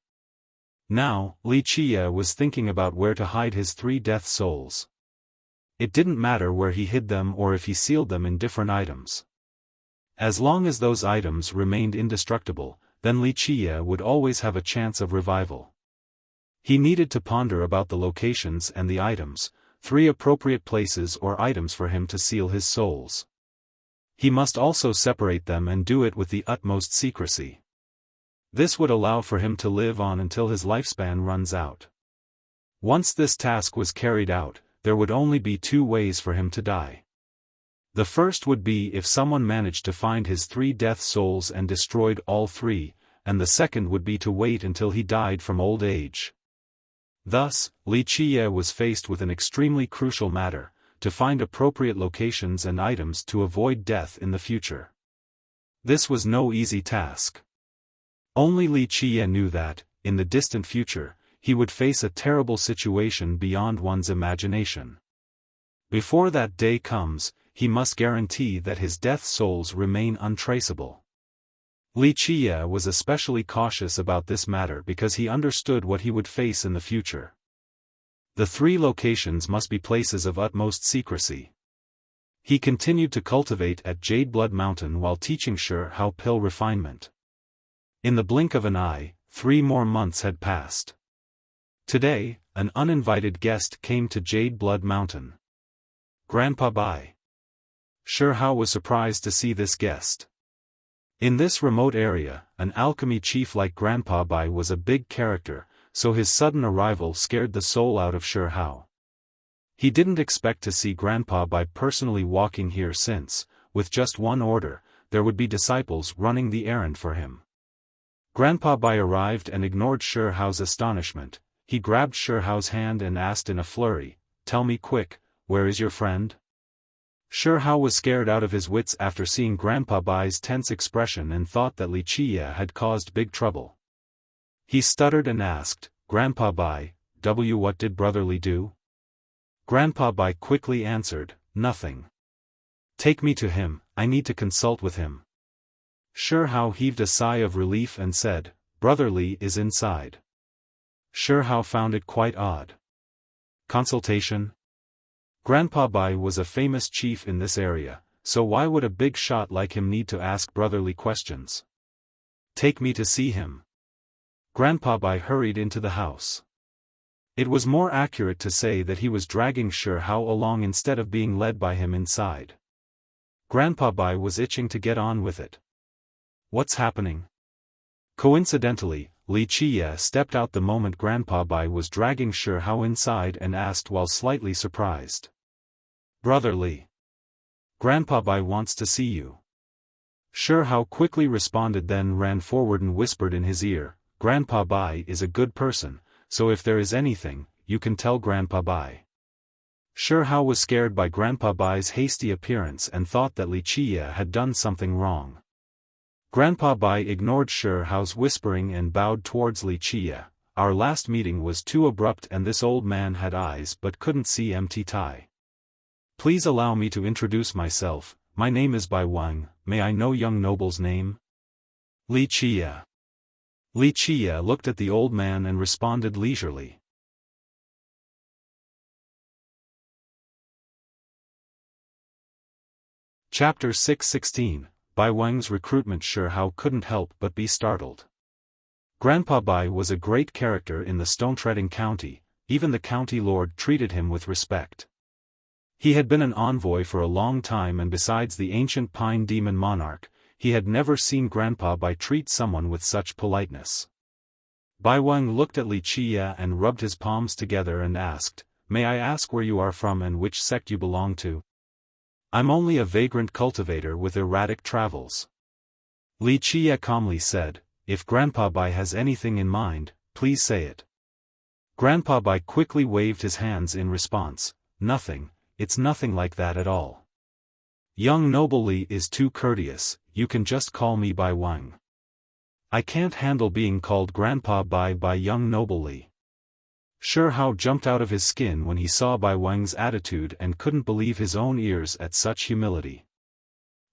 Speaker 1: Now, Wuxia was thinking about where to hide his 3 death souls. It didn't matter where he hid them or if he sealed them in different items. As long as those items remained indestructible, then Wuxia would always have a chance of revival. He needed to ponder about the locations and the items, 3 appropriate places or items for him to seal his souls. He must also separate them and do it with the utmost secrecy. This would allow for him to live on until his lifespan runs out. Once this task was carried out, there would only be 2 ways for him to die. The first would be if someone managed to find his 3 death souls and destroyed all 3, and the second would be to wait until he died from old age. Thus, Wuxia was faced with an extremely crucial matter, to find appropriate locations and items to avoid death in the future. This was no easy task. Only Wuxia knew that, in the distant future, he would face a terrible situation beyond one's imagination. Before that day comes, he must guarantee that his death souls remain untraceable. Wuxia was especially cautious about this matter because he understood what he would face in the future. The 3 locations must be places of utmost secrecy. He continued to cultivate at Jade Blood Mountain while teaching Xiaofan pill refinement. In the blink of an eye, 3 more months had passed. Today, an uninvited guest came to Jade Blood Mountain. Grandpa Bai. Xiaofan was surprised to see this guest. In this remote area, an alchemy chief like Grandpa Bai was a big character, so his sudden arrival scared the soul out of Xiaofan. He didn't expect to see Grandpa Bai personally walking here since, with just one order, there would be disciples running the errand for him. Grandpa Bai arrived and ignored Xiaofan's astonishment. He grabbed Xiaofan's hand and asked in a flurry, "Tell me quick, where is your friend?" Xiaofan was scared out of his wits after seeing Grandpa Bai's tense expression and thought that Wuxia had caused big trouble. He stuttered and asked, "Grandpa Bai, what did Brother Li do?" Grandpa Bai quickly answered, "Nothing. Take me to him, I need to consult with him." Xiaofan heaved a sigh of relief and said, "Brother Li is inside." Xiaofan found it quite odd. Consultation? Grandpa Bai was a famous chief in this area, so why would a big shot like him need to ask Brother Li questions? "Take me to see him." Grandpa Bai hurried into the house. It was more accurate to say that he was dragging Xiaofan along instead of being led by him inside. Grandpa Bai was itching to get on with it. What's happening? Coincidentally, Wuxia stepped out the moment Grandpa Bai was dragging Xiaofan inside and asked while slightly surprised. "Brother Li. Grandpa Bai wants to see you." Xiaofan quickly responded, then ran forward and whispered in his ear, "Grandpa Bai is a good person, so if there is anything, you can tell Grandpa Bai." Xiaofan was scared by Grandpa Bai's hasty appearance and thought that Wuxia had done something wrong. Grandpa Bai ignored Xiaofan's whispering and bowed towards Wuxia. "Our last meeting was too abrupt and this old man had eyes but couldn't see empty tie. Please allow me to introduce myself, my name is Bai Wang, may I know young noble's name?" Wuxia. Wuxia looked at the old man and responded leisurely. Chapter 616, Bai Wang's recruitment. Xiaofan couldn't help but be startled. Grandpa Bai was a great character in the stone-treading county, even the county lord treated him with respect. He had been an envoy for a long time and besides the ancient Pine Demon Monarch, he had never seen Grandpa Bai treat someone with such politeness. Bai Wang looked at Li Qie and rubbed his palms together and asked, "May I ask where you are from and which sect you belong to?" "I'm only a vagrant cultivator with erratic travels." Li Qie calmly said, "If Grandpa Bai has anything in mind, please say it." Grandpa Bai quickly waved his hands in response, "Nothing, it's nothing like that at all. Young noble Li is too courteous, you can just call me Bai Wang. I can't handle being called Grandpa Bai by young noble Li." Sure Hao jumped out of his skin when he saw Bai Wang's attitude and couldn't believe his own ears at such humility.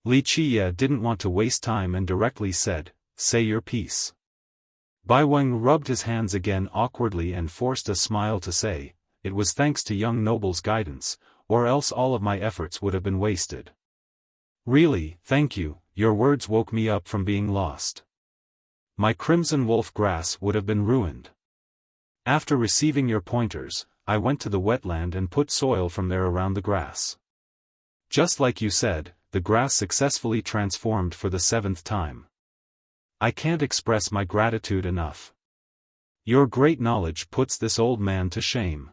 Speaker 1: Li Qie didn't want to waste time and directly said, "Say your piece." Bai Wang rubbed his hands again awkwardly and forced a smile to say, "It was thanks to young noble's guidance, or else all of my efforts would have been wasted. Really, thank you, your words woke me up from being lost. My crimson wolf grass would have been ruined. After receiving your pointers, I went to the wetland and put soil from there around the grass. Just like you said, the grass successfully transformed for the 7th time. I can't express my gratitude enough. Your great knowledge puts this old man to shame."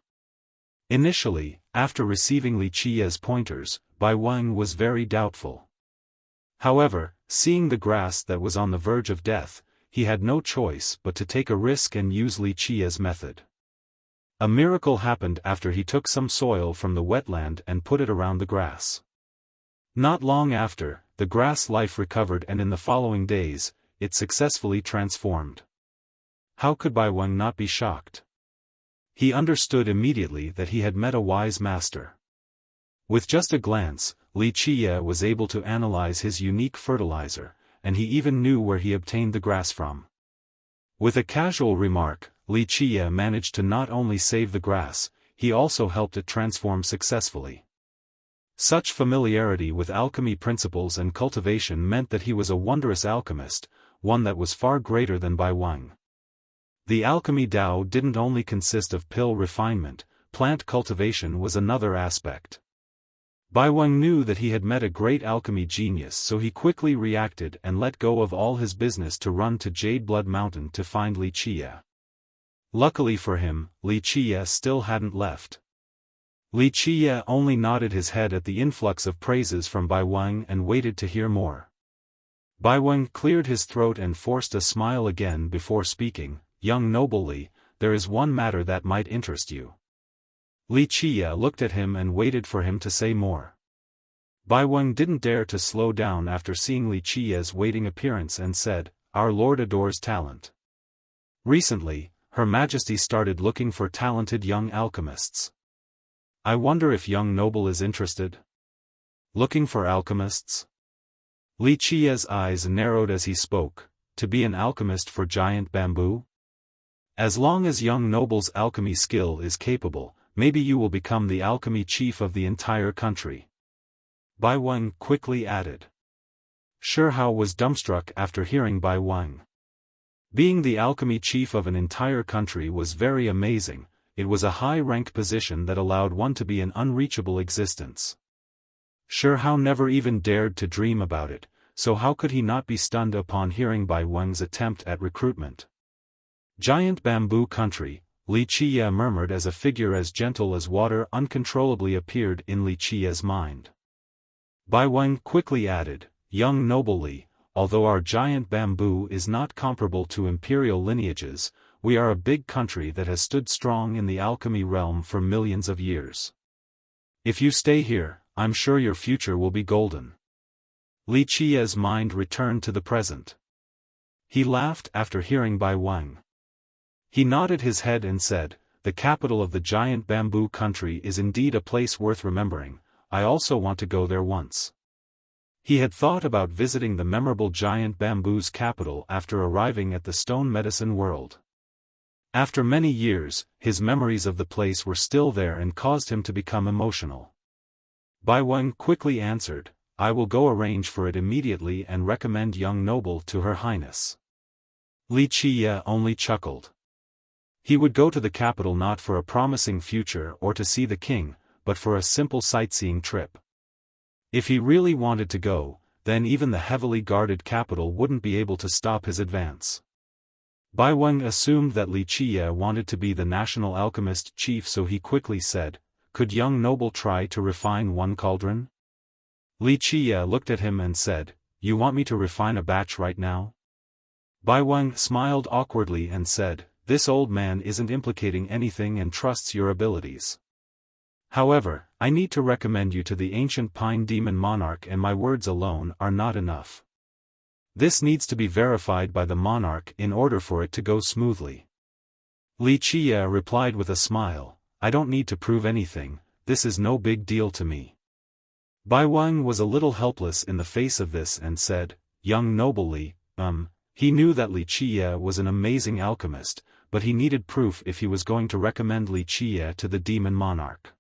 Speaker 1: Initially, after receiving Li Qie's pointers, Bai Wang was very doubtful. However, seeing the grass that was on the verge of death, he had no choice but to take a risk and use Li Qie's method. A miracle happened after he took some soil from the wetland and put it around the grass. Not long after, the grass life recovered and in the following days, it successfully transformed. How could Bai Wang not be shocked? He understood immediately that he had met a wise master. With just a glance, Li Qie was able to analyze his unique fertilizer, and he even knew where he obtained the grass from. With a casual remark, Li Qie managed to not only save the grass, he also helped it transform successfully. Such familiarity with alchemy principles and cultivation meant that he was a wondrous alchemist, one that was far greater than Bai Wang. The alchemy Tao didn't only consist of pill refinement, plant cultivation was another aspect. Bai Wang knew that he had met a great alchemy genius, so he quickly reacted and let go of all his business to run to Jade Blood Mountain to find Li Qie. Luckily for him, Li Qie still hadn't left. Li Qie only nodded his head at the influx of praises from Bai Wang and waited to hear more. Bai Wang cleared his throat and forced a smile again before speaking, "Young noble Li, there is one matter that might interest you." Li Qie looked at him and waited for him to say more. Bai Wang didn't dare to slow down after seeing Li Qie's waiting appearance and said, "Our Lord adores talent. Recently, Her Majesty started looking for talented young alchemists. I wonder if young noble is interested?" "Looking for alchemists?" Li Qie's eyes narrowed as he spoke, "To be an alchemist for giant bamboo? As long as young noble's alchemy skill is capable, maybe you will become the alchemy chief of the entire country." Bai Wang quickly added. Sure Hao was dumbstruck after hearing Bai Wang. Being the alchemy chief of an entire country was very amazing. It was a high-rank position that allowed one to be an unreachable existence. Sure Hao never even dared to dream about it, so how could he not be stunned upon hearing Bai Wang's attempt at recruitment? Giant bamboo country, Li Qie murmured as a figure as gentle as water uncontrollably appeared in Li Qie's mind. Bai Wang quickly added, "Young noble Li, although our giant bamboo is not comparable to imperial lineages, we are a big country that has stood strong in the alchemy realm for millions of years. If you stay here, I'm sure your future will be golden." Li Qie's mind returned to the present. He laughed after hearing Bai Wang. He nodded his head and said, "The capital of the giant bamboo country is indeed a place worth remembering. I also want to go there once." He had thought about visiting the memorable giant bamboo's capital after arriving at the stone medicine world. After many years, his memories of the place were still there and caused him to become emotional. Bai Wang quickly answered, "I will go arrange for it immediately and recommend young noble to Her Highness." Li Qie only chuckled. He would go to the capital not for a promising future or to see the king, but for a simple sightseeing trip. If he really wanted to go, then even the heavily guarded capital wouldn't be able to stop his advance. Bai Weng assumed that Li Qiye wanted to be the national alchemist chief, so he quickly said, "Could young noble try to refine one cauldron?" Li Qiye looked at him and said, "You want me to refine a batch right now?" Bai Weng smiled awkwardly and said, "This old man isn't implicating anything and trusts your abilities. However, I need to recommend you to the ancient Pine Demon Monarch, and my words alone are not enough. This needs to be verified by the monarch in order for it to go smoothly." Li Qiye replied with a smile, "I don't need to prove anything, this is no big deal to me." Bai Weng was a little helpless in the face of this and said, "Young noble Li, he knew that Li Qiye was an amazing alchemist, but he needed proof if he was going to recommend Li Qiye to the demon monarch.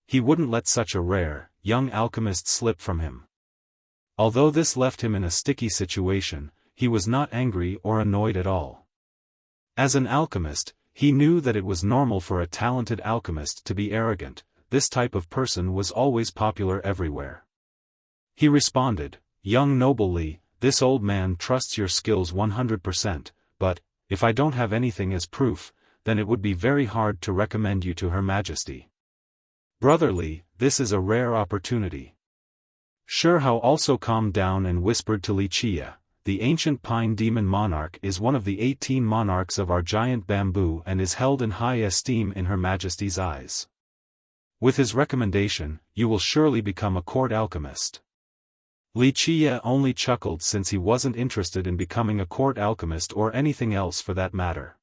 Speaker 1: He wouldn't let such a rare, young alchemist slip from him." Although this left him in a sticky situation, he was not angry or annoyed at all. As an alchemist, he knew that it was normal for a talented alchemist to be arrogant. This type of person was always popular everywhere. He responded, "Young noble Li, this old man trusts your skills 100%, but, if I don't have anything as proof, then it would be very hard to recommend you to Her Majesty. Brother Li, this is a rare opportunity." Shihao also calmed down and whispered to Li Qiye, "The ancient Pine Demon Monarch is one of the 18 monarchs of our giant bamboo and is held in high esteem in Her Majesty's eyes. With his recommendation, you will surely become a court alchemist." Li Qiye only chuckled since he wasn't interested in becoming a court alchemist or anything else for that matter.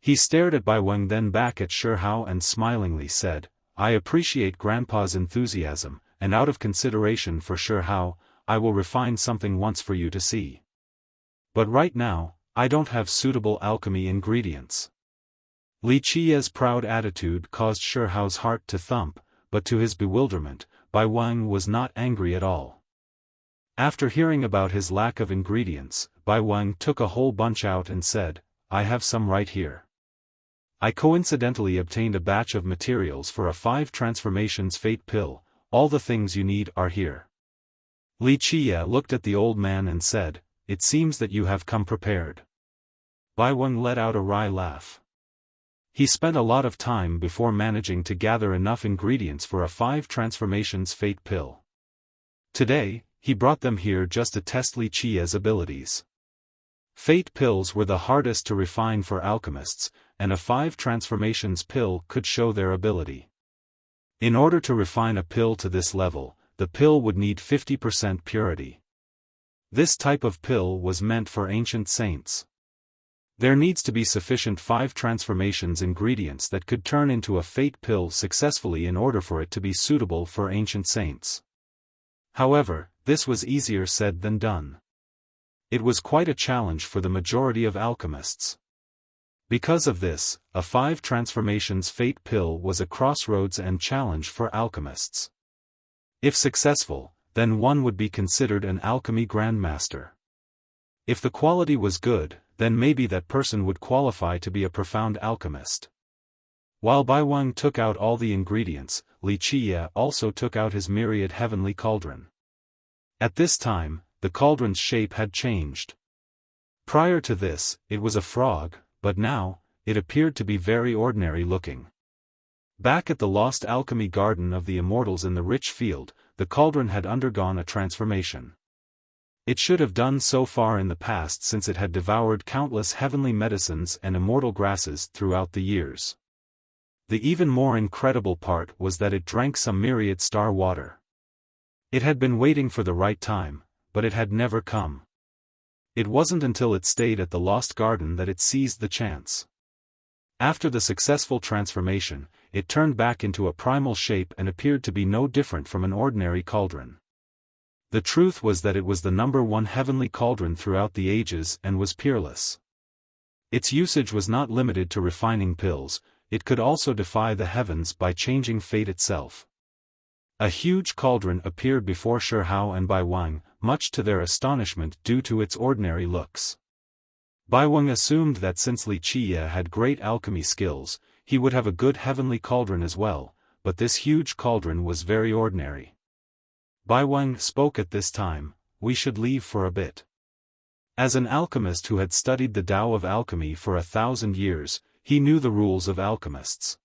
Speaker 1: He stared at Bai Weng, then back at Shihao, and smilingly said, "I appreciate Grandpa's enthusiasm, and out of consideration for Shihao, I will refine something once for you to see. But right now, I don't have suitable alchemy ingredients." Li Qiye's proud attitude caused Shihao's heart to thump, but to his bewilderment, Bai Weng was not angry at all. After hearing about his lack of ingredients, Bai Weng took a whole bunch out and said, "I have some right here. I coincidentally obtained a batch of materials for a 5 transformations fate pill. All the things you need are here." Li Qiye looked at the old man and said, "It seems that you have come prepared." Bai Weng let out a wry laugh. He spent a lot of time before managing to gather enough ingredients for a 5 transformations fate pill. Today, he brought them here just to test Li Qiye's abilities. Fate pills were the hardest to refine for alchemists, and a 5 transformations pill could show their ability. In order to refine a pill to this level, the pill would need 50% purity. This type of pill was meant for ancient saints. There needs to be sufficient 5 transformations ingredients that could turn into a fate pill successfully in order for it to be suitable for ancient saints. However, this was easier said than done. It was quite a challenge for the majority of alchemists. Because of this, a 5 transformations fate pill was a crossroads and challenge for alchemists. If successful, then one would be considered an alchemy grandmaster. If the quality was good, then maybe that person would qualify to be a profound alchemist. While Bai Weng took out all the ingredients, Li Qiye also took out his myriad heavenly cauldron. At this time, the cauldron's shape had changed. Prior to this, it was a frog, but now, it appeared to be very ordinary looking. Back at the lost alchemy garden of the immortals in the rich field, the cauldron had undergone a transformation. It should have done so far in the past since it had devoured countless heavenly medicines and immortal grasses throughout the years. The even more incredible part was that it drank some myriad star water. It had been waiting for the right time, but it had never come. It wasn't until it stayed at the lost garden that it seized the chance. After the successful transformation, it turned back into a primal shape and appeared to be no different from an ordinary cauldron. The truth was that it was the #1 heavenly cauldron throughout the ages and was peerless. Its usage was not limited to refining pills, it could also defy the heavens by changing fate itself. A huge cauldron appeared before Shihao and Bai Weng, much to their astonishment due to its ordinary looks. Bai Weng assumed that since Li Qiye had great alchemy skills, he would have a good heavenly cauldron as well, but this huge cauldron was very ordinary. Bai Wang spoke at this time, we should leave for a bit. As an alchemist who had studied the Tao of alchemy for 1,000 years, he knew the rules of alchemists.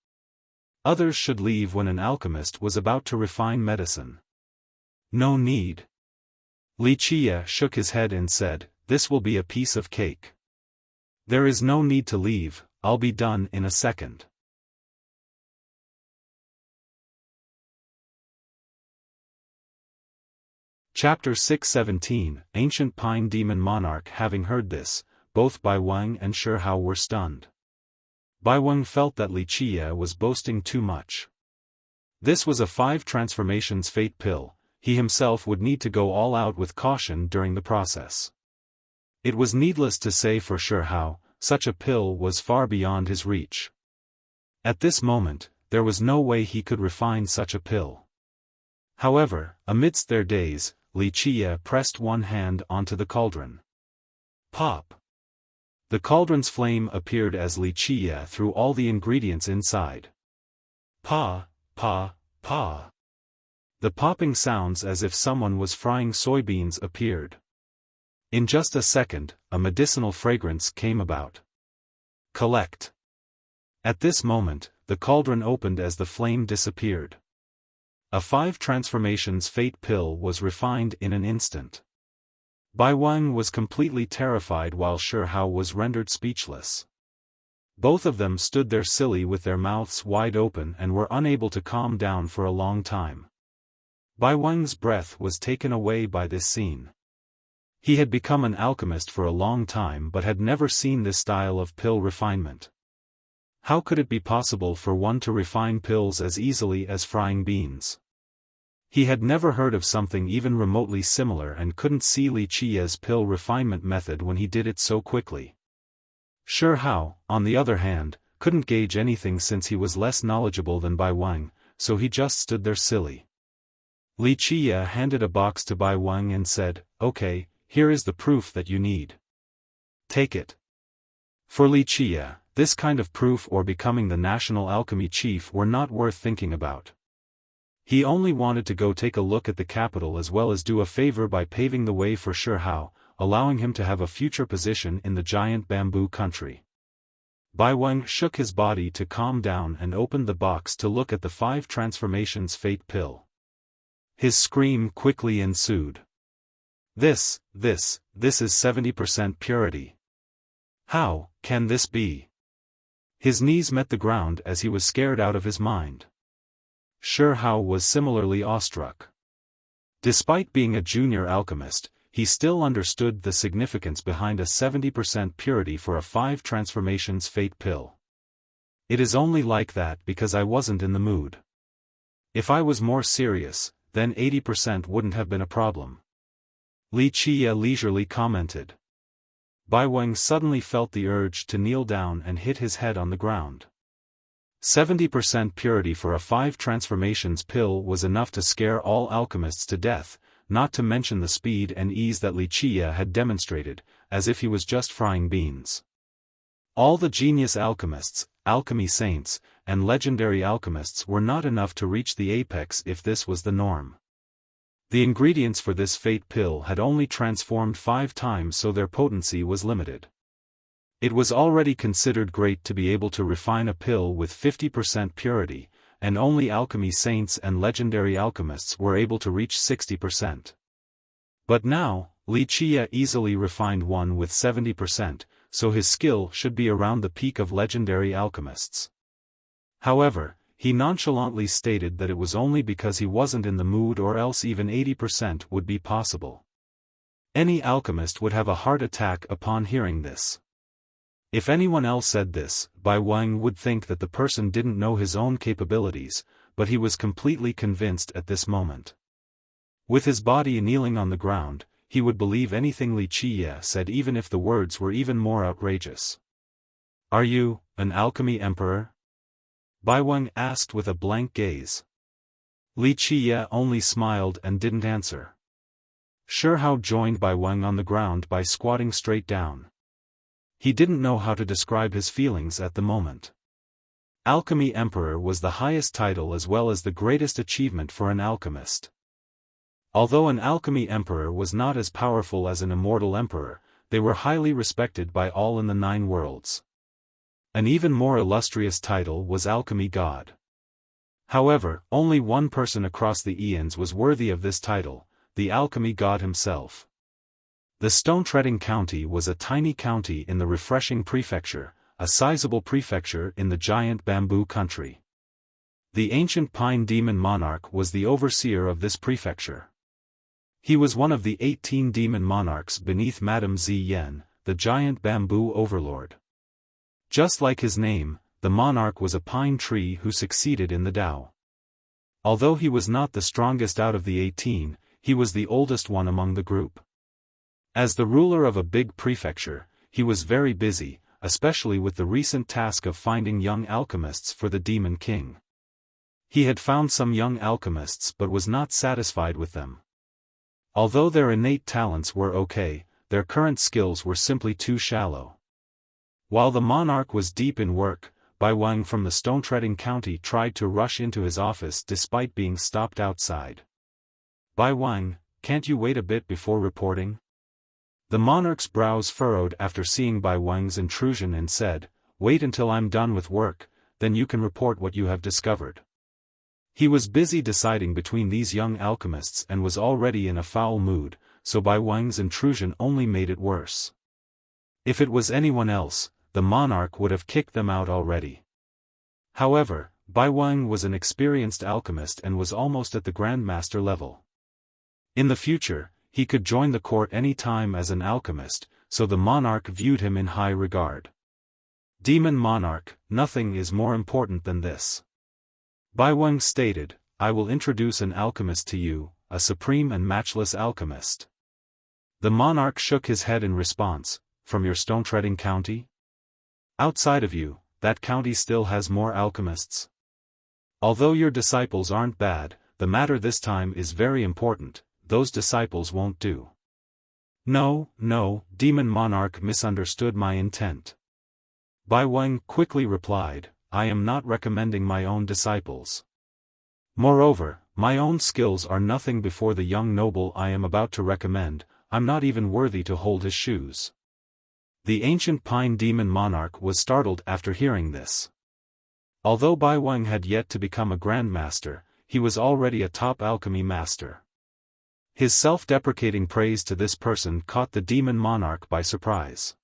Speaker 1: Others should leave when an alchemist was about to refine medicine. No need. Wuxia shook his head and said, this will be a piece of cake. There is no need to leave, I'll be done in a second. Chapter 617, Ancient Pine Demon Monarch. Having heard this, both Bai Wang and Shi Hao were stunned. Bai Wang felt that Wuxia was boasting too much. This was a 5 transformations fate pill, he himself would need to go all out with caution during the process. It was needless to say for Shi Hao, such a pill was far beyond his reach. At this moment, there was no way he could refine such a pill. However, amidst their daze, Wuxia pressed one hand onto the cauldron. Pop! The cauldron's flame appeared as Wuxia threw all the ingredients inside. Pa, pa, pa. The popping sounds as if someone was frying soybeans appeared. In just a second, a medicinal fragrance came about. Collect. At this moment, the cauldron opened as the flame disappeared. A 5 transformations fate pill was refined in an instant. Bai Wang was completely terrified while Shi Hao was rendered speechless. Both of them stood there silly with their mouths wide open and were unable to calm down for a long time. Bai Wang's breath was taken away by this scene. He had become an alchemist for a long time but had never seen this style of pill refinement. How could it be possible for one to refine pills as easily as frying beans? He had never heard of something even remotely similar and couldn't see Wuxia's pill refinement method when he did it so quickly. Shi Hao, on the other hand, couldn't gauge anything since he was less knowledgeable than Bai Wang, so he just stood there silly. Wuxia handed a box to Bai Wang and said, okay, here is the proof that you need. Take it. For Wuxia, this kind of proof or becoming the national alchemy chief were not worth thinking about. He only wanted to go take a look at the capital as well as do a favor by paving the way for Shi Hao, allowing him to have a future position in the giant bamboo country. Bai Wang shook his body to calm down and opened the box to look at the 5 transformations fate pill. His scream quickly ensued. This is 70% purity. How can this be? His knees met the ground as he was scared out of his mind. Shi Hao was similarly awestruck. Despite being a junior alchemist, he still understood the significance behind a 70% purity for a 5 transformations fate pill. It is only like that because I wasn't in the mood. If I was more serious, then 80% wouldn't have been a problem. Wuxia leisurely commented. Bai Wang suddenly felt the urge to kneel down and hit his head on the ground. 70% purity for a 5 transformations pill was enough to scare all alchemists to death, not to mention the speed and ease that Wuxia had demonstrated, as if he was just frying beans. All the genius alchemists, alchemy saints, and legendary alchemists were not enough to reach the apex if this was the norm. The ingredients for this fate pill had only transformed 5 times, so their potency was limited. It was already considered great to be able to refine a pill with 50% purity, and only alchemy saints and legendary alchemists were able to reach 60%. But now, Wuxia easily refined one with 70%, so his skill should be around the peak of legendary alchemists. However, he nonchalantly stated that it was only because he wasn't in the mood, or else even 80% would be possible. Any alchemist would have a heart attack upon hearing this. If anyone else said this, Bai Wang would think that the person didn't know his own capabilities, but he was completely convinced at this moment. With his body kneeling on the ground, he would believe anything Wuxia said even if the words were even more outrageous. Are you, an alchemy emperor? Bai Wang asked with a blank gaze. Wuxia only smiled and didn't answer. Shi Hao joined Bai Wang on the ground by squatting straight down. He didn't know how to describe his feelings at the moment. Alchemy Emperor was the highest title as well as the greatest achievement for an alchemist. Although an alchemy emperor was not as powerful as an immortal emperor, they were highly respected by all in the 9 worlds. An even more illustrious title was alchemy god. However, only one person across the eons was worthy of this title, the alchemy god himself. The stone-treading county was a tiny county in the refreshing prefecture, a sizable prefecture in the giant bamboo country. The ancient pine demon monarch was the overseer of this prefecture. He was one of the 18 demon monarchs beneath Madame Ziyan, the giant bamboo overlord. Just like his name, the monarch was a pine tree who succeeded in the Tao. Although he was not the strongest out of the 18, he was the oldest one among the group. As the ruler of a big prefecture, he was very busy, especially with the recent task of finding young alchemists for the Demon King. He had found some young alchemists but was not satisfied with them. Although their innate talents were okay, their current skills were simply too shallow. While the monarch was deep in work, Bai Wang from the stone-treading county tried to rush into his office despite being stopped outside. "Bai Wang, can't you wait a bit before reporting?" The monarch's brows furrowed after seeing Bai Wang's intrusion and said, "Wait until I'm done with work, then you can report what you have discovered." He was busy deciding between these young alchemists and was already in a foul mood, so Bai Wang's intrusion only made it worse. If it was anyone else, the monarch would have kicked them out already. However, Bai Wang was an experienced alchemist and was almost at the grandmaster level. In the future, he could join the court any time as an alchemist, so the monarch viewed him in high regard. Demon monarch, nothing is more important than this. Bai Wang stated, "I will introduce an alchemist to you, a supreme and matchless alchemist." The monarch shook his head in response, "From your stone-treading county? Outside of you, that county still has more alchemists. Although your disciples aren't bad, the matter this time is very important, those disciples won't do." "No, Demon monarch misunderstood my intent." Bai Wang quickly replied, "I am not recommending my own disciples. Moreover, my own skills are nothing before the young noble I am about to recommend, I'm not even worthy to hold his shoes." The ancient pine demon monarch was startled after hearing this. Although Bai Wang had yet to become a grandmaster, he was already a top alchemy master. His self-deprecating praise to this person caught the demon monarch by surprise.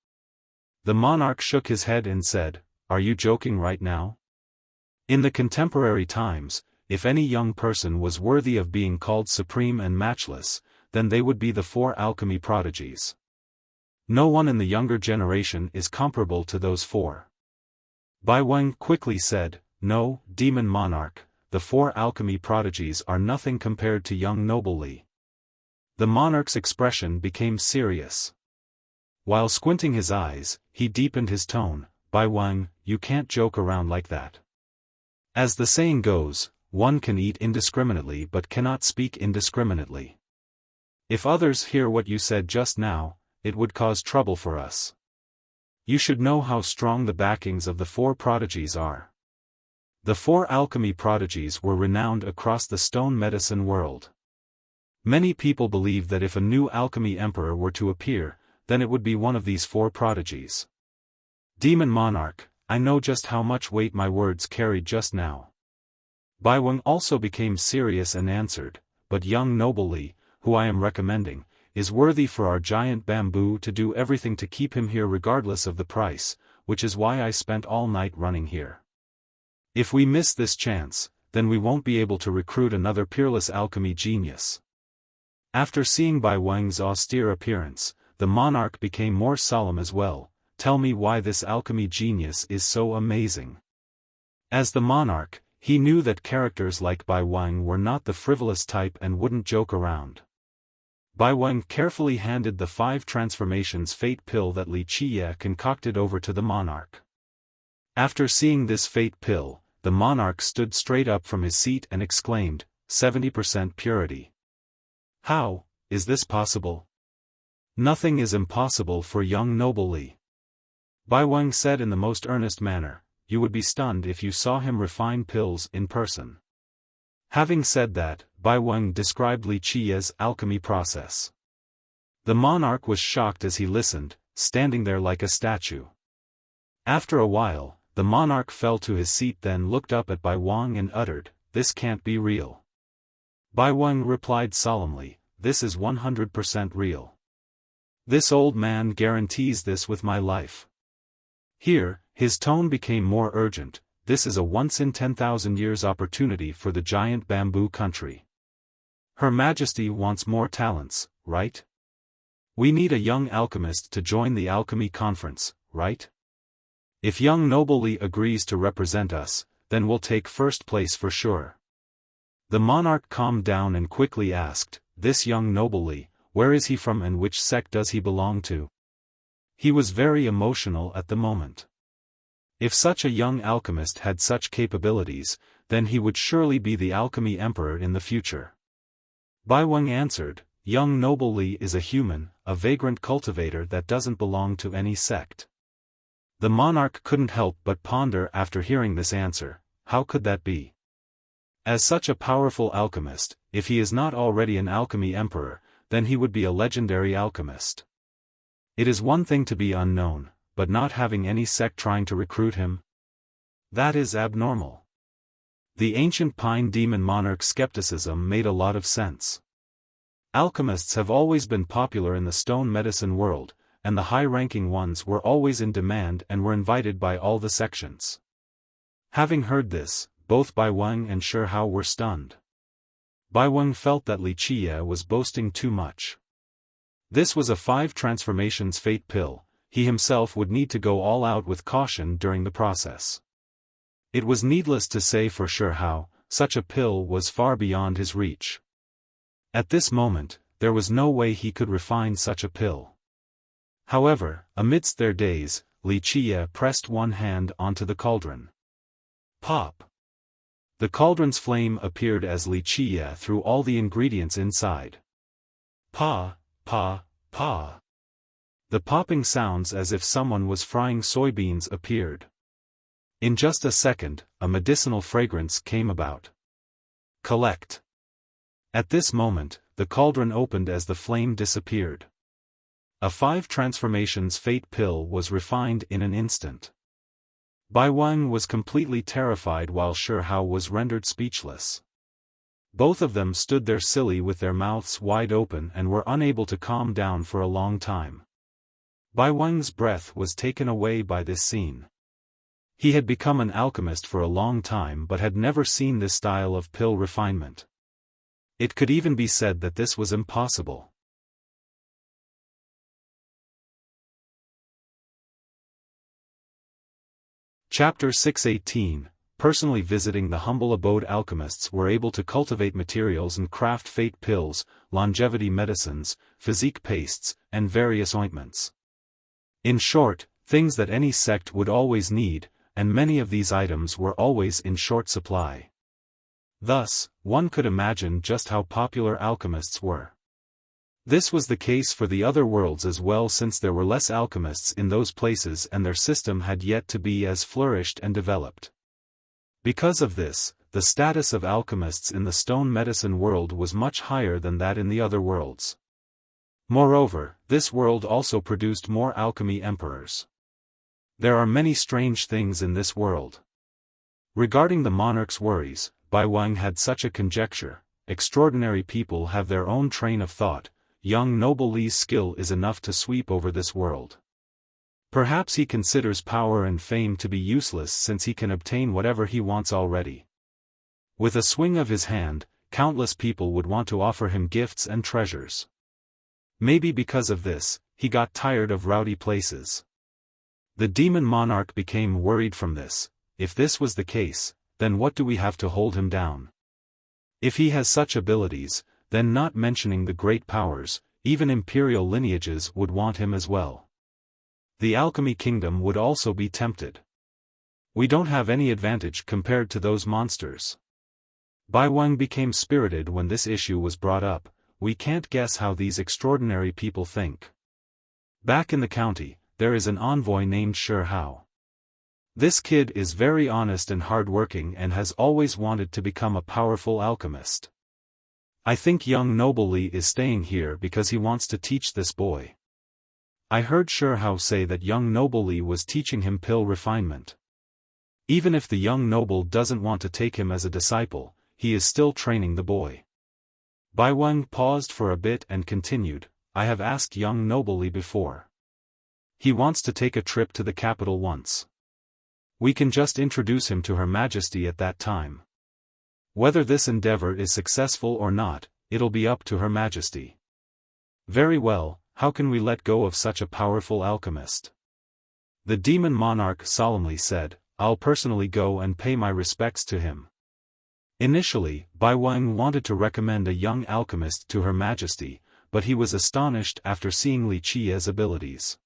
Speaker 1: The monarch shook his head and said, "Are you joking right now? In the contemporary times, if any young person was worthy of being called supreme and matchless, then they would be the 4 alchemy prodigies. No one in the younger generation is comparable to those 4. Bai Wang quickly said, "No, demon monarch, the 4 alchemy prodigies are nothing compared to young noble Li." The monarch's expression became serious. While squinting his eyes, he deepened his tone, "Bai Wang, you can't joke around like that. As the saying goes, one can eat indiscriminately but cannot speak indiscriminately. If others hear what you said just now, it would cause trouble for us. You should know how strong the backings of the 4 prodigies are." The 4 alchemy prodigies were renowned across the stone medicine world. Many people believe that if a new alchemy emperor were to appear, then it would be one of these 4 prodigies. "Demon monarch, I know just how much weight my words carried just now." Bai Wang also became serious and answered, "But young noble Li, who I am recommending, is worthy for our giant bamboo to do everything to keep him here regardless of the price, which is why I spent all night running here. If we miss this chance, then we won't be able to recruit another peerless alchemy genius." After seeing Bai Wang's austere appearance, the monarch became more solemn as well. "Tell me why this alchemy genius is so amazing." As the monarch, he knew that characters like Bai Wang were not the frivolous type and wouldn't joke around. Bai Wang carefully handed the 5 transformations fate pill that Li Qiye concocted over to the monarch. After seeing this fate pill, the monarch stood straight up from his seat and exclaimed, 70% purity. "How is this possible?" "Nothing is impossible for young noble Li," Bai Wang said in the most earnest manner. "You would be stunned if you saw him refine pills in person." Having said that, Bai Weng described Li Qiye's alchemy process. The monarch was shocked as he listened, standing there like a statue. After a while, the monarch fell to his seat, then looked up at Bai Weng and uttered, "This can't be real." Bai Weng replied solemnly, "This is 100% real. This old man guarantees this with my life." Here, his tone became more urgent. "This is a once-in-10,000 years opportunity for the giant bamboo country. Her Majesty wants more talents, right? We need a young alchemist to join the alchemy conference, right? If young noble Li agrees to represent us, then we'll take first place for sure." The monarch calmed down and quickly asked, "This young noble Li, where is he from and which sect does he belong to?" He was very emotional at the moment. If such a young alchemist had such capabilities, then he would surely be the alchemy emperor in the future. Bai Weng answered, "Young noble Li is a human, a vagrant cultivator that doesn't belong to any sect." The monarch couldn't help but ponder after hearing this answer. How could that be? As such a powerful alchemist, if he is not already an alchemy emperor, then he would be a legendary alchemist. It is one thing to be unknown, but not having any sect trying to recruit him? That is abnormal. The ancient Pine Demon monarch's skepticism made a lot of sense. Alchemists have always been popular in the stone medicine world, and the high-ranking ones were always in demand and were invited by all the sections. Having heard this, both Bai Weng and Shi Hao were stunned. Bai Weng felt that Li Qiye was boasting too much. This was a 5 transformations fate pill. He himself would need to go all out with caution during the process. It was needless to say for Shi Hao, such a pill was far beyond his reach. At this moment, there was no way he could refine such a pill. However, amidst their daze, Li Qiye pressed one hand onto the cauldron. Pop! The cauldron's flame appeared as Li Qiye threw all the ingredients inside. Pa, pa, pa. The popping sounds as if someone was frying soybeans appeared. In just a second, a medicinal fragrance came about. Collect! At this moment, the cauldron opened as the flame disappeared. A 5 transformations fate pill was refined in an instant. Bai Weng was completely terrified while Shi Hao was rendered speechless. Both of them stood there silly with their mouths wide open and were unable to calm down for a long time. Bai Weng's breath was taken away by this scene. He had become an alchemist for a long time but had never seen this style of pill refinement. It could even be said that this was impossible. Chapter 618, Personally visiting the humble abode. Alchemists were able to cultivate materials and craft fate pills, longevity medicines, physique pastes, and various ointments. In short, things that any sect would always need, and many of these items were always in short supply. Thus, one could imagine just how popular alchemists were. This was the case for the other worlds as well, since there were less alchemists in those places and their system had yet to be as flourished and developed. Because of this, the status of alchemists in the stone medicine world was much higher than that in the other worlds. Moreover, this world also produced more alchemy emperors. There are many strange things in this world. Regarding the monarch's worries, Bai Weng had such a conjecture: extraordinary people have their own train of thought. Young noble Li's skill is enough to sweep over this world. Perhaps he considers power and fame to be useless since he can obtain whatever he wants already. With a swing of his hand, countless people would want to offer him gifts and treasures. Maybe because of this, he got tired of rowdy places. The demon monarch became worried from this. If this was the case, then what do we have to hold him down? If he has such abilities, then not mentioning the great powers, even imperial lineages would want him as well. The alchemy kingdom would also be tempted. We don't have any advantage compared to those monsters. Bai Weng became spirited when this issue was brought up. We can't guess how these extraordinary people think. Back in the county, there is an envoy named Shi Hao. This kid is very honest and hard-working and has always wanted to become a powerful alchemist. I think young noble Li is staying here because he wants to teach this boy. I heard Shihao say that young noble Li was teaching him pill refinement. Even if the young noble doesn't want to take him as a disciple, he is still training the boy. Bai Wang paused for a bit and continued, I have asked young noble Li before. He wants to take a trip to the capital once. We can just introduce him to Her Majesty at that time. Whether this endeavor is successful or not, it'll be up to Her Majesty. Very well, how can we let go of such a powerful alchemist? The demon monarch solemnly said, I'll personally go and pay my respects to him. Initially, Bai Wang wanted to recommend a young alchemist to Her Majesty, but he was astonished after seeing Li Qiye's abilities.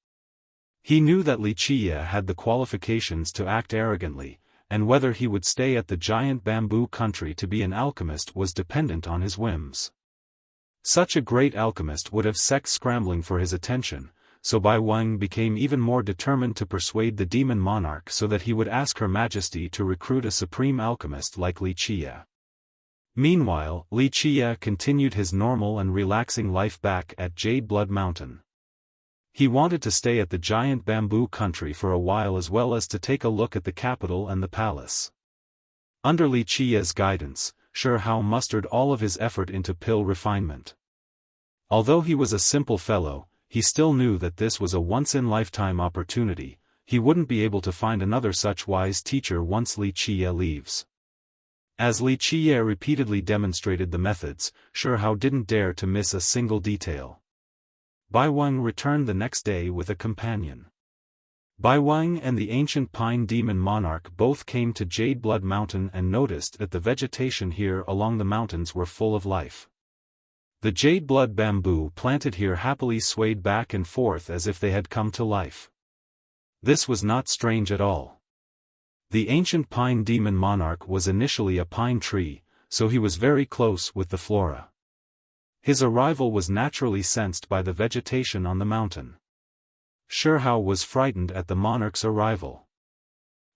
Speaker 1: He knew that Li Qiye had the qualifications to act arrogantly, and whether he would stay at the giant bamboo country to be an alchemist was dependent on his whims. Such a great alchemist would have sex scrambling for his attention, so Bai Wang became even more determined to persuade the demon monarch so that he would ask Her Majesty to recruit a supreme alchemist like Li Qiye. Meanwhile, Li Qiye continued his normal and relaxing life back at Jade Blood Mountain. He wanted to stay at the giant bamboo country for a while as well as to take a look at the capital and the palace. Under Li Qiye's guidance, Shihao mustered all of his effort into pill refinement. Although he was a simple fellow, he still knew that this was a once-in-lifetime opportunity. He wouldn't be able to find another such wise teacher once Li Qiye leaves. As Li Qiye repeatedly demonstrated the methods, Shihao didn't dare to miss a single detail. Bai Wang returned the next day with a companion. Bai Wang and the ancient pine demon monarch both came to Jade Blood Mountain and noticed that the vegetation here along the mountains were full of life. The jade blood bamboo planted here happily swayed back and forth as if they had come to life. This was not strange at all. The ancient pine demon monarch was initially a pine tree, so he was very close with the flora. His arrival was naturally sensed by the vegetation on the mountain. Shihao was frightened at the monarch's arrival.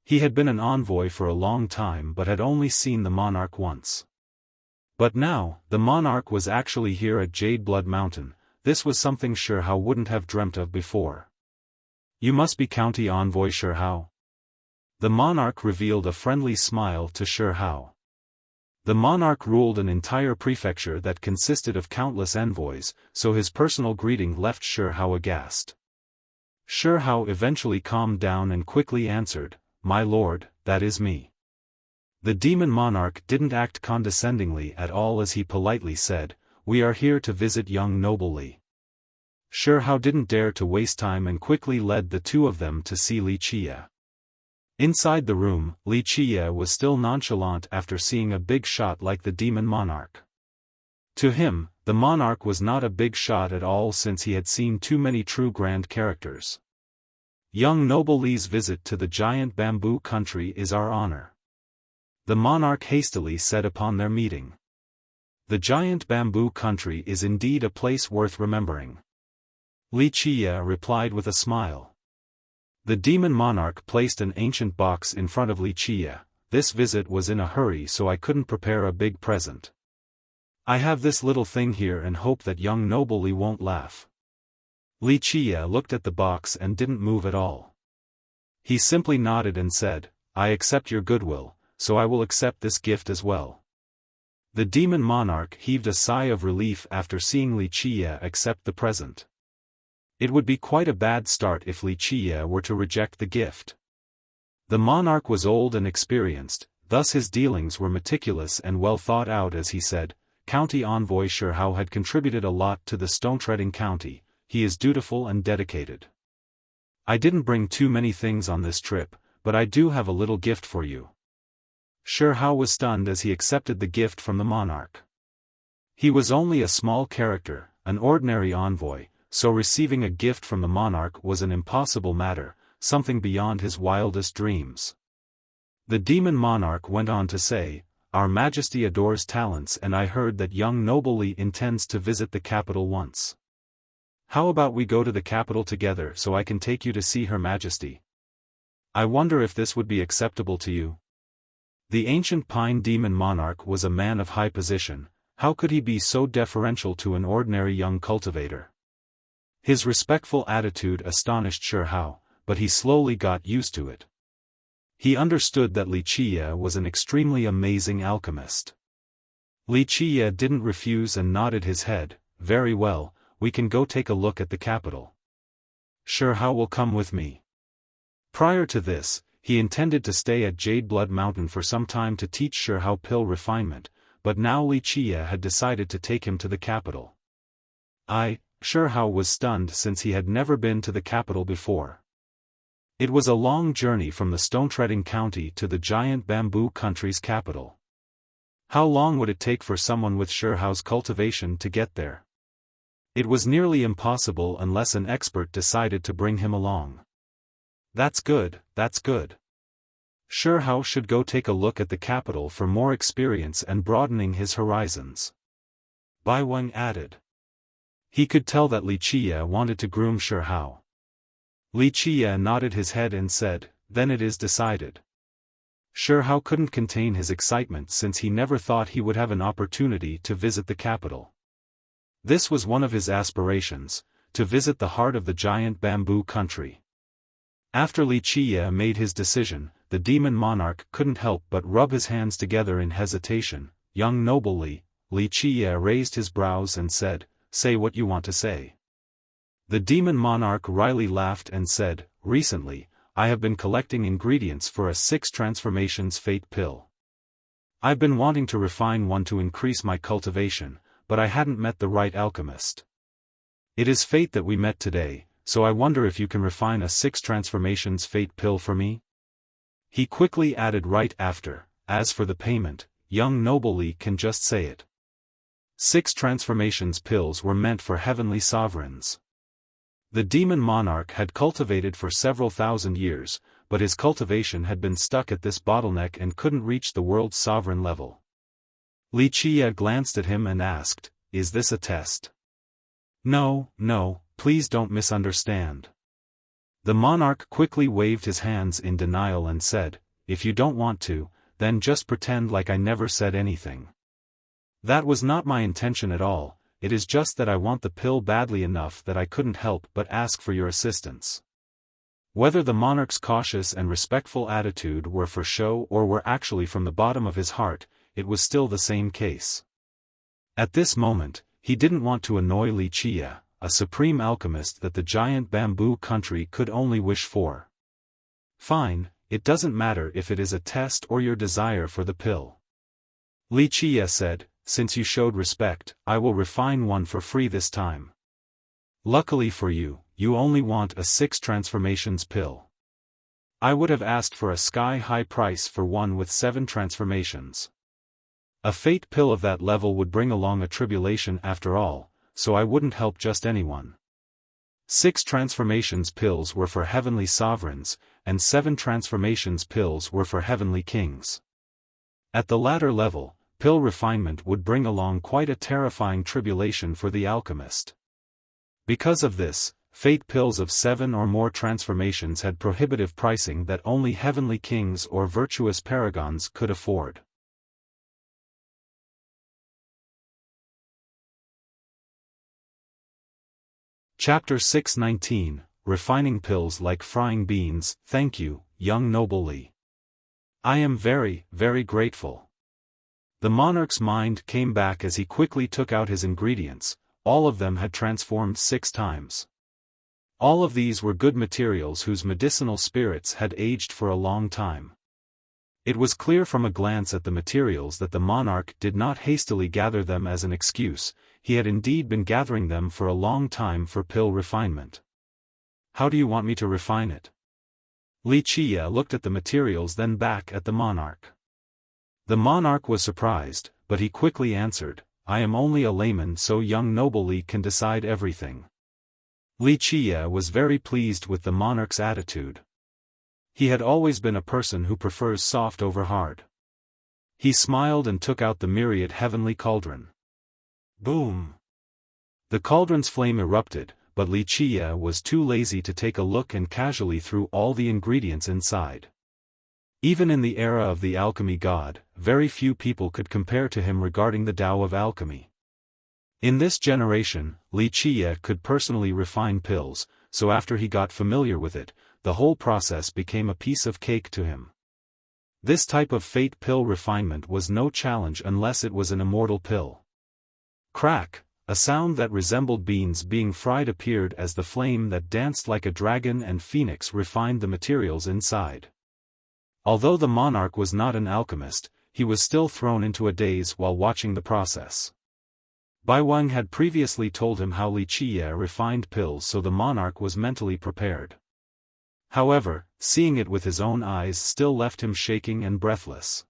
Speaker 1: He had been an envoy for a long time but had only seen the monarch once. But now, the monarch was actually here at Jade Blood Mountain. This was something Shihao wouldn't have dreamt of before. You must be County Envoy Shihao. The monarch revealed a friendly smile to Shihao. The monarch ruled an entire prefecture that consisted of countless envoys, so his personal greeting left Shihao aghast. Shihao eventually calmed down and quickly answered, My lord, that is me. The demon monarch didn't act condescendingly at all as he politely said, We are here to visit young noble Li. Shihao didn't dare to waste time and quickly led the two of them to see Li Qiye. Inside the room, Li Qiye was still nonchalant after seeing a big shot like the demon monarch. To him, the monarch was not a big shot at all since he had seen too many true grand characters. Young noble Li's visit to the giant bamboo country is our honor. The monarch hastily said upon their meeting. The giant bamboo country is indeed a place worth remembering. Li Qiye replied with a smile. The demon monarch placed an ancient box in front of Li Qiye. This visit was in a hurry so I couldn't prepare a big present. I have this little thing here and hope that young noble Li won't laugh. Li Qiye looked at the box and didn't move at all. He simply nodded and said, I accept your goodwill, so I will accept this gift as well. The demon monarch heaved a sigh of relief after seeing Li Qiye accept the present. It would be quite a bad start if Li Qiye were to reject the gift. The monarch was old and experienced, thus his dealings were meticulous and well thought out as he said, County Envoy Shihao had contributed a lot to the stone-treading county, he is dutiful and dedicated. I didn't bring too many things on this trip, but I do have a little gift for you. Shihao was stunned as he accepted the gift from the monarch. He was only a small character, an ordinary envoy, so receiving a gift from the monarch was an impossible matter, something beyond his wildest dreams. The demon monarch went on to say, Our Majesty adores talents and I heard that young noble Li intends to visit the capital once. How about we go to the capital together so I can take you to see Her Majesty? I wonder if this would be acceptable to you. The ancient pine demon monarch was a man of high position, How could he be so deferential to an ordinary young cultivator? His respectful attitude astonished Xiaofan, but he slowly got used to it. He understood that Wuxia was an extremely amazing alchemist. Wuxia didn't refuse and nodded his head. Very well, we can go take a look at the capital. Xiaofan will come with me. Prior to this, he intended to stay at Jade Blood Mountain for some time to teach Xiaofan pill refinement, but now Wuxia had decided to take him to the capital. Xiaofan was stunned since he had never been to the capital before. It was a long journey from the stone-treading county to the giant bamboo country's capital. How long would it take for someone with Xiaofan's cultivation to get there? It was nearly impossible unless an expert decided to bring him along. That's good, that's good. Xiaofan should go take a look at the capital for more experience and broadening his horizons. Bai Weng added. He could tell that Wuxia wanted to groom Xiaofan. Wuxia nodded his head and said, then it is decided. Xiaofan couldn't contain his excitement since he never thought he would have an opportunity to visit the capital. This was one of his aspirations, to visit the heart of the giant bamboo country. After Wuxia made his decision, the demon monarch couldn't help but rub his hands together in hesitation. Young noble Li, Wuxia raised his brows and said, say what you want to say. The demon monarch wryly laughed and said, recently, I have been collecting ingredients for a 6 transformations fate pill. I've been wanting to refine one to increase my cultivation, but I hadn't met the right alchemist. It is fate that we met today, so I wonder if you can refine a 6 transformations fate pill for me? He quickly added right after, as for the payment, young noble Li can just say it. 6 transformations pills were meant for heavenly sovereigns. The demon monarch had cultivated for several thousand years, but his cultivation had been stuck at this bottleneck and couldn't reach the world's sovereign level. Wuxia glanced at him and asked, is this a test? No, please don't misunderstand. The monarch quickly waved his hands in denial and said, if you don't want to, then just pretend like I never said anything. That was not my intention at all. It is just that I want the pill badly enough that I couldn't help but ask for your assistance. Whether the monarch's cautious and respectful attitude were for show or were actually from the bottom of his heart, it was still the same case. At this moment, he didn't want to annoy Wuxia, a supreme alchemist that the giant bamboo country could only wish for. Fine, it doesn't matter if it is a test or your desire for the pill. Wuxia said, since you showed respect, I will refine one for free this time. Luckily for you, you only want a 6 transformations pill. I would have asked for a sky-high price for one with 7 transformations. A fate pill of that level would bring along a tribulation after all, so I wouldn't help just anyone. 6 transformations pills were for heavenly sovereigns, and 7 transformations pills were for heavenly kings. At the latter level, pill refinement would bring along quite a terrifying tribulation for the alchemist. Because of this, fate pills of 7 or more transformations had prohibitive pricing that only heavenly kings or virtuous paragons could afford. Chapter 619, Refining Pills Like Frying Beans. Thank you, young noble Li. I am very, very grateful. The monarch's mind came back as he quickly took out his ingredients. All of them had transformed 6 times. All of these were good materials whose medicinal spirits had aged for a long time. It was clear from a glance at the materials that the monarch did not hastily gather them as an excuse. He had indeed been gathering them for a long time for pill refinement. How do you want me to refine it? Wuxia looked at the materials then back at the monarch. The monarch was surprised, but he quickly answered, I am only a layman, so young noble Li can decide everything. Wuxia was very pleased with the monarch's attitude. He had always been a person who prefers soft over hard. He smiled and took out the myriad heavenly cauldron. Boom! The cauldron's flame erupted, but Wuxia was too lazy to take a look and casually threw all the ingredients inside. Even in the era of the alchemy god, very few people could compare to him regarding the Tao of alchemy. In this generation, Wuxia could personally refine pills, so after he got familiar with it, the whole process became a piece of cake to him. This type of fate pill refinement was no challenge unless it was an immortal pill. Crack, a sound that resembled beans being fried appeared as the flame that danced like a dragon and phoenix refined the materials inside. Although the monarch was not an alchemist, he was still thrown into a daze while watching the process. Bai Wang had previously told him how Wuxia refined pills, so the monarch was mentally prepared. However, seeing it with his own eyes still left him shaking and breathless.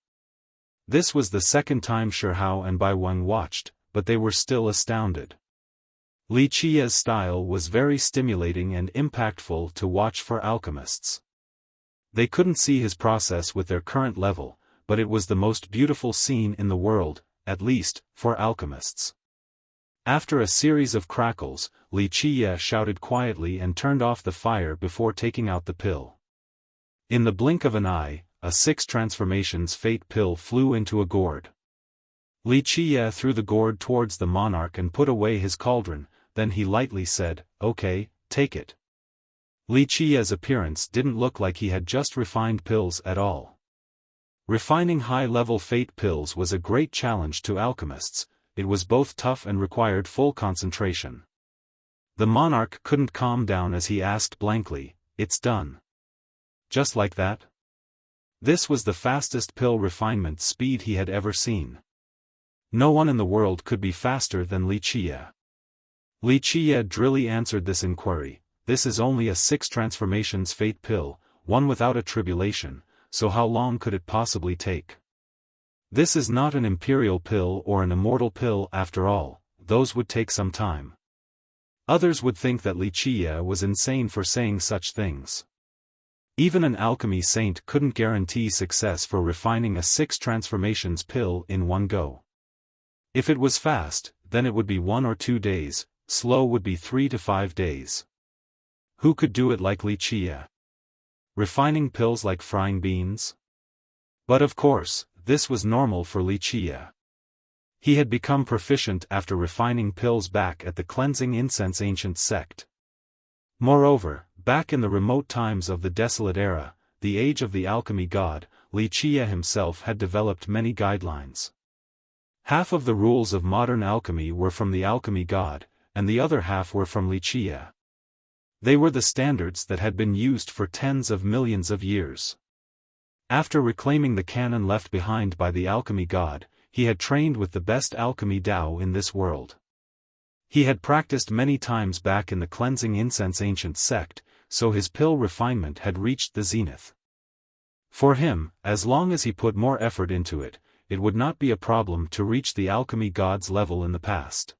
Speaker 1: This was the second time Xiaofan and Bai Wang watched, but they were still astounded. Wuxia's style was very stimulating and impactful to watch for alchemists. They couldn't see his process with their current level, but it was the most beautiful scene in the world, at least, for alchemists. After a series of crackles, Wuxia shouted quietly and turned off the fire before taking out the pill. In the blink of an eye, a 6 transformations fate pill flew into a gourd. Wuxia threw the gourd towards the monarch and put away his cauldron, then he lightly said, "Okay, take it." Wuxia's appearance didn't look like he had just refined pills at all. Refining high-level fate pills was a great challenge to alchemists. It was both tough and required full concentration. The monarch couldn't calm down as he asked blankly, "It's done. Just like that?" This was the fastest pill refinement speed he had ever seen. No one in the world could be faster than Wuxia. Wuxia drily answered this inquiry, "This is only a 6 transformations fate pill, one without a tribulation, so how long could it possibly take? This is not an imperial pill or an immortal pill after all, those would take some time." Others would think that Wuxia was insane for saying such things. Even an alchemy saint couldn't guarantee success for refining a 6 transformations pill in one go. If it was fast, then it would be 1 or 2 days, slow would be 3 to 5 days. Who could do it like Wuxia? Refining pills like frying beans? But of course, this was normal for Wuxia. He had become proficient after refining pills back at the cleansing incense ancient sect. Moreover, back in the remote times of the desolate era, the age of the alchemy god, Wuxia himself had developed many guidelines. Half of the rules of modern alchemy were from the alchemy god, and the other half were from Wuxia. They were the standards that had been used for tens of millions of years. After reclaiming the canon left behind by the alchemy god, he had trained with the best alchemy Tao in this world. He had practiced many times back in the cleansing incense ancient sect, so his pill refinement had reached the zenith. For him, as long as he put more effort into it, it would not be a problem to reach the alchemy god's level in the past.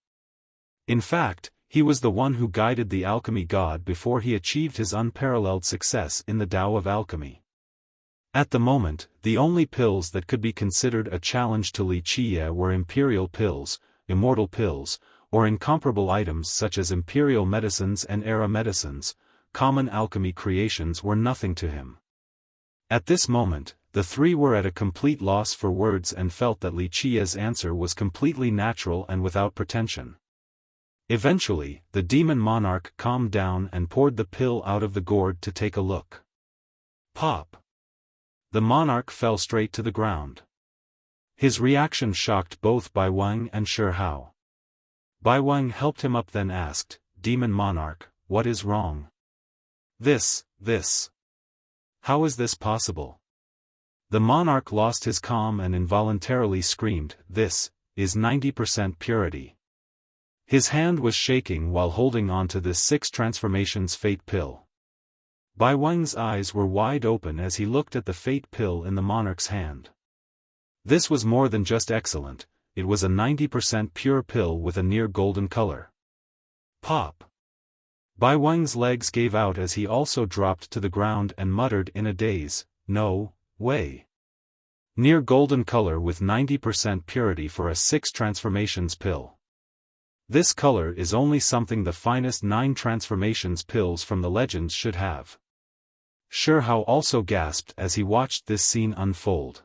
Speaker 1: In fact, he was the one who guided the alchemy god before he achieved his unparalleled success in the Tao of alchemy. At the moment, the only pills that could be considered a challenge to Wuxia were imperial pills, immortal pills, or incomparable items such as imperial medicines and era medicines. Common alchemy creations were nothing to him. At this moment, the three were at a complete loss for words and felt that Wuxia's answer was completely natural and without pretension. Eventually, the demon monarch calmed down and poured the pill out of the gourd to take a look. Pop! The monarch fell straight to the ground. His reaction shocked both Bai Wang and Xiaofan. Bai Wang helped him up then asked, "Demon monarch, what is wrong?" This. How is this possible?" The monarch lost his calm and involuntarily screamed, "This is 90% purity." His hand was shaking while holding on to this 6 transformations fate pill. Bai Wang's eyes were wide open as he looked at the fate pill in the monarch's hand. This was more than just excellent, it was a 90% pure pill with a near golden color. Pop! Bai Wang's legs gave out as he also dropped to the ground and muttered in a daze, "No way. Near golden color with 90% purity for a 6 transformations pill. This color is only something the finest 9 transformations pills from the legends should have." Xiaofan also gasped as he watched this scene unfold.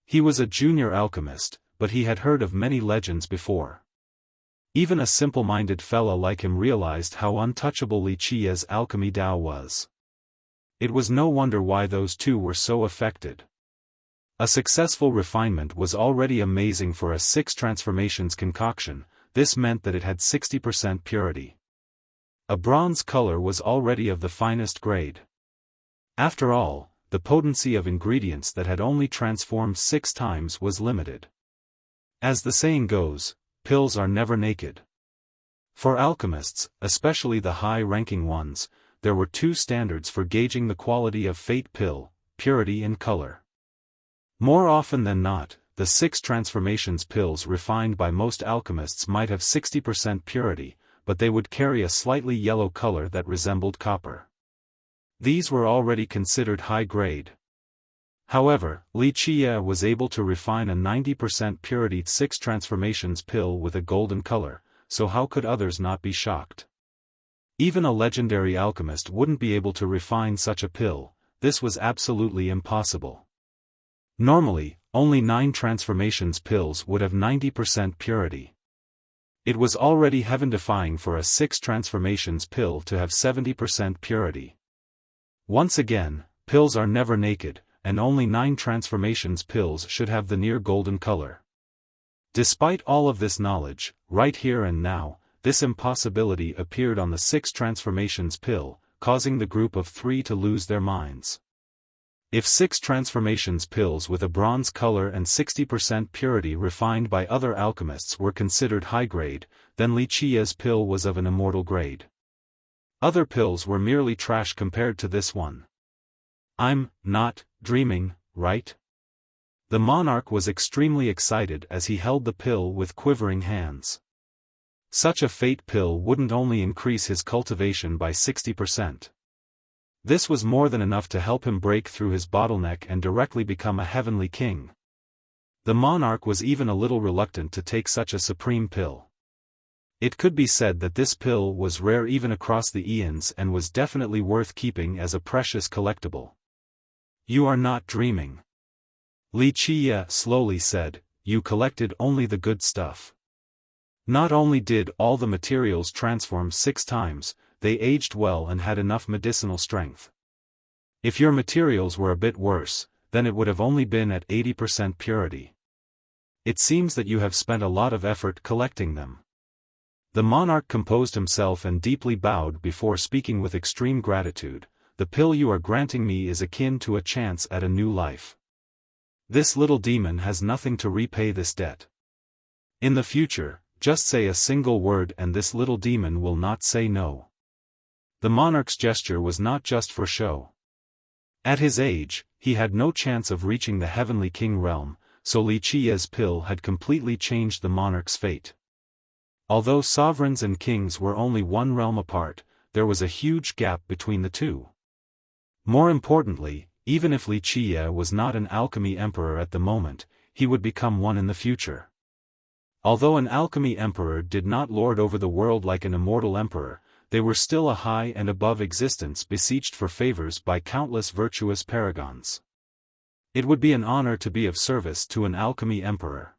Speaker 1: He was a junior alchemist, but he had heard of many legends before. Even a simple-minded fella like him realized how untouchable Wuxia's alchemy Dao was. It was no wonder why those two were so affected. A successful refinement was already amazing for a 6 transformations concoction. This meant that it had 60% purity. A bronze color was already of the finest grade. After all, the potency of ingredients that had only transformed 6 times was limited. As the saying goes, pills are never naked. For alchemists, especially the high-ranking ones, there were 2 standards for gauging the quality of fate pill: purity and color. More often than not, the 6 transformations pills refined by most alchemists might have 60% purity, but they would carry a slightly yellow color that resembled copper. These were already considered high grade. However, Wuxia was able to refine a 90% purity 6 transformations pill with a golden color, so how could others not be shocked? Even a legendary alchemist wouldn't be able to refine such a pill. This was absolutely impossible. Normally, only 9 transformations pills would have 90% purity. It was already heaven-defying for a 6 transformations pill to have 70% purity. Once again, pills are never naked, and only 9 transformations pills should have the near golden color. Despite all of this knowledge, right here and now, this impossibility appeared on the 6 transformations pill, causing the group of 3 to lose their minds. If 6 transformations pills with a bronze color and 60% purity refined by other alchemists were considered high grade, then Wuxia's pill was of an immortal grade. Other pills were merely trash compared to this one. I'm not dreaming, right? The monarch was extremely excited as he held the pill with quivering hands. Such a fate pill wouldn't only increase his cultivation by 60%. This was more than enough to help him break through his bottleneck and directly become a heavenly king. The monarch was even a little reluctant to take such a supreme pill. It could be said that this pill was rare even across the eons and was definitely worth keeping as a precious collectible. You are not dreaming. Wuxia slowly said, you collected only the good stuff. Not only did all the materials transform 6 times, they aged well and had enough medicinal strength. If your materials were a bit worse, then it would have only been at 80% purity. It seems that you have spent a lot of effort collecting them. The monarch composed himself and deeply bowed before speaking with extreme gratitude. The pill you are granting me is akin to a chance at a new life. This little demon has nothing to repay this debt. In the future, just say a single word and this little demon will not say no. The monarch's gesture was not just for show. At his age, he had no chance of reaching the heavenly king realm, so Wuxia's pill had completely changed the monarch's fate. Although sovereigns and kings were only one realm apart, there was a huge gap between the two. More importantly, even if Wuxia was not an alchemy emperor at the moment, he would become one in the future. Although an alchemy emperor did not lord over the world like an immortal emperor, they were still a high and above existence beseeched for favors by countless virtuous paragons. It would be an honor to be of service to an alchemy emperor.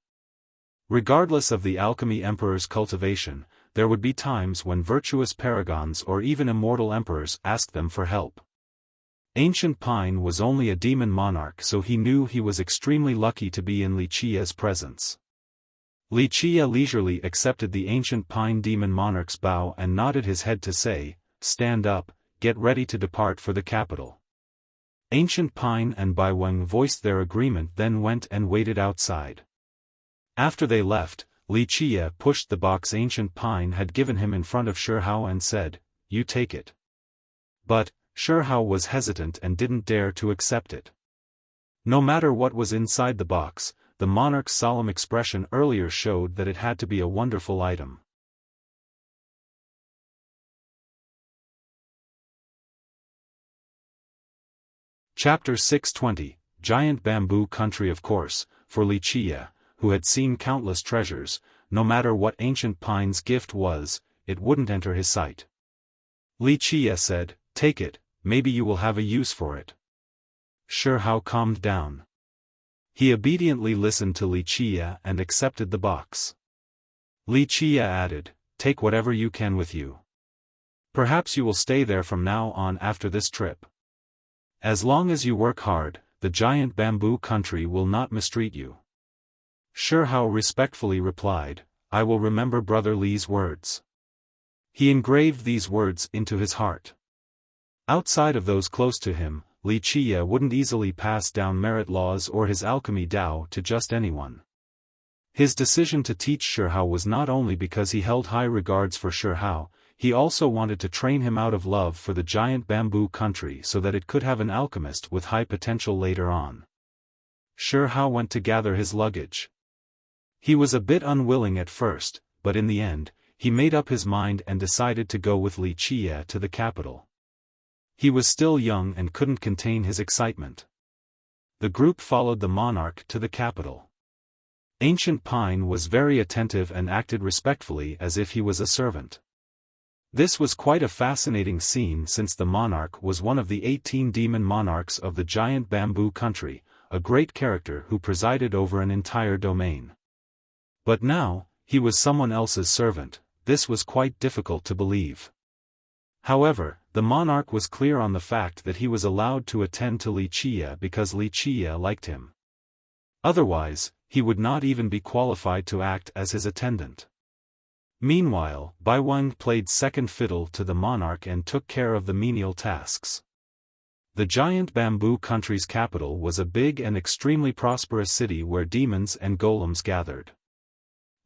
Speaker 1: Regardless of the alchemy emperor's cultivation, there would be times when virtuous paragons or even immortal emperors asked them for help. Ancient Pine was only a demon monarch, so he knew he was extremely lucky to be in Wuxia's presence. Wuxia leisurely accepted the Ancient Pine demon monarch's bow and nodded his head to say, "Stand up, get ready to depart for the capital." Ancient Pine and Baiweng voiced their agreement, then went and waited outside. After they left, Wuxia pushed the box Ancient Pine had given him in front of Xiaofan and said, "You take it." But Xiaofan was hesitant and didn't dare to accept it. No matter what was inside the box, the monarch's solemn expression earlier showed that it had to be a wonderful item. Chapter 620, Giant Bamboo Country. Of course, for Wuxia, who had seen countless treasures, no matter what Ancient Pine's gift was, it wouldn't enter his sight. Wuxia said, "Take it, maybe you will have a use for it. Xiaofan calmed down. He obediently listened to Wuxia and accepted the box. Wuxia added, "Take whatever you can with you. Perhaps you will stay there from now on after this trip. As long as you work hard, the giant bamboo country will not mistreat you." Xiaofan respectfully replied, "I will remember Brother Li's words." He engraved these words into his heart. Outside of those close to him, Wuxia wouldn't easily pass down merit laws or his alchemy Tao to just anyone. His decision to teach Xiaofan was not only because he held high regards for Xiaofan, he also wanted to train him out of love for the giant bamboo country so that it could have an alchemist with high potential later on. Xiaofan went to gather his luggage. He was a bit unwilling at first, but in the end, he made up his mind and decided to go with Wuxia to the capital. He was still young and couldn't contain his excitement. The group followed the monarch to the capital. Ancient Pine was very attentive and acted respectfully as if he was a servant. This was quite a fascinating scene since the monarch was one of the 18 demon monarchs of the giant bamboo country, a great character who presided over an entire domain. But now, he was someone else's servant. This was quite difficult to believe. However, the monarch was clear on the fact that he was allowed to attend to Wuxia because Wuxia liked him. Otherwise, he would not even be qualified to act as his attendant. Meanwhile, Baiweng played second fiddle to the monarch and took care of the menial tasks. The giant bamboo country's capital was a big and extremely prosperous city where demons and golems gathered.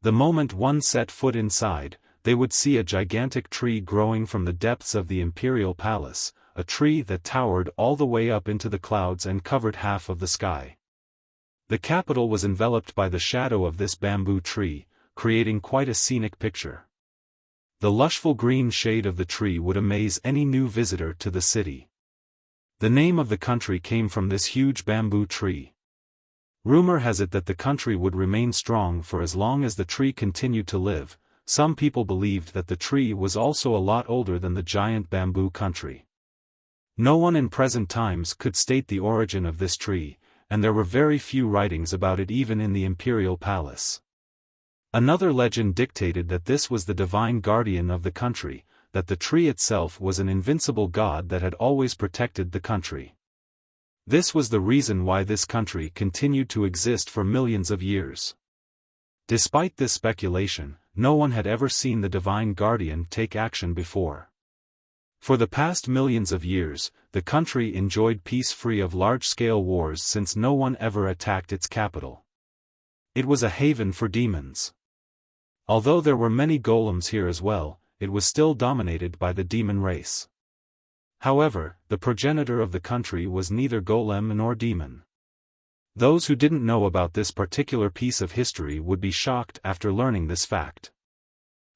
Speaker 1: The moment one set foot inside, they would see a gigantic tree growing from the depths of the imperial palace, a tree that towered all the way up into the clouds and covered half of the sky. The capital was enveloped by the shadow of this bamboo tree, creating quite a scenic picture. The lushful green shade of the tree would amaze any new visitor to the city. The name of the country came from this huge bamboo tree. Rumor has it that the country would remain strong for as long as the tree continued to live. Some people believed that the tree was also a lot older than the giant bamboo country. No one in present times could state the origin of this tree, and there were very few writings about it even in the imperial palace. Another legend dictated that this was the divine guardian of the country, that the tree itself was an invincible god that had always protected the country. This was the reason why this country continued to exist for millions of years. Despite this speculation, no one had ever seen the divine guardian take action before. For the past millions of years, the country enjoyed peace free of large-scale wars since no one ever attacked its capital. It was a haven for demons. Although there were many golems here as well, it was still dominated by the demon race. However, the progenitor of the country was neither golem nor demon. Those who didn't know about this particular piece of history would be shocked after learning this fact.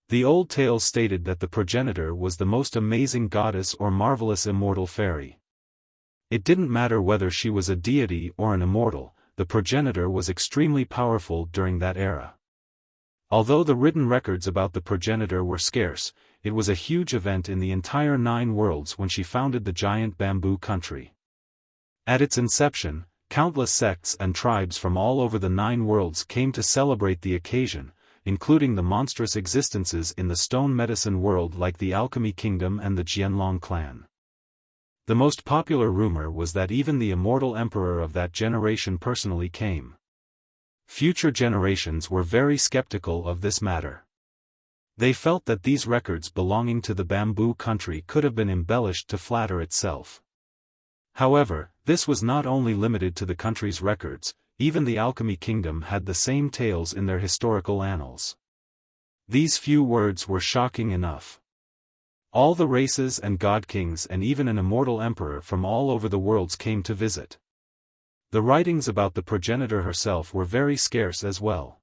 Speaker 1: The old tales stated that the progenitor was the most amazing goddess or marvelous immortal fairy. It didn't matter whether she was a deity or an immortal, the progenitor was extremely powerful during that era. Although the written records about the progenitor were scarce, it was a huge event in the entire 9 worlds when she founded the giant bamboo country. At its inception, countless sects and tribes from all over the 9 worlds came to celebrate the occasion, including the monstrous existences in the stone medicine world like the Alchemy Kingdom and the Jianlong clan. The most popular rumor was that even the immortal emperor of that generation personally came. Future generations were very skeptical of this matter. They felt that these records belonging to the bamboo country could have been embellished to flatter itself. However, this was not only limited to the country's records, even the Alchemy Kingdom had the same tales in their historical annals. These few words were shocking enough. All the races and god kings and even an immortal emperor from all over the worlds came to visit. The writings about the progenitor herself were very scarce as well.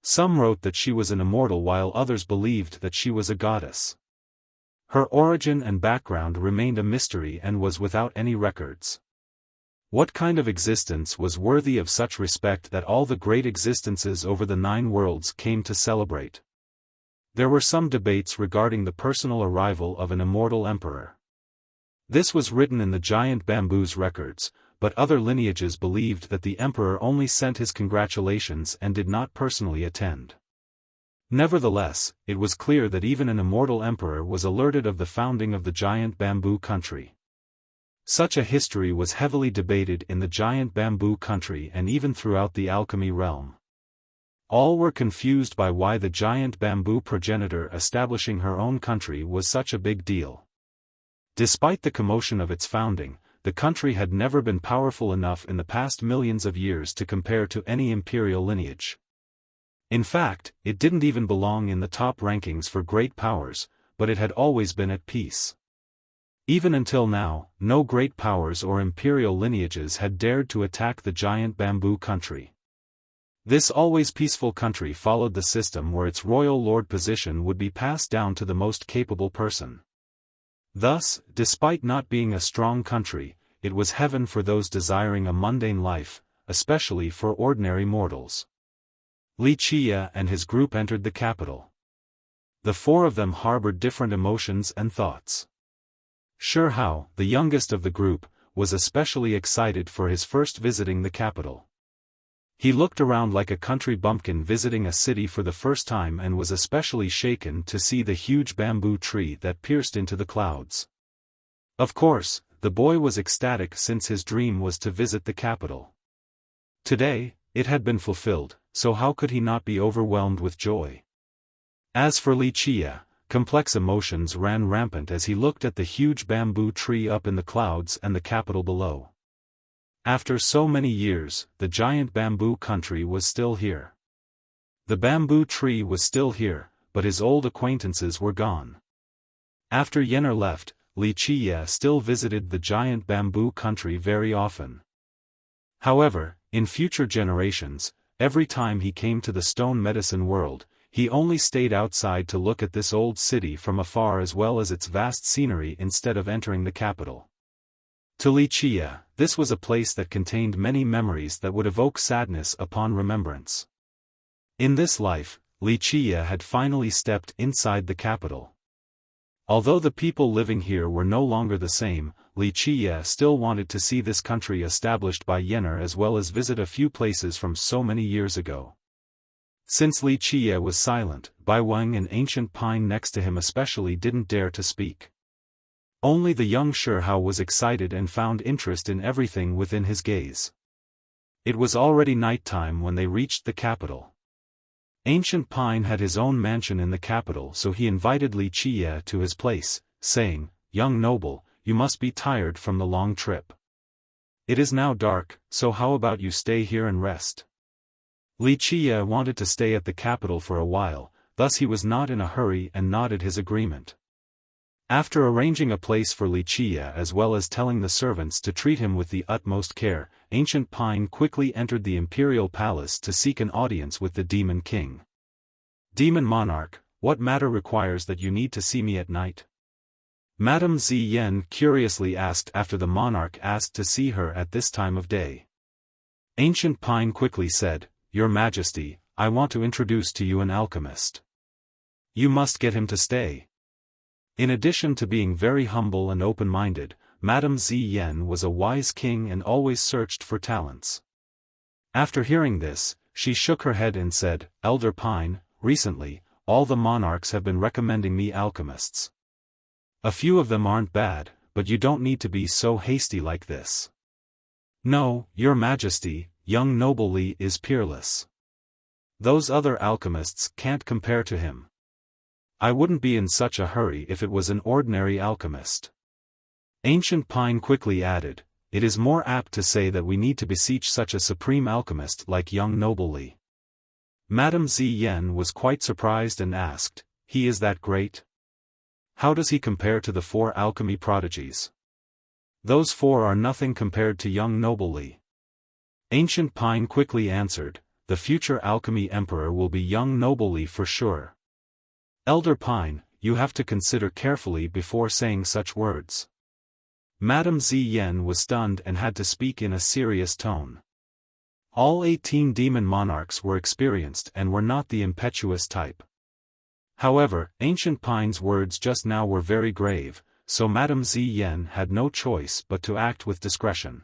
Speaker 1: Some wrote that she was an immortal while others believed that she was a goddess. Her origin and background remained a mystery and was without any records. What kind of existence was worthy of such respect that all the great existences over the 9 worlds came to celebrate? There were some debates regarding the personal arrival of an immortal emperor. This was written in the giant bamboo's records, but other lineages believed that the emperor only sent his congratulations and did not personally attend. Nevertheless, it was clear that even an immortal emperor was alerted of the founding of the giant bamboo country. Such a history was heavily debated in the giant bamboo country and even throughout the alchemy realm. All were confused by why the giant bamboo progenitor establishing her own country was such a big deal. Despite the commotion of its founding, the country had never been powerful enough in the past millions of years to compare to any imperial lineage. In fact, it didn't even belong in the top rankings for great powers, but it had always been at peace. Even until now, no great powers or imperial lineages had dared to attack the giant bamboo country. This always peaceful country followed the system where its royal lord position would be passed down to the most capable person. Thus, despite not being a strong country, it was heaven for those desiring a mundane life, especially for ordinary mortals. Wuxia and his group entered the capital. The four of them harbored different emotions and thoughts. Xiaofan, the youngest of the group, was especially excited for his first visiting the capital. He looked around like a country bumpkin visiting a city for the first time and was especially shaken to see the huge bamboo tree that pierced into the clouds. Of course, the boy was ecstatic since his dream was to visit the capital. Today, it had been fulfilled, so how could he not be overwhelmed with joy? As for Wuxia, complex emotions ran rampant as he looked at the huge bamboo tree up in the clouds and the capital below. After so many years, the giant bamboo country was still here. The bamboo tree was still here, but his old acquaintances were gone. After Yener left, Wuxia still visited the giant bamboo country very often. However, in future generations, every time he came to the stone medicine world, he only stayed outside to look at this old city from afar as well as its vast scenery instead of entering the capital. To Wuxia, this was a place that contained many memories that would evoke sadness upon remembrance. In this life, Wuxia had finally stepped inside the capital. Although the people living here were no longer the same, Wuxia still wanted to see this country established by Yener as well as visit a few places from so many years ago. Since Wuxia was silent, Bai Weng and Ancient Pine next to him especially didn't dare to speak. Only the young Xiaofan was excited and found interest in everything within his gaze. It was already nighttime when they reached the capital. Ancient Pine had his own mansion in the capital, so he invited Wuxia to his place, saying, "Young noble, you must be tired from the long trip. It is now dark, so how about you stay here and rest?" Wuxia wanted to stay at the capital for a while, thus he was not in a hurry and nodded his agreement. After arranging a place for Wuxia as well as telling the servants to treat him with the utmost care, Ancient Pine quickly entered the imperial palace to seek an audience with the Demon King. "Demon Monarch, what matter requires that you need to see me at night?" Madame Ziyan curiously asked after the monarch asked to see her at this time of day. Ancient Pine quickly said, "Your Majesty, I want to introduce to you an alchemist. You must get him to stay." In addition to being very humble and open-minded, Madame Ziyan was a wise king and always searched for talents. After hearing this, she shook her head and said, "Elder Pine, recently, all the monarchs have been recommending me alchemists. A few of them aren't bad, but you don't need to be so hasty like this." "No, Your Majesty, young noble Li is peerless. Those other alchemists can't compare to him. I wouldn't be in such a hurry if it was an ordinary alchemist." Ancient Pine quickly added, "It is more apt to say that we need to beseech such a supreme alchemist like young noble Li." Madame Ziyan was quite surprised and asked, "He is that great? How does he compare to the four alchemy prodigies? Those four are nothing compared to young noble Li." Ancient Pine quickly answered, "The future alchemy emperor will be young noble Li for sure. Elder Pine, you have to consider carefully before saying such words." Madame Ziyan was stunned and had to speak in a serious tone. All 18 demon monarchs were experienced and were not the impetuous type. However, Ancient Pine's words just now were very grave, so Madame Ziyan had no choice but to act with discretion.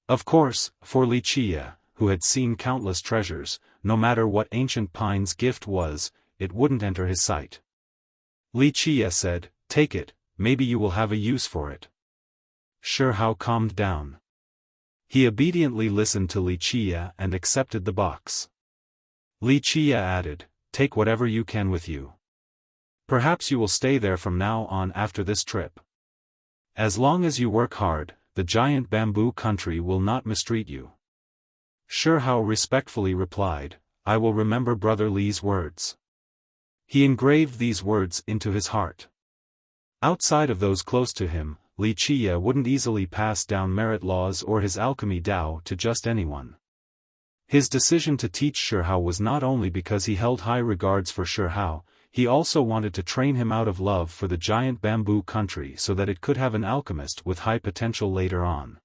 Speaker 1: Of course, for Wuxia, who had seen countless treasures, no matter what Ancient Pine's gift was, it wouldn't enter his sight. Wuxia said, "Take it, maybe you will have a use for it." Xiaofan calmed down. He obediently listened to Wuxia and accepted the box. Wuxia added, "Take whatever you can with you. Perhaps you will stay there from now on after this trip. As long as you work hard, the giant bamboo country will not mistreat you." Xiaofan respectfully replied, "I will remember Brother Li's words." He engraved these words into his heart. Outside of those close to him, Wuxia wouldn't easily pass down merit laws or his alchemy Dao to just anyone. His decision to teach Xiaofan was not only because he held high regards for Xiaofan, he also wanted to train him out of love for the giant bamboo country so that it could have an alchemist with high potential later on.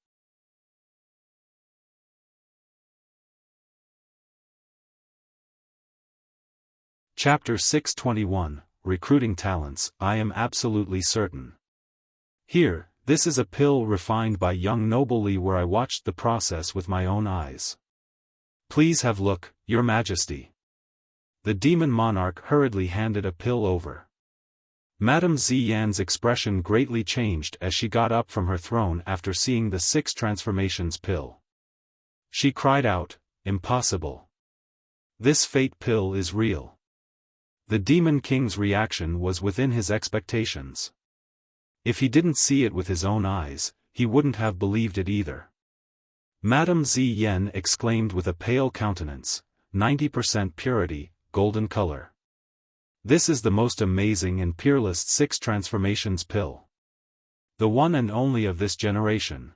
Speaker 1: Chapter 621, Recruiting Talents. I am absolutely certain. Here, this is a pill refined by young Noble Li where I watched the process with my own eyes. Please have look, Your Majesty. The demon monarch hurriedly handed a pill over. Madame Ziyan's expression greatly changed as she got up from her throne after seeing the 6 transformations pill. She cried out, "Impossible! This fate pill is real." The Demon King's reaction was within his expectations. If he didn't see it with his own eyes, he wouldn't have believed it either. Madame Ziyan exclaimed with a pale countenance, 90% purity, golden color. This is the most amazing and peerless 6 transformations pill. The one and only of this generation.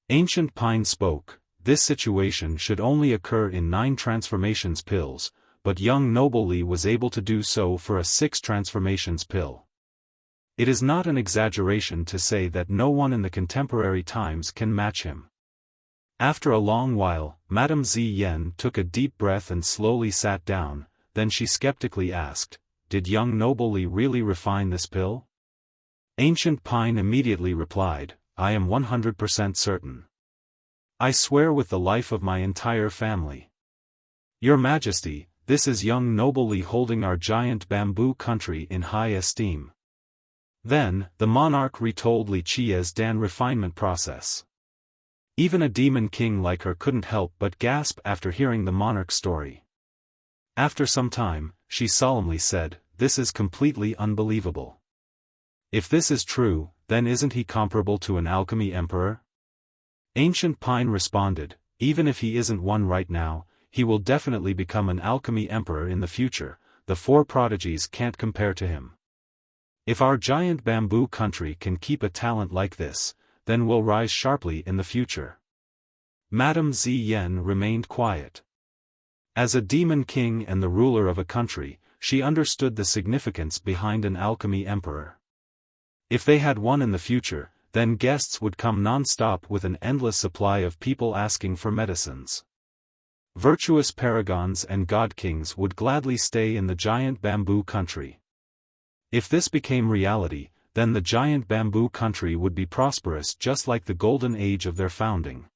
Speaker 1: Ancient Pine spoke, this situation should only occur in 9 transformations pills, but young Noble Li was able to do so for a 6 transformations pill. It is not an exaggeration to say that no one in the contemporary times can match him. After a long while, Madame Ziyan took a deep breath and slowly sat down, then she skeptically asked, "Did young Noble Li really refine this pill?" Ancient Pine immediately replied, "I am 100% certain. I swear with the life of my entire family. Your Majesty, this is young Noble Li holding our giant bamboo country in high esteem." Then, the monarch retold Wuxia's Dan refinement process. Even a demon king like her couldn't help but gasp after hearing the monarch's story. After some time, she solemnly said, "This is completely unbelievable. If this is true, then isn't he comparable to an alchemy emperor?" Ancient Pine responded, "Even if he isn't one right now, he will definitely become an alchemy emperor in the future. The 4 prodigies can't compare to him. If our giant bamboo country can keep a talent like this, then we'll rise sharply in the future." Madame Ziyan remained quiet. As a demon king and the ruler of a country, she understood the significance behind an alchemy emperor. If they had one in the future, then guests would come non-stop with an endless supply of people asking for medicines. Virtuous paragons and god kings would gladly stay in the giant bamboo country. If this became reality, then the giant bamboo country would be prosperous just like the golden age of their founding.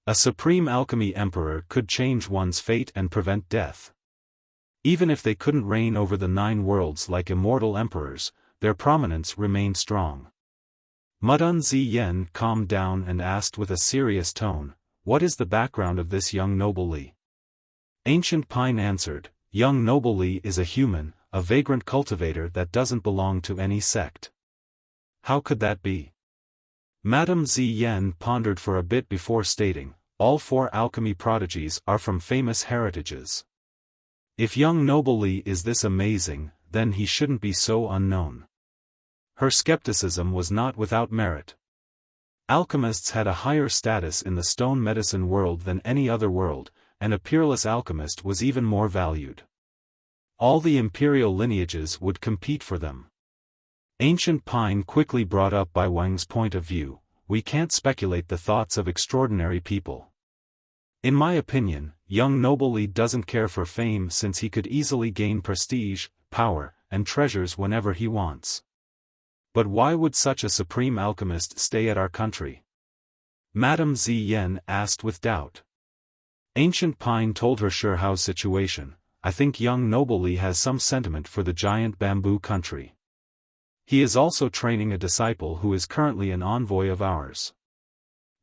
Speaker 1: A supreme alchemy emperor could change one's fate and prevent death. Even if they couldn't reign over the 9 worlds like immortal emperors, their prominence remained strong. Madame Ziyan calmed down and asked with a serious tone, "What is the background of this young Noble Li?" Ancient Pine answered, "Young Noble Li is a human, a vagrant cultivator that doesn't belong to any sect." "How could that be?" Madame Ziyan pondered for a bit before stating, "All 4 alchemy prodigies are from famous heritages. If young Noble Li is this amazing, then he shouldn't be so unknown." Her skepticism was not without merit. Alchemists had a higher status in the stone medicine world than any other world, and a peerless alchemist was even more valued. All the imperial lineages would compete for them. Ancient Pine quickly brought up Bai Wang's point of view, "We can't speculate the thoughts of extraordinary people. In my opinion, young Noble Li doesn't care for fame since he could easily gain prestige, power, and treasures whenever he wants. But why would such a supreme alchemist stay at our country? Madame Ziyan asked with doubt. Ancient Pine told her Shihao's situation. I think young Noble Li has some sentiment for the giant bamboo country. He is also training a disciple who is currently an envoy of ours.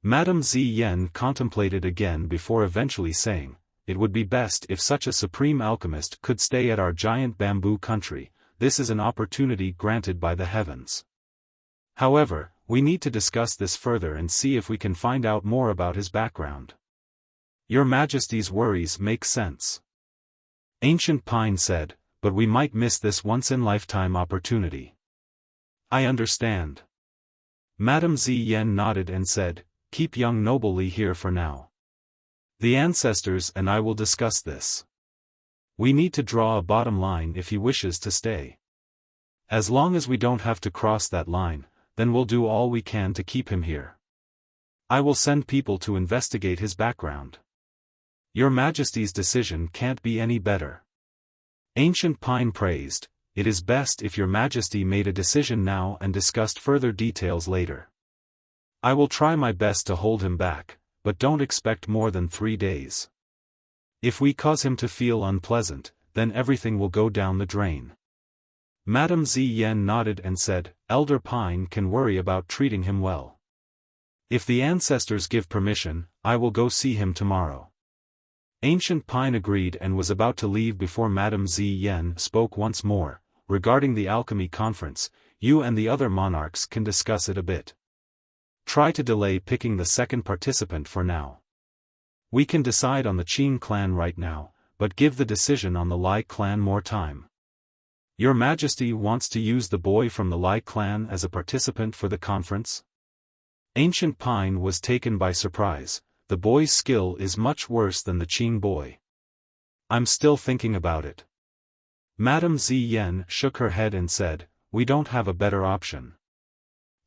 Speaker 1: Madame Ziyan contemplated again before eventually saying, it would be best if such a supreme alchemist could stay at our giant bamboo country. This is an opportunity granted by the heavens. However, we need to discuss this further and see if we can find out more about his background. Your Majesty's worries make sense. Ancient Pine said, but we might miss this once-in-lifetime opportunity. I understand. Madame Ziyan nodded and said, keep young Noble Li here for now. The ancestors and I will discuss this. We need to draw a bottom line if he wishes to stay. As long as we don't have to cross that line, then we'll do all we can to keep him here. I will send people to investigate his background. Your Majesty's decision can't be any better. Ancient Pine praised, it is best if your Majesty made a decision now and discussed further details later. I will try my best to hold him back, but don't expect more than 3 days. If we cause him to feel unpleasant, then everything will go down the drain. Madame Ziyan nodded and said, Elder Pine can worry about treating him well. If the ancestors give permission, I will go see him tomorrow. Ancient Pine agreed and was about to leave before Madame Ziyan spoke once more. Regarding the alchemy conference, you and the other monarchs can discuss it a bit. Try to delay picking the second participant for now. We can decide on the Qing clan right now, but give the decision on the Lai clan more time. Your Majesty wants to use the boy from the Lai clan as a participant for the conference? Ancient Pine was taken by surprise. The boy's skill is much worse than the Qing boy. I'm still thinking about it. Madame Ziyan shook her head and said, we don't have a better option.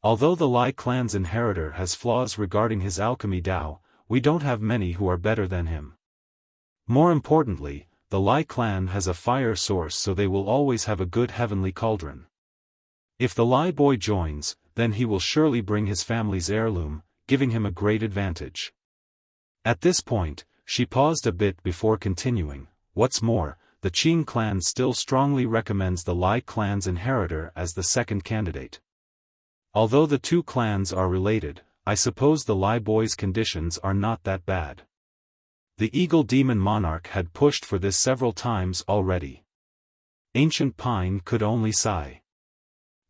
Speaker 1: Although the Lai clan's inheritor has flaws regarding his alchemy Dao, we don't have many who are better than him. More importantly, the Lai clan has a fire source, so they will always have a good heavenly cauldron. If the Lai boy joins, then he will surely bring his family's heirloom, giving him a great advantage. At this point, she paused a bit before continuing, what's more, the Qing clan still strongly recommends the Lai clan's inheritor as the second candidate. Although the two clans are related, I suppose the Lai boy's conditions are not that bad. The Eagle Demon Monarch had pushed for this several times already. Ancient Pine could only sigh.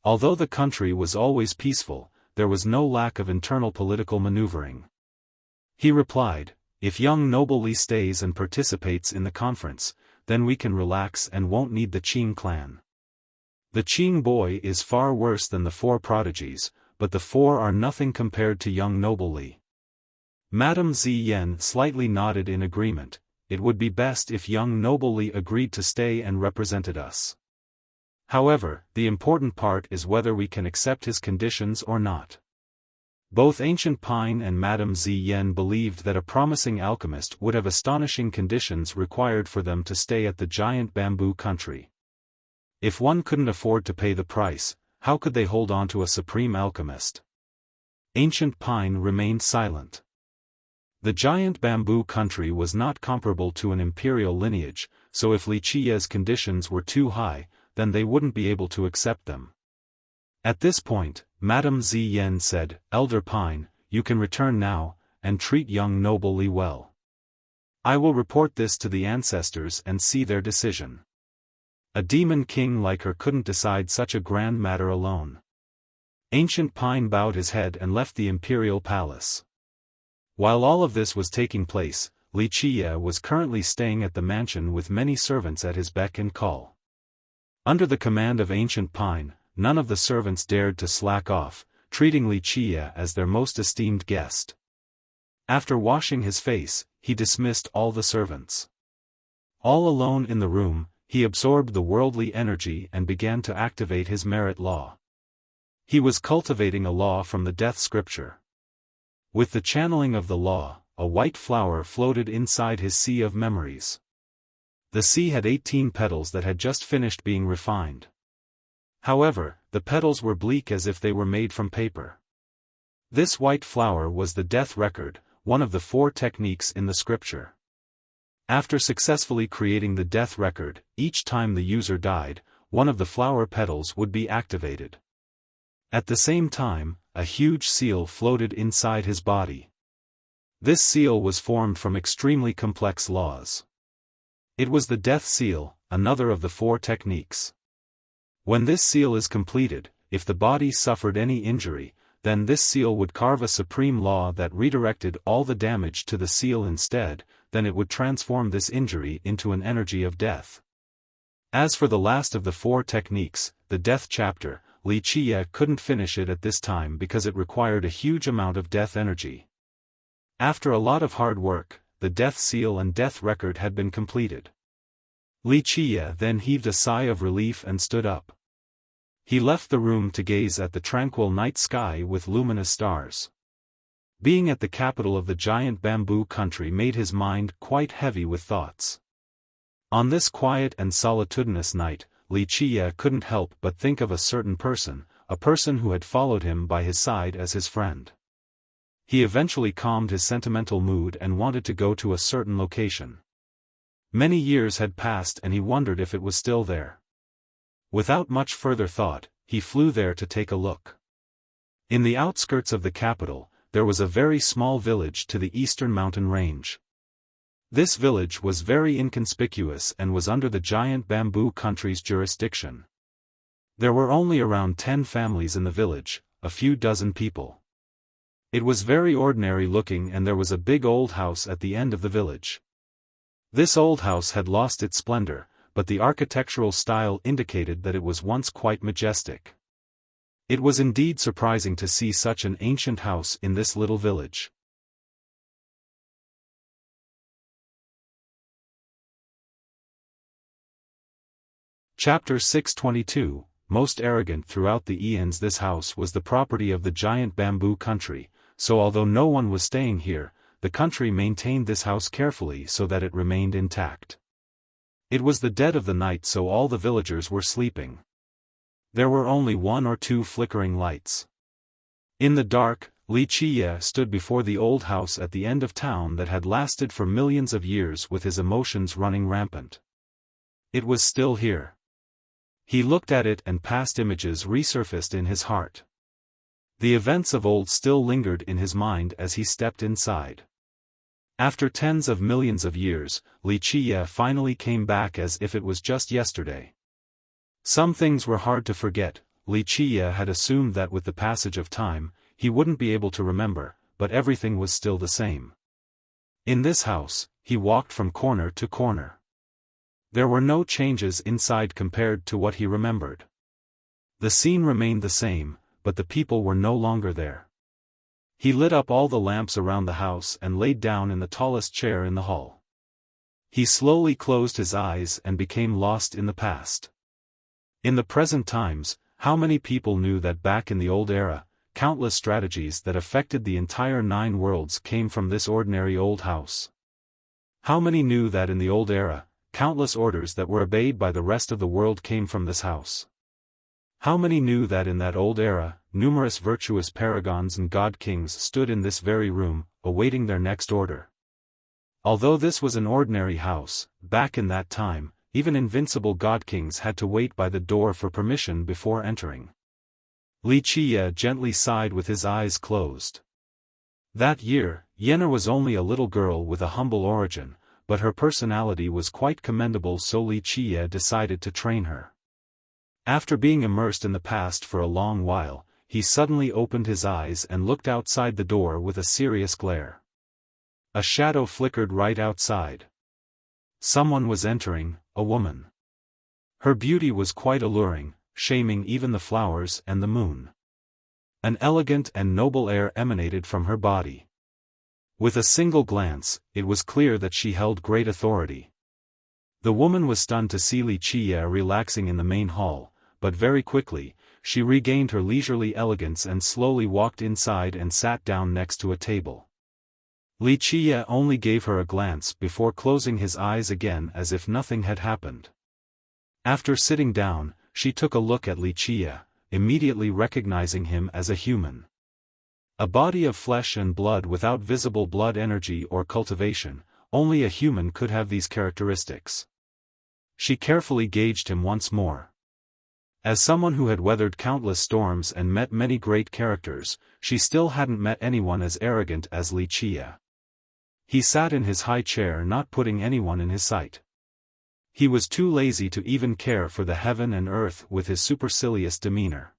Speaker 1: Although the country was always peaceful, there was no lack of internal political maneuvering. He replied, if young Noble Li stays and participates in the conference, then we can relax and won't need the Qing clan. The Qing boy is far worse than the 4 prodigies, but the 4 are nothing compared to young Noble Li. Madame Ziyan slightly nodded in agreement. It would be best if young Noble Li agreed to stay and represented us. However, the important part is whether we can accept his conditions or not. Both Ancient Pine and Madame Ziyan believed that a promising alchemist would have astonishing conditions required for them to stay at the giant bamboo country. If one couldn't afford to pay the price, how could they hold on to a supreme alchemist? Ancient Pine remained silent. The giant bamboo country was not comparable to an imperial lineage, so if Li Qiye's conditions were too high, then they wouldn't be able to accept them. At this point, Madame Ziyan said, Elder Pine, you can return now, and treat young Noble Li well. I will report this to the ancestors and see their decision. A demon king like her couldn't decide such a grand matter alone. Ancient Pine bowed his head and left the imperial palace. While all of this was taking place, Li Qiye was currently staying at the mansion with many servants at his beck and call. Under the command of Ancient Pine, none of the servants dared to slack off, treating Li Qiye as their most esteemed guest. After washing his face, he dismissed all the servants. All alone in the room, he absorbed the worldly energy and began to activate his merit law. He was cultivating a law from the death scripture. With the channeling of the law, a white flower floated inside his sea of memories. The sea had 18 petals that had just finished being refined. However, the petals were bleak as if they were made from paper. This white flower was the death record, one of the 4 techniques in the scripture. After successfully creating the death record, each time the user died, one of the flower petals would be activated. At the same time, a huge seal floated inside his body. This seal was formed from extremely complex laws. It was the death seal, another of the 4 techniques. When this seal is completed, if the body suffered any injury, then this seal would carve a supreme law that redirected all the damage to the seal instead, then it would transform this injury into an energy of death. As for the last of the 4 techniques, the death chapter, Wuxia couldn't finish it at this time because it required a huge amount of death energy. After a lot of hard work, the death seal and death record had been completed. Wuxia then heaved a sigh of relief and stood up. He left the room to gaze at the tranquil night sky with luminous stars. Being at the capital of the giant bamboo country made his mind quite heavy with thoughts. On this quiet and solitudinous night, Wuxia couldn't help but think of a certain person, a person who had followed him by his side as his friend. He eventually calmed his sentimental mood and wanted to go to a certain location. Many years had passed and he wondered if it was still there. Without much further thought, he flew there to take a look. In the outskirts of the capital, there was a very small village to the eastern mountain range. This village was very inconspicuous and was under the giant bamboo country's jurisdiction. There were only around 10 families in the village, a few dozen people. It was very ordinary looking and there was a big old house at the end of the village. This old house had lost its splendor, but the architectural style indicated that it was once quite majestic. It was indeed surprising to see such an ancient house in this little village. Chapter 622, Most arrogant throughout the eons. This house was the property of the giant bamboo country, so although no one was staying here, the country maintained this house carefully so that it remained intact. It was the dead of the night, so all the villagers were sleeping. There were only 1 or 2 flickering lights. In the dark, Wuxia stood before the old house at the end of town that had lasted for millions of years with his emotions running rampant. It was still here. He looked at it and past images resurfaced in his heart. The events of old still lingered in his mind as he stepped inside. After tens of millions of years, Wuxia finally came back as if it was just yesterday. Some things were hard to forget. Wuxia had assumed that with the passage of time, he wouldn't be able to remember, but everything was still the same. In this house, he walked from corner to corner. There were no changes inside compared to what he remembered. The scene remained the same, but the people were no longer there. He lit up all the lamps around the house and laid down in the tallest chair in the hall. He slowly closed his eyes and became lost in the past. In the present times, how many people knew that back in the old era, countless strategies that affected the entire 9 worlds came from this ordinary old house? How many knew that in the old era, countless orders that were obeyed by the rest of the world came from this house? How many knew that in that old era, numerous virtuous paragons and god kings stood in this very room, awaiting their next order? Although this was an ordinary house, back in that time, even invincible god kings had to wait by the door for permission before entering. Wuxia gently sighed with his eyes closed. That year, Yenna was only a little girl with a humble origin, but her personality was quite commendable, so Wuxia decided to train her. After being immersed in the past for a long while, he suddenly opened his eyes and looked outside the door with a serious glare. A shadow flickered right outside. Someone was entering, a woman. Her beauty was quite alluring, shaming even the flowers and the moon. An elegant and noble air emanated from her body. With a single glance, it was clear that she held great authority. The woman was stunned to see Wuxia relaxing in the main hall, but very quickly, she regained her leisurely elegance and slowly walked inside and sat down next to a table. Wuxia only gave her a glance before closing his eyes again as if nothing had happened. After sitting down, she took a look at Wuxia, immediately recognizing him as a human. A body of flesh and blood without visible blood energy or cultivation, only a human could have these characteristics. She carefully gauged him once more. As someone who had weathered countless storms and met many great characters, she still hadn't met anyone as arrogant as Wuxia. He sat in his high chair, not putting anyone in his sight. He was too lazy to even care for the heaven and earth with his supercilious demeanor.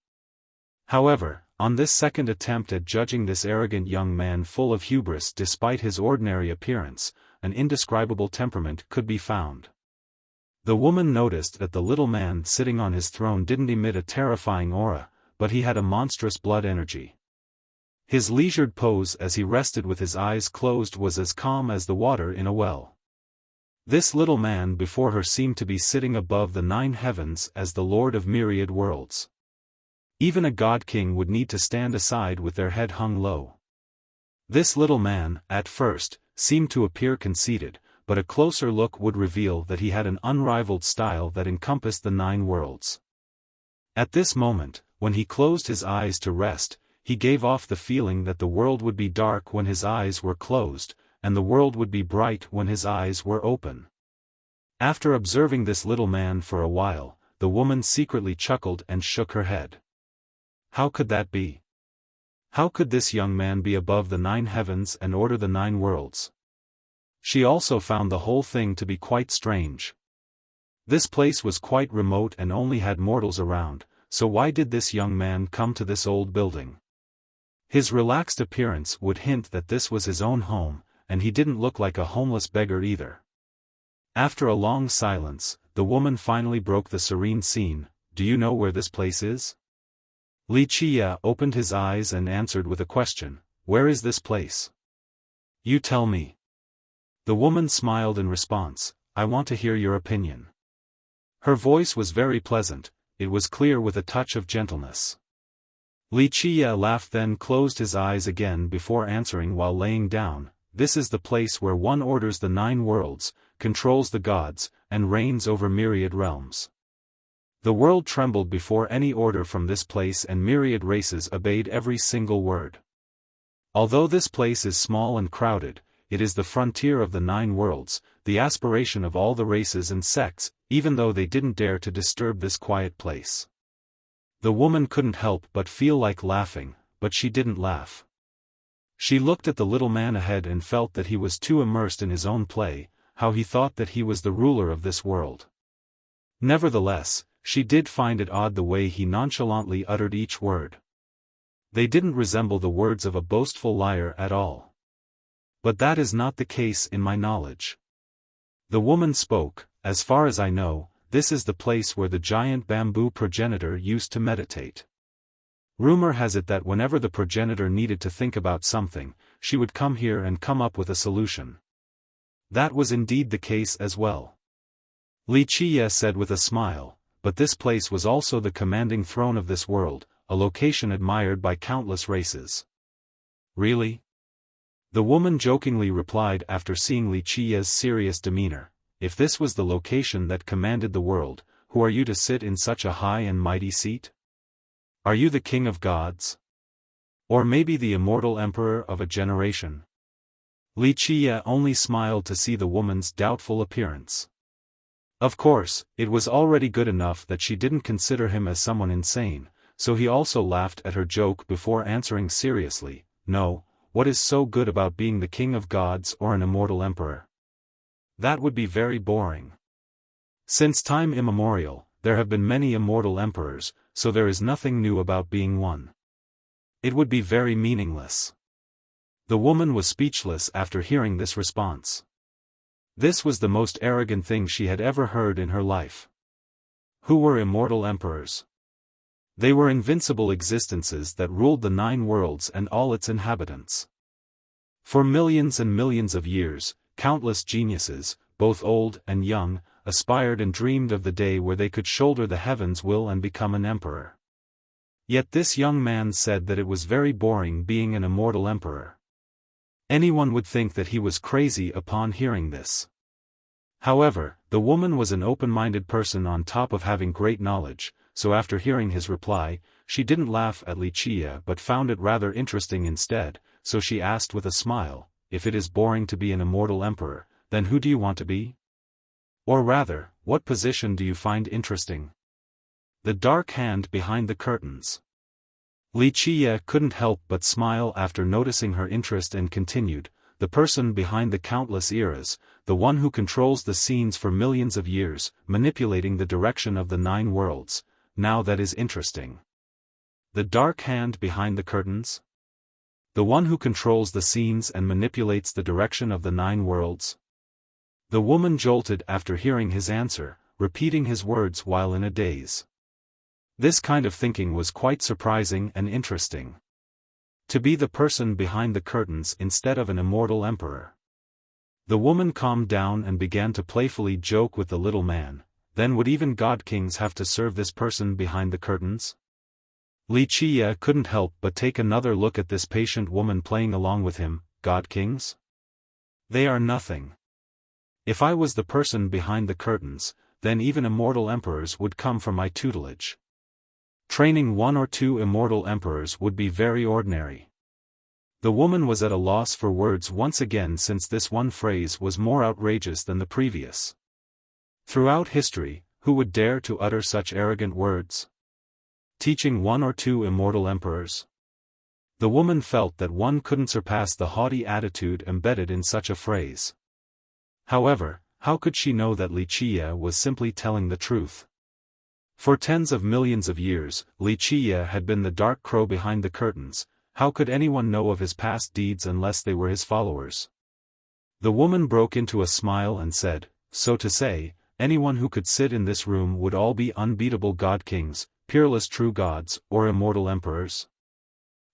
Speaker 1: However, on this second attempt at judging this arrogant young man full of hubris despite his ordinary appearance, an indescribable temperament could be found. The woman noticed that the little man sitting on his throne didn't emit a terrifying aura, but he had a monstrous blood energy. His leisured pose as he rested with his eyes closed was as calm as the water in a well. This little man before her seemed to be sitting above the 9 heavens as the Lord of myriad worlds. Even a god-king would need to stand aside with their head hung low. This little man, at first, seemed to appear conceited, but a closer look would reveal that he had an unrivaled style that encompassed the 9 worlds. At this moment, when he closed his eyes to rest, he gave off the feeling that the world would be dark when his eyes were closed, and the world would be bright when his eyes were open. After observing this little man for a while, the woman secretly chuckled and shook her head. How could that be? How could this young man be above the 9 heavens and order the 9 worlds? She also found the whole thing to be quite strange. This place was quite remote and only had mortals around, so why did this young man come to this old building? His relaxed appearance would hint that this was his own home, and he didn't look like a homeless beggar either. After a long silence, the woman finally broke the serene scene. Do you know where this place is? Wuxia opened his eyes and answered with a question. Where is this place? You tell me. The woman smiled in response. I want to hear your opinion. Her voice was very pleasant, it was clear with a touch of gentleness. Wuxia laughed, then closed his eyes again before answering while laying down. This is the place where one orders the 9 worlds, controls the gods, and reigns over myriad realms. The world trembled before any order from this place, and myriad races obeyed every single word. Although this place is small and crowded, it is the frontier of the 9 worlds, the aspiration of all the races and sects, even though they didn't dare to disturb this quiet place. The woman couldn't help but feel like laughing, but she didn't laugh. She looked at the little man ahead and felt that he was too immersed in his own play, how he thought that he was the ruler of this world. Nevertheless, she did find it odd the way he nonchalantly uttered each word. They didn't resemble the words of a boastful liar at all. But that is not the case in my knowledge. The woman spoke. As far as I know, this is the place where the giant bamboo progenitor used to meditate. Rumor has it that whenever the progenitor needed to think about something, she would come here and come up with a solution. That was indeed the case as well. Wuxia said with a smile, but this place was also the commanding throne of this world, a location admired by countless races. Really? The woman jokingly replied after seeing Wuxia's serious demeanor. If this was the location that commanded the world, who are you to sit in such a high and mighty seat? Are you the king of gods? Or maybe the immortal emperor of a generation? Wuxia only smiled to see the woman's doubtful appearance. Of course, it was already good enough that she didn't consider him as someone insane, so he also laughed at her joke before answering seriously. No, what is so good about being the king of gods or an immortal emperor? That would be very boring. Since time immemorial, there have been many immortal emperors, so there is nothing new about being one. It would be very meaningless. The woman was speechless after hearing this response. This was the most arrogant thing she had ever heard in her life. Who were immortal emperors? They were invincible existences that ruled the 9 worlds and all its inhabitants. For millions and millions of years, countless geniuses, both old and young, aspired and dreamed of the day where they could shoulder the heavens' will and become an emperor. Yet this young man said that it was very boring being an immortal emperor. Anyone would think that he was crazy upon hearing this. However, the woman was an open-minded person on top of having great knowledge, so after hearing his reply, she didn't laugh at Wuxia but found it rather interesting instead, so she asked with a smile, if it is boring to be an immortal emperor, then who do you want to be? Or rather, what position do you find interesting? The dark hand behind the curtains. Wuxia couldn't help but smile after noticing her interest and continued, the person behind the countless eras, the one who controls the scenes for millions of years, manipulating the direction of the 9 worlds, now that is interesting. The dark hand behind the curtains? The one who controls the scenes and manipulates the direction of the 9 worlds? The woman jolted after hearing his answer, repeating his words while in a daze. This kind of thinking was quite surprising and interesting. To be the person behind the curtains instead of an immortal emperor. The woman calmed down and began to playfully joke with the little man, then would even god kings have to serve this person behind the curtains? Wuxia couldn't help but take another look at this patient woman playing along with him, god kings? They are nothing. If I was the person behind the curtains, then even immortal emperors would come from my tutelage. Training 1 or 2 immortal emperors would be very ordinary. The woman was at a loss for words once again since this one phrase was more outrageous than the previous. Throughout history, who would dare to utter such arrogant words? Teaching 1 or 2 immortal emperors? The woman felt that one couldn't surpass the haughty attitude embedded in such a phrase. However, how could she know that Wuxia was simply telling the truth? For tens of millions of years, Wuxia had been the dark crow behind the curtains. How could anyone know of his past deeds unless they were his followers? The woman broke into a smile and said, so to say, anyone who could sit in this room would all be unbeatable god kings, peerless true gods, or immortal emperors.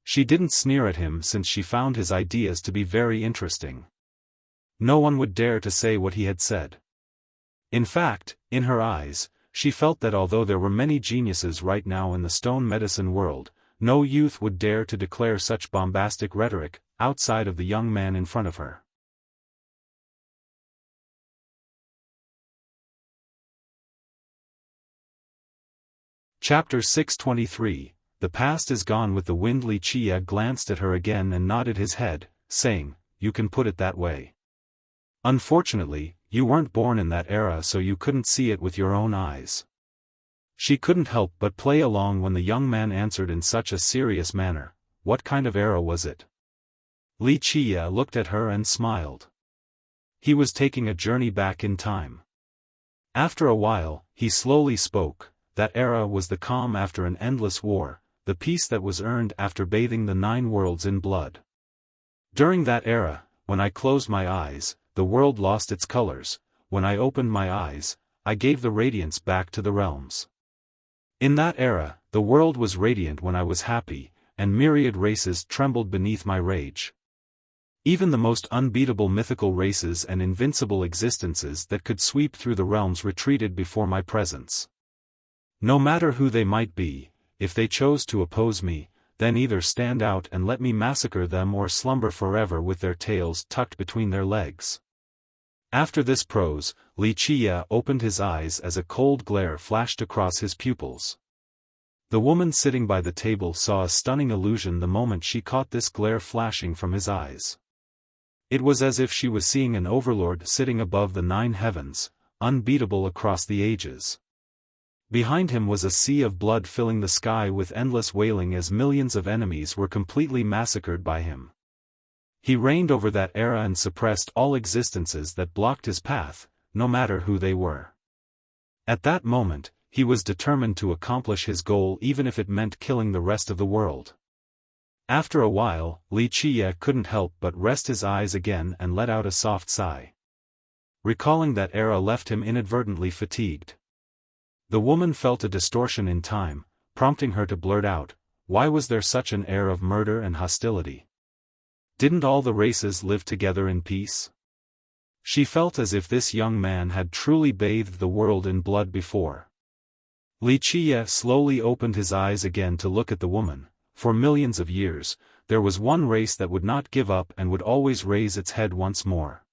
Speaker 1: She didn't sneer at him since she found his ideas to be very interesting. No one would dare to say what he had said. In fact, in her eyes, she felt that although there were many geniuses right now in the stone medicine world, no youth would dare to declare such bombastic rhetoric, outside of the young man in front of her. Chapter 623, The past is gone with the wind. Wuxia glanced at her again and nodded his head, saying, you can put it that way. Unfortunately, you weren't born in that era so you couldn't see it with your own eyes. She couldn't help but play along when the young man answered in such a serious manner. What kind of era was it? Wuxia looked at her and smiled. He was taking a journey back in time. After a while, he slowly spoke. That era was the calm after an endless war, the peace that was earned after bathing the 9 worlds in blood. During that era, when I closed my eyes, the world lost its colors. When I opened my eyes, I gave the radiance back to the realms. In that era, the world was radiant when I was happy, and myriad races trembled beneath my rage. Even the most unbeatable mythical races and invincible existences that could sweep through the realms retreated before my presence. No matter who they might be, if they chose to oppose me, then either stand out and let me massacre them or slumber forever with their tails tucked between their legs. After this prose, Wuxia opened his eyes as a cold glare flashed across his pupils. The woman sitting by the table saw a stunning illusion the moment she caught this glare flashing from his eyes. It was as if she was seeing an overlord sitting above the 9 heavens, unbeatable across the ages. Behind him was a sea of blood filling the sky with endless wailing as millions of enemies were completely massacred by him. He reigned over that era and suppressed all existences that blocked his path, no matter who they were. At that moment, he was determined to accomplish his goal even if it meant killing the rest of the world. After a while, Wuxia couldn't help but rest his eyes again and let out a soft sigh. Recalling that era left him inadvertently fatigued. The woman felt a distortion in time, prompting her to blurt out, why was there such an air of murder and hostility? Didn't all the races live together in peace? She felt as if this young man had truly bathed the world in blood before. Wuxia slowly opened his eyes again to look at the woman. For millions of years, there was one race that would not give up and would always raise its head once more.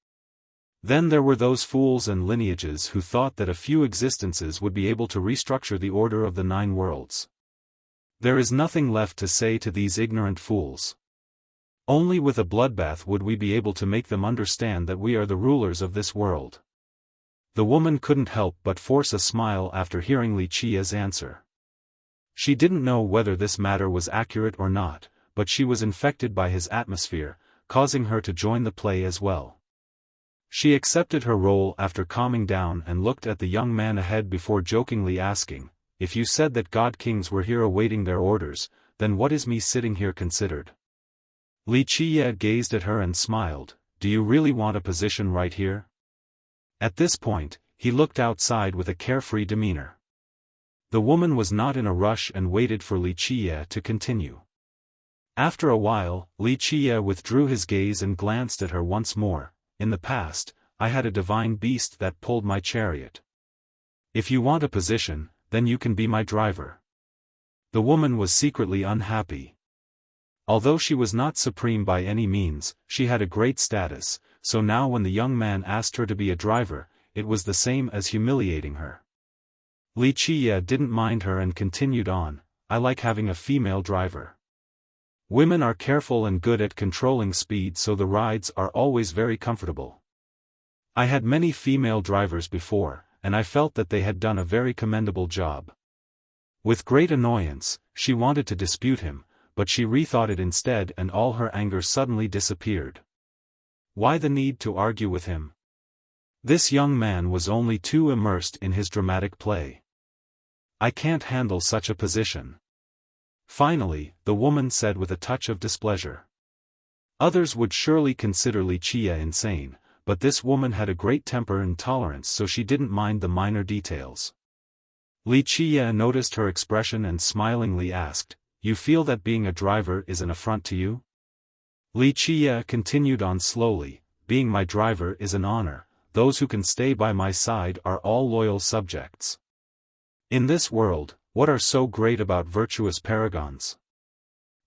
Speaker 1: Then there were those fools and lineages who thought that a few existences would be able to restructure the order of the 9 worlds. There is nothing left to say to these ignorant fools. Only with a bloodbath would we be able to make them understand that we are the rulers of this world. The woman couldn't help but force a smile after hearing Li Qia's answer. She didn't know whether this matter was accurate or not, but she was infected by his atmosphere, causing her to join the play as well. She accepted her role after calming down and looked at the young man ahead before jokingly asking, "If you said that god kings were here awaiting their orders, then what is me sitting here considered?" Li Qia gazed at her and smiled, "Do you really want a position right here?" At this point, he looked outside with a carefree demeanor. The woman was not in a rush and waited for Li Qia to continue. After a while, Li Qia withdrew his gaze and glanced at her once more. "In the past, I had a divine beast that pulled my chariot. If you want a position, then you can be my driver." The woman was secretly unhappy. Although she was not supreme by any means, she had a great status, so now when the young man asked her to be a driver, it was the same as humiliating her. Li Qia didn't mind her and continued on, "I like having a female driver. Women are careful and good at controlling speed, so the rides are always very comfortable. I had many female drivers before, and I felt that they had done a very commendable job." With great annoyance, she wanted to dispute him, but she rethought it instead and all her anger suddenly disappeared. Why the need to argue with him? This young man was only too immersed in his dramatic play. "I can't handle such a position." Finally, the woman said with a touch of displeasure. Others would surely consider Li Qia insane, but this woman had a great temper and tolerance, so she didn't mind the minor details. Li Qia noticed her expression and smilingly asked, "You feel that being a driver is an affront to you?" Li Qia continued on slowly, "Being my driver is an honor. Those who can stay by my side are all loyal subjects. In this world, what are so great about virtuous paragons?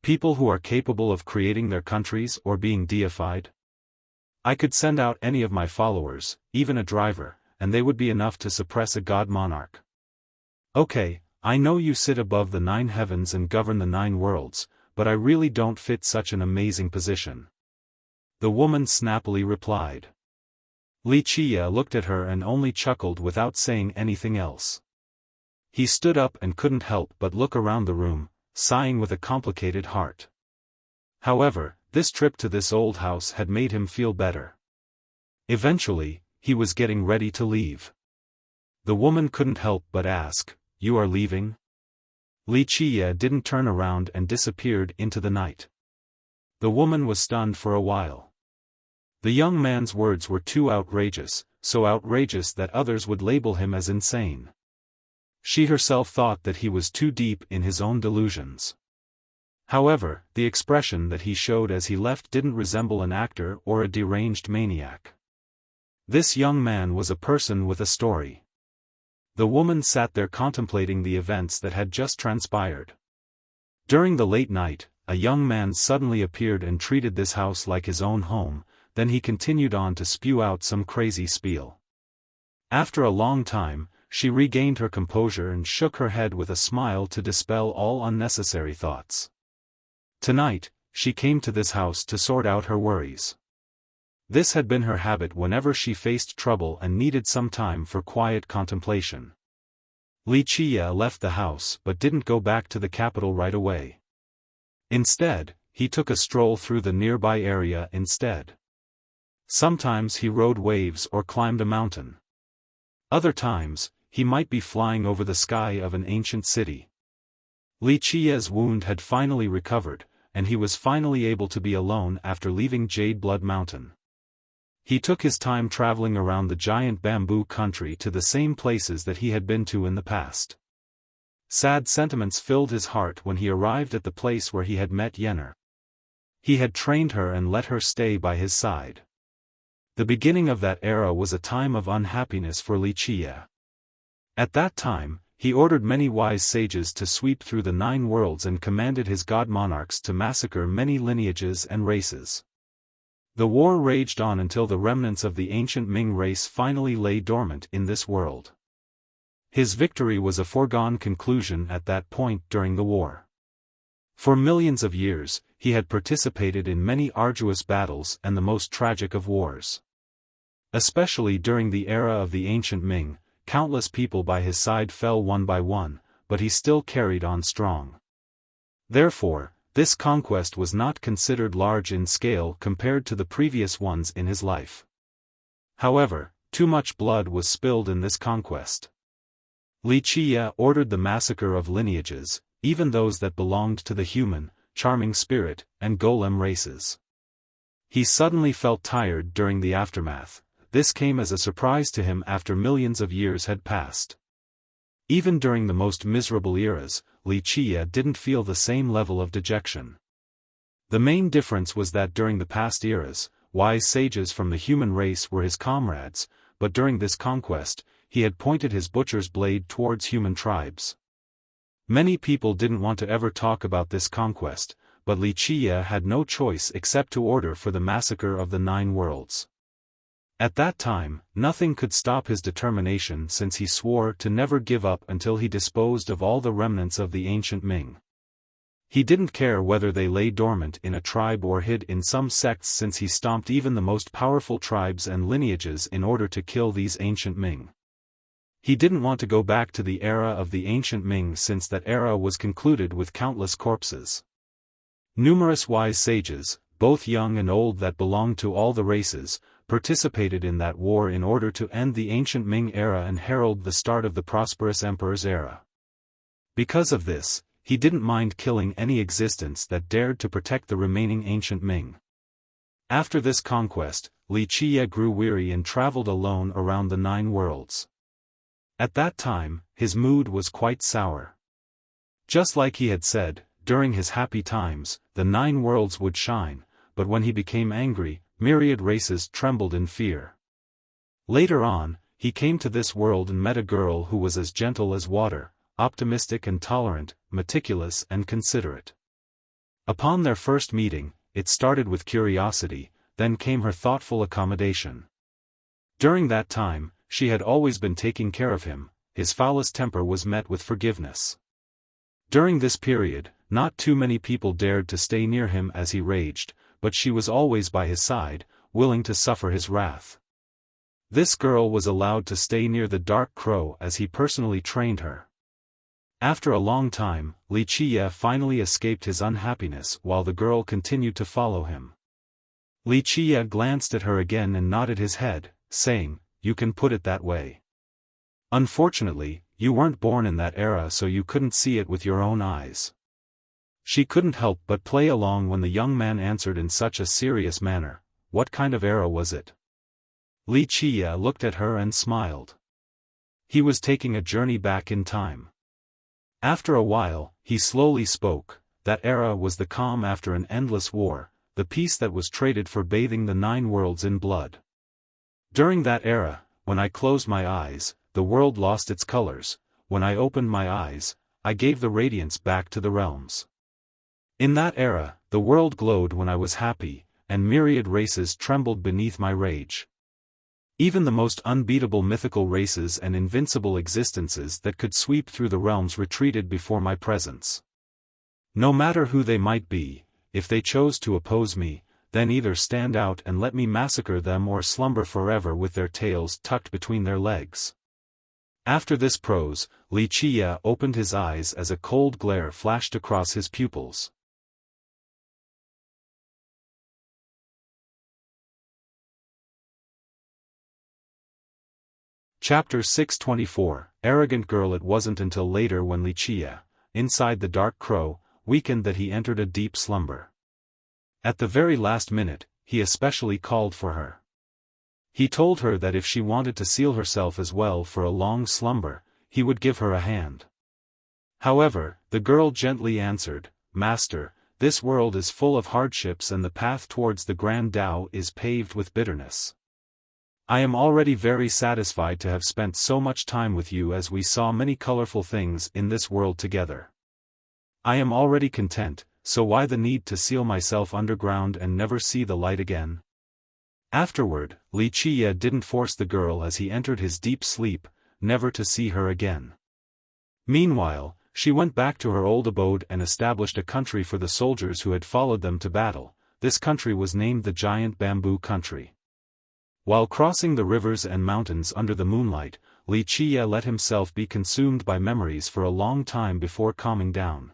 Speaker 1: People who are capable of creating their countries or being deified? I could send out any of my followers, even a driver, and they would be enough to suppress a god monarch. Okay, I know you sit above the 9 heavens and govern the 9 worlds, but I really don't fit such an amazing position." The woman snappily replied. Li Qia looked at her and only chuckled without saying anything else. He stood up and couldn't help but look around the room, sighing with a complicated heart. However, this trip to this old house had made him feel better. Eventually, he was getting ready to leave. The woman couldn't help but ask, "You are leaving?" Li Qia didn't turn around and disappeared into the night. The woman was stunned for a while. The young man's words were too outrageous, so outrageous that others would label him as insane. She herself thought that he was too deep in his own delusions. However, the expression that he showed as he left didn't resemble an actor or a deranged maniac. This young man was a person with a story. The woman sat there contemplating the events that had just transpired. During the late night, a young man suddenly appeared and treated this house like his own home, then he continued on to spew out some crazy spiel. After a long time, she regained her composure and shook her head with a smile to dispel all unnecessary thoughts. Tonight, she came to this house to sort out her worries. This had been her habit whenever she faced trouble and needed some time for quiet contemplation. Li Qia left the house but didn't go back to the capital right away. Instead, he took a stroll through the nearby area instead. Sometimes he rode waves or climbed a mountain. Other times, he might be flying over the sky of an ancient city. Li Qia's wound had finally recovered, and he was finally able to be alone after leaving Jade Blood Mountain. He took his time traveling around the giant bamboo country to the same places that he had been to in the past. Sad sentiments filled his heart when he arrived at the place where he had met Yenner. He had trained her and let her stay by his side. The beginning of that era was a time of unhappiness for Li Qia. At that time, he ordered many wise sages to sweep through the 9 worlds and commanded his god monarchs to massacre many lineages and races. The war raged on until the remnants of the ancient Ming race finally lay dormant in this world. His victory was a foregone conclusion at that point during the war. For millions of years, he had participated in many arduous battles and the most tragic of wars. Especially during the era of the ancient Ming, countless people by his side fell one by one, but he still carried on strong. Therefore, this conquest was not considered large in scale compared to the previous ones in his life. However, too much blood was spilled in this conquest. Wuxia ordered the massacre of lineages, even those that belonged to the human, charming spirit, and golem races. He suddenly felt tired during the aftermath. This came as a surprise to him after millions of years had passed. Even during the most miserable eras, Wuxia didn't feel the same level of dejection. The main difference was that during the past eras, wise sages from the human race were his comrades, but during this conquest, he had pointed his butcher's blade towards human tribes. Many people didn't want to ever talk about this conquest, but Wuxia had no choice except to order for the massacre of the 9 worlds. At that time, nothing could stop his determination since he swore to never give up until he disposed of all the remnants of the ancient Ming. He didn't care whether they lay dormant in a tribe or hid in some sects since he stomped even the most powerful tribes and lineages in order to kill these ancient Ming. He didn't want to go back to the era of the ancient Ming since that era was concluded with countless corpses. Numerous wise sages, both young and old that belonged to all the races, participated in that war in order to end the ancient Ming era and herald the start of the prosperous emperor's era. Because of this, he didn't mind killing any existence that dared to protect the remaining ancient Ming. After this conquest, Wuxia grew weary and traveled alone around the 9 worlds. At that time, his mood was quite sour. Just like he had said, during his happy times, the 9 worlds would shine, but when he became angry, myriad races trembled in fear. Later on, he came to this world and met a girl who was as gentle as water, optimistic and tolerant, meticulous and considerate. Upon their first meeting, it started with curiosity, then came her thoughtful accommodation. During that time, she had always been taking care of him, his foulest temper was met with forgiveness. During this period, not too many people dared to stay near him as he raged, but she was always by his side, willing to suffer his wrath. This girl was allowed to stay near the Dark Crow as he personally trained her. After a long time, Wuxia finally escaped his unhappiness while the girl continued to follow him. Wuxia glanced at her again and nodded his head, saying, "You can put it that way. Unfortunately, you weren't born in that era so you couldn't see it with your own eyes." She couldn't help but play along when the young man answered in such a serious manner. What kind of era was it? Wuxia looked at her and smiled. He was taking a journey back in time. After a while, he slowly spoke. That era was the calm after an endless war, the peace that was traded for bathing the 9 worlds in blood. During that era, when I closed my eyes, the world lost its colors. When I opened my eyes, I gave the radiance back to the realms. In that era, the world glowed when I was happy, and myriad races trembled beneath my rage. Even the most unbeatable mythical races and invincible existences that could sweep through the realms retreated before my presence. No matter who they might be, if they chose to oppose me, then either stand out and let me massacre them or slumber forever with their tails tucked between their legs. After this prose, Wuxia opened his eyes as a cold glare flashed across his pupils. Chapter 624, Arrogant Girl. It wasn't until later when Wuxia, inside the Dark Crow, weakened that he entered a deep slumber. At the very last minute, he especially called for her. He told her that if she wanted to seal herself as well for a long slumber, he would give her a hand. However, the girl gently answered, "Master, this world is full of hardships and the path towards the Grand Tao is paved with bitterness. I am already very satisfied to have spent so much time with you as we saw many colorful things in this world together. I am already content, so why the need to seal myself underground and never see the light again?" Afterward, Li Qiye didn't force the girl as he entered his deep sleep, never to see her again. Meanwhile, she went back to her old abode and established a country for the soldiers who had followed them to battle. This country was named the Giant Bamboo Country. While crossing the rivers and mountains under the moonlight, Li Qiye let himself be consumed by memories for a long time before calming down.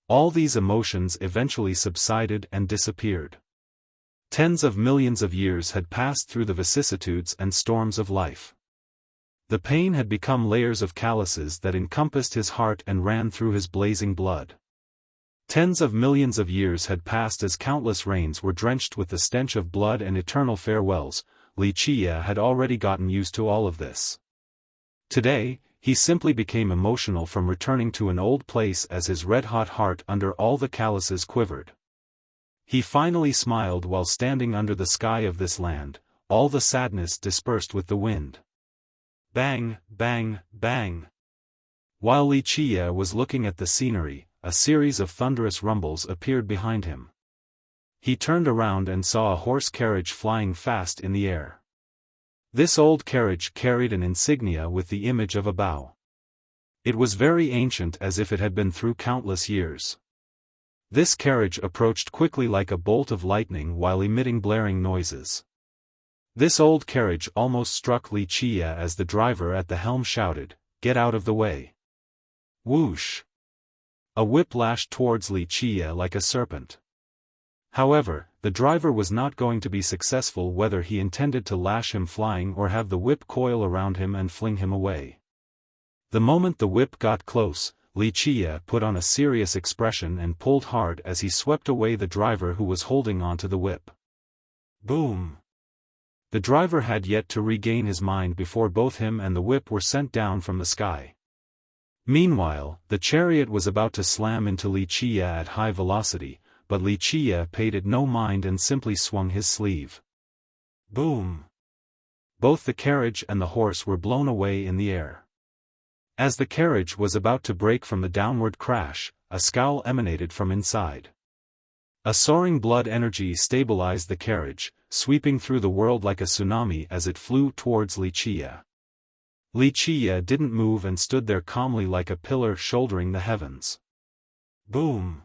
Speaker 1: All these emotions eventually subsided and disappeared. Tens of millions of years had passed through the vicissitudes and storms of life. The pain had become layers of calluses that encompassed his heart and ran through his blazing blood. Tens of millions of years had passed as countless rains were drenched with the stench of blood and eternal farewells. Li Qiye had already gotten used to all of this. Today, he simply became emotional from returning to an old place as his red-hot heart under all the calluses quivered. He finally smiled while standing under the sky of this land, all the sadness dispersed with the wind. Bang, bang, bang. While Li Qiye was looking at the scenery, a series of thunderous rumbles appeared behind him. He turned around and saw a horse carriage flying fast in the air. This old carriage carried an insignia with the image of a bow. It was very ancient, as if it had been through countless years. This carriage approached quickly like a bolt of lightning while emitting blaring noises. This old carriage almost struck Li Qiye as the driver at the helm shouted, "Get out of the way!" Whoosh! A whip lashed towards Li Qiye like a serpent. However, the driver was not going to be successful whether he intended to lash him flying or have the whip coil around him and fling him away. The moment the whip got close, Li Qiye put on a serious expression and pulled hard as he swept away the driver who was holding onto the whip. Boom! The driver had yet to regain his mind before both him and the whip were sent down from the sky. Meanwhile, the chariot was about to slam into Li Qiye at high velocity, but Li Qiye paid it no mind and simply swung his sleeve. Boom! Both the carriage and the horse were blown away in the air. As the carriage was about to break from the downward crash, a scowl emanated from inside. A soaring blood energy stabilized the carriage, sweeping through the world like a tsunami as it flew towards Li Qiye. Li Qiye didn't move and stood there calmly like a pillar shouldering the heavens. Boom!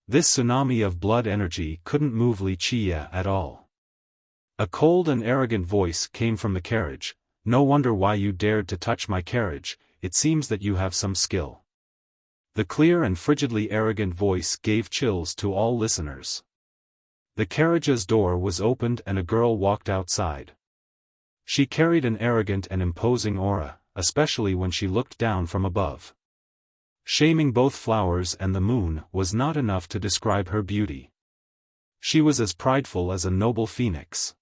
Speaker 1: This tsunami of blood energy couldn't move Li Qiye at all. A cold and arrogant voice came from the carriage. "No wonder why you dared to touch my carriage, it seems that you have some skill." The clear and frigidly arrogant voice gave chills to all listeners. The carriage's door was opened and a girl walked outside. She carried an arrogant and imposing aura, especially when she looked down from above. Shaming both flowers and the moon was not enough to describe her beauty. She was as prideful as a noble phoenix.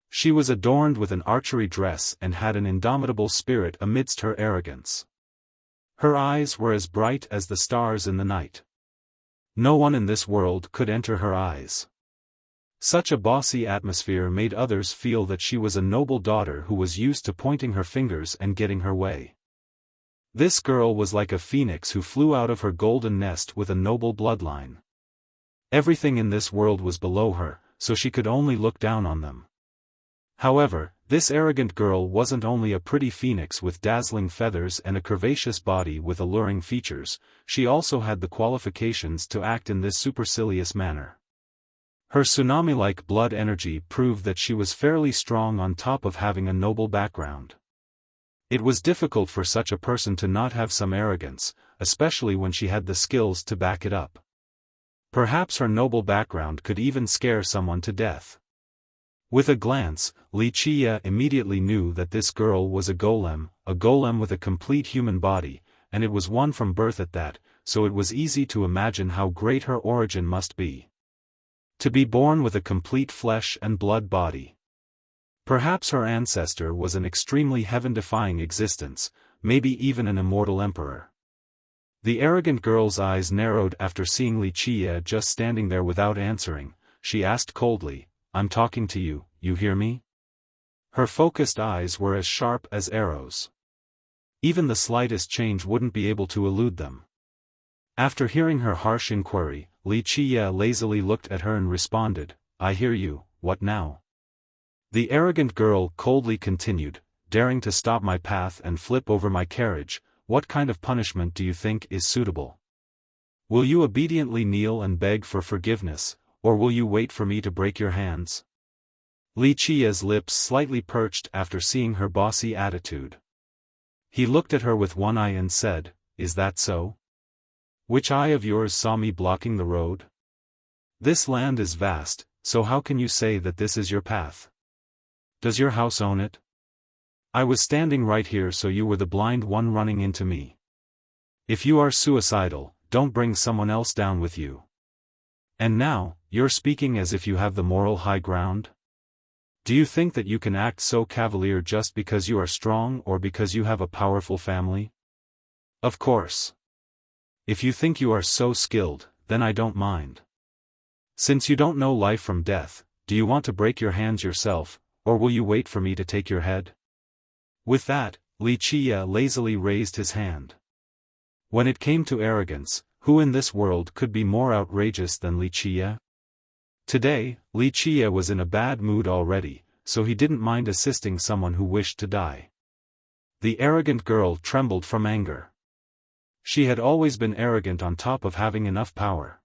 Speaker 1: She was adorned with an archery dress and had an indomitable spirit amidst her arrogance. Her eyes were as bright as the stars in the night. No one in this world could enter her eyes. Such a bossy atmosphere made others feel that she was a noble daughter who was used to pointing her fingers and getting her way. This girl was like a phoenix who flew out of her golden nest with a noble bloodline. Everything in this world was below her, so she could only look down on them. However, this arrogant girl wasn't only a pretty phoenix with dazzling feathers and a curvaceous body with alluring features, she also had the qualifications to act in this supercilious manner. Her tsunami-like blood energy proved that she was fairly strong on top of having a noble background. It was difficult for such a person to not have some arrogance, especially when she had the skills to back it up. Perhaps her noble background could even scare someone to death. With a glance, Li Qiye immediately knew that this girl was a golem with a complete human body, and it was one from birth at that, so it was easy to imagine how great her origin must be. To be born with a complete flesh and blood body. Perhaps her ancestor was an extremely heaven-defying existence, maybe even an immortal emperor. The arrogant girl's eyes narrowed after seeing Li Qiye just standing there without answering. She asked coldly, "I'm talking to you, you hear me?" Her focused eyes were as sharp as arrows. Even the slightest change wouldn't be able to elude them. After hearing her harsh inquiry, Li Qiye lazily looked at her and responded, "I hear you, what now?" The arrogant girl coldly continued, daring to stop my path and flip over my carriage. What kind of punishment do you think is suitable? Will you obediently kneel and beg for forgiveness, or will you wait for me to break your hands? Li Qia's lips slightly perched after seeing her bossy attitude. He looked at her with one eye and said, "Is that so? Which eye of yours saw me blocking the road? This land is vast, so how can you say that this is your path? Does your house own it? I was standing right here, so you were the blind one running into me. If you are suicidal, don't bring someone else down with you. And now, you're speaking as if you have the moral high ground? Do you think that you can act so cavalier just because you are strong or because you have a powerful family? Of course. If you think you are so skilled, then I don't mind. Since you don't know life from death, do you want to break your hands yourself, or will you wait for me to take your head?" With that, Li Qia lazily raised his hand. When it came to arrogance, who in this world could be more outrageous than Li Qia? Today, Li Qia was in a bad mood already, so he didn't mind assisting someone who wished to die. The arrogant girl trembled from anger. She had always been arrogant on top of having enough power.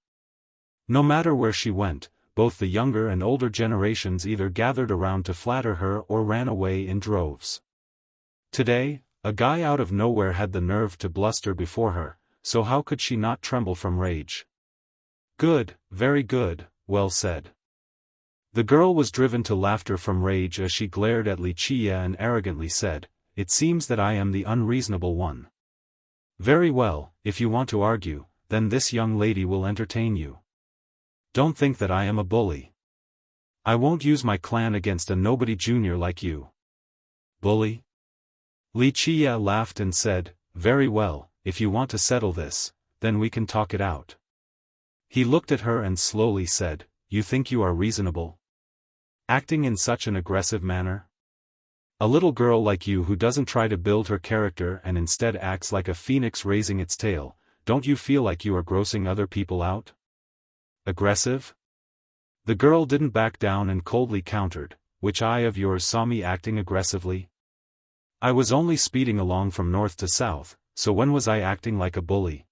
Speaker 1: No matter where she went, both the younger and older generations either gathered around to flatter her or ran away in droves. Today, a guy out of nowhere had the nerve to bluster before her, so how could she not tremble from rage? "Good, very good, well said." The girl was driven to laughter from rage as she glared at Li Qia and arrogantly said, "It seems that I am the unreasonable one. Very well, if you want to argue, then this young lady will entertain you. Don't think that I am a bully. I won't use my clan against a nobody junior like you." "Bully?" Li Qia laughed and said, "Very well, if you want to settle this, then we can talk it out." He looked at her and slowly said, "You think you are reasonable? Acting in such an aggressive manner? A little girl like you who doesn't try to build her character and instead acts like a phoenix raising its tail, don't you feel like you are grossing other people out? Aggressive?" The girl didn't back down and coldly countered, "Which eye of yours saw me acting aggressively? I was only speeding along from north to south, so when was I acting like a bully?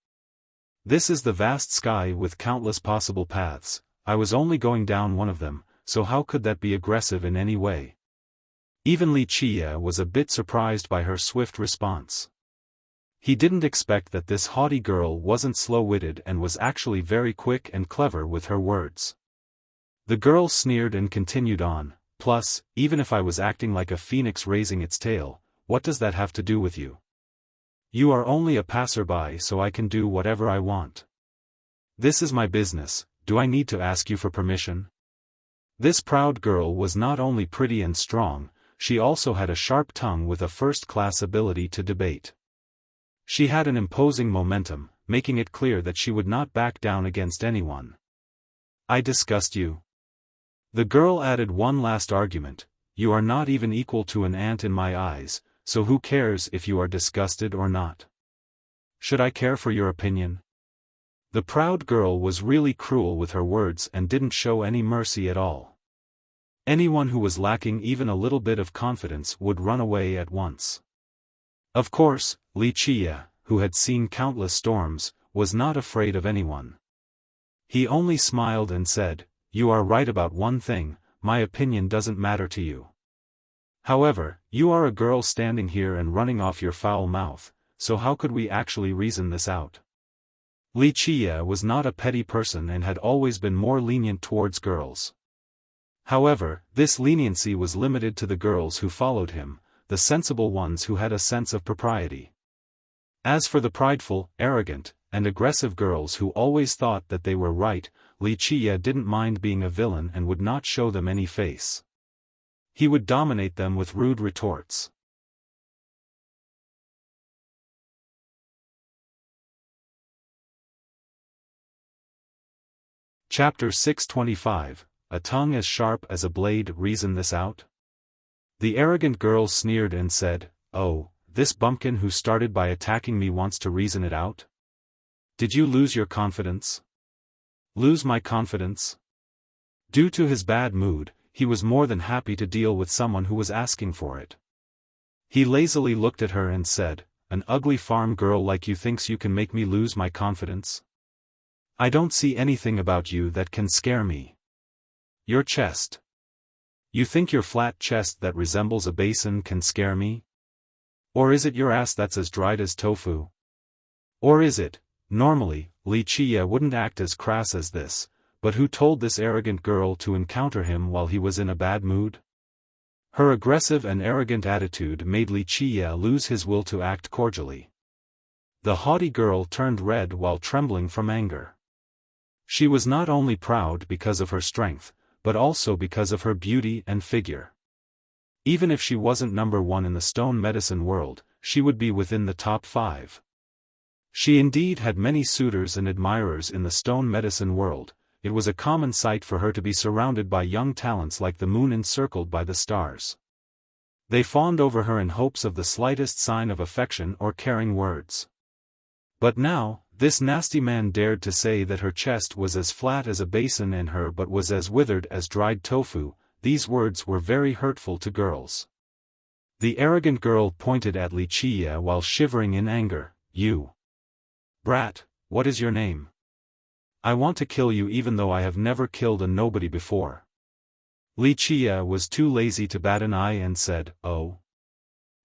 Speaker 1: This is the vast sky with countless possible paths, I was only going down one of them, so how could that be aggressive in any way?" Even Li Qia was a bit surprised by her swift response. He didn't expect that this haughty girl wasn't slow-witted and was actually very quick and clever with her words. The girl sneered and continued on, "Plus, even if I was acting like a phoenix raising its tail, what does that have to do with you? You are only a passerby, so I can do whatever I want. This is my business, do I need to ask you for permission?" This proud girl was not only pretty and strong, she also had a sharp tongue with a first-class ability to debate. She had an imposing momentum, making it clear that she would not back down against anyone. "I disgust you." The girl added one last argument, "You are not even equal to an ant in my eyes, so who cares if you are disgusted or not? Should I care for your opinion?" The proud girl was really cruel with her words and didn't show any mercy at all. Anyone who was lacking even a little bit of confidence would run away at once. Of course, Li Qia, who had seen countless storms, was not afraid of anyone. He only smiled and said, "You are right about one thing, my opinion doesn't matter to you. However, you are a girl standing here and running off your foul mouth, so how could we actually reason this out?" Li Qia was not a petty person and had always been more lenient towards girls. However, this leniency was limited to the girls who followed him, the sensible ones who had a sense of propriety. As for the prideful, arrogant, and aggressive girls who always thought that they were right, Li Qia didn't mind being a villain and would not show them any face. He would dominate them with rude retorts. Chapter 625, A Tongue as Sharp as a Blade. Reason this out? The arrogant girl sneered and said, "Oh, this bumpkin who started by attacking me wants to reason it out? Did you lose your confidence?" "Lose my confidence?" Due to his bad mood, he was more than happy to deal with someone who was asking for it. He lazily looked at her and said, "An ugly farm girl like you thinks you can make me lose my confidence? I don't see anything about you that can scare me. Your chest. You think your flat chest that resembles a basin can scare me? Or is it your ass that's as dried as tofu? Or is it?" Normally, Wuxia wouldn't act as crass as this, but who told this arrogant girl to encounter him while he was in a bad mood? Her aggressive and arrogant attitude made Wuxia lose his will to act cordially. The haughty girl turned red while trembling from anger. She was not only proud because of her strength, but also because of her beauty and figure. Even if she wasn't number one in the stone medicine world, she would be within the top 5. She indeed had many suitors and admirers in the stone medicine world. It was a common sight for her to be surrounded by young talents like the moon encircled by the stars. They fawned over her in hopes of the slightest sign of affection or caring words. But now, this nasty man dared to say that her chest was as flat as a basin and her butt was as withered as dried tofu. These words were very hurtful to girls. The arrogant girl pointed at Wuxia while shivering in anger. "You brat, what is your name? I want to kill you even though I have never killed a nobody before." Wuxia was too lazy to bat an eye and said, "Oh?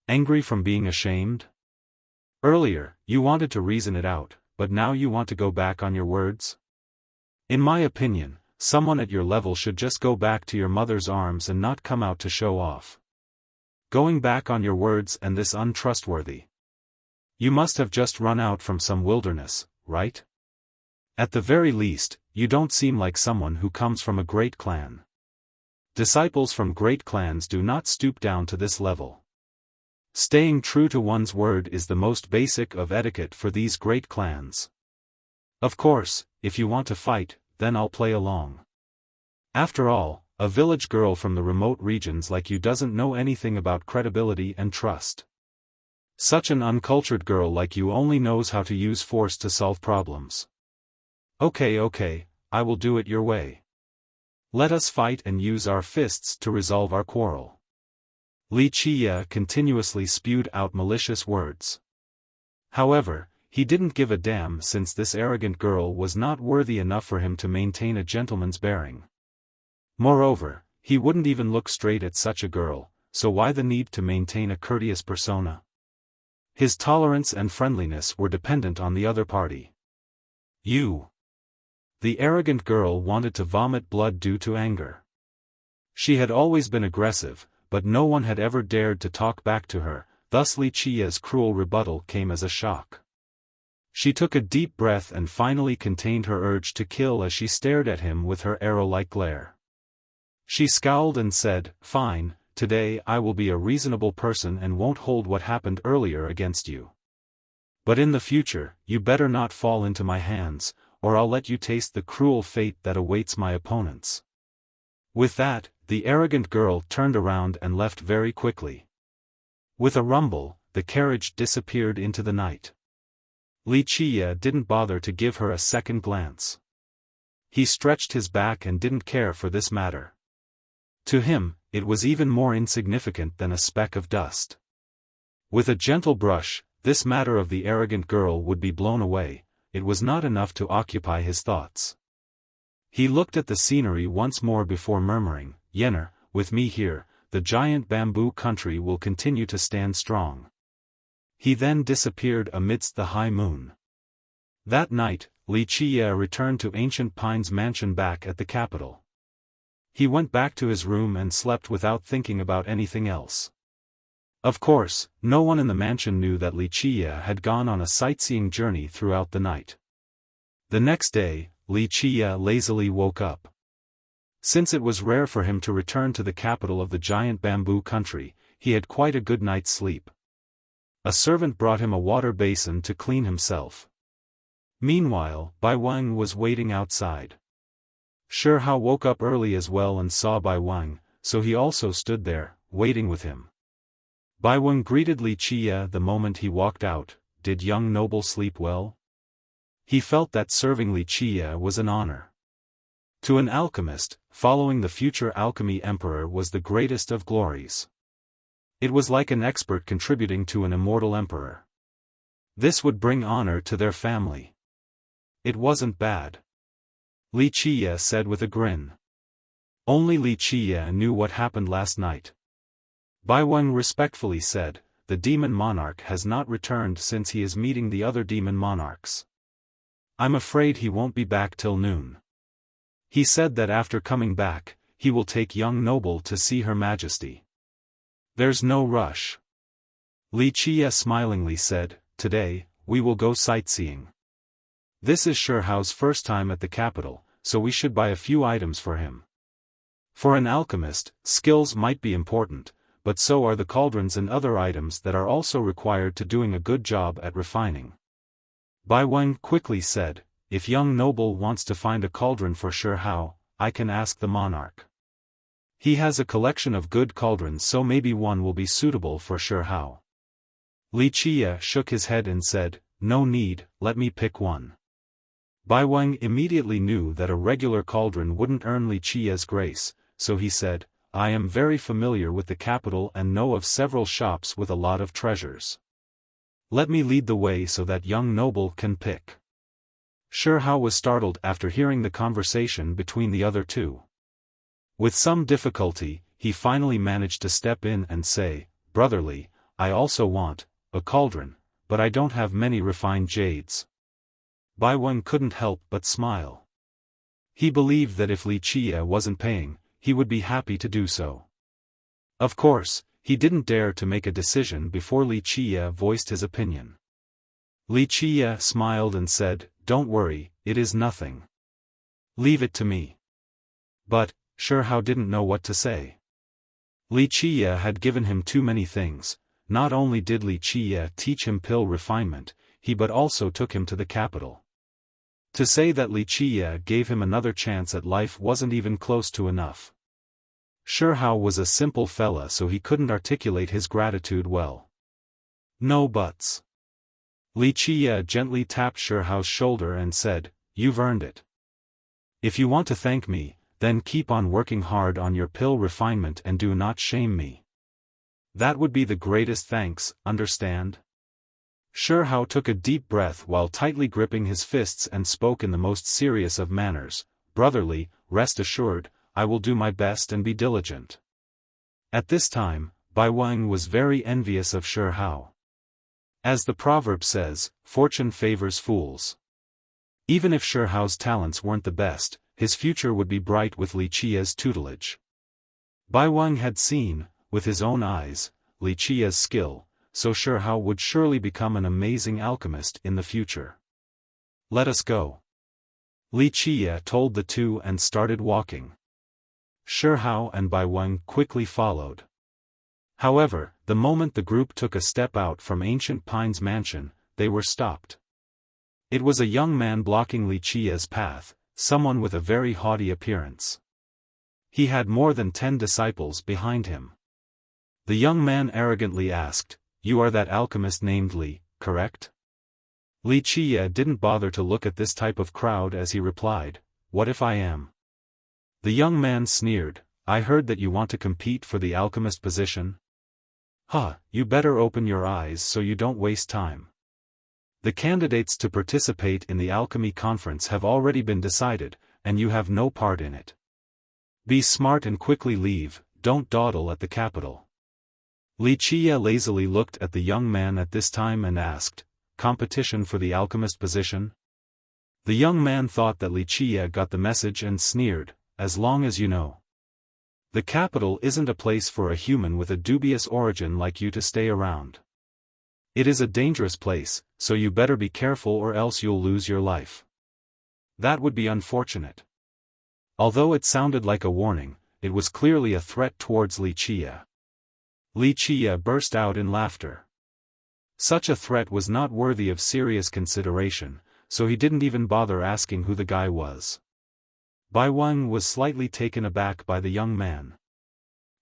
Speaker 1: Angry from being ashamed? Earlier, you wanted to reason it out, but now you want to go back on your words? In my opinion, someone at your level should just go back to your mother's arms and not come out to show off. Going back on your words and this untrustworthy. You must have just run out from some wilderness, right? At the very least, you don't seem like someone who comes from a great clan. Disciples from great clans do not stoop down to this level. Staying true to one's word is the most basic of etiquette for these great clans. Of course, if you want to fight, then I'll play along. After all, a village girl from the remote regions like you doesn't know anything about credibility and trust. Such an uncultured girl like you only knows how to use force to solve problems. Okay, I will do it your way. Let us fight and use our fists to resolve our quarrel." Wuxia continuously spewed out malicious words. However, he didn't give a damn since this arrogant girl was not worthy enough for him to maintain a gentleman's bearing. Moreover, he wouldn't even look straight at such a girl, so why the need to maintain a courteous persona? His tolerance and friendliness were dependent on the other party. "You." The arrogant girl wanted to vomit blood due to anger. She had always been aggressive, but no one had ever dared to talk back to her, thus Wuxia's cruel rebuttal came as a shock. She took a deep breath and finally contained her urge to kill as she stared at him with her arrow-like glare. She scowled and said, "Fine, today I will be a reasonable person and won't hold what happened earlier against you. But in the future, you better not fall into my hands, or I'll let you taste the cruel fate that awaits my opponents." With that, the arrogant girl turned around and left very quickly. With a rumble, the carriage disappeared into the night. Wuxia didn't bother to give her a second glance. He stretched his back and didn't care for this matter. To him, it was even more insignificant than a speck of dust. With a gentle brush, this matter of the arrogant girl would be blown away. It was not enough to occupy his thoughts. He looked at the scenery once more before murmuring, "Yenner, with me here, the giant bamboo country will continue to stand strong." He then disappeared amidst the high moon. That night, Wuxia returned to Ancient Pine's mansion back at the capital. He went back to his room and slept without thinking about anything else. Of course, no one in the mansion knew that Wuxia had gone on a sightseeing journey throughout the night. The next day, Wuxia lazily woke up. Since it was rare for him to return to the capital of the giant bamboo country, he had quite a good night's sleep. A servant brought him a water basin to clean himself. Meanwhile, Bai Wang was waiting outside. Shi Hao woke up early as well and saw Bai Wang, so he also stood there, waiting with him. Bai Wang greeted Wuxia the moment he walked out. "Did young noble sleep well?" He felt that serving Wuxia was an honor. To an alchemist, following the future alchemy emperor was the greatest of glories. It was like an expert contributing to an immortal emperor. This would bring honor to their family. It wasn't bad. Li Qiye said with a grin. Only Li Qiye knew what happened last night. Bai Weng respectfully said, the demon monarch has not returned since he is meeting the other demon monarchs. I'm afraid he won't be back till noon. He said that after coming back, he will take young noble to see Her Majesty. There's no rush. Li Qiye smilingly said, today, we will go sightseeing. This is Shihao's first time at the capital, so we should buy a few items for him. For an alchemist, skills might be important, but so are the cauldrons and other items that are also required to doing a good job at refining. Bai Weng quickly said, if young noble wants to find a cauldron for Shihao, I can ask the monarch. He has a collection of good cauldrons, so maybe one will be suitable for Shihao. Li Qiye shook his head and said, no need, let me pick one. Bai Weng immediately knew that a regular cauldron wouldn't earn Li Qiye's grace, so he said, I am very familiar with the capital and know of several shops with a lot of treasures. Let me lead the way so that young noble can pick. Shihao was startled after hearing the conversation between the other two. With some difficulty, he finally managed to step in and say, brotherly, I also want a cauldron, but I don't have many refined jades. Bai Weng couldn't help but smile. He believed that if Li Qiye wasn't paying, he would be happy to do so. Of course, he didn't dare to make a decision before Li Qiye voiced his opinion. Li Qiye smiled and said, don't worry, it is nothing. Leave it to me. But, Shihao didn't know what to say. Li Qiye had given him too many things. Not only did Li Qiye teach him pill refinement, but also took him to the capital. To say that Li Qiye gave him another chance at life wasn't even close to enough. Shihao was a simple fella, so he couldn't articulate his gratitude well. No buts. Li Qiye gently tapped Shihao's shoulder and said, you've earned it. If you want to thank me, then keep on working hard on your pill refinement and do not shame me. That would be the greatest thanks, understand? Shihao took a deep breath while tightly gripping his fists and spoke in the most serious of manners, brotherly, rest assured, I will do my best and be diligent. At this time, Bai Weng was very envious of Shihao. As the proverb says, fortune favors fools. Even if Shihao's talents weren't the best, his future would be bright with Li Qiye's tutelage. Bai Weng had seen, with his own eyes, Li Qiye's skill, so Shihao would surely become an amazing alchemist in the future. Let us go. Li Qiye told the two and started walking. Shihao and Bai Weng quickly followed. However, the moment the group took a step out from Ancient Pine's mansion, they were stopped. It was a young man blocking Li Qiye's path, someone with a very haughty appearance. He had more than 10 disciples behind him. The young man arrogantly asked, you are that alchemist named Li, correct? Li Qiye didn't bother to look at this type of crowd as he replied, what if I am? The young man sneered, I heard that you want to compete for the alchemist position. You better open your eyes so you don't waste time. The candidates to participate in the alchemy conference have already been decided, and you have no part in it. Be smart and quickly leave, don't dawdle at the capital. Li Qiye lazily looked at the young man at this time and asked, competition for the alchemist position? The young man thought that Li Qiye got the message and sneered, as long as you know. The capital isn't a place for a human with a dubious origin like you to stay around. It is a dangerous place, so you better be careful or else you'll lose your life. That would be unfortunate. Although it sounded like a warning, it was clearly a threat towards Li Qiye. Li Qiye burst out in laughter. Such a threat was not worthy of serious consideration, so he didn't even bother asking who the guy was. Bai Weng was slightly taken aback by the young man.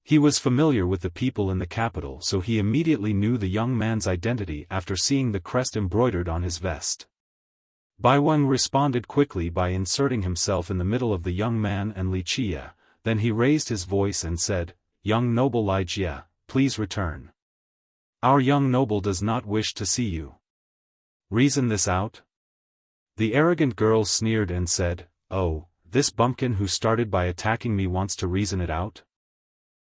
Speaker 1: He was familiar with the people in the capital, so he immediately knew the young man's identity after seeing the crest embroidered on his vest. Bai Weng responded quickly by inserting himself in the middle of the young man and Li Jie, then he raised his voice and said, "Young noble Li Jie, please return. Our young noble does not wish to see you. Reason this out?" The arrogant girl sneered and said, "Oh, this bumpkin who started by attacking me wants to reason it out?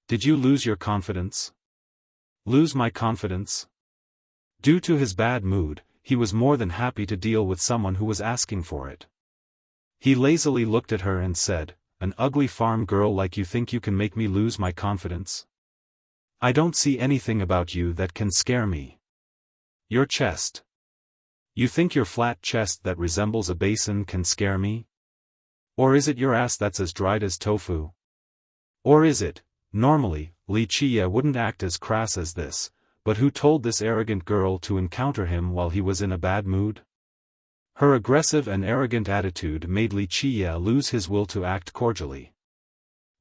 Speaker 1: Did you lose your confidence?" "Lose my confidence?" Due to his bad mood, he was more than happy to deal with someone who was asking for it. He lazily looked at her and said, "An ugly farm girl like you think you can make me lose my confidence? I don't see anything about you that can scare me. Your chest. You think your flat chest that resembles a basin can scare me? Or is it your ass that's as dried as tofu? Or is it, normally, Li Jie wouldn't act as crass as this, but who told this arrogant girl to encounter him while he was in a bad mood?" Her aggressive and arrogant attitude made Li Jie lose his will to act cordially.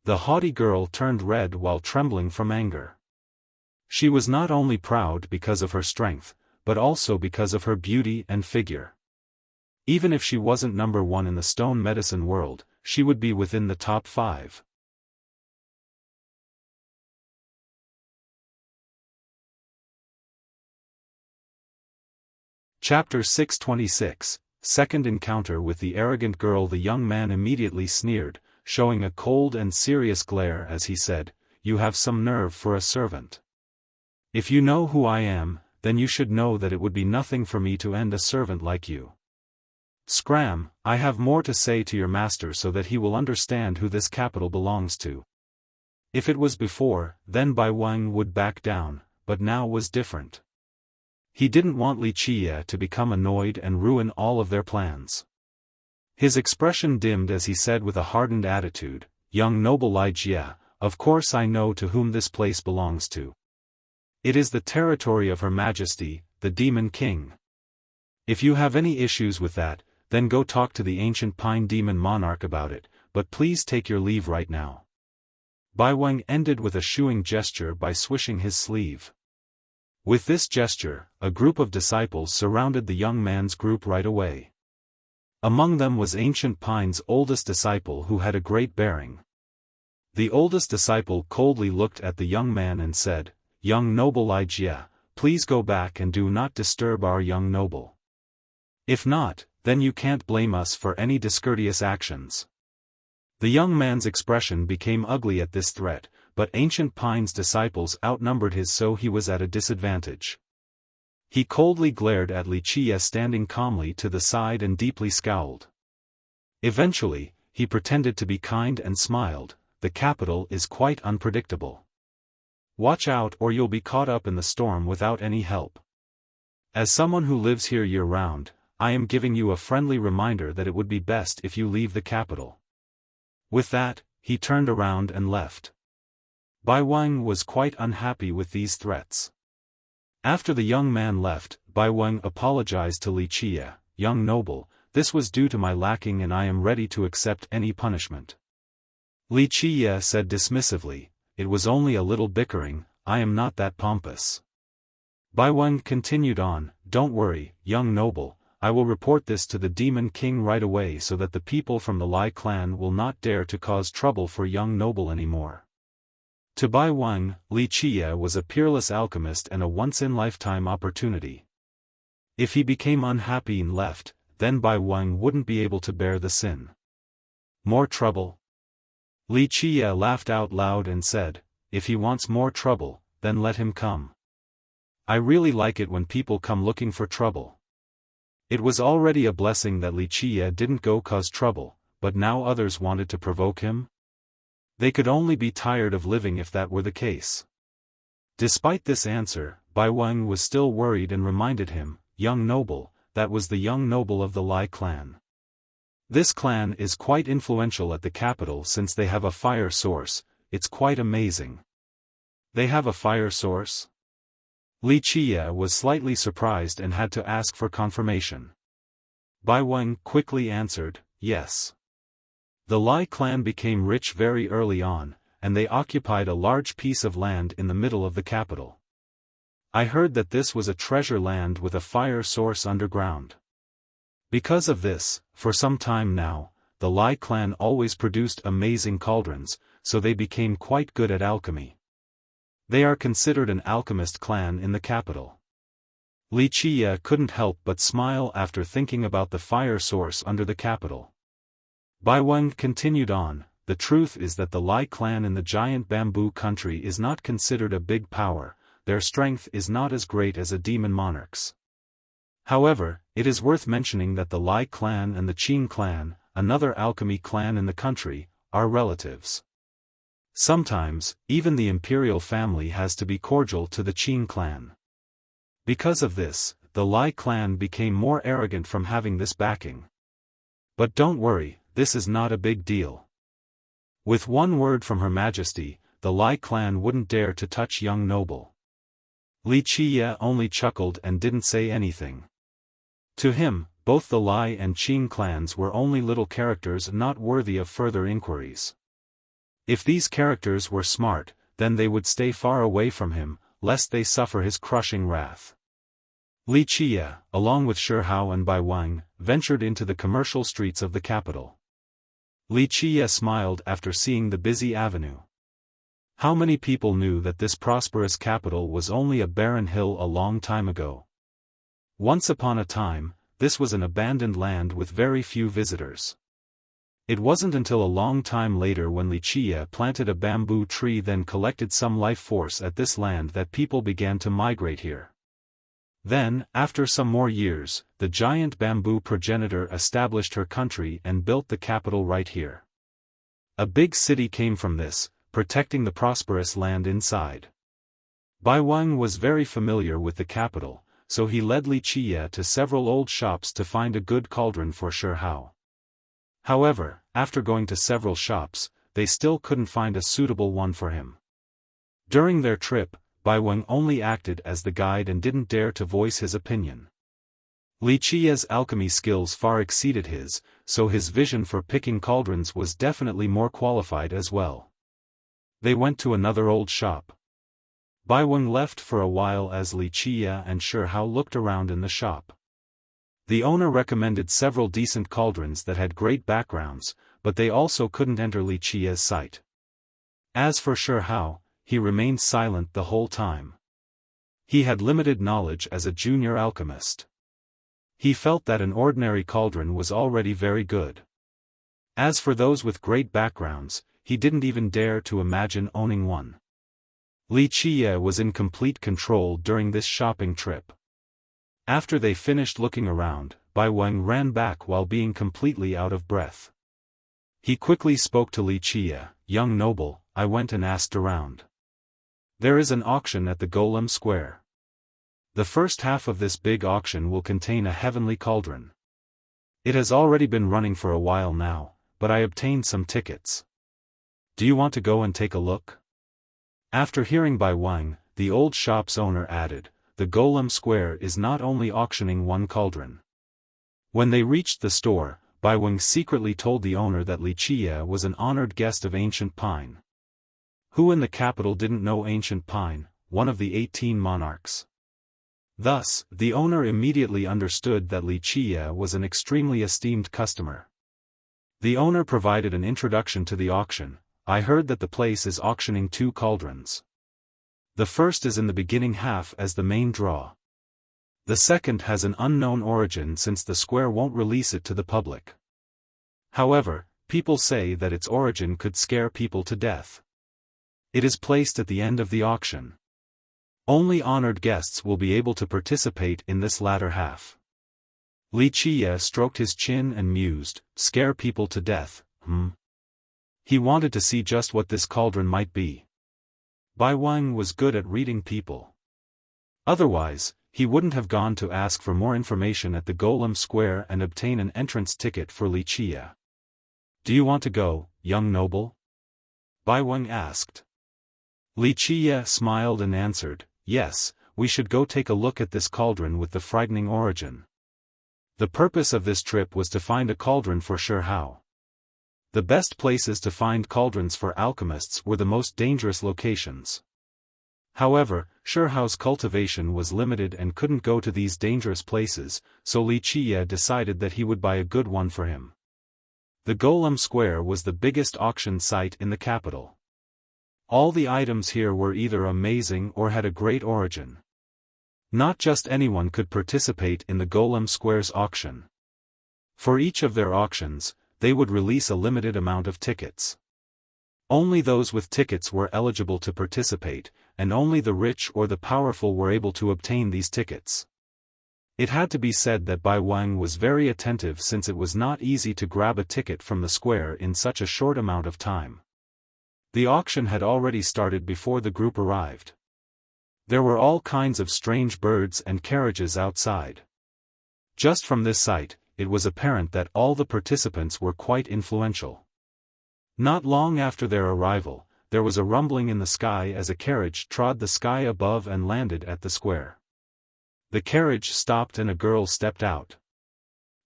Speaker 1: The haughty girl turned red while trembling from anger. She was not only proud because of her strength, but also because of her beauty and figure. Even if she wasn't number one in the stone medicine world, she would be within the top 5. Chapter 626, Second Encounter with the Arrogant Girl. The young man immediately sneered, showing a cold and serious glare as he said, "You have some nerve for a servant. If you know who I am, then you should know that it would be nothing for me to end a servant like you. Scram, I have more to say to your master so that he will understand who this capital belongs to." If it was before, then Bai Weng would back down, but now was different. He didn't want Li Jie to become annoyed and ruin all of their plans. His expression dimmed as he said with a hardened attitude, "Young noble Li Jie, of course I know to whom this place belongs to. It is the territory of Her Majesty, the Demon King. If you have any issues with that, then go talk to the ancient Pine Demon Monarch about it, but please take your leave right now." Bai Weng ended with a shooing gesture by swishing his sleeve. With this gesture, a group of disciples surrounded the young man's group right away. Among them was Ancient Pine's oldest disciple who had a great bearing. The oldest disciple coldly looked at the young man and said, "Young noble Li Jie, please go back and do not disturb our young noble. If not, then you can't blame us for any discourteous actions." The young man's expression became ugly at this threat, but Ancient Pine's disciples outnumbered his, so he was at a disadvantage. He coldly glared at Li Jie standing calmly to the side and deeply scowled. Eventually, he pretended to be kind and smiled, "The capital is quite unpredictable. Watch out or you'll be caught up in the storm without any help. As someone who lives here year-round, I am giving you a friendly reminder that it would be best if you leave the capital." With that, he turned around and left. Bai Weng was quite unhappy with these threats. After the young man left, Bai Weng apologized to Li Jie, "Young noble, this was due to my lacking and I am ready to accept any punishment." Li Jie said dismissively, "It was only a little bickering, I am not that pompous." Bai Weng continued on, "Don't worry, young noble, I will report this to the Demon King right away so that the people from the Lai clan will not dare to cause trouble for young noble anymore." To Bai Weng, Li Jie was a peerless alchemist and a once-in-lifetime opportunity. If he became unhappy and left, then Bai Weng wouldn't be able to bear the sin. More trouble? Li Jie laughed out loud and said, "If he wants more trouble, then let him come. I really like it when people come looking for trouble." It was already a blessing that Li Jie didn't go cause trouble, but now others wanted to provoke him? They could only be tired of living if that were the case. Despite this answer, Bai Weng was still worried and reminded him, "Young noble, that was the young noble of the Lai clan. This clan is quite influential at the capital since they have a fire source, it's quite amazing." "They have a fire source?" Li Jie was slightly surprised and had to ask for confirmation. Bai Weng quickly answered, "Yes." The Lai clan became rich very early on, and they occupied a large piece of land in the middle of the capital. I heard that this was a treasure land with a fire source underground. Because of this, for some time now, the Lai clan always produced amazing cauldrons, so they became quite good at alchemy. They are considered an alchemist clan in the capital. Wuxia couldn't help but smile after thinking about the fire source under the capital. Bai Wang continued on, the truth is that the Lai clan in the giant bamboo country is not considered a big power, their strength is not as great as a demon monarch's. However, it is worth mentioning that the Lai clan and the Qin clan, another alchemy clan in the country, are relatives. Sometimes, even the imperial family has to be cordial to the Qin clan. Because of this, the Lai clan became more arrogant from having this backing. But don't worry, this is not a big deal. With one word from Her Majesty, the Lai clan wouldn't dare to touch young noble. Wuxia only chuckled and didn't say anything. To him, both the Lai and Qin clans were only little characters not worthy of further inquiries. If these characters were smart, then they would stay far away from him, lest they suffer his crushing wrath. Wuxia, along with Shihao and Bai Wang, ventured into the commercial streets of the capital. Wuxia smiled after seeing the busy avenue. How many people knew that this prosperous capital was only a barren hill a long time ago? Once upon a time, this was an abandoned land with very few visitors. It wasn't until a long time later when Wuxia planted a bamboo tree then collected some life force at this land that people began to migrate here. Then, after some more years, the giant bamboo progenitor established her country and built the capital right here. A big city came from this, protecting the prosperous land inside. Bai Wang was very familiar with the capital, so he led Wuxia to several old shops to find a good cauldron for Shihao. However, after going to several shops, they still couldn't find a suitable one for him. During their trip, Bai Wang only acted as the guide and didn't dare to voice his opinion. Wuxia's alchemy skills far exceeded his, so his vision for picking cauldrons was definitely more qualified as well. They went to another old shop. Bai Wang left for a while as Wuxia and Shihao looked around in the shop. The owner recommended several decent cauldrons that had great backgrounds, but they also couldn't enter Wuxia's sight. As for Shihao, he remained silent the whole time. He had limited knowledge as a junior alchemist. He felt that an ordinary cauldron was already very good. As for those with great backgrounds, he didn't even dare to imagine owning one. Wuxia was in complete control during this shopping trip. After they finished looking around, Bai Wang ran back while being completely out of breath. He quickly spoke to Wuxia, "Young noble, I went and asked around. There is an auction at the Golem Square. The first half of this big auction will contain a heavenly cauldron. It has already been running for a while now, but I obtained some tickets. Do you want to go and take a look?" After hearing Bai Wang, the old shop's owner added, "The Golem Square is not only auctioning one cauldron." When they reached the store, Bai Wang secretly told the owner that Wuxia was an honored guest of Ancient Pine. Who in the capital didn't know Ancient Pine, one of the 18 monarchs? Thus, the owner immediately understood that Wuxia was an extremely esteemed customer. The owner provided an introduction to the auction. "I heard that the place is auctioning 2 cauldrons. The first is in the beginning half as the main draw. The second has an unknown origin since the square won't release it to the public. However, people say that its origin could scare people to death. It is placed at the end of the auction. Only honored guests will be able to participate in this latter half." Wuxia stroked his chin and mused, "Scare people to death, He wanted to see just what this cauldron might be. Bai Wang was good at reading people. Otherwise, he wouldn't have gone to ask for more information at the Golem Square and obtain an entrance ticket for Wuxia. "Do you want to go, young noble?" Bai Wang asked. Wuxia smiled and answered, "Yes, we should go take a look at this cauldron with the frightening origin." The purpose of this trip was to find a cauldron for Shihao. The best places to find cauldrons for alchemists were the most dangerous locations. However, Shihao's cultivation was limited and couldn't go to these dangerous places, so Wuxia decided that he would buy a good one for him. The Golem Square was the biggest auction site in the capital. All the items here were either amazing or had a great origin. Not just anyone could participate in the Golem Square's auction. For each of their auctions, they would release a limited amount of tickets. Only those with tickets were eligible to participate, and only the rich or the powerful were able to obtain these tickets. It had to be said that Bai Wang was very attentive since it was not easy to grab a ticket from the square in such a short amount of time. The auction had already started before the group arrived. There were all kinds of strange birds and carriages outside. Just from this sight, it was apparent that all the participants were quite influential. Not long after their arrival, there was a rumbling in the sky as a carriage trod the sky above and landed at the square. The carriage stopped and a girl stepped out.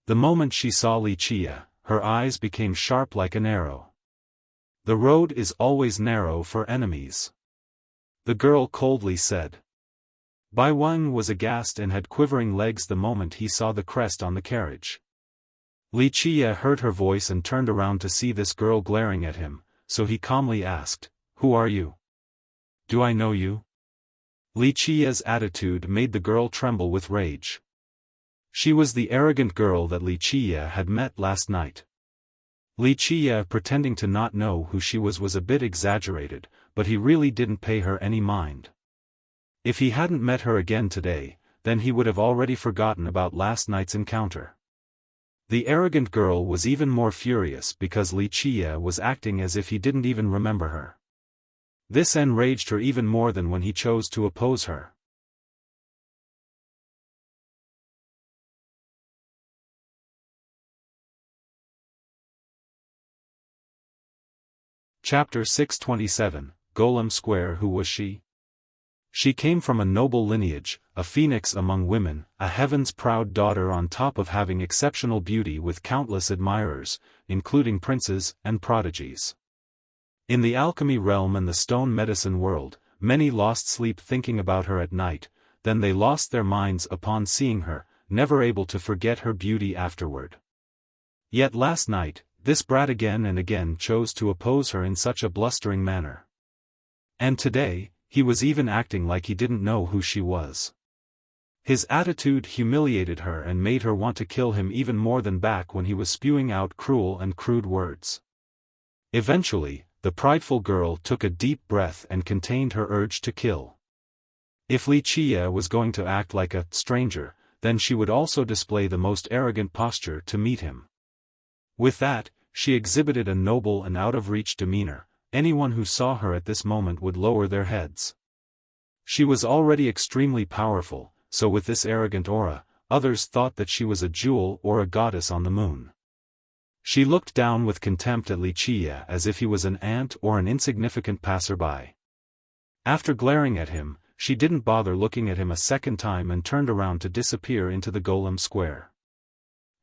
Speaker 1: The moment she saw Wuxia, her eyes became sharp like an arrow. "The road is always narrow for enemies," the girl coldly said. Bai Wang was aghast and had quivering legs the moment he saw the crest on the carriage. Wuxia heard her voice and turned around to see this girl glaring at him, so he calmly asked, "Who are you? Do I know you?" Wuxia's attitude made the girl tremble with rage. She was the arrogant girl that Wuxia had met last night. Wuxia pretending to not know who she was a bit exaggerated, but he really didn't pay her any mind. If he hadn't met her again today, then he would have already forgotten about last night's encounter. The arrogant girl was even more furious because Wuxia was acting as if he didn't even remember her. This enraged her even more than when he chose to oppose her. Chapter 627, Golem Square. Who was she? She came from a noble lineage, a phoenix among women, a heaven's proud daughter on top of having exceptional beauty with countless admirers, including princes and prodigies. In the alchemy realm and the stone medicine world, many lost sleep thinking about her at night, then they lost their minds upon seeing her, never able to forget her beauty afterward. Yet last night, this brat again and again chose to oppose her in such a blustering manner. And today, he was even acting like he didn't know who she was. His attitude humiliated her and made her want to kill him even more than back when he was spewing out cruel and crude words. Eventually, the prideful girl took a deep breath and contained her urge to kill. If Wuxia was going to act like a stranger, then she would also display the most arrogant posture to meet him. With that, she exhibited a noble and out-of-reach demeanor. Anyone who saw her at this moment would lower their heads. She was already extremely powerful, so with this arrogant aura, others thought that she was a jewel or a goddess on the moon. She looked down with contempt at Wuxia as if he was an ant or an insignificant passerby. After glaring at him, she didn't bother looking at him a second time and turned around to disappear into the Golem Square.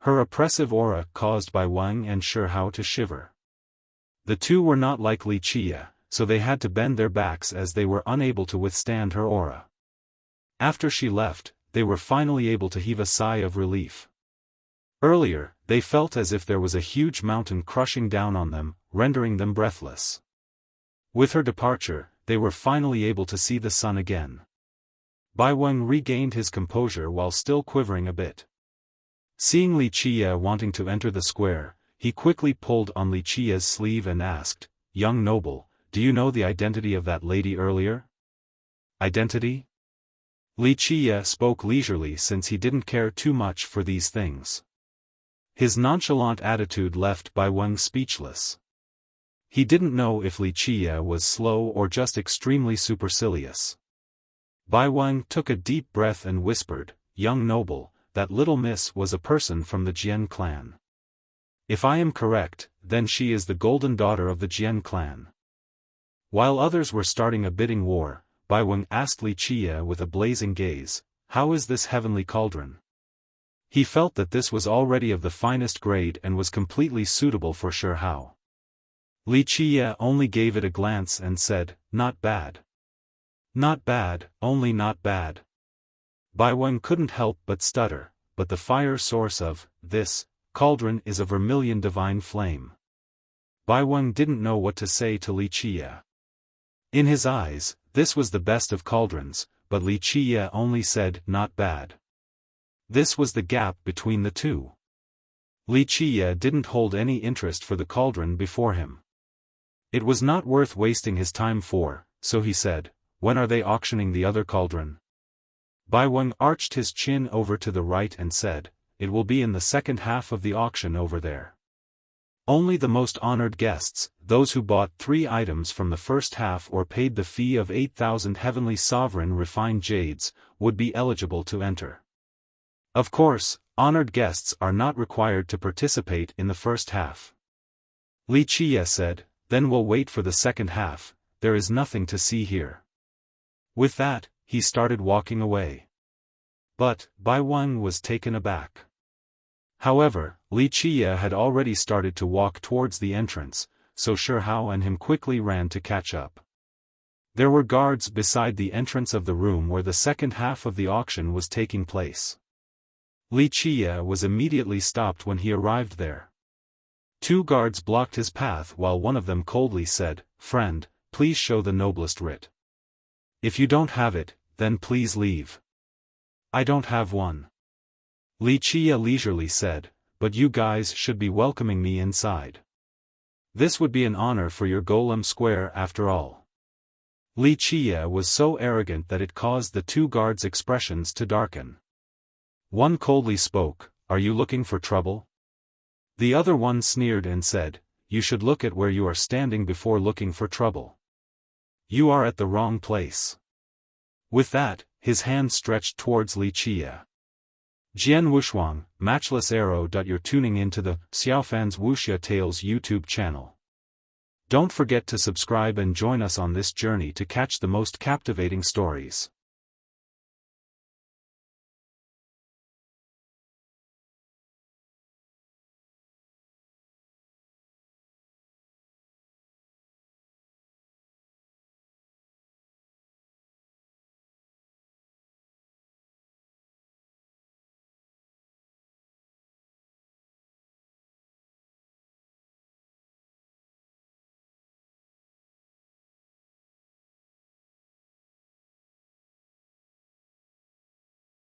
Speaker 1: Her oppressive aura caused Bai Wang and Shihao to shiver. The two were not like Wuxia, so they had to bend their backs as they were unable to withstand her aura. After she left, they were finally able to heave a sigh of relief. Earlier, they felt as if there was a huge mountain crushing down on them, rendering them breathless. With her departure, they were finally able to see the sun again. Bai Wang regained his composure while still quivering a bit. Seeing Wuxia wanting to enter the square, he quickly pulled on Wuxia's sleeve and asked, "Young noble, do you know the identity of that lady earlier?" Identity? Wuxia spoke leisurely since he didn't care too much for these things. His nonchalant attitude left Bai Wang speechless. He didn't know if Wuxia was slow or just extremely supercilious. Bai Wang took a deep breath and whispered, "Young noble, that little miss was a person from the Jian clan. If I am correct, then she is the golden daughter of the Jian clan." While others were starting a bidding war, Bai Wang asked Wuxia with a blazing gaze, "How is this heavenly cauldron?" He felt that this was already of the finest grade and was completely suitable for Shihao. Wuxia only gave it a glance and said, "Not bad." Not bad, only not bad. Bai Wen couldn't help but stutter, but the fire source of this cauldron is a vermilion divine flame. Bai Wen didn't know what to say to Li Qie. In his eyes, this was the best of cauldrons, but Li Qie only said, not bad. This was the gap between the two. Li Qie didn't hold any interest for the cauldron before him. It was not worth wasting his time for, so he said, when are they auctioning the other cauldron? Bai Wen arched his chin over to the right and said, it will be in the second half of the auction over there. Only the most honored guests, those who bought 3 items from the first half or paid the fee of 8,000 heavenly sovereign refined jades, would be eligible to enter. Of course, honored guests are not required to participate in the first half. Li Qie said, then we'll wait for the second half, there is nothing to see here. With that, he started walking away. But, Bai Wen was taken aback. However, Li Qie had already started to walk towards the entrance, so Shi Hao and him quickly ran to catch up. There were guards beside the entrance of the room where the second half of the auction was taking place. Li Qie was immediately stopped when he arrived there. 2 guards blocked his path while one of them coldly said, friend, please show the noblest writ. If you don't have it, then please leave. I don't have one. Li Qie leisurely said, but you guys should be welcoming me inside. This would be an honor for your golem square after all. Li Qie was so arrogant that it caused the 2 guards' expressions to darken. One coldly spoke, are you looking for trouble? The other one sneered and said, you should look at where you are standing before looking for trouble. You are at the wrong place. With that, his hand stretched towards Li Qie. Jian Wushuang, Matchless Arrow. You're tuning into the Xiaofan's Wuxia Tales YouTube channel. Don't forget to subscribe and join us on this journey to catch the most captivating stories.